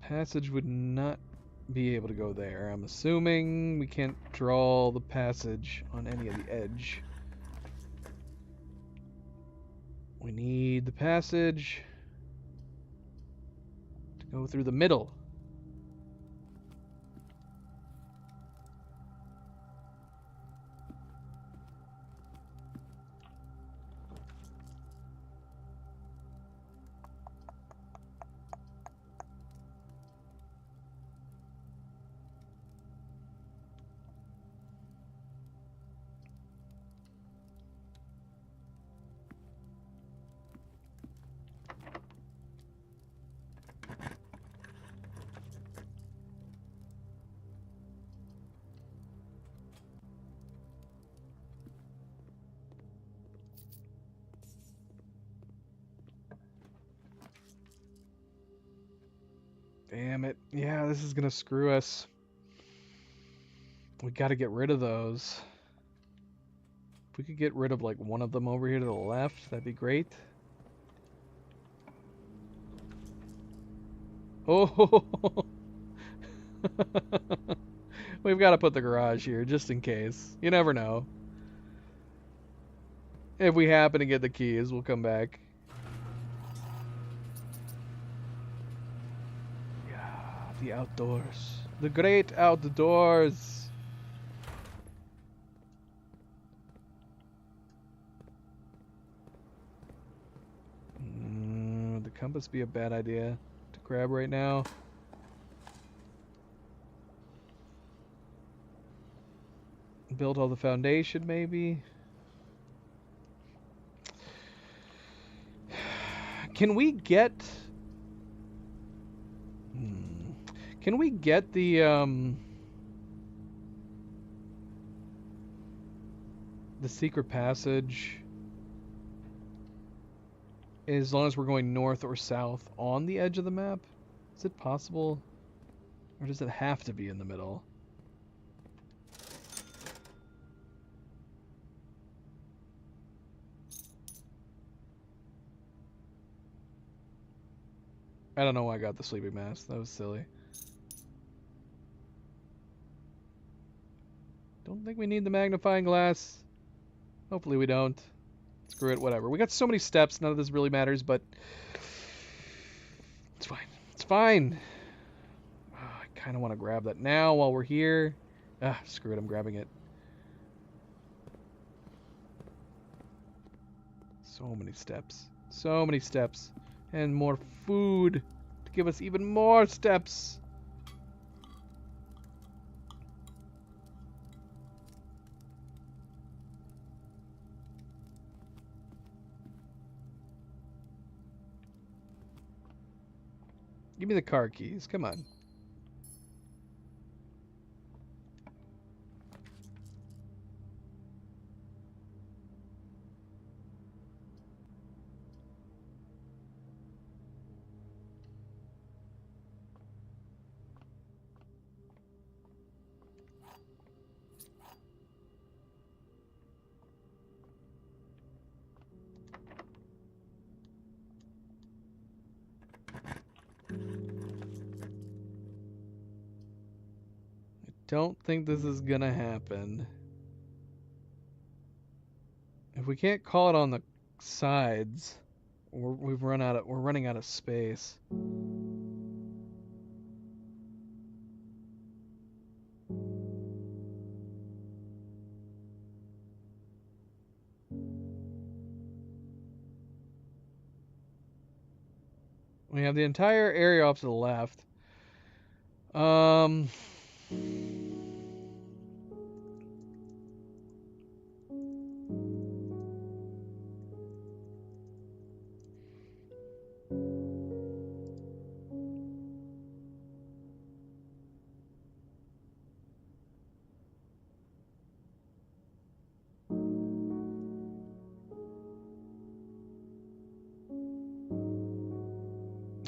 Passage would not be able to go there. I'm assuming we can't draw the passage on any of the edge. We need the passage to go through the middle. Damn it. Yeah, this is gonna screw us. We gotta get rid of those. If we could get rid of like one of them over here to the left, that'd be great. Oh, we've got to put the garage here just in case. You never know. If we happen to get the keys, we'll come back. Yeah, the outdoors. The great outdoors. Would the compass be a bad idea to grab right now? Build all the foundation, maybe? Can we get... Can we get the secret passage as long as we're going north or south on the edge of the map? Is it possible? Or does it have to be in the middle? I don't know why I got the sleeping mask. That was silly. Don't think we need the magnifying glass. Hopefully we don't. Screw it, whatever. We got so many steps, none of this really matters, but... It's fine. It's fine. Oh, I kind of want to grab that now while we're here. Ah, screw it, I'm grabbing it. So many steps. So many steps. And more food to give us even more steps. Give me the car keys. Come on. Don't think this is gonna happen. If we can't call it on the sides, we're running out of space. We have the entire area off to the left. Um,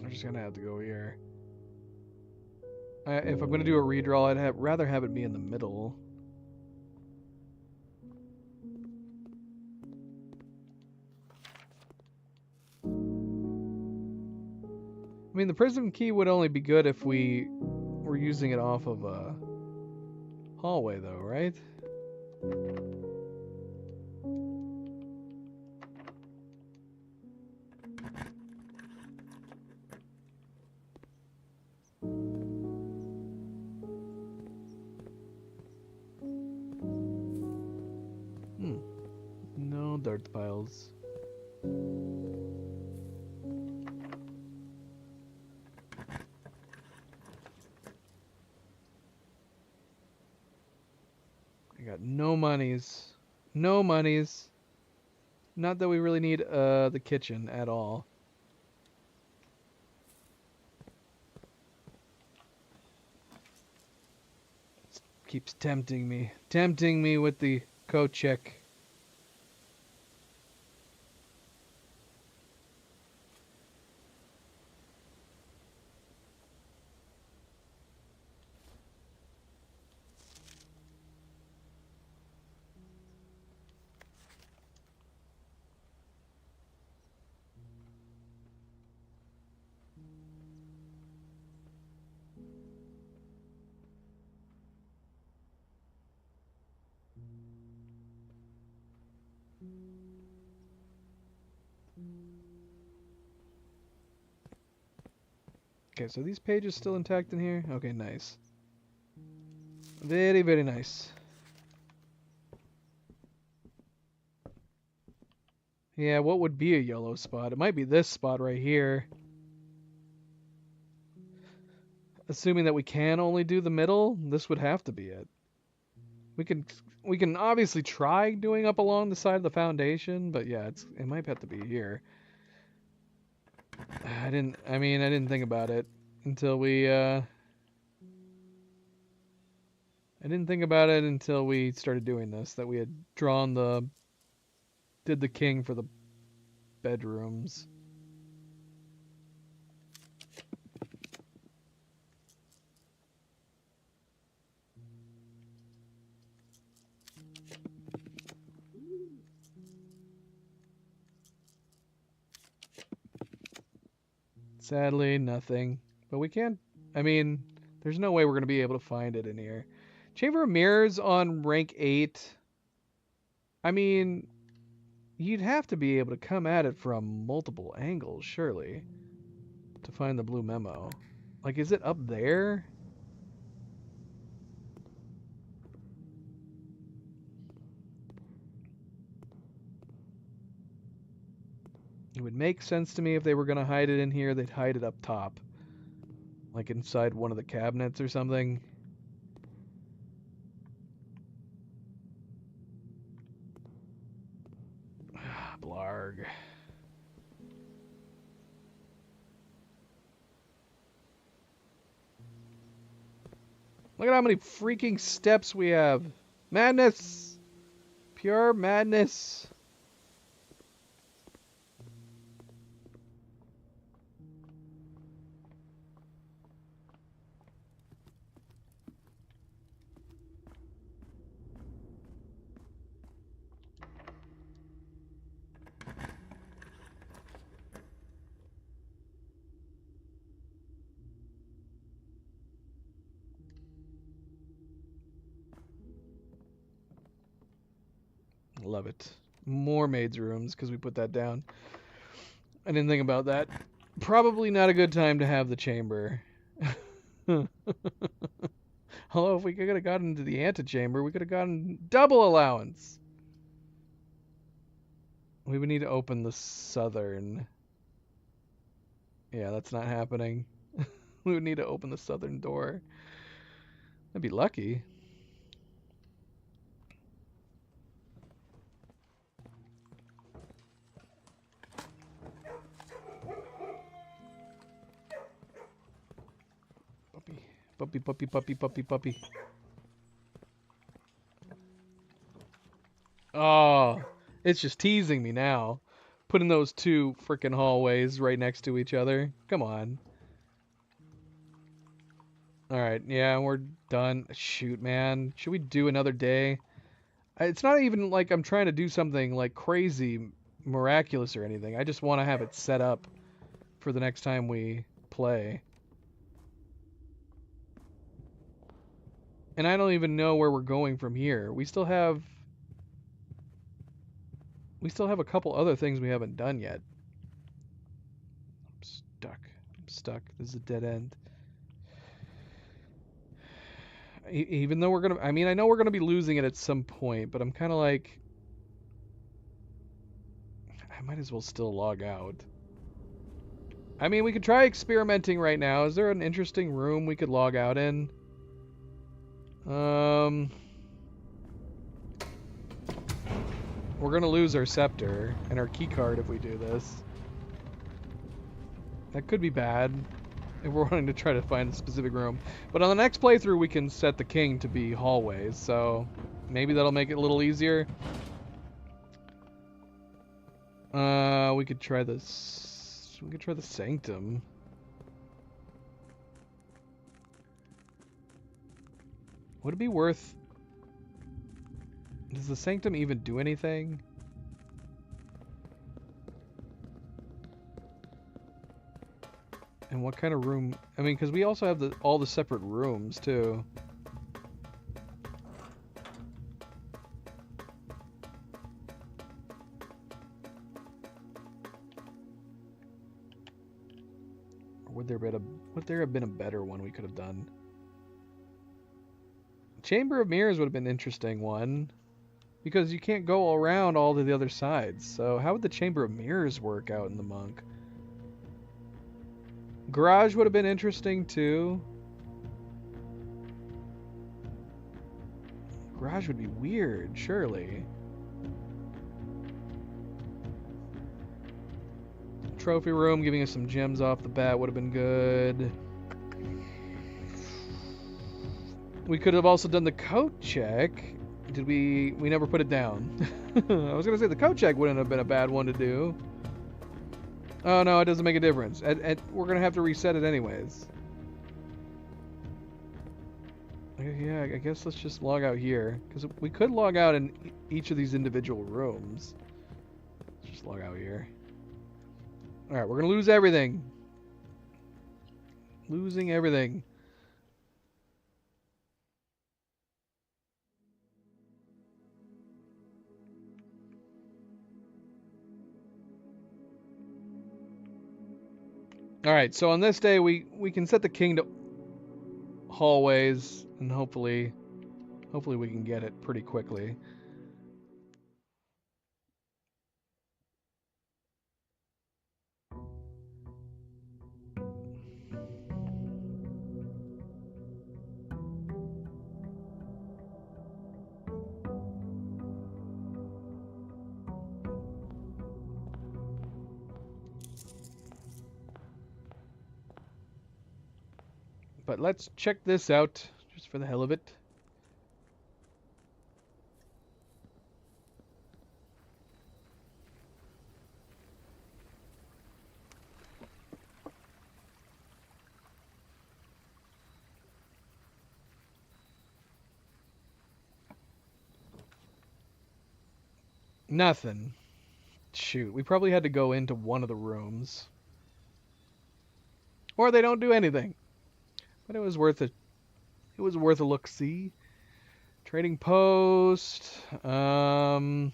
I'm just gonna have to go here. If I'm gonna do a redraw, I'd rather have it be in the middle. I mean, the prism key would only be good if we were using it off of a hallway, though, right? No dirt piles. I got no monies. No monies. Not that we really need the kitchen at all. Keeps tempting me. Tempting me with the coat check. Okay, so these pages still intact in here? Okay, nice. Very, very nice. Yeah, what would be a yellow spot? It might be this spot right here. Assuming that we can only do the middle, this would have to be it. We can obviously try doing up along the side of the foundation, but yeah, it might have to be here. I didn't think about it until I didn't think about it until we started doing this, that we had did the king for the bedrooms. Sadly, nothing. But we can't, there's no way we're going to be able to find it in here. Chamber of Mirrors on rank 8. I mean, you'd have to be able to come at it from multiple angles, surely, to find the blue memo. Like, is it up there? It would make sense to me if they were going to hide it in here, they'd hide it up top. Like inside one of the cabinets or something. Blarg. Look at how many freaking steps we have. Madness! Pure madness. Love it. More maids' rooms because we put that down. I didn't think about that. Probably not a good time to have the chamber. Although if we could have gotten into the antechamber, we could have gotten double allowance. We would need to open the southern. Yeah, that's not happening. We would need to open the southern door. I'd be lucky. Puppy, puppy, puppy, puppy, puppy. Oh, it's just teasing me now. Putting those two freaking hallways right next to each other. Come on. Alright, yeah, we're done. Shoot, man. Should we do another day? It's not even like I'm trying to do something like crazy miraculous or anything. I just want to have it set up for the next time we play. And I don't even know where we're going from here. We still have a couple other things we haven't done yet. I'm stuck. I'm stuck. This is a dead end. Even though we're gonna, I mean, I know we're gonna be losing it at some point, but I'm kind of like, I might as well still log out. I mean, we could try experimenting right now. Is there an interesting room we could log out in? We're gonna lose our scepter and our key card if we do this. That could be bad if we're wanting to try to find a specific room. But on the next playthrough, we can set the king to be hallways, so maybe that'll make it a little easier. We could try this. We could try the sanctum. Would it be worth... Does the sanctum even do anything? And what kind of room? I mean, because we also have all the separate rooms, too. Or would there have been a better one we could have done? Chamber of Mirrors would have been an interesting one. Because you can't go around all to the other sides. So how would the Chamber of Mirrors work out in the Monk? Garage would have been interesting too. Garage would be weird, surely. Trophy room, giving us some gems off the bat would have been good. We could have also done the coat check. Did we never put it down. I was gonna say the coat check wouldn't have been a bad one to do. Oh no, it doesn't make a difference. We're gonna have to reset it anyways. Yeah, I guess let's just log out here. Because we could log out in each of these individual rooms. Let's just log out here. Alright, we're gonna lose everything. Losing everything. Alright, so on this day we can set the king to hallways and hopefully we can get it pretty quickly. But let's check this out just Just for the hell of it. Nothing. Shoot, we probably had to go into one of the rooms. Or they don't do anything. But it was worth it. It was worth a look-see. Trading post. Or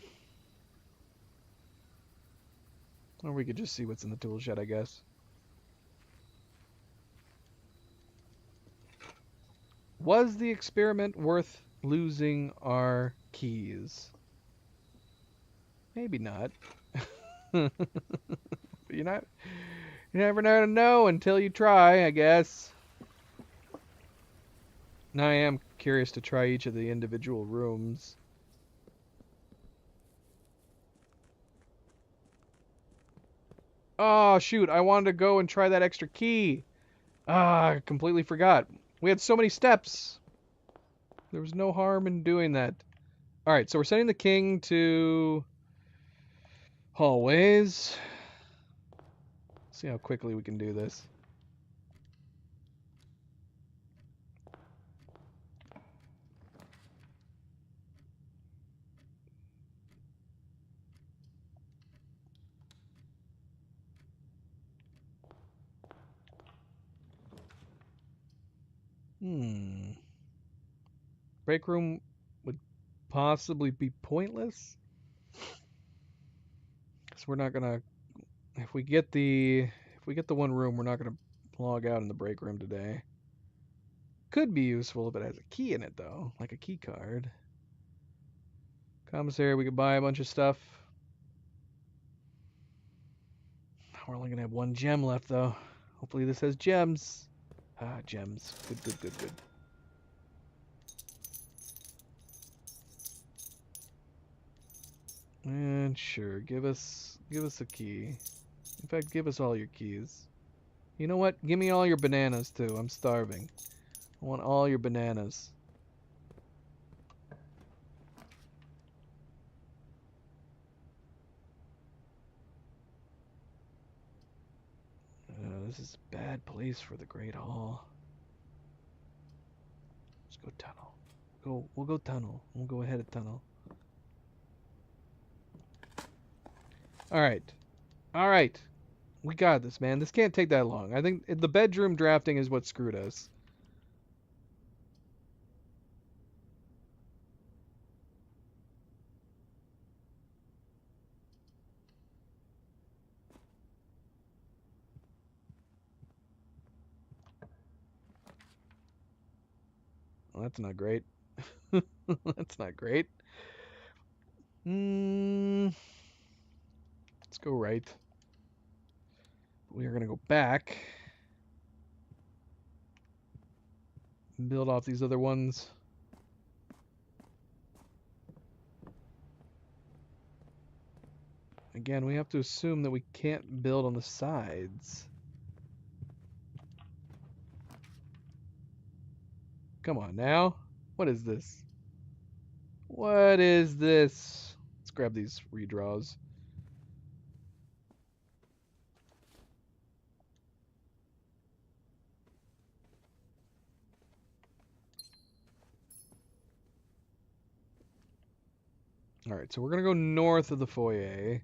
we could just see what's in the tool shed, I guess. Was the experiment worth losing our keys? Maybe not. You never know until you try, I guess. Now I am curious to try each of the individual rooms. Oh, shoot, I wanted to go and try that extra key. Ah, I completely forgot. We had so many steps. There was no harm in doing that. Alright, so we're sending the king to hallways. See how quickly we can do this. Break room would possibly be pointless. So we're not gonna. If we get the one room, we're not gonna log out in the break room today. Could be useful if it has a key in it though, like a key card. Commissary, we could buy a bunch of stuff. We're only gonna have one gem left though. Hopefully this has gems. Ah, gems. Good. And sure, give us a key. In fact, give us all your keys. You know what? Give me all your bananas too. I'm starving. I want all your bananas. This is a bad place for the Great Hall. Let's go tunnel. We'll go tunnel. We'll go ahead of tunnel. Alright. We got this, man. This can't take that long. I think the bedroom drafting is what screwed us. Well, that's not great. That's not great. Let's go right. We are going to go back. And build off these other ones. Again, we have to assume that we can't build on the sides. Come on now. What is this? What is this? Let's grab these redraws. Alright, so we're going to go north of the foyer.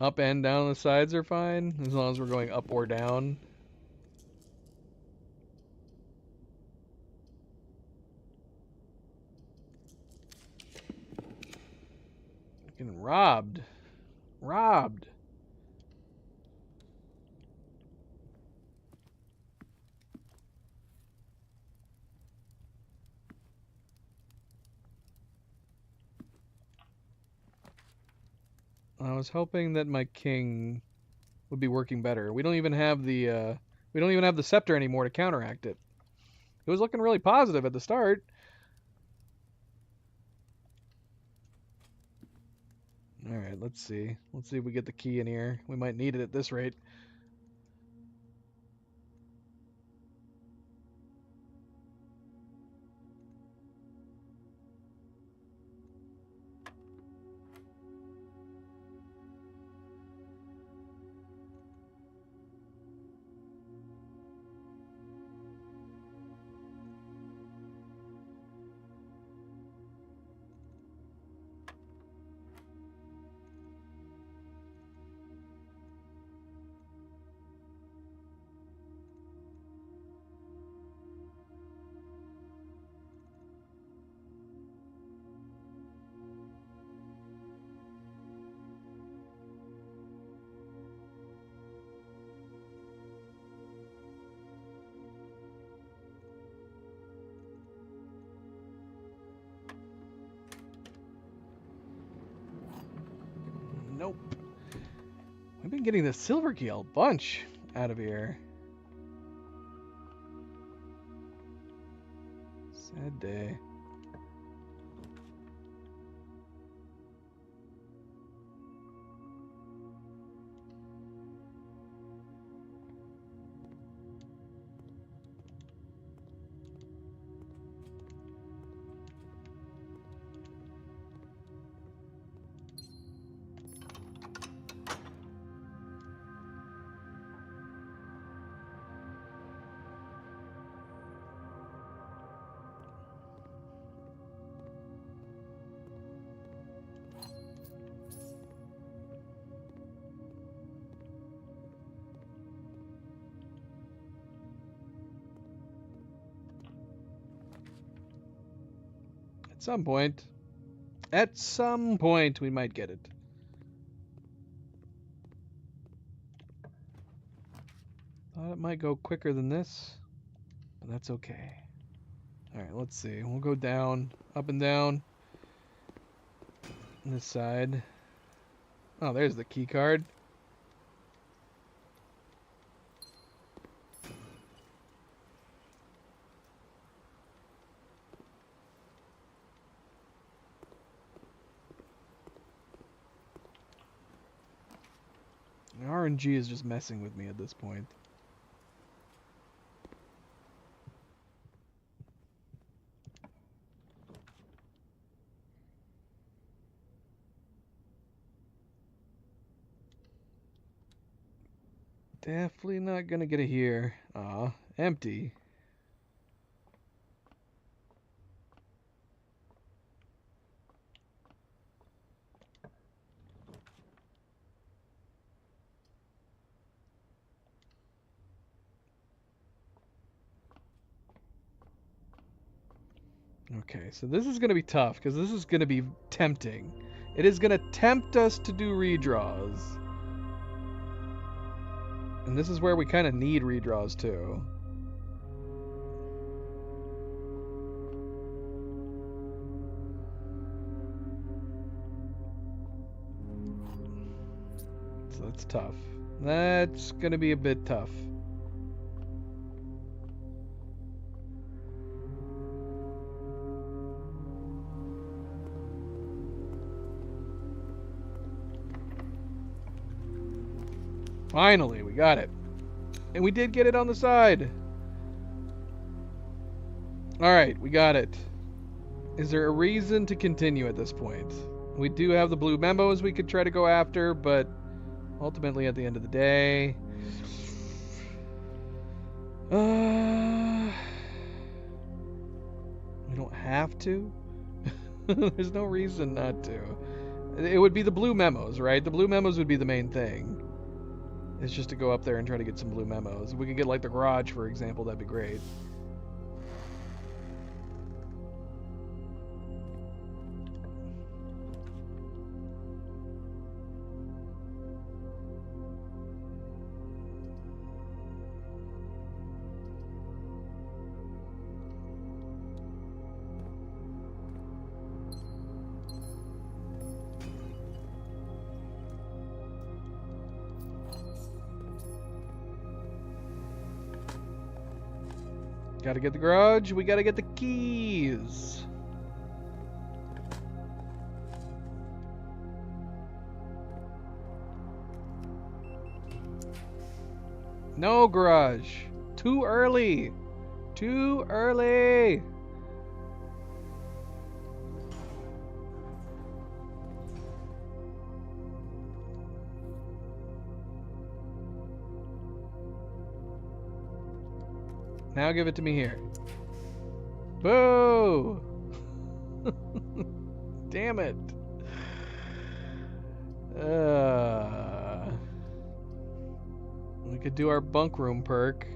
Up and down the sides are fine, as long as we're going up or down. Getting robbed. Robbed. I was hoping that my king would be working better. We don't even have the scepter anymore to counteract it. It was looking really positive at the start. Alright, let's see. Let's see if we get the key in here. We might need it at this rate. Nope. We've been getting the silver key a bunch out of here. Sad day. At some point, we might get it. Thought it might go quicker than this, but that's okay. Alright, let's see. We'll go down, up and down. This side. Oh, there's the key card. RNG is just messing with me at this point. Definitely not gonna get it here. Aw, empty. Okay, so this is going to be tough because this is going to be tempting. It is going to tempt us to do redraws. And this is where we kind of need redraws too. So that's tough. That's going to be a bit tough. Finally, we got it. And we did get it on the side. Alright, we got it. Is there a reason to continue at this point? We do have the blue memos we could try to go after, but ultimately at the end of the day... we don't have to. There's no reason not to. It would be the blue memos, right? The blue memos would be the main thing. It's just to go up there and try to get some blue memos. If we could get like the garage, for example, that'd be great. Gotta get the garage. We gotta get the keys. No garage. Too early. Too early. Now give it to me here. Boo! Damn it. We could do our bunk room perk.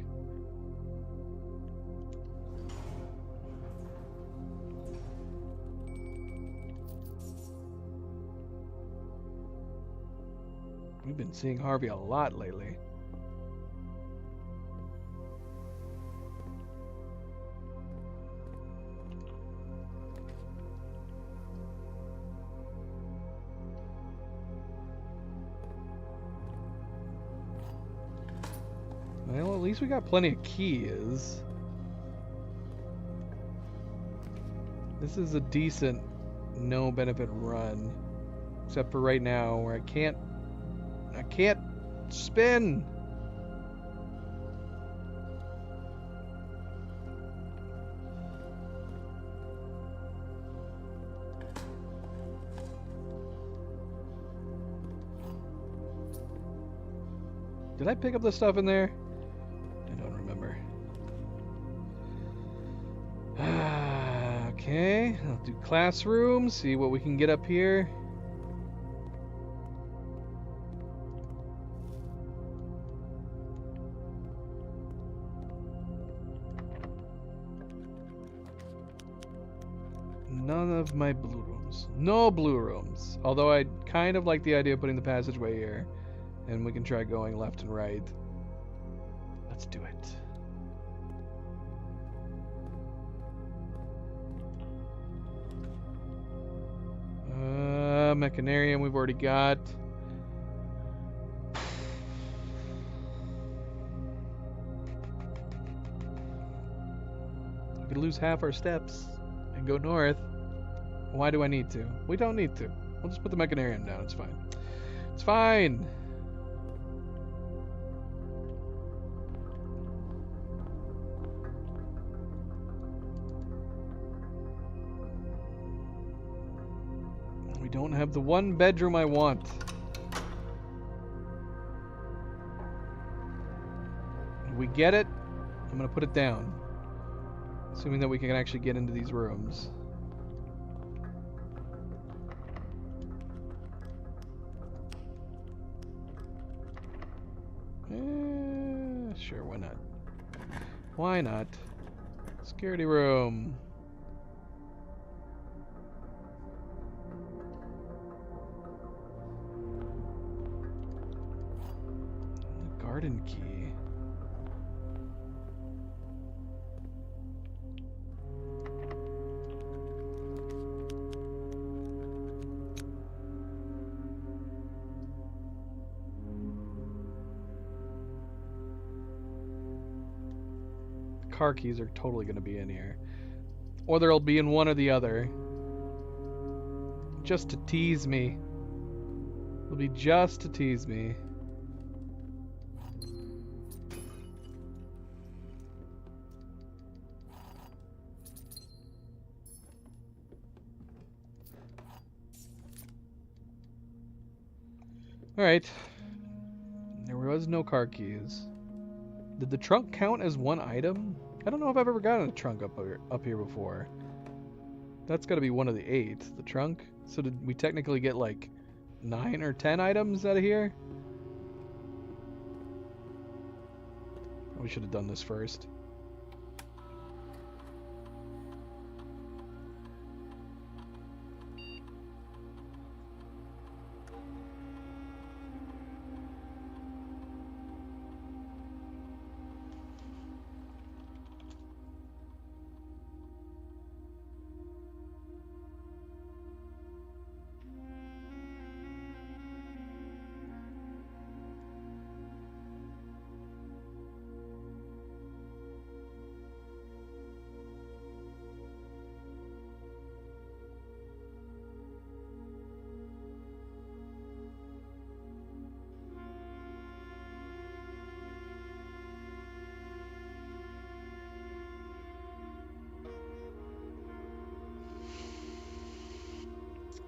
We've been seeing Harvey a lot lately. Well, at least we got plenty of keys. This is a decent no benefit run. Except for right now where I can't spin. Did I pick up the stuff in there? I don't remember. Okay, I'll do classroom, see what we can get up here. None of my blue rooms. No blue rooms. Although I kind of like the idea of putting the passageway here. And we can try going left and right. Let's do it. Mechanarium we've already got. We could lose half our steps and go north. Why do I need to? We don't need to. We'll just put the Mechanarium down. It's fine. It's fine. We don't have the one bedroom I want. If we get it, I'm going to put it down. Assuming that we can actually get into these rooms. Sure, why not? Why not? Security room. Garden key. Car keys are totally going to be in here. Or they'll be in one or the other. Just to tease me. It'll be just to tease me. Alright. There was no car keys. Did the trunk count as one item? I don't know if I've ever gotten a trunk up here before. That's got to be one of the 8, the trunk. So did we technically get like 9 or 10 items out of here? We should have done this first.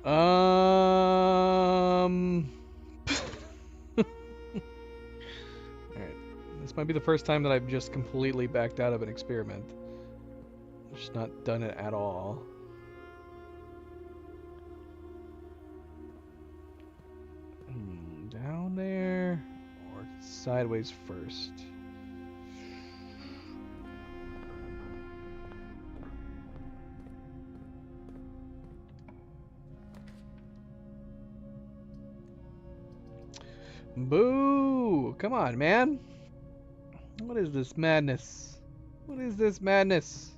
Alright. This might be the first time that I've just completely backed out of an experiment. Just not done it at all. Down there or sideways first? Boo! Come on, man. What is this madness? What is this madness?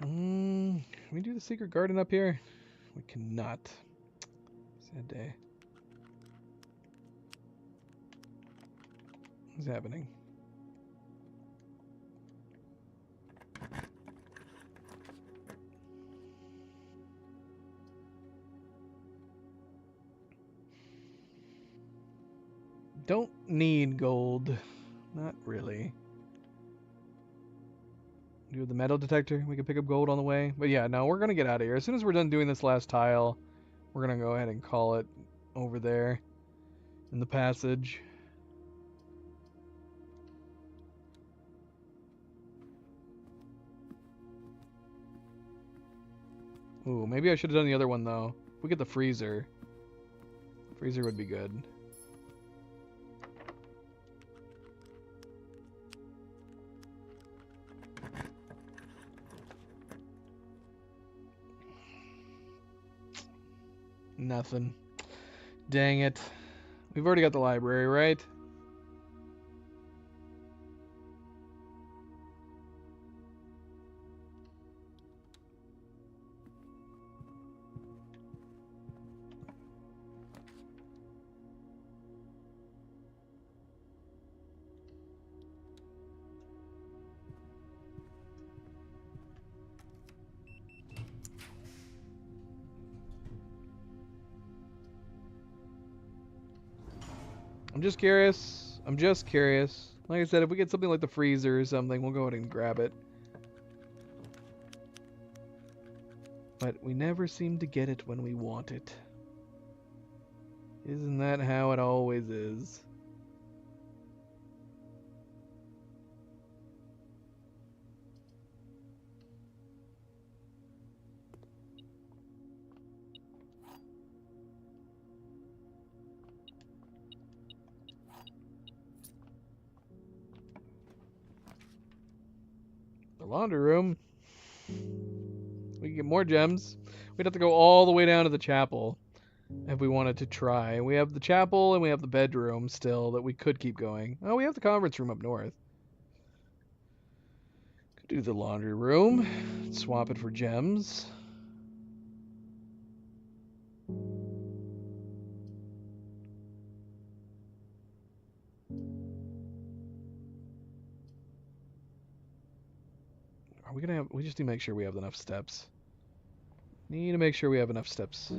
Can we do the secret garden up here? We cannot. Sad day. What's happening? Don't need gold. Not really. Do the metal detector. We can pick up gold on the way. But yeah, no, we're going to get out of here. As soon as we're done doing this last tile, we're going to go ahead and call it over there in the passage. Ooh, maybe I should have done the other one, though. If we get the freezer. Freezer would be good. Nothing. Dang it. We've already got the library, right? I'm just curious. I'm just curious. Like I said, if we get something like the freezer or something, we'll go ahead and grab it. But we never seem to get it when we want it. Isn't that how it always is? The laundry room. We can get more gems. We'd have to go all the way down to the chapel if we wanted to try. We have the chapel and we have the bedroom still that we could keep going. Oh, we have the conference room up north. Could do the laundry room. Swap it for gems. Are we gonna have? We just need to make sure we have enough steps. Need to make sure we have enough steps.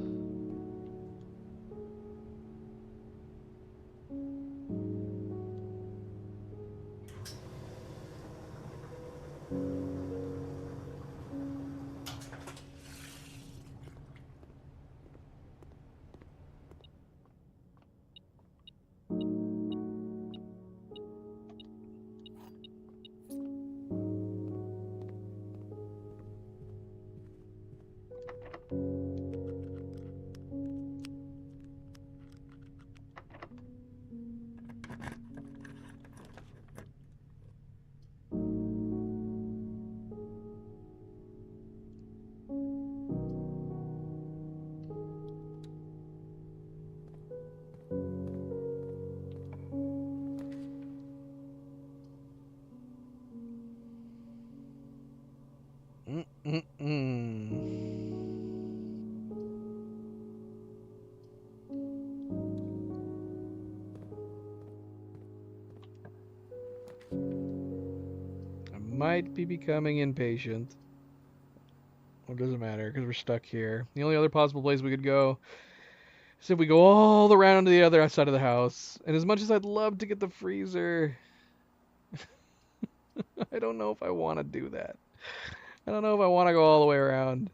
I might be becoming impatient. It doesn't matter because we're stuck here. The only other possible place we could go is if we go all around to the other side of the house. And as much as I'd love to get the freezer, I don't know if I want to do that. I don't know if I want to go all the way around.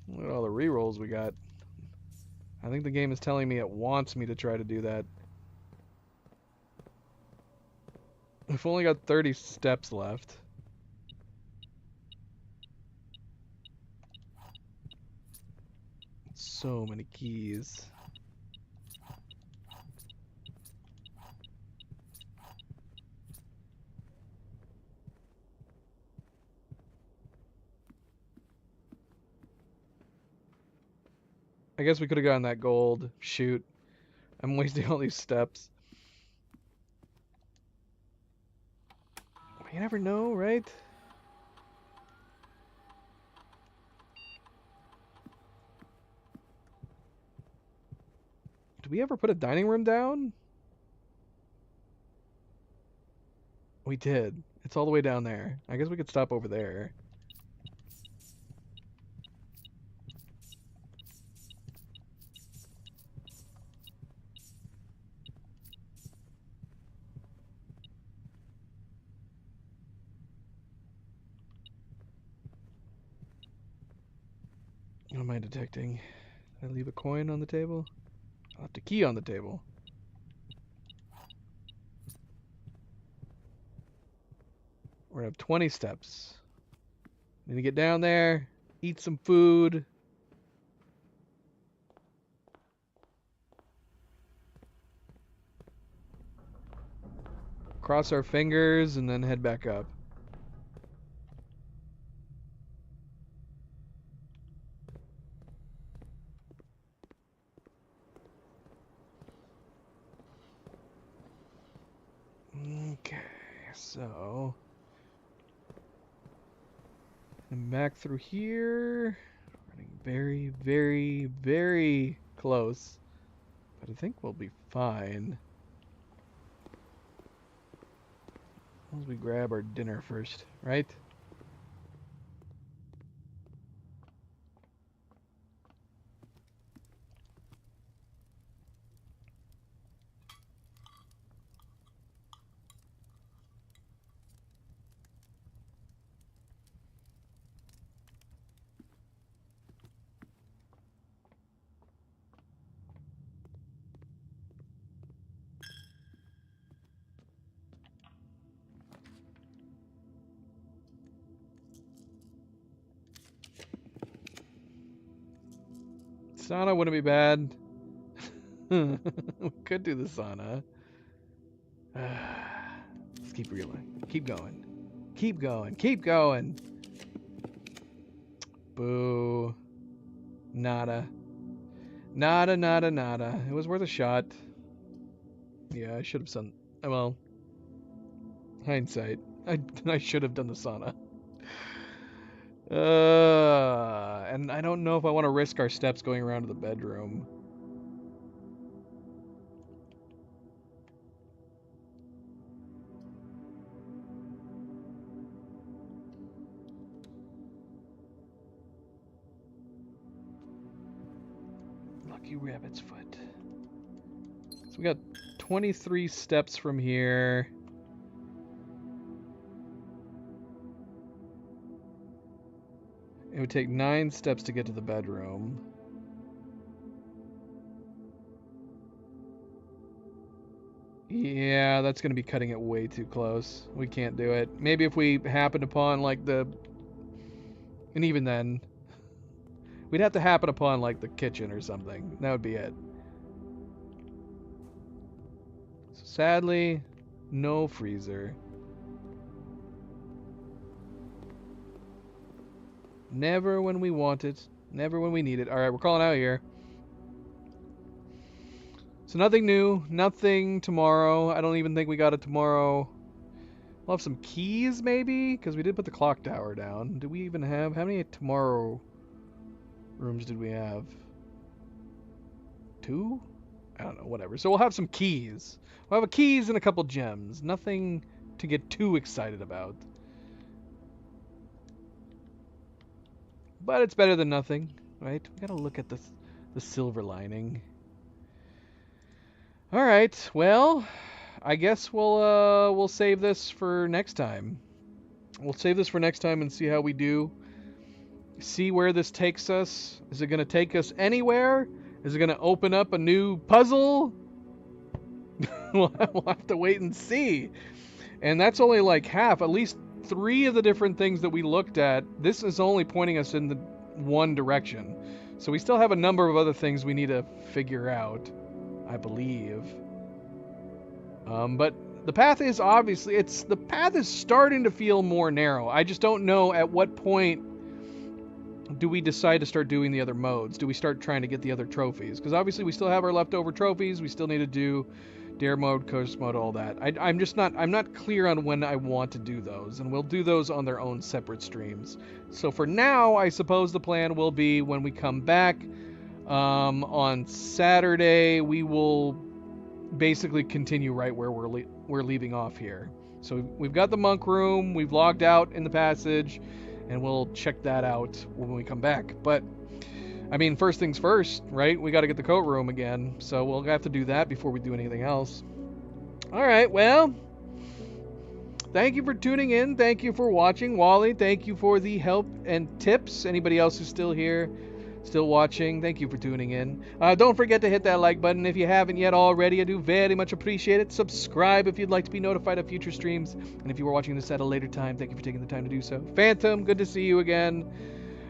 Look at all the rerolls we got. I think the game is telling me it wants me to try to do that. We've only got 30 steps left. So many keys. I guess we could have gotten that gold. Shoot. I'm wasting all these steps. You never know, right? Did we ever put a dining room down? We did. It's all the way down there. I guess we could stop over there. What am I detecting? Did I leave a coin on the table? I left a key on the table. We're gonna have 20 steps. Need to get down there, eat some food. Cross our fingers and then head back up. Okay, so I'm back through here. Running very, very, very close. But I think we'll be fine. As long as we grab our dinner first, right? Sauna wouldn't be bad. We could do the sauna. Let's keep reeling. Keep going. Keep going. Keep going. Boo. Nada. Nada, nada, nada. It was worth a shot. Yeah, I should have done... Well, hindsight. I should have done the sauna. And I don't know if I want to risk our steps going around to the bedroom. Lucky rabbit's foot. So we got 23 steps from here. It would take 9 steps to get to the bedroom. Yeah, that's going to be cutting it way too close. We can't do it. Maybe if we happened upon, like, the... And even then... We'd have to happen upon, like, the kitchen or something. That would be it. So sadly, no freezer. Never when we want it. Never when we need it. Alright, we're calling out here. So nothing new, nothing tomorrow. I don't even think we got it tomorrow. We'll have some keys maybe, because we did put the clock tower down. Do we even have, how many tomorrow rooms did we have? 2? I don't know, whatever. So we'll have some keys. We'll have keys and a couple gems. Nothing to get too excited about. But it's better than nothing, right? We gotta look at the silver lining. Alright, well, I guess we'll save this for next time. We'll save this for next time and see how we do. See where this takes us. Is it gonna take us anywhere? Is it gonna open up a new puzzle? We'll have to wait and see. And that's only like half. At least 3 of the different things that we looked at, this is only pointing us in the one direction. So we still have a number of other things we need to figure out, I believe. But the path is obviously, the path is starting to feel more narrow. I just don't know at what point do we decide to start doing the other modes. Do we start trying to get the other trophies? Because obviously we still have our leftover trophies. We still need to do dare mode, coast mode, all that. I'm not clear on when I want to do those, and we'll do those on their own separate streams. So for now, I suppose the plan will be when we come back on Saturday, we will basically continue right where we're leaving off here. So we've got the monk room, we've logged out in the passage, and we'll check that out when we come back. But I mean, first things first, right? We got to get the coat room again, so we'll have to do that before we do anything else. All right, well, thank you for tuning in. Thank you for watching. Wally, thank you for the help and tips. Anybody else who's still here, still watching, thank you for tuning in. Don't forget to hit that like button if you haven't yet already. I do very much appreciate it. Subscribe if you'd like to be notified of future streams. And if you were watching this at a later time, thank you for taking the time to do so. Phantom, good to see you again.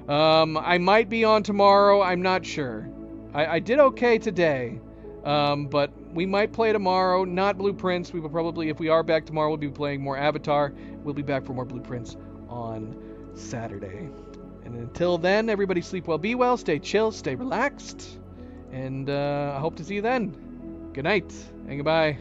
I might be on tomorrow. I'm not sure. I did okay today, but we might play tomorrow. Not Blueprints. We will probably, if we are back tomorrow, we'll be playing more Avatar. We'll be back for more Blueprints on Saturday. And until then, everybody sleep well, be well, stay chill, stay relaxed, and I hope to see you then. Good night and goodbye.